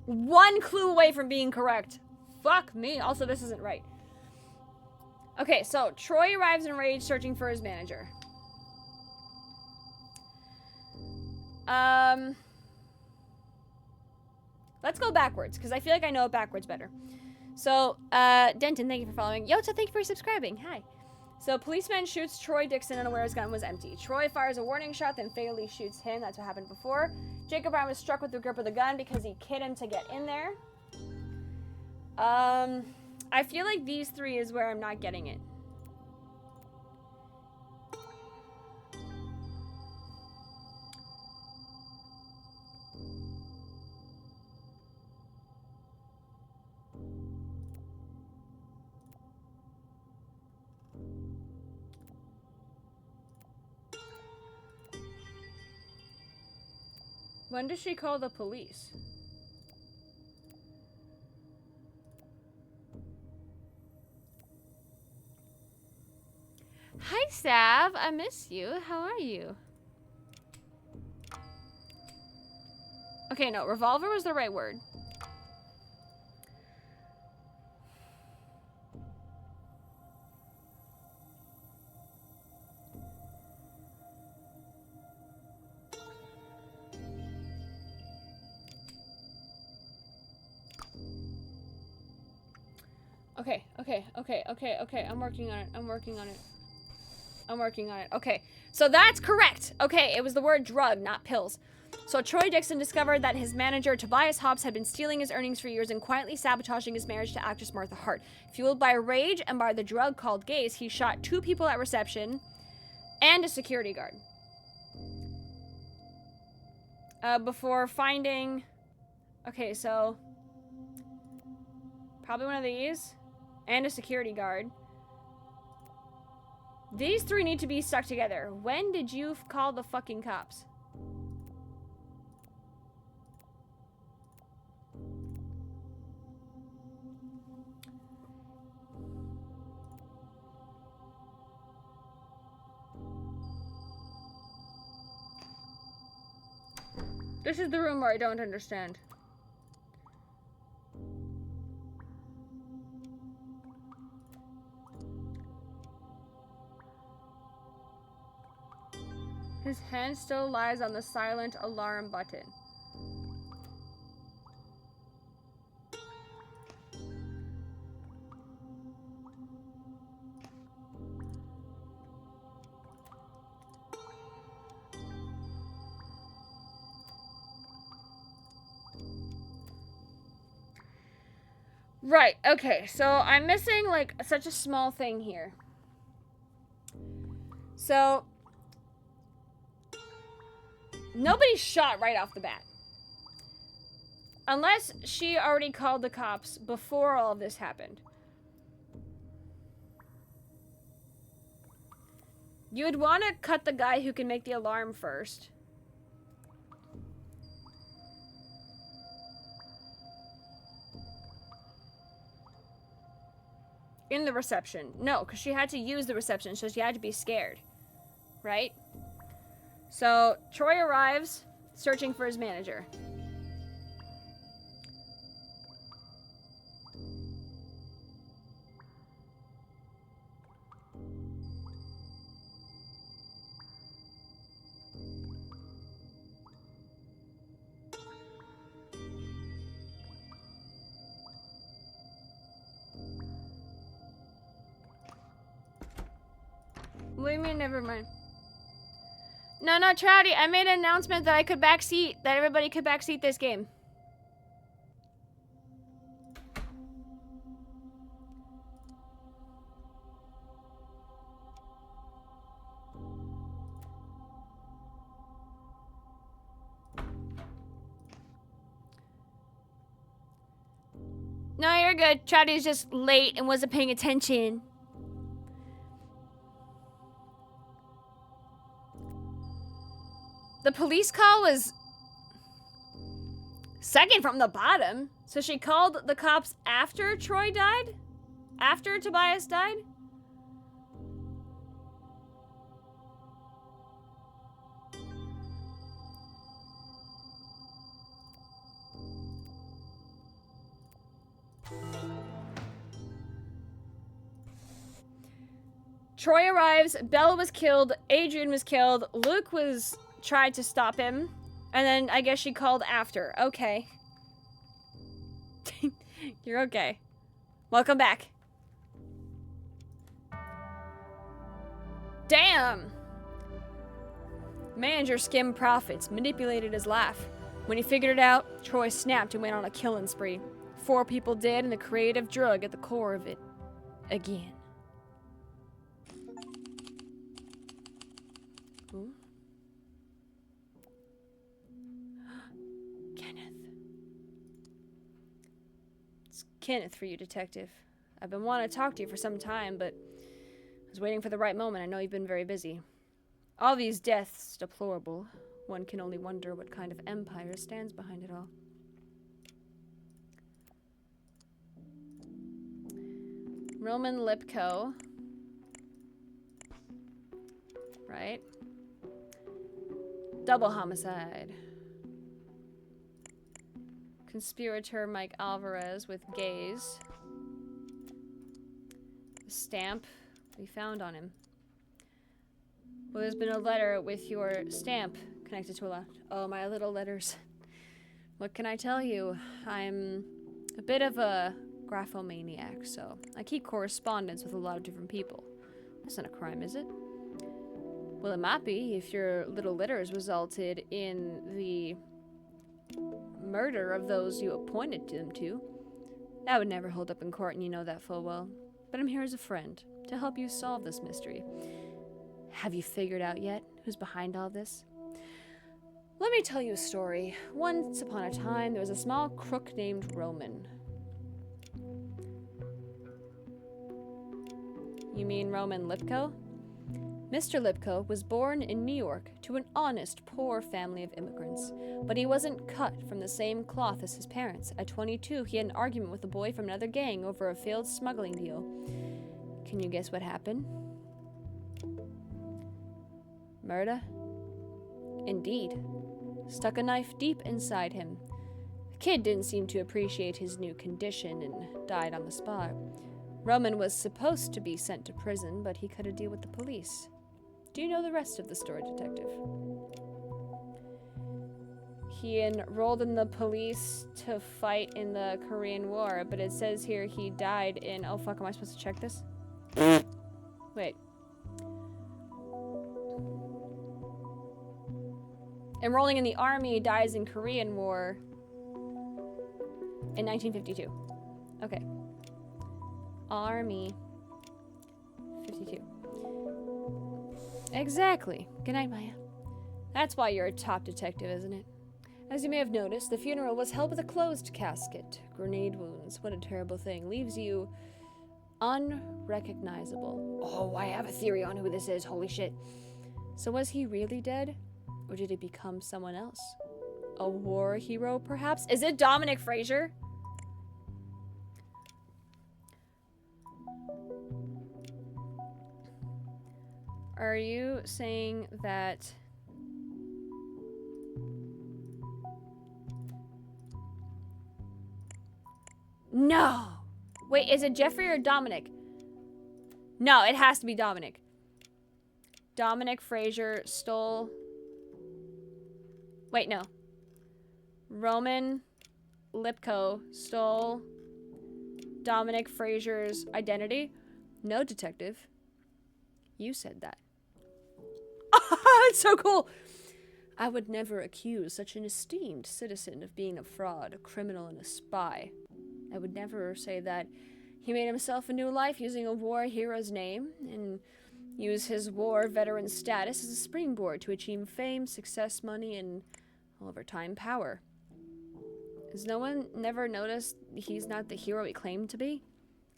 One clue away from being correct. Fuck me. Also, this isn't right. Okay, so Troy arrives enraged, searching for his manager. Let's go backwards, because I feel like I know it backwards better. So, Denton, thank you for following. Yota, thank you for subscribing. Hi. So, policeman shoots Troy Dixon unaware his gun was empty. Troy fires a warning shot, then fatally shoots him. That's what happened before. Jacob Brown was struck with the grip of the gun because he hit him to get in there. I feel like these 3 is where I'm not getting it. When does she call the police? Hi, Sav. I miss you. How are you? Okay, no. Revolver was the right word. Okay. I'm working on it. Okay. So that's correct. Okay, it was the word drug, not pills. So Troy Dixon discovered that his manager, Tobias Hobbs, had been stealing his earnings for years and quietly sabotaging his marriage to actress Martha Hart. Fueled by rage and by the drug called gaze, he shot 2 people at reception and a security guard. Before finding... Okay, so... Probably one of these. And a security guard. These 3 need to be stuck together. When did you call the fucking cops? This is the room where I don't understand. His hand still lies on the silent alarm button. Right, okay, so I'm missing, like, such a small thing here. So, nobody's shot right off the bat. Unless she already called the cops before all of this happened. You would want to cut the guy who can make the alarm first. In the reception. No, because she had to use the reception, so she had to be scared. Right? So, Troy arrives, searching for his manager. What do you mean, never mind? No, Trouty, I made an announcement that I could backseat, that everybody could backseat this game. No, you're good. Trouty's just late and wasn't paying attention. The police call was second from the bottom. So she called the cops after Troy died? After Tobias died? Troy arrives, Bella was killed, Adrian was killed, Luke was tried to stop him, and then I guess she called after. Okay. You're okay. Welcome back. Damn! Manager skimmed profits, manipulated his laugh. When he figured it out, Troy snapped and went on a killing spree. 4 people dead and the creative drug at the core of it. Again. Ooh. Kenneth. It's Kenneth for you, Detective. I've been wanting to talk to you for some time, but I was waiting for the right moment. I know you've been very busy. All these deaths, deplorable. One can only wonder what kind of empire stands behind it all. Roman Lipko. Right? Double homicide. Conspirator Mike Alvarez with gaze. The stamp we found on him. Well, there's been a letter with your stamp connected to a lot. Oh, my little letters. What can I tell you? I'm a bit of a graphomaniac, so I keep correspondence with a lot of different people. That's not a crime, is it? Well, it might be if your little letters resulted in the murder of those you appointed them to. That would never hold up in court, and you know that full well. But I'm here as a friend, to help you solve this mystery. Have you figured out yet who's behind all this? Let me tell you a story. Once upon a time, there was a small crook named Roman. You mean Roman Lipko? Mr. Lipko was born in New York to an honest, poor family of immigrants, but he wasn't cut from the same cloth as his parents. At 22, he had an argument with a boy from another gang over a failed smuggling deal. Can you guess what happened? Murder? Indeed. Stuck a knife deep inside him. The kid didn't seem to appreciate his new condition and died on the spot. Roman was supposed to be sent to prison, but he cut a deal with the police. Do you know the rest of the story, Detective? He enrolled in the police to fight in the Korean War, but it says here he died in... Oh, fuck, am I supposed to check this? Wait. Enrolling in the army, dies in Korean War in 1952. Okay. Army. 52. Exactly. Good night, Maya. That's why you're a top detective, isn't it? As you may have noticed, the funeral was held with a closed casket. Grenade wounds. What a terrible thing. Leaves you unrecognizable. Oh, I have a theory on who this is. Holy shit. So was he really dead? Or did he become someone else? A war hero, perhaps? Is it Dominic Fraser? Are you saying that... No! Wait, is it Jeffrey or Dominic? No, it has to be Dominic. Dominic Fraser stole... Wait, no. Roman Lipko stole Dominic Fraser's identity? No, detective. You said that. It's so cool! I would never accuse such an esteemed citizen of being a fraud, a criminal, and a spy. I would never say that he made himself a new life using a war hero's name and use his war veteran status as a springboard to achieve fame, success, money, and over time power. Has no one never noticed he's not the hero he claimed to be?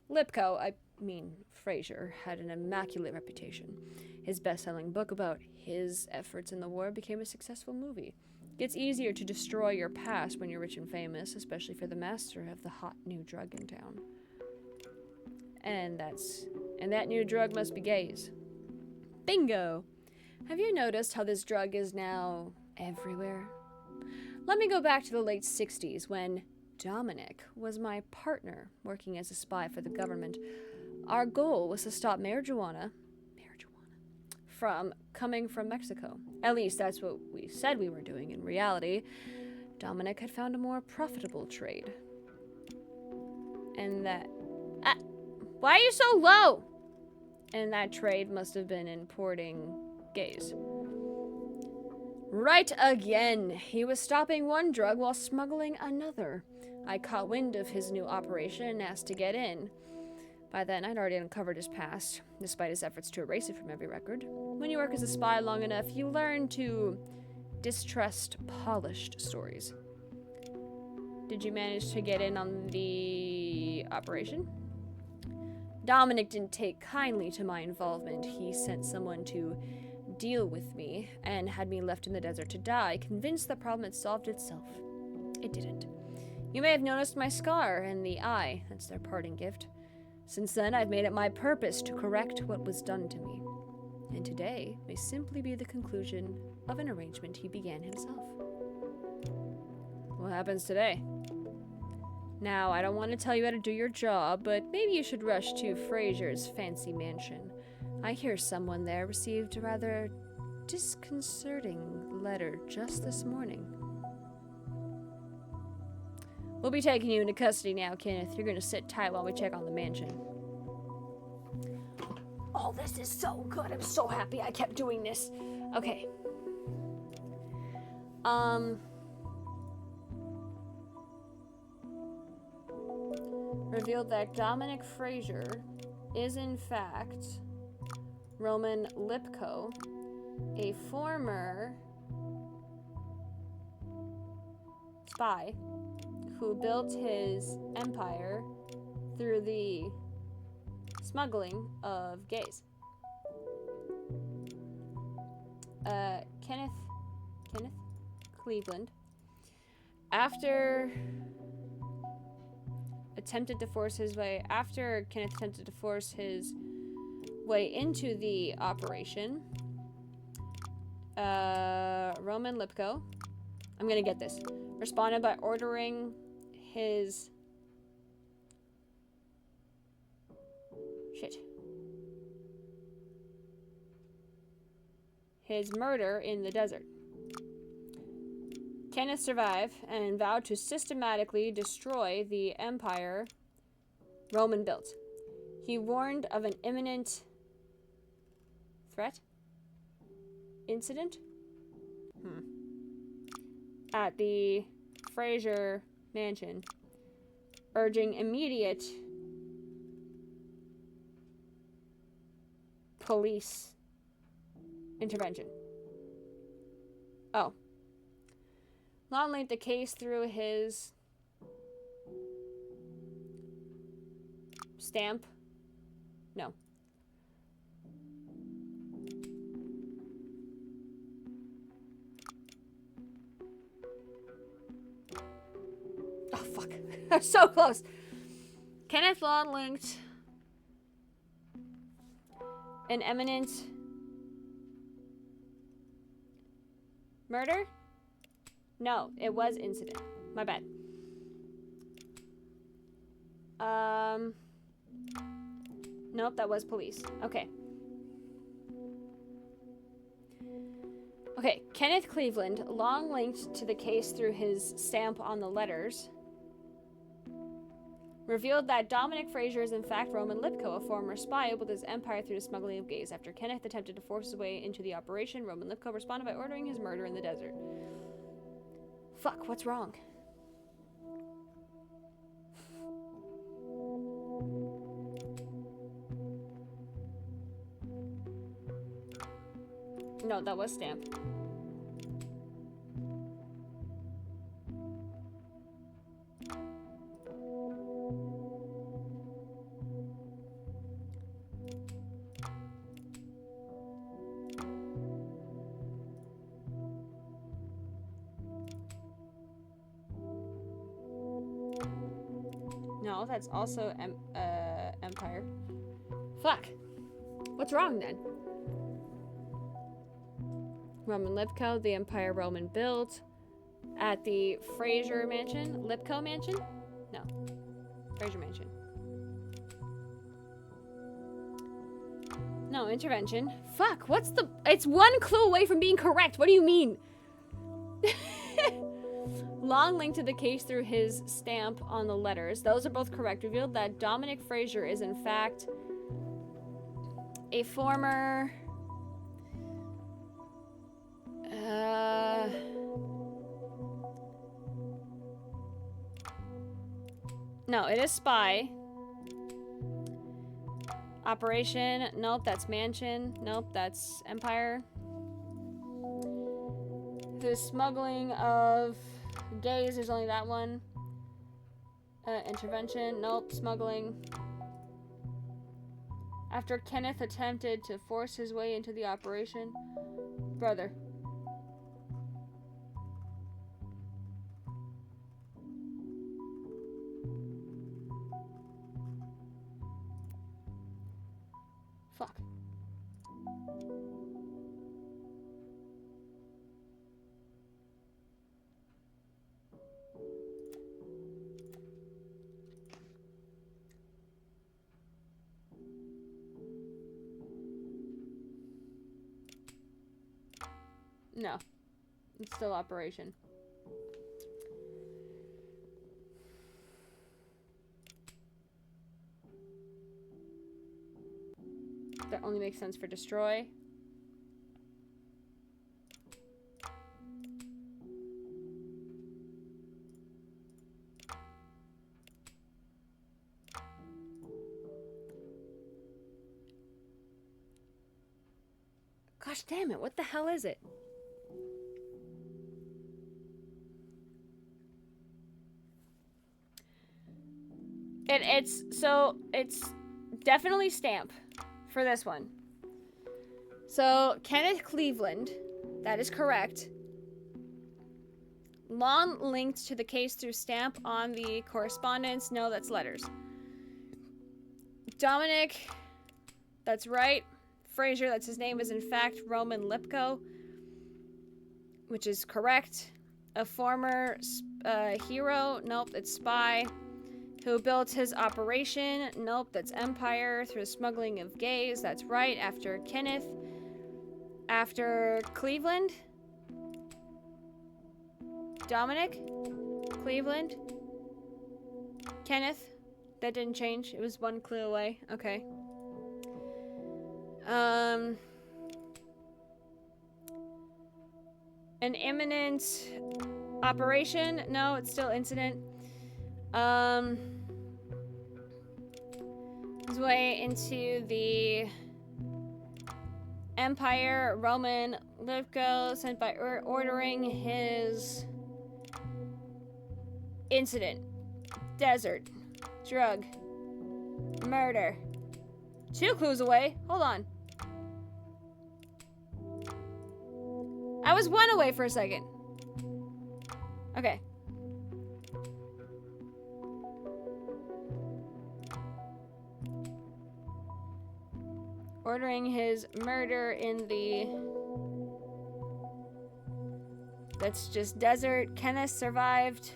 Lipko, I mean Fraser, had an immaculate reputation. His best-selling book about his efforts in the war became a successful movie. It's easier to destroy your past when you're rich and famous, especially for the master of the hot new drug in town. And that new drug must be gays. Bingo! Have you noticed how this drug is now everywhere? Let me go back to the late 60s when Dominic was my partner working as a spy for the government. Our goal was to stop marijuana from coming from Mexico. At least that's what we said we were doing. In reality, Dominic had found a more profitable trade. And that... why are you so low? And that trade must have been importing gays. Right again. He was stopping one drug while smuggling another. I caught wind of his new operation and asked to get in. By then, I'd already uncovered his past, despite his efforts to erase it from every record. When you work as a spy long enough, you learn to distrust polished stories. Did you manage to get in on the operation? Dominic didn't take kindly to my involvement. He sent someone to deal with me and had me left in the desert to die, convinced the problem had solved itself. It didn't. You may have noticed my scar and the eye. That's their parting gift. Since then, I've made it my purpose to correct what was done to me. And today may simply be the conclusion of an arrangement he began himself. What happens today? Now, I don't want to tell you how to do your job, but maybe you should rush to Fraser's fancy mansion. I hear someone there received a rather disconcerting letter just this morning. We'll be taking you into custody now, Kenneth. You're gonna sit tight while we check on the mansion. Oh, this is so good. I'm so happy I kept doing this. Okay. Revealed that Dominic Fraser is in fact Roman Lipko, a former spy who built his empire through the smuggling of gays. Kenneth Cleveland, after Kenneth attempted to force his way into the operation, Roman Lipko, I'm gonna get this, responded by ordering his murder in the desert. Kenneth survived and vowed to systematically destroy the empire Roman built. He warned of an imminent threat? Incident? At the Fraser mansion, urging immediate police intervention. Oh. Lon linked the case through his stamp. No. Oh, fuck. I'm so close. Kenneth Lon linked an eminent murder? No, it was incident. My bad. Nope, that was police. Okay. Okay, Kenneth Cleveland, long linked to the case through his stamp on the letters, revealed that Dominic Fraser is in fact Roman Lipko, a former spy who built his empire through the smuggling of gays. After Kenneth attempted to force his way into the operation, Roman Lipko responded by ordering his murder in the desert. Fuck, what's wrong? No, that was stamp. No, that's also Empire. Fuck. What's wrong then? Roman Lipko, the Empire Roman built at the Fraser Mansion. Lipko Mansion? No. Fraser Mansion. No, intervention. Fuck, what's the... It's one clue away from being correct. What do you mean? Long link to the case through his stamp on the letters. Those are both correct. Revealed that Dominic Fraser is in fact a former... No, it is spy. Operation. Nope, that's mansion. Nope, that's empire. The smuggling of gays, there's only that one. Intervention. Nope, smuggling. After Kenneth attempted to force his way into the operation. Brother. Fuck. No. It's still operation. That only makes sense for destroy. Gosh damn it, what the hell is it? It's definitely stamp for this one. So Kenneth Cleveland, that is correct. Long linked to the case through stamp on the correspondence. No, that's letters. Dominic, that's right. Fraser, that's his name, is in fact Roman Lipko, which is correct. A former hero. Nope, it's spy. Who built his operation? Nope, that's Empire through the smuggling of gays. That's right. After Kenneth. After Cleveland. Dominic. Cleveland. Kenneth. That didn't change. It was one clue away. Okay. An imminent operation? No, it's still incident. His way into the Empire, Roman, Livko, sent by ordering his incident, desert, drug, murder. 2 clues away. Hold on. I was 1 away for a second. Okay. Ordering his murder in the... That's just desert. Kenneth survived.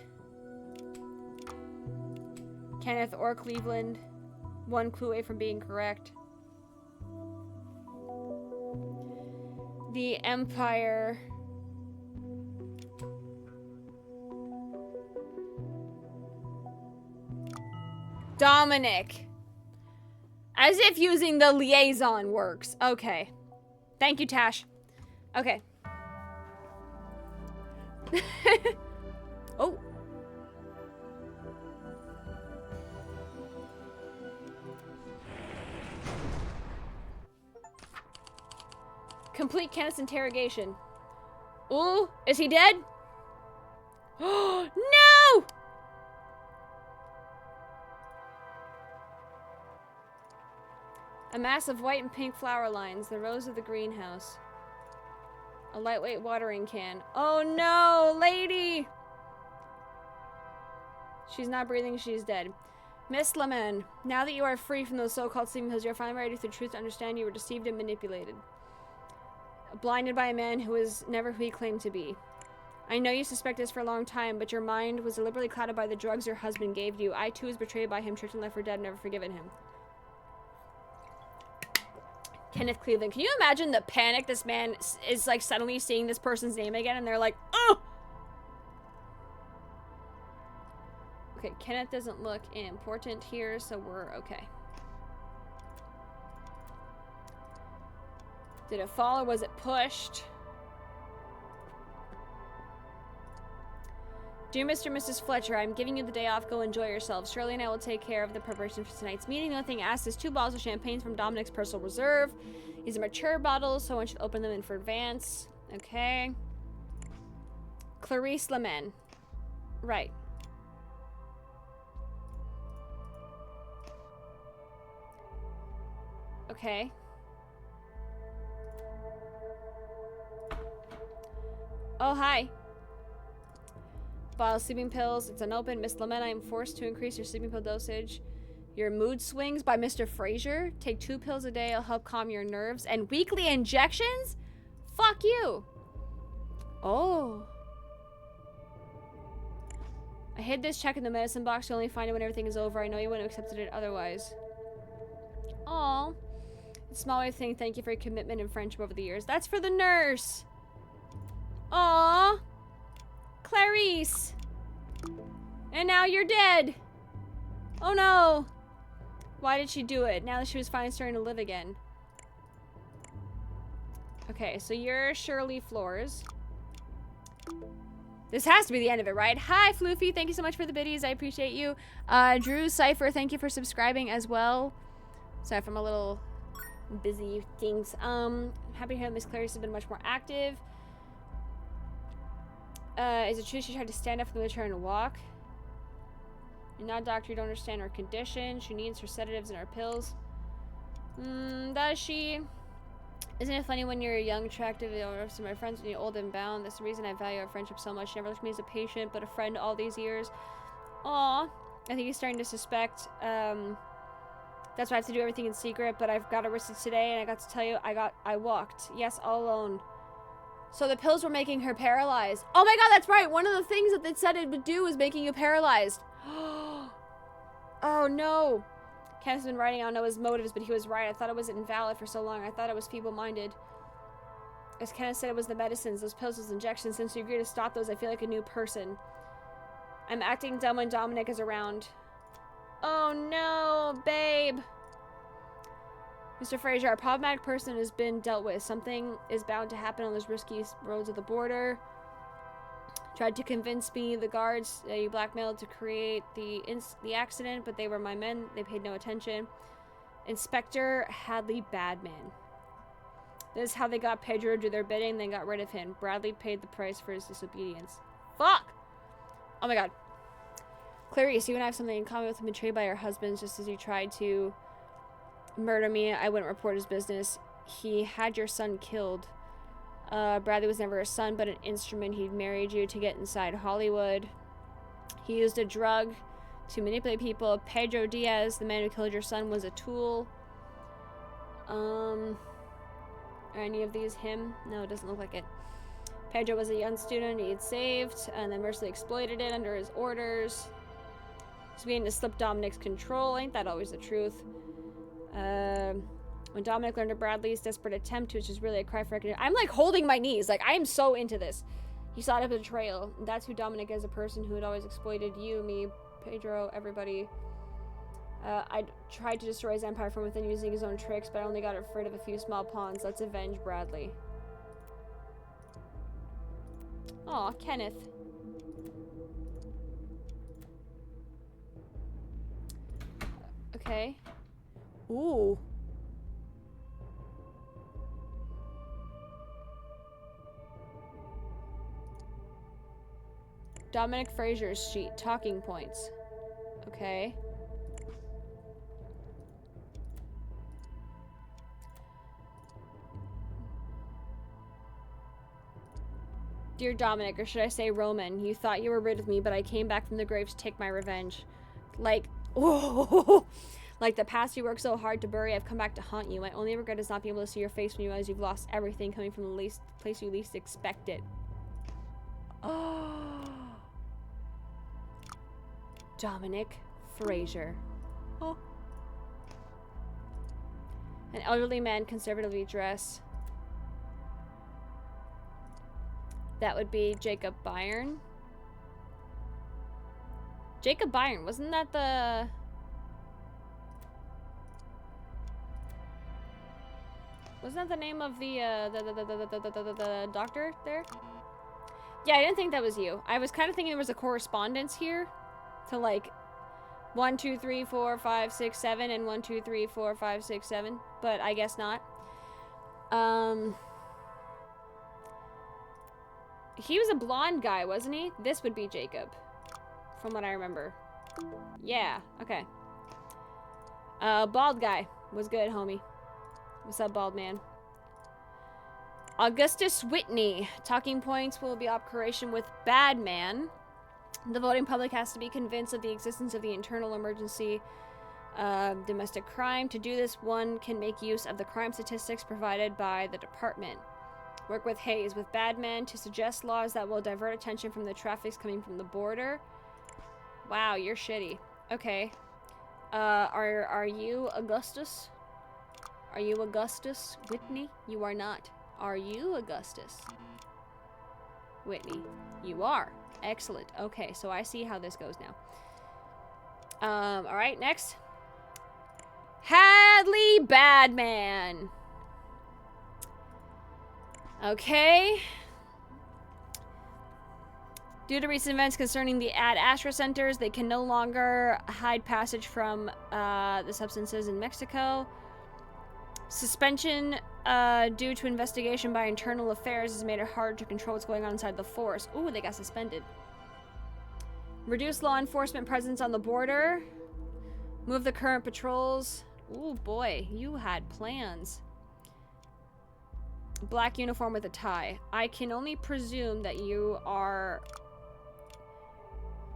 Kenneth or Cleveland. 1 clue away from being correct. The Empire. Dominic. As if using the liaison works. Okay. Thank you, Tash. Okay. Oh. Complete Kenneth's interrogation. Ooh, is he dead? Oh, no! A mass of white and pink flower lines, the rose of the greenhouse. A lightweight watering can. Oh no, lady! She's not breathing, she's dead. Miss Lemon, now that you are free from those so-called sleeping pills, you're finally ready for the truth to understand you were deceived and manipulated. Blinded by a man who was never who he claimed to be. I know you suspect this for a long time, but your mind was deliberately clouded by the drugs your husband gave you. I too was betrayed by him, tricked and left for dead, never forgiven him. Kenneth Cleveland. Can you imagine the panic this man is like suddenly seeing this person's name again and they're like, oh! Okay, Kenneth doesn't look important here, so we're okay. Did it fall or was it pushed? Dear Mr. and Mrs. Fletcher, I'm giving you the day off. Go enjoy yourselves. Shirley and I will take care of the preparation for tonight's meeting. The only thing asked is 2 bottles of champagne from Dominic's personal reserve. These are mature bottles, so I want you to open them in for advance. Okay. Clarice Lemen. Right. Okay. Oh, hi. Bottle of sleeping pills. It's unopened. Miss Lemon, I am forced to increase your sleeping pill dosage. Your mood swings by Mr. Fraser. Take 2 pills a day. It'll help calm your nerves. And weekly injections? Fuck you. Oh. I hid this check in the medicine box. You'll only find it when everything is over. I know you wouldn't have accepted it otherwise. Aw. It's a small way of saying thank you for your commitment and friendship over the years. That's for the nurse. Aw. Clarice. And now you're dead. Oh no. Why did she do it? Now that she was finally starting to live again. Okay, so you're Shirley Floors. This has to be the end of it, right? Hi, Floofy. Thank you so much for the biddies. I appreciate you. Drew Cypher, thank you for subscribing as well. Sorry for my little busy things. Happy to hear Miss Clarice has been much more active. Is it true she tried to stand up from the wheelchair and walk? You're not a doctor, you don't understand her condition. She needs her sedatives and her pills. Does she? Isn't it funny when you're young, attractive, to my friends, when you're old and bound? That's the reason I value our friendship so much. She never looked at me as a patient, but a friend all these years. Aw. I think he's starting to suspect, that's why I have to do everything in secret, but I've got a risk today, and I got to tell you, I walked. Yes, all alone. So the pills were making her paralyzed. Oh my god, that's right! One of the things that they said it would do was making you paralyzed. Oh no. Kenneth's been writing, I don't know his motives, but he was right. I thought it was invalid for so long. I thought it was feeble-minded. As Kenneth said, it was the medicines, those pills, those injections. Since you agreed to stop those, I feel like a new person. I'm acting dumb when Dominic is around. Oh no, babe. Mr. Fraser, a problematic person has been dealt with. Something is bound to happen on those risky roads of the border. Tried to convince me, the guards you blackmailed to create the accident, but they were my men. They paid no attention. Inspector Hadley Badman. This is how they got Pedro to do their bidding, then got rid of him. Bradley paid the price for his disobedience. Fuck! Oh my god. Clarice, you and I have something in common with him, betrayed by our husbands just as he tried to murder me. I wouldn't report his business. He had your son killed. Bradley was never a son, but an instrument. He'd married you to get inside Hollywood. He used a drug to manipulate people. Pedro Diaz, the man who killed your son, was a tool. Are any of these him? No, it doesn't look like it. Pedro was a young student he had saved, and then mercilessly exploited it under his orders. He's beginning to slip Dominic's control. Ain't that always the truth? When Dominic learned of Bradley's desperate attempt, which is really a cry for recognition. I'm like holding my knees. Like, I am so into this. He sought a betrayal. That's who Dominic is, a person who had always exploited you, me, Pedro, everybody. I tried to destroy his empire from within using his own tricks, but I only got rid of a few small pawns. Let's avenge Bradley. Aw, Kenneth. Okay. Ooh. Dominic Frazier's sheet. Talking points. Okay. Dear Dominic, or should I say Roman, you thought you were rid of me, but I came back from the grave to take my revenge. Like, oh, like the past you worked so hard to bury, I've come back to haunt you. My only regret is not being able to see your face when you realize you've lost everything, coming from the place you least expect it. Oh. Dominic Frazier. Oh. An elderly man, conservatively dressed. That would be Jacob Byrne. Jacob Byrne, wasn't that the... Wasn't that the name of the doctor there? Yeah, I didn't think that was you. I was kind of thinking there was a correspondence here to like 1, 2, 3, 4, 5, 6, 7 and 1, 2, 3, 4, 5, 6, 7, but I guess not. He was a blonde guy, wasn't he? This would be Jacob, from what I remember. Yeah, okay. Bald guy was good, homie. What's up, bald man? Augustus Whitney. Talking points will be operation with bad man. The voting public has to be convinced of the existence of the internal emergency domestic crime. To do this, one can make use of the crime statistics provided by the department. Work with Hayes, with bad men, to suggest laws that will divert attention from the traffics coming from the border. Wow, you're shitty. Okay. Are you Augustus? Are you Augustus Whitney? You are not. Are you Augustus Whitney? You are. Excellent. Okay, so I see how this goes now. Alright, next. Hadley Badman. Okay. Due to recent events concerning the Ad Astra centers, they can no longer hide passage from the substances in Mexico. Suspension due to investigation by Internal Affairs has made it hard to control what's going on inside the force. Ooh, they got suspended. Reduce law enforcement presence on the border. Move the current patrols. Ooh, boy, you had plans. Black uniform with a tie. I can only presume that you are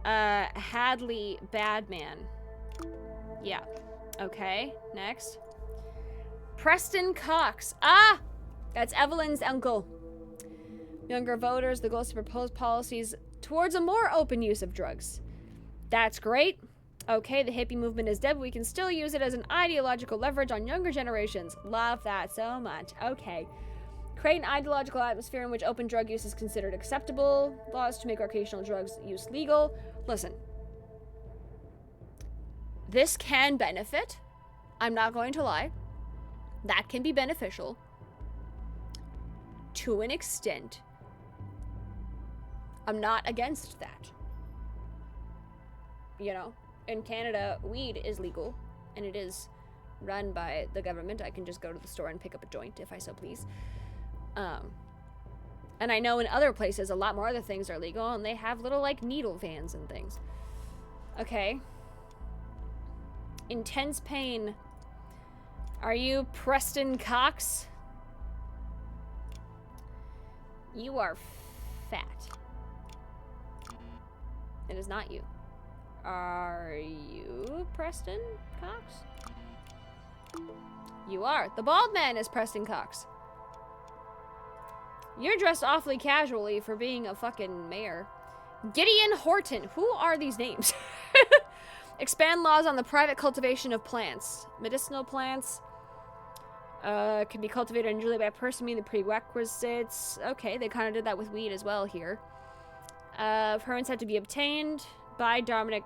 Hadley Badman. Yeah. Okay, next. Preston Cox. Ah! That's Evelyn's uncle. Younger voters, the goal is to propose policies towards a more open use of drugs. That's great. Okay, the hippie movement is dead, but we can still use it as an ideological leverage on younger generations. Love that so much. Okay. Create an ideological atmosphere in which open drug use is considered acceptable. Laws to make recreational drugs use legal. Listen. This can benefit. I'm not going to lie. That can be beneficial. To an extent. I'm not against that. You know, in Canada, weed is legal. And it is run by the government. I can just go to the store and pick up a joint if I so please. And I know in other places a lot more other things are legal, and they have little, like, needle vans and things. Okay. Intense pain. Are you Preston Cox? You are fat. It is not you. Are you Preston Cox? You are. The bald man is Preston Cox. You're dressed awfully casually for being a fucking mayor. Gideon Horton. Who are these names? Expand laws on the private cultivation of plants. Medicinal plants can be cultivated individually by a person meeting the prerequisites. Okay, they kind of did that with weed as well here. Permits had to be obtained by Dominic.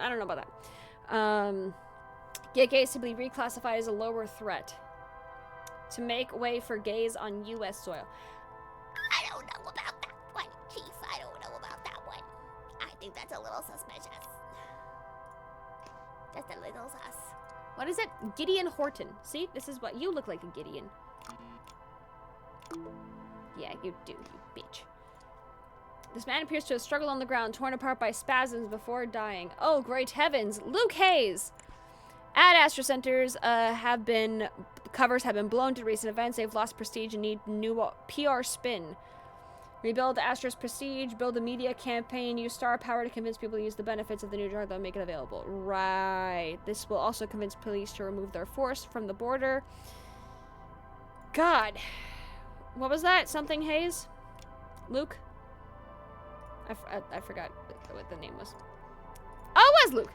I don't know about that. Get gays to be reclassified as a lower threat. To make way for gays on U.S. soil. I don't know about that one, Chief. I don't know about that one. I think that's a little suspicious. Just a little sus. What is it? Gideon Horton. See? This is what you look like, a Gideon. Yeah, you do, you bitch. This man appears to have struggled on the ground, torn apart by spasms before dying. Oh, great heavens. Luke Hayes! Ad Astra Centers covers have been blown to recent events. They've lost prestige and need new PR spin. Rebuild Astra's prestige, build a media campaign, use star power to convince people to use the benefits of the new drug that will make it available. Right. This will also convince police to remove their force from the border. God. What was that? Something Hayes? Luke? I forgot what the name was. Oh, it was Luke!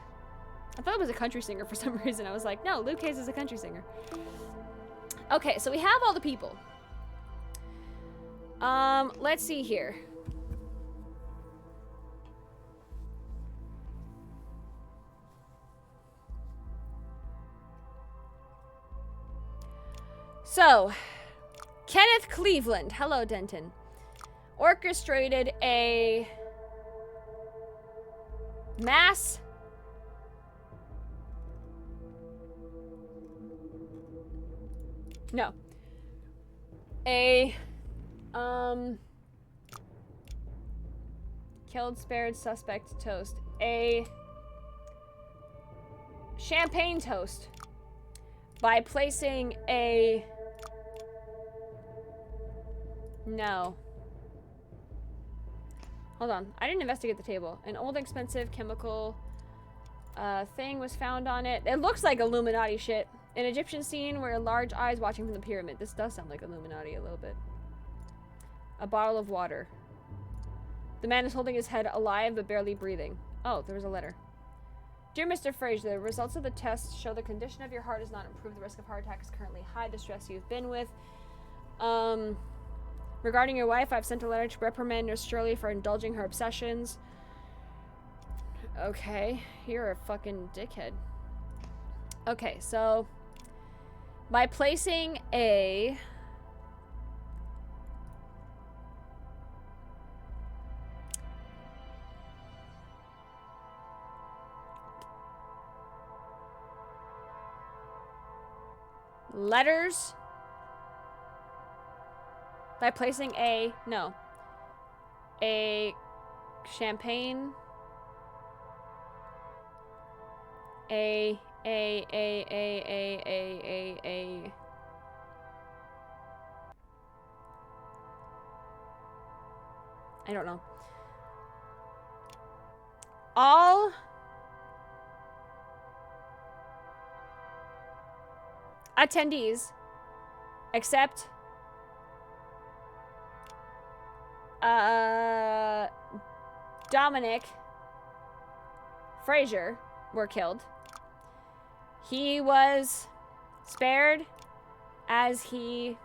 I thought it was a country singer for some reason. I was like, no, Luke Hayes is a country singer. Okay, so we have all the people. Let's see here. So, Kenneth Cleveland, hello Denton, orchestrated a mass killed, spared, suspect toast. A champagne toast by placing a... No. Hold on. I didn't investigate the table. An old expensive chemical thing was found on it. It looks like Illuminati shit. An Egyptian scene where large eyes watching from the pyramid. This does sound like Illuminati a little bit. A bottle of water. The man is holding his head alive but barely breathing. Oh, there was a letter. Dear Mr. Fraser, the results of the tests show the condition of your heart has not improved. The risk of heart attack is currently high. The stress you've been with. Regarding your wife, I've sent a letter to reprimand Nurse Shirley for indulging her obsessions. Okay, you're a fucking dickhead. Okay, so by placing a letters, by placing a champagne, I don't know. All attendees except Dominic Fraser were killed. He was spared as he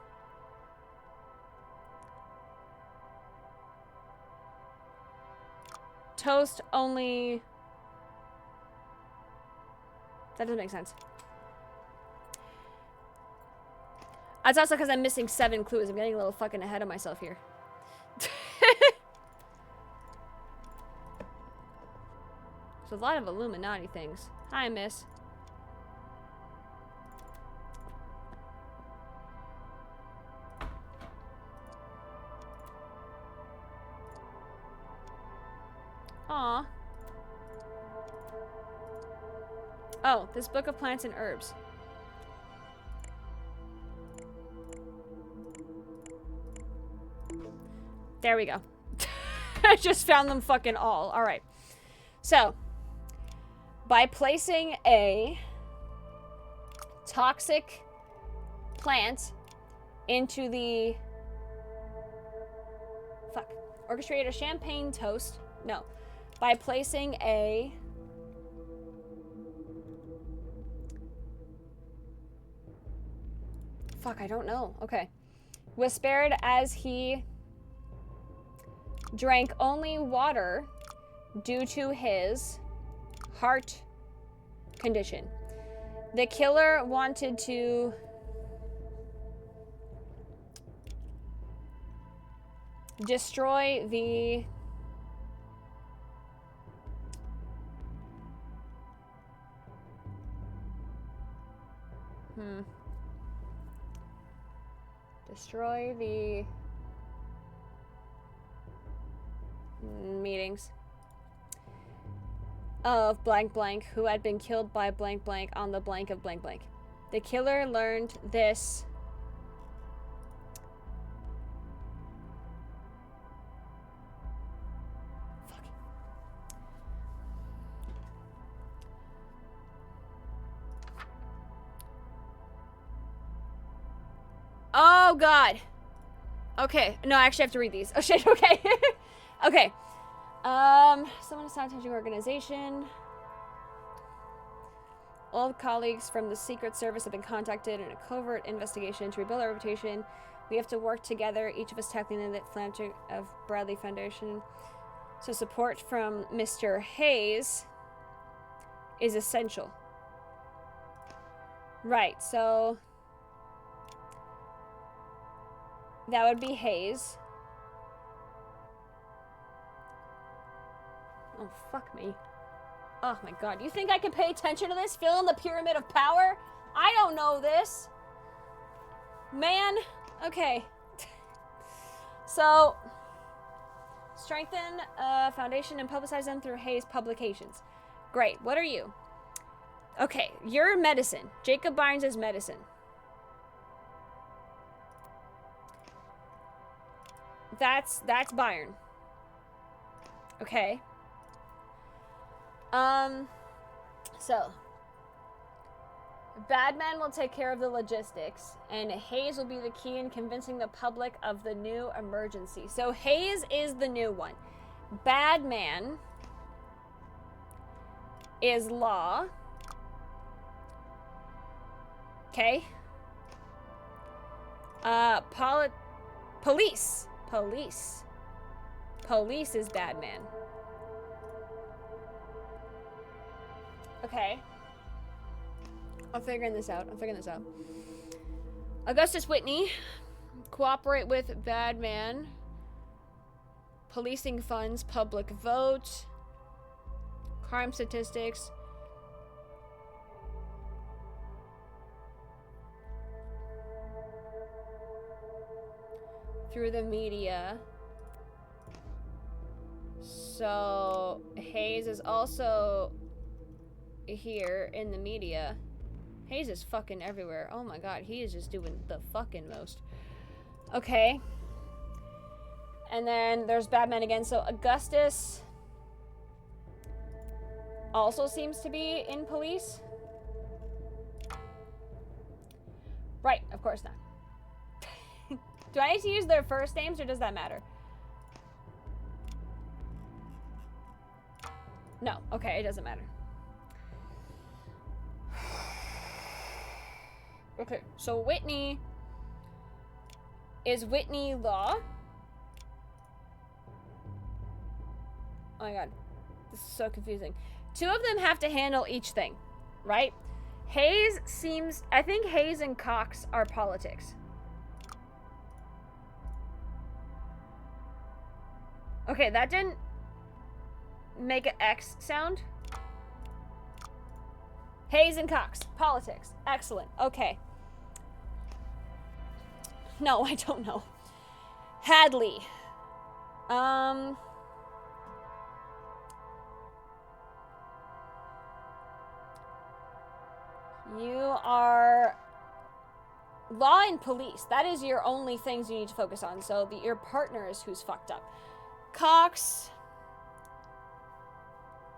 toast only. That doesn't make sense. It's also because I'm missing 7 clues. I'm getting a little fucking ahead of myself here. There's a lot of Illuminati things. Hi, miss. Aw. Oh, this book of plants and herbs. There we go. I just found them fucking all. Alright. So, by placing a toxic plant into the... Fuck. Orchestrate a champagne toast. No. By placing a... Fuck, I don't know. Okay. Was spared as he drank only water due to his heart condition. The killer wanted to destroy the destroy the meetings of blank blank who had been killed by blank blank on the blank of blank blank. The killer learned this Oh god. Okay. No, I actually have to read these. Oh shit, okay. Okay. Someone sabotaging organization. Old colleagues from the Secret Service have been contacted in a covert investigation to rebuild our reputation. We have to work together, each of us tackling the philanthropy of Bradley Foundation. So support from Mr. Hayes is essential. Right, so that would be Hayes. Oh, fuck me. Oh my god. You think I can pay attention to this? Fill in the pyramid of power? I don't know this. Man. Okay. So, strengthen foundation and publicize them through Hayes publications. Great. What are you? Okay. You're medicine. Jacob Bynes is medicine. That's Byron. Okay. So Badman will take care of the logistics, and Hayes will be the key in convincing the public of the new emergency. So Hayes is the new one. Badman is law. Okay. Police. Police is Badman. Okay. I'm figuring this out. Augustus Whitney. Cooperate with Badman. Policing funds. Public vote. Crime statistics. Through the media. So Hayes is also here in the media. Hayes is fucking everywhere. Oh my god, he is just doing the fucking most. Okay. And then there's Batman again. So Augustus also seems to be in police. Right, of course not. Do I need to use their first names or does that matter? No, okay, it doesn't matter. Okay, so Whitney is Whitney Law. Oh my god, this is so confusing. Two of them have to handle each thing, right? Hayes seems, I think Hayes and Cox are politics. Okay, that didn't make an X sound. Hayes and Cox. Politics. Excellent. Okay. No, I don't know. Hadley. You are law and police. That is your only things you need to focus on. So your partner is who's fucked up. Cox.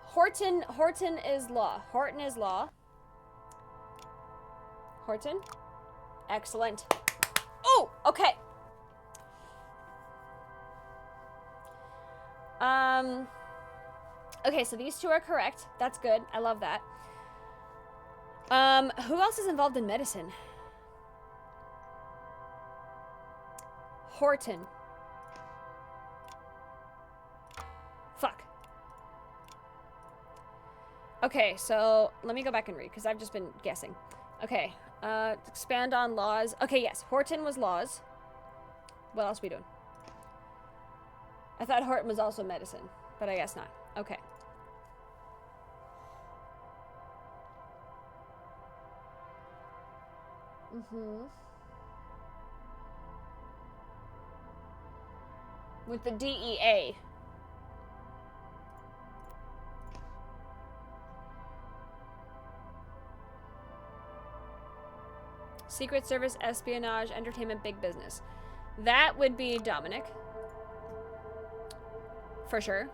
Horton is law. Horton is law. Horton. Excellent. Oh, okay. Okay, so these two are correct. That's good. I love that. Who else is involved in medicine? Horton. Fuck. Okay, so let me go back and read, because I've just been guessing. Okay, expand on laws. Okay, yes, Horton was laws. What else are we doing? I thought Horton was also medicine, but I guess not. Okay. With the DEA. Secret Service, espionage, entertainment, big business. That would be Dominic. For sure.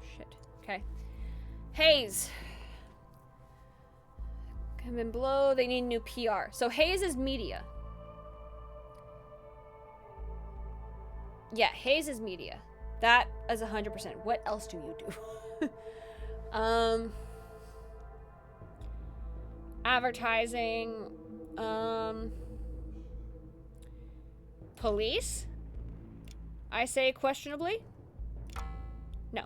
Shit. Okay. Hayes. Come and blow. They need new PR. So Hayes is media. Yeah, Hayes is media. That is 100%. What else do you do? Advertising. Police? I say questionably. No.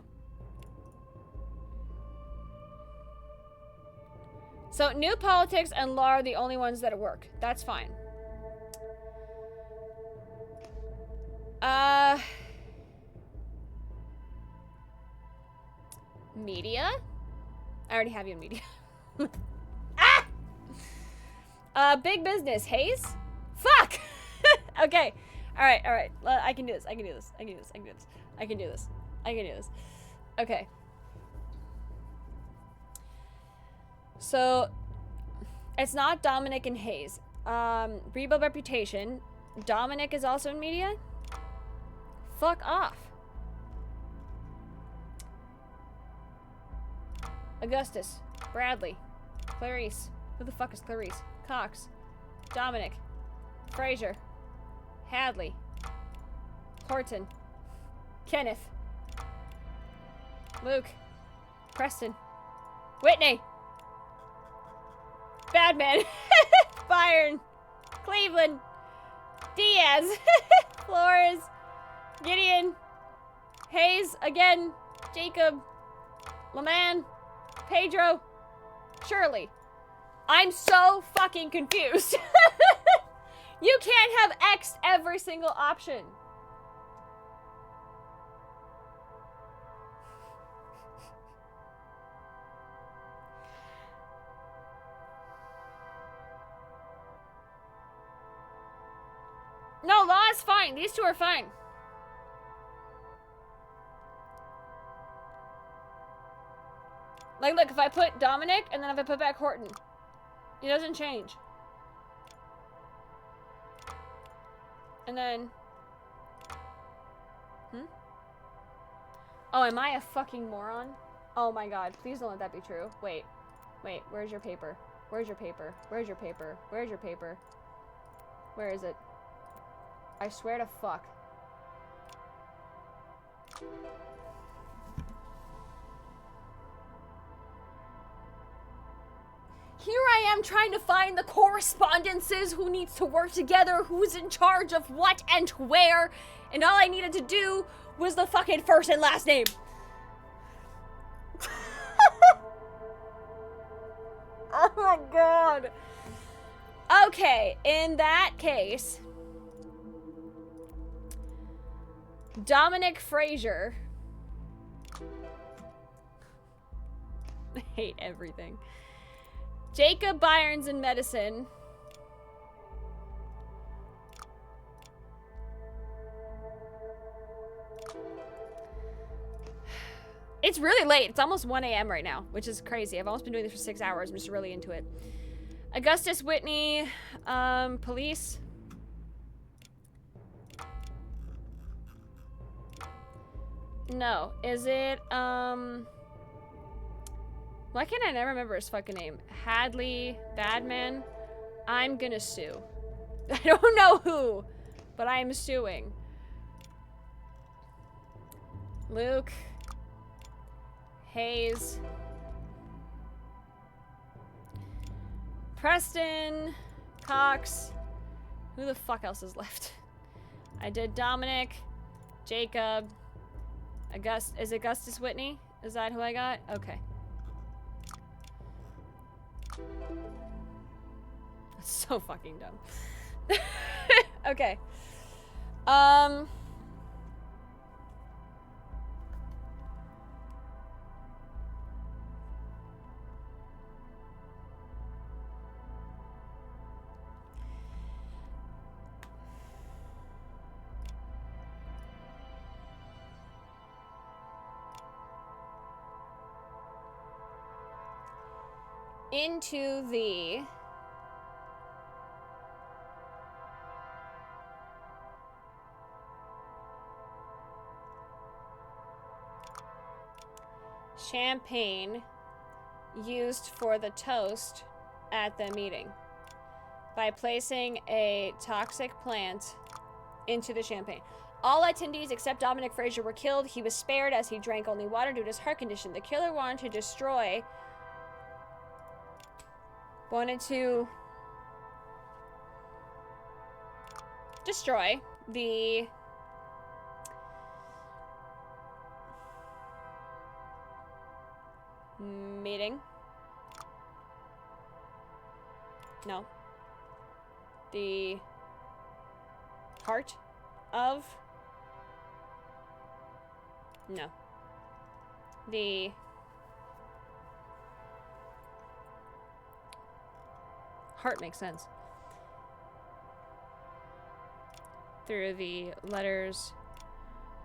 So new politics and law are the only ones that work. That's fine. Media? I already have you in media. Big business. Hayes? Fuck! Okay. Alright. I can do this. I can do this. Okay. So, it's not Dominic and Hayes. Rebuild reputation. Dominic is also in media? Fuck off. Augustus. Bradley. Clarice. Who the fuck is Clarice? Cox. Dominic. Fraser. Hadley. Horton. Kenneth. Luke. Preston. Whitney. Badman. Byron. Cleveland. Diaz. Flores. Gideon. Hayes again. Jacob. Leman. Pedro. Shirley. I'm so fucking confused. You can't have X'd every single option. No, law is fine. These two are fine. Like, look, if I put Dominic and then if I put back Horton, it doesn't change. And then... Oh, am I a fucking moron? Oh my god, please don't let that be true. Wait, where's your paper? Where's your paper? Where's your paper? Where's your paper? Where is it? I swear to fuck. Here I am trying to find the correspondences, who needs to work together, who's in charge of what and where, and all I needed to do was the fucking first and last name. Oh my god. Okay, in that case, Dominic Frazier. I hate everything. Jacob Byrnes in medicine. It's really late. It's almost 1 a.m. right now, which is crazy. I've almost been doing this for 6 hours. I'm just really into it. Augustus Whitney, police. No. Is it, why can't I never remember his fucking name? Hadley Badman? I'm gonna sue. I don't know who, but I'm suing. Luke. Hayes. Preston. Cox. Who the fuck else is left? I did Dominic. Jacob. Is it Augustus Whitney? Is that who I got? Okay. That's so fucking dumb. Okay. Into the champagne used for the toast at the meeting by placing a toxic plant into the champagne. All attendees except Dominic Frazier were killed. He was spared as he drank only water due to his heart condition. The killer wanted to destroy the meeting. No. The heart of. No. The heart makes sense. Through the letters.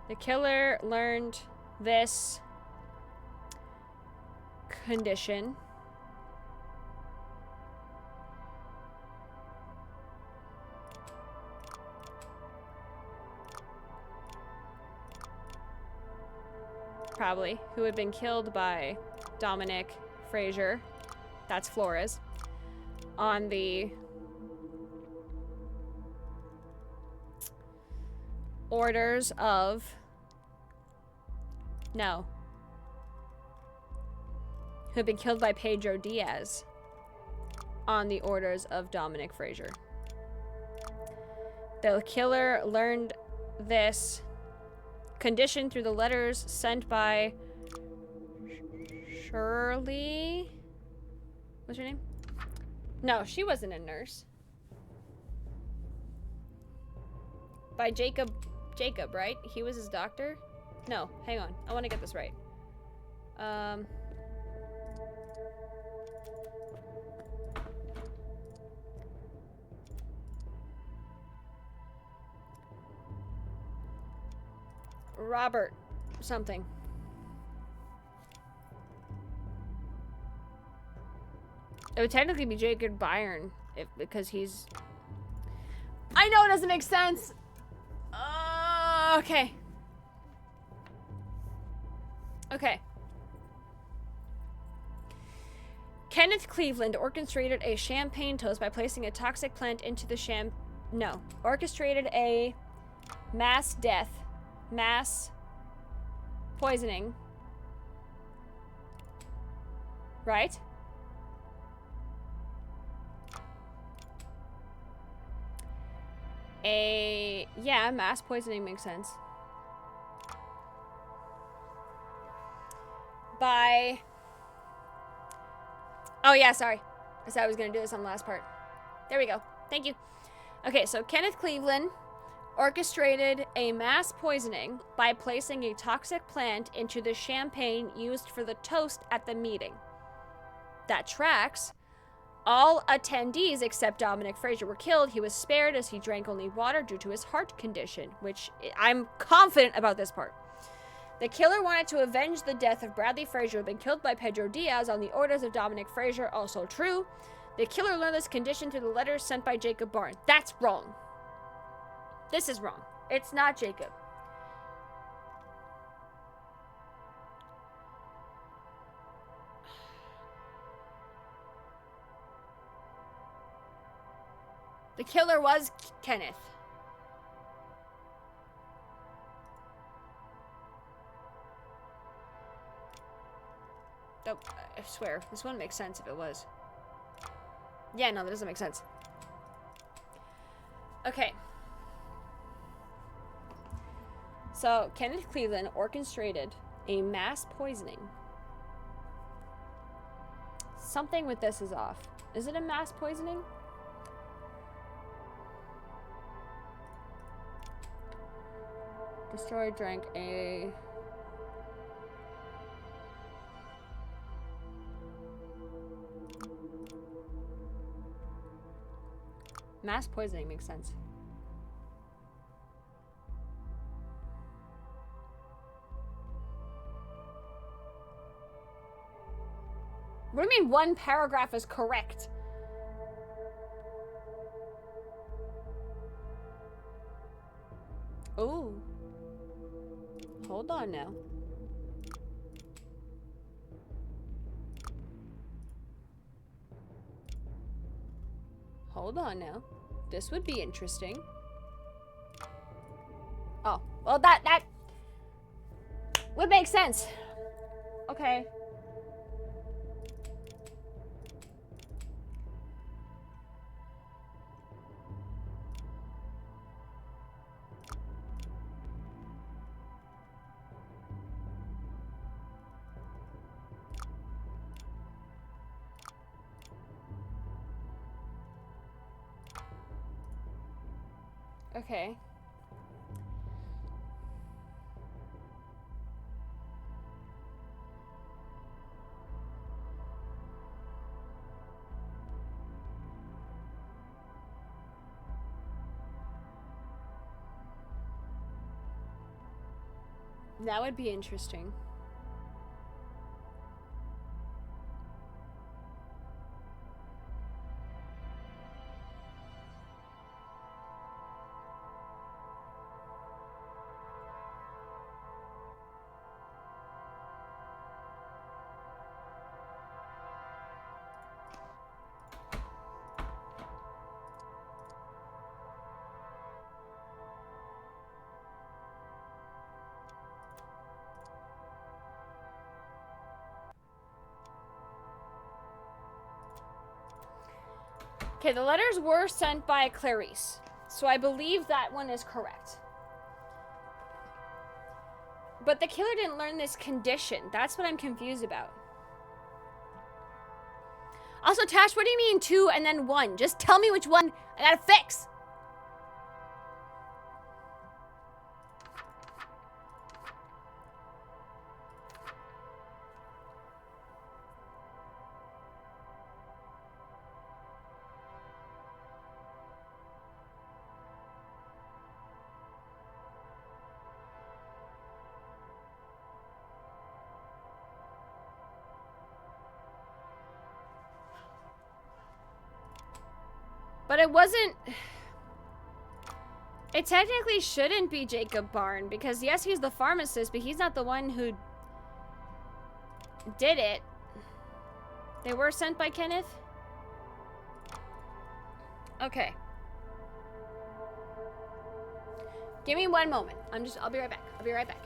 The killer learned this condition. Probably. Who had been killed by Dominic Frazier. That's Flores. On the orders of no, who had been killed by Pedro Diaz on the orders of Dominic Frazier. The killer learned this condition through the letters sent by Shirley. What's her name? No, she wasn't a nurse. By Jacob, right? He was his doctor? No, hang on. I want to get this right. Robert something. It would technically be Jacob Byrne because he's. I know it doesn't make sense. Okay. Okay. Kenneth Cleveland orchestrated a champagne toast by placing a toxic plant into the orchestrated a mass poisoning. Right? Mass poisoning makes sense. Sorry. I said I was gonna do this on the last part. There we go. Thank you. Okay, so Kenneth Cleveland orchestrated a mass poisoning by placing a toxic plant into the champagne used for the toast at the meeting. That tracks. All attendees except Dominic Fraser were killed. He was spared as he drank only water due to his heart condition, which I'm confident about this part. The killer wanted to avenge the death of Bradley Fraser, who had been killed by Pedro Diaz on the orders of Dominic Fraser, also true. The killer learned this condition through the letters sent by Jacob Barn. That's wrong. This is wrong. It's not Jacob. The killer was Kenneth. Oh, I swear, this wouldn't make sense if it was. Yeah, no, that doesn't make sense. Okay. So, Kenneth Cleveland orchestrated a mass poisoning. Something with this is off. Is it a mass poisoning? Destroyer drank a... Mass poisoning makes sense. What do you mean one paragraph is correct? Ooh. Hold on now. Hold on now. This would be interesting. Oh, well that would make sense. Okay. Okay. That would be interesting. Okay, the letters were sent by Clarice, so I believe that one is correct. But the killer didn't learn this condition. That's what I'm confused about. Also, Tash, what do you mean 2 and then 1? Just tell me which one I gotta fix. But it wasn't... It technically shouldn't be Jacob Barn, because yes, he's the pharmacist, but he's not the one who did it. They were sent by Kenneth? Okay. Give me one moment. I'll be right back. I'll be right back.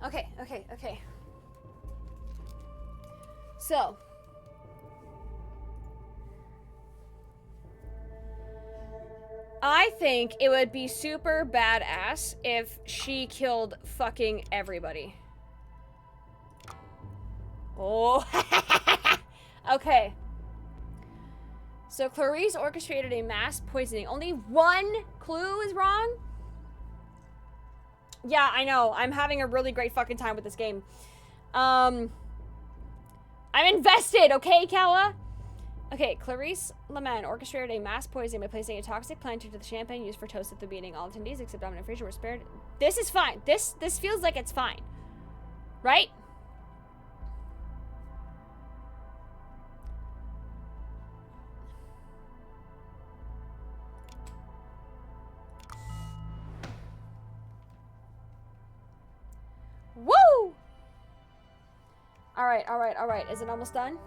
Okay. So. I think it would be super badass if she killed fucking everybody. Oh. Okay. So Clarice orchestrated a mass poisoning. Only one clue is wrong? Yeah, I know. I'm having a really great fucking time with this game. I'm invested, okay, Kawa? Okay, Clarice Lemon orchestrated a mass poisoning by placing a toxic plant into the champagne used for toast at the meeting. All attendees except Dominic Fraser were spared. This is fine. This feels like it's fine. Right? Woo! Alright. Is it almost done?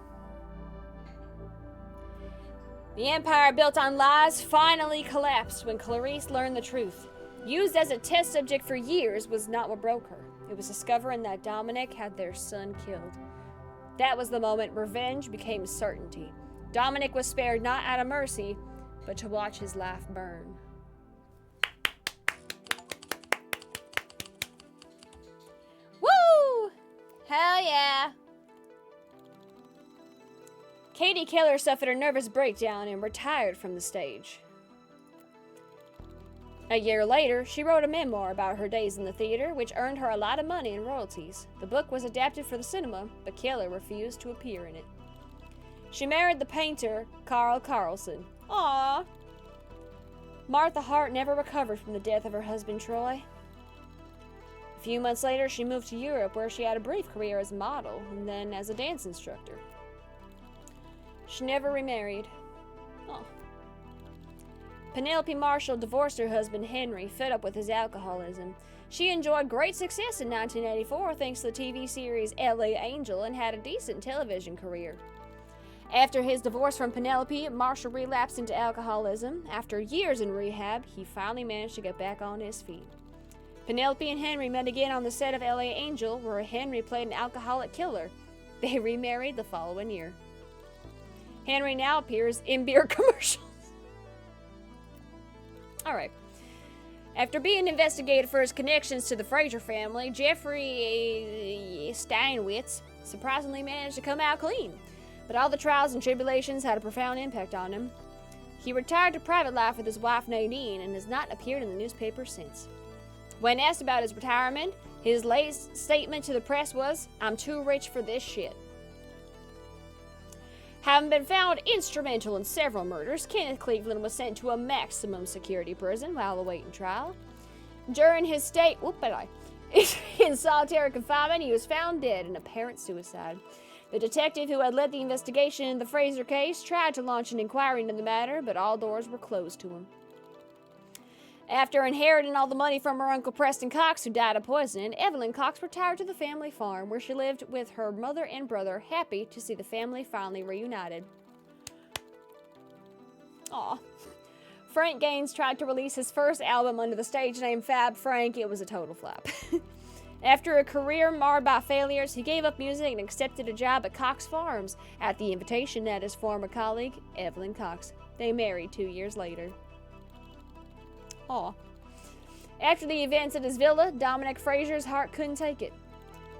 The empire built on lies finally collapsed when Clarice learned the truth. Used as a test subject for years was not what broke her. It was discovering that Dominic had their son killed. That was the moment revenge became certainty. Dominic was spared not out of mercy, but to watch his life burn. Woo! Hell yeah! Katie Keller suffered a nervous breakdown and retired from the stage. A year later, she wrote a memoir about her days in the theater, which earned her a lot of money in royalties. The book was adapted for the cinema, but Keller refused to appear in it. She married the painter, Carl Carlson. Aww. Martha Hart never recovered from the death of her husband, Troy. A few months later, she moved to Europe, where she had a brief career as a model and then as a dance instructor. She never remarried. Oh. Penelope Marshall divorced her husband Henry, fed up with his alcoholism. She enjoyed great success in 1984 thanks to the TV series LA Angel and had a decent television career. After his divorce from Penelope, Marshall relapsed into alcoholism. After years in rehab, he finally managed to get back on his feet. Penelope and Henry met again on the set of LA Angel, where Henry played an alcoholic killer. They remarried the following year. Henry now appears in beer commercials. Alright. After being investigated for his connections to the Fraser family, Jeffrey Steinwitz surprisingly managed to come out clean. But all the trials and tribulations had a profound impact on him. He retired to private life with his wife Nadine and has not appeared in the newspaper since. When asked about his retirement, his latest statement to the press was, "I'm too rich for this shit." Having been found instrumental in several murders, Kenneth Cleveland was sent to a maximum security prison while awaiting trial. During his stay in solitary confinement, he was found dead in apparent suicide. The detective who had led the investigation in the Fraser case tried to launch an inquiry into the matter, but all doors were closed to him. After inheriting all the money from her uncle Preston Cox, who died of poisoning, Evelyn Cox retired to the family farm, where she lived with her mother and brother, happy to see the family finally reunited. Aw. Frank Gaines tried to release his first album under the stage name Fab Frank. It was a total flop. After a career marred by failures, he gave up music and accepted a job at Cox Farms at the invitation of his former colleague, Evelyn Cox. They married 2 years later. Aw. After the events at his villa, Dominic Fraser's heart couldn't take it.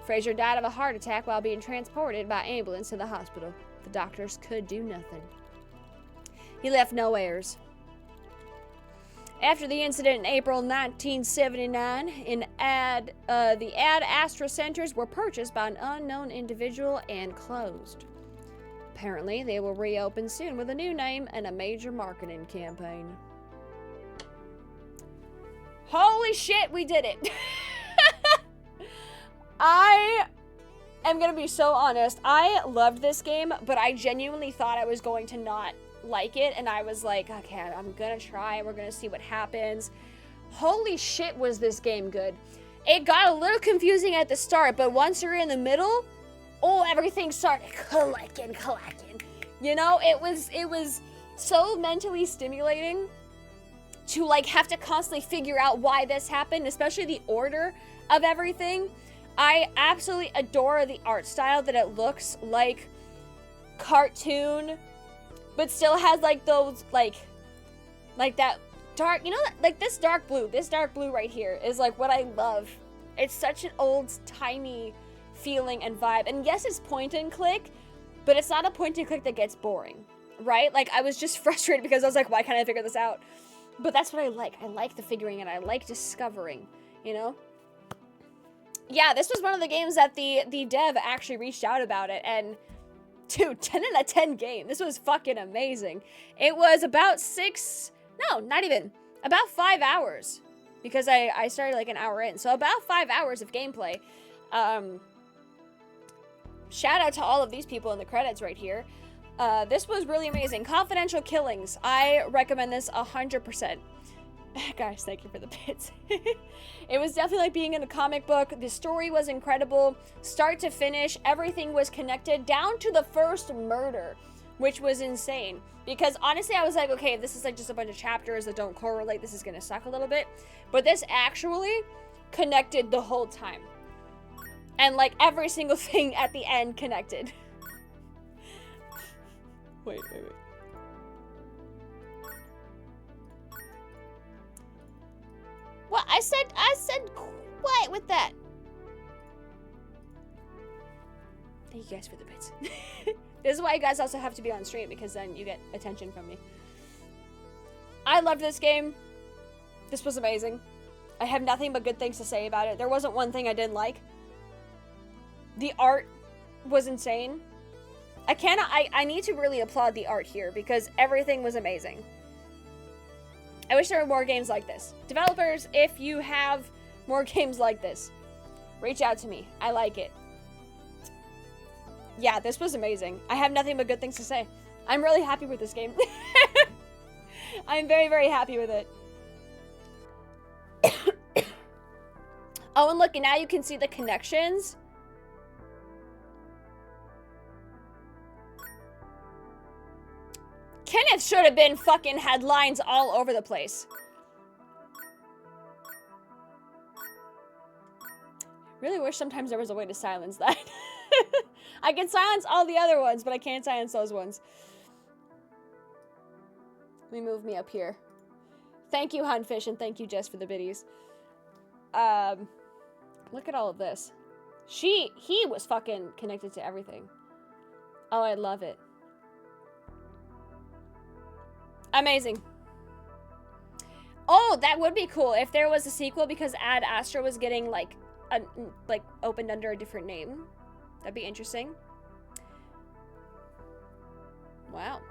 Fraser died of a heart attack while being transported by ambulance to the hospital. The doctors could do nothing. He left no heirs. After the incident in April 1979, the Ad Astra Centers were purchased by an unknown individual and closed. Apparently, they will reopen soon with a new name and a major marketing campaign. Holy shit, we did it! I am gonna be so honest. I loved this game, but I genuinely thought I was going to not like it, and I was like, okay, I'm gonna try, we're gonna see what happens. Holy shit, was this game good. It got a little confusing at the start, but once you're in the middle, oh, everything started clicking. You know, it was so mentally stimulating to like have to constantly figure out why this happened, especially the order of everything. I absolutely adore the art style that it looks like cartoon, but still has like those like that dark, you know, like this dark blue right here is like what I love. It's such an old timey feeling and vibe. And yes, it's point and click, but it's not a point and click that gets boring, right? Like I was just frustrated because I was like, why can't I figure this out? But that's what I like. I like the figuring and I like discovering, you know? Yeah, this was one of the games that the dev actually reached out about it, and dude, 10 out of 10 game. This was fucking amazing. It was about about 5 hours, because I started like an hour in, so about 5 hours of gameplay. Shout out to all of these people in the credits right here. This was really amazing. Confidential Killings. I recommend this 100%. Guys, thank you for the bits. It was definitely like being in a comic book. The story was incredible. Start to finish, everything was connected down to the first murder, which was insane. Because honestly, I was like, okay, this is like just a bunch of chapters that don't correlate. This is gonna suck a little bit. But this actually connected the whole time. And like every single thing at the end connected. Wait. What? I said quiet with that. Thank you guys for the bits. This is why you guys also have to be on stream, because then you get attention from me. I loved this game. This was amazing. I have nothing but good things to say about it. There wasn't one thing I didn't like. The art was insane. I need to really applaud the art here, because everything was amazing. I wish there were more games like this. Developers, if you have more games like this, reach out to me. I like it. Yeah, this was amazing. I have nothing but good things to say. I'm really happy with this game. I'm very, very happy with it. Oh, and look, and now you can see the connections. Kenneth should have been fucking headlines all over the place. Really wish sometimes there was a way to silence that. I can silence all the other ones, but I can't silence those ones. Let me move me up here. Thank you, Hunfish, and thank you, Jess, for the biddies. Look at all of this. He was fucking connected to everything. Oh, I love it. Amazing. Oh, that would be cool if there was a sequel, because Ad Astra was getting like opened under a different name. That'd be interesting. Wow.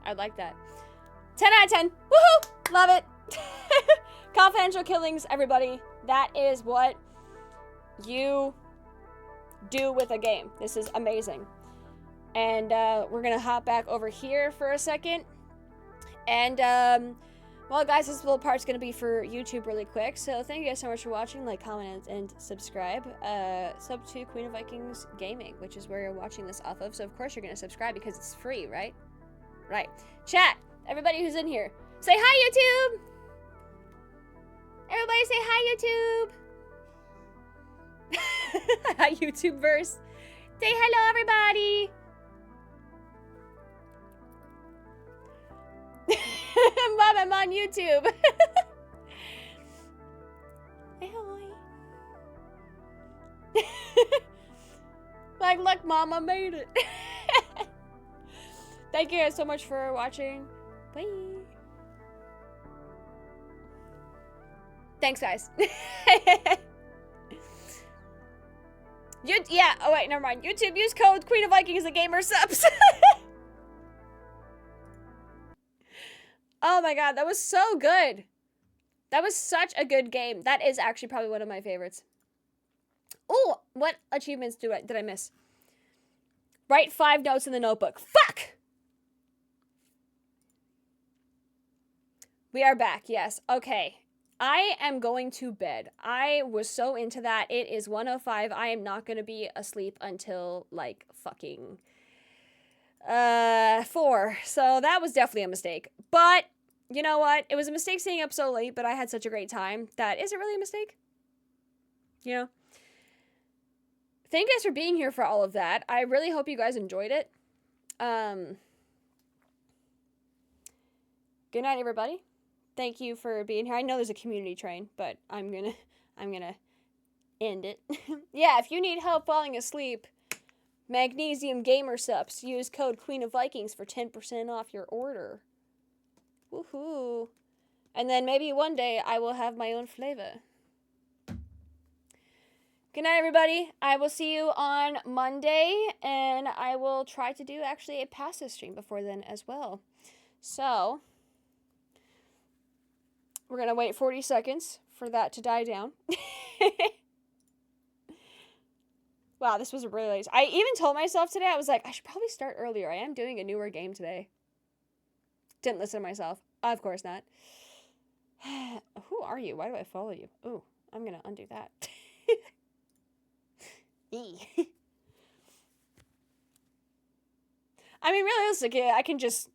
I'd like that. 10 out of 10. Woohoo! Love it. Confidential Killings, everybody. That is what you do with a game. This is amazing. And we're gonna hop back over here for a second. And, well, guys, this little part's gonna be for YouTube really quick. So thank you guys so much for watching. Like, comment, and subscribe. Sub to Queen of Vikings Gaming, which is where you're watching this off of. So, of course, you're gonna subscribe because it's free, right? Right. Chat, everybody who's in here. Say hi, YouTube! Everybody say hi, YouTube! Hi, YouTube-verse. Say hello, everybody! Mom, I'm on YouTube. Hey, hi. Like, look, Mom, I made it. Thank you guys so much for watching. Bye. Thanks, guys. Yeah, oh wait, never mind. YouTube, use code Queen of Vikings, the gamer subs. Oh my god, that was so good. That was such a good game. That is actually probably one of my favorites. Oh, what achievements did I miss? Write 5 notes in the notebook. Fuck! We are back, yes. Okay. I am going to bed. I was so into that. It is 1:05. I am not going to be asleep until, like, fucking 4. So that was definitely a mistake. But, you know what? It was a mistake staying up so late, but I had such a great time that, is it really a mistake? You know? thank you guys for being here for all of that. I really hope you guys enjoyed it. Good night, everybody. Thank you for being here. I know there's a community train, but I'm gonna end it. Yeah, if you need help falling asleep, Magnesium Gamer Sups. Use code Queen of Vikings for 10% off your order. Woohoo! And then maybe one day I will have my own flavor. Good night, everybody. I will see you on Monday, and I will try to do actually a passive stream before then as well. So, we're going to wait 40 seconds for that to die down. Wow, this was really late. I even told myself today, I was like, I should probably start earlier. I am doing a newer game today. Didn't listen to myself. Of course not. Who are you? Why do I follow you? Ooh, I'm going to undo that. I mean, realistically, I can just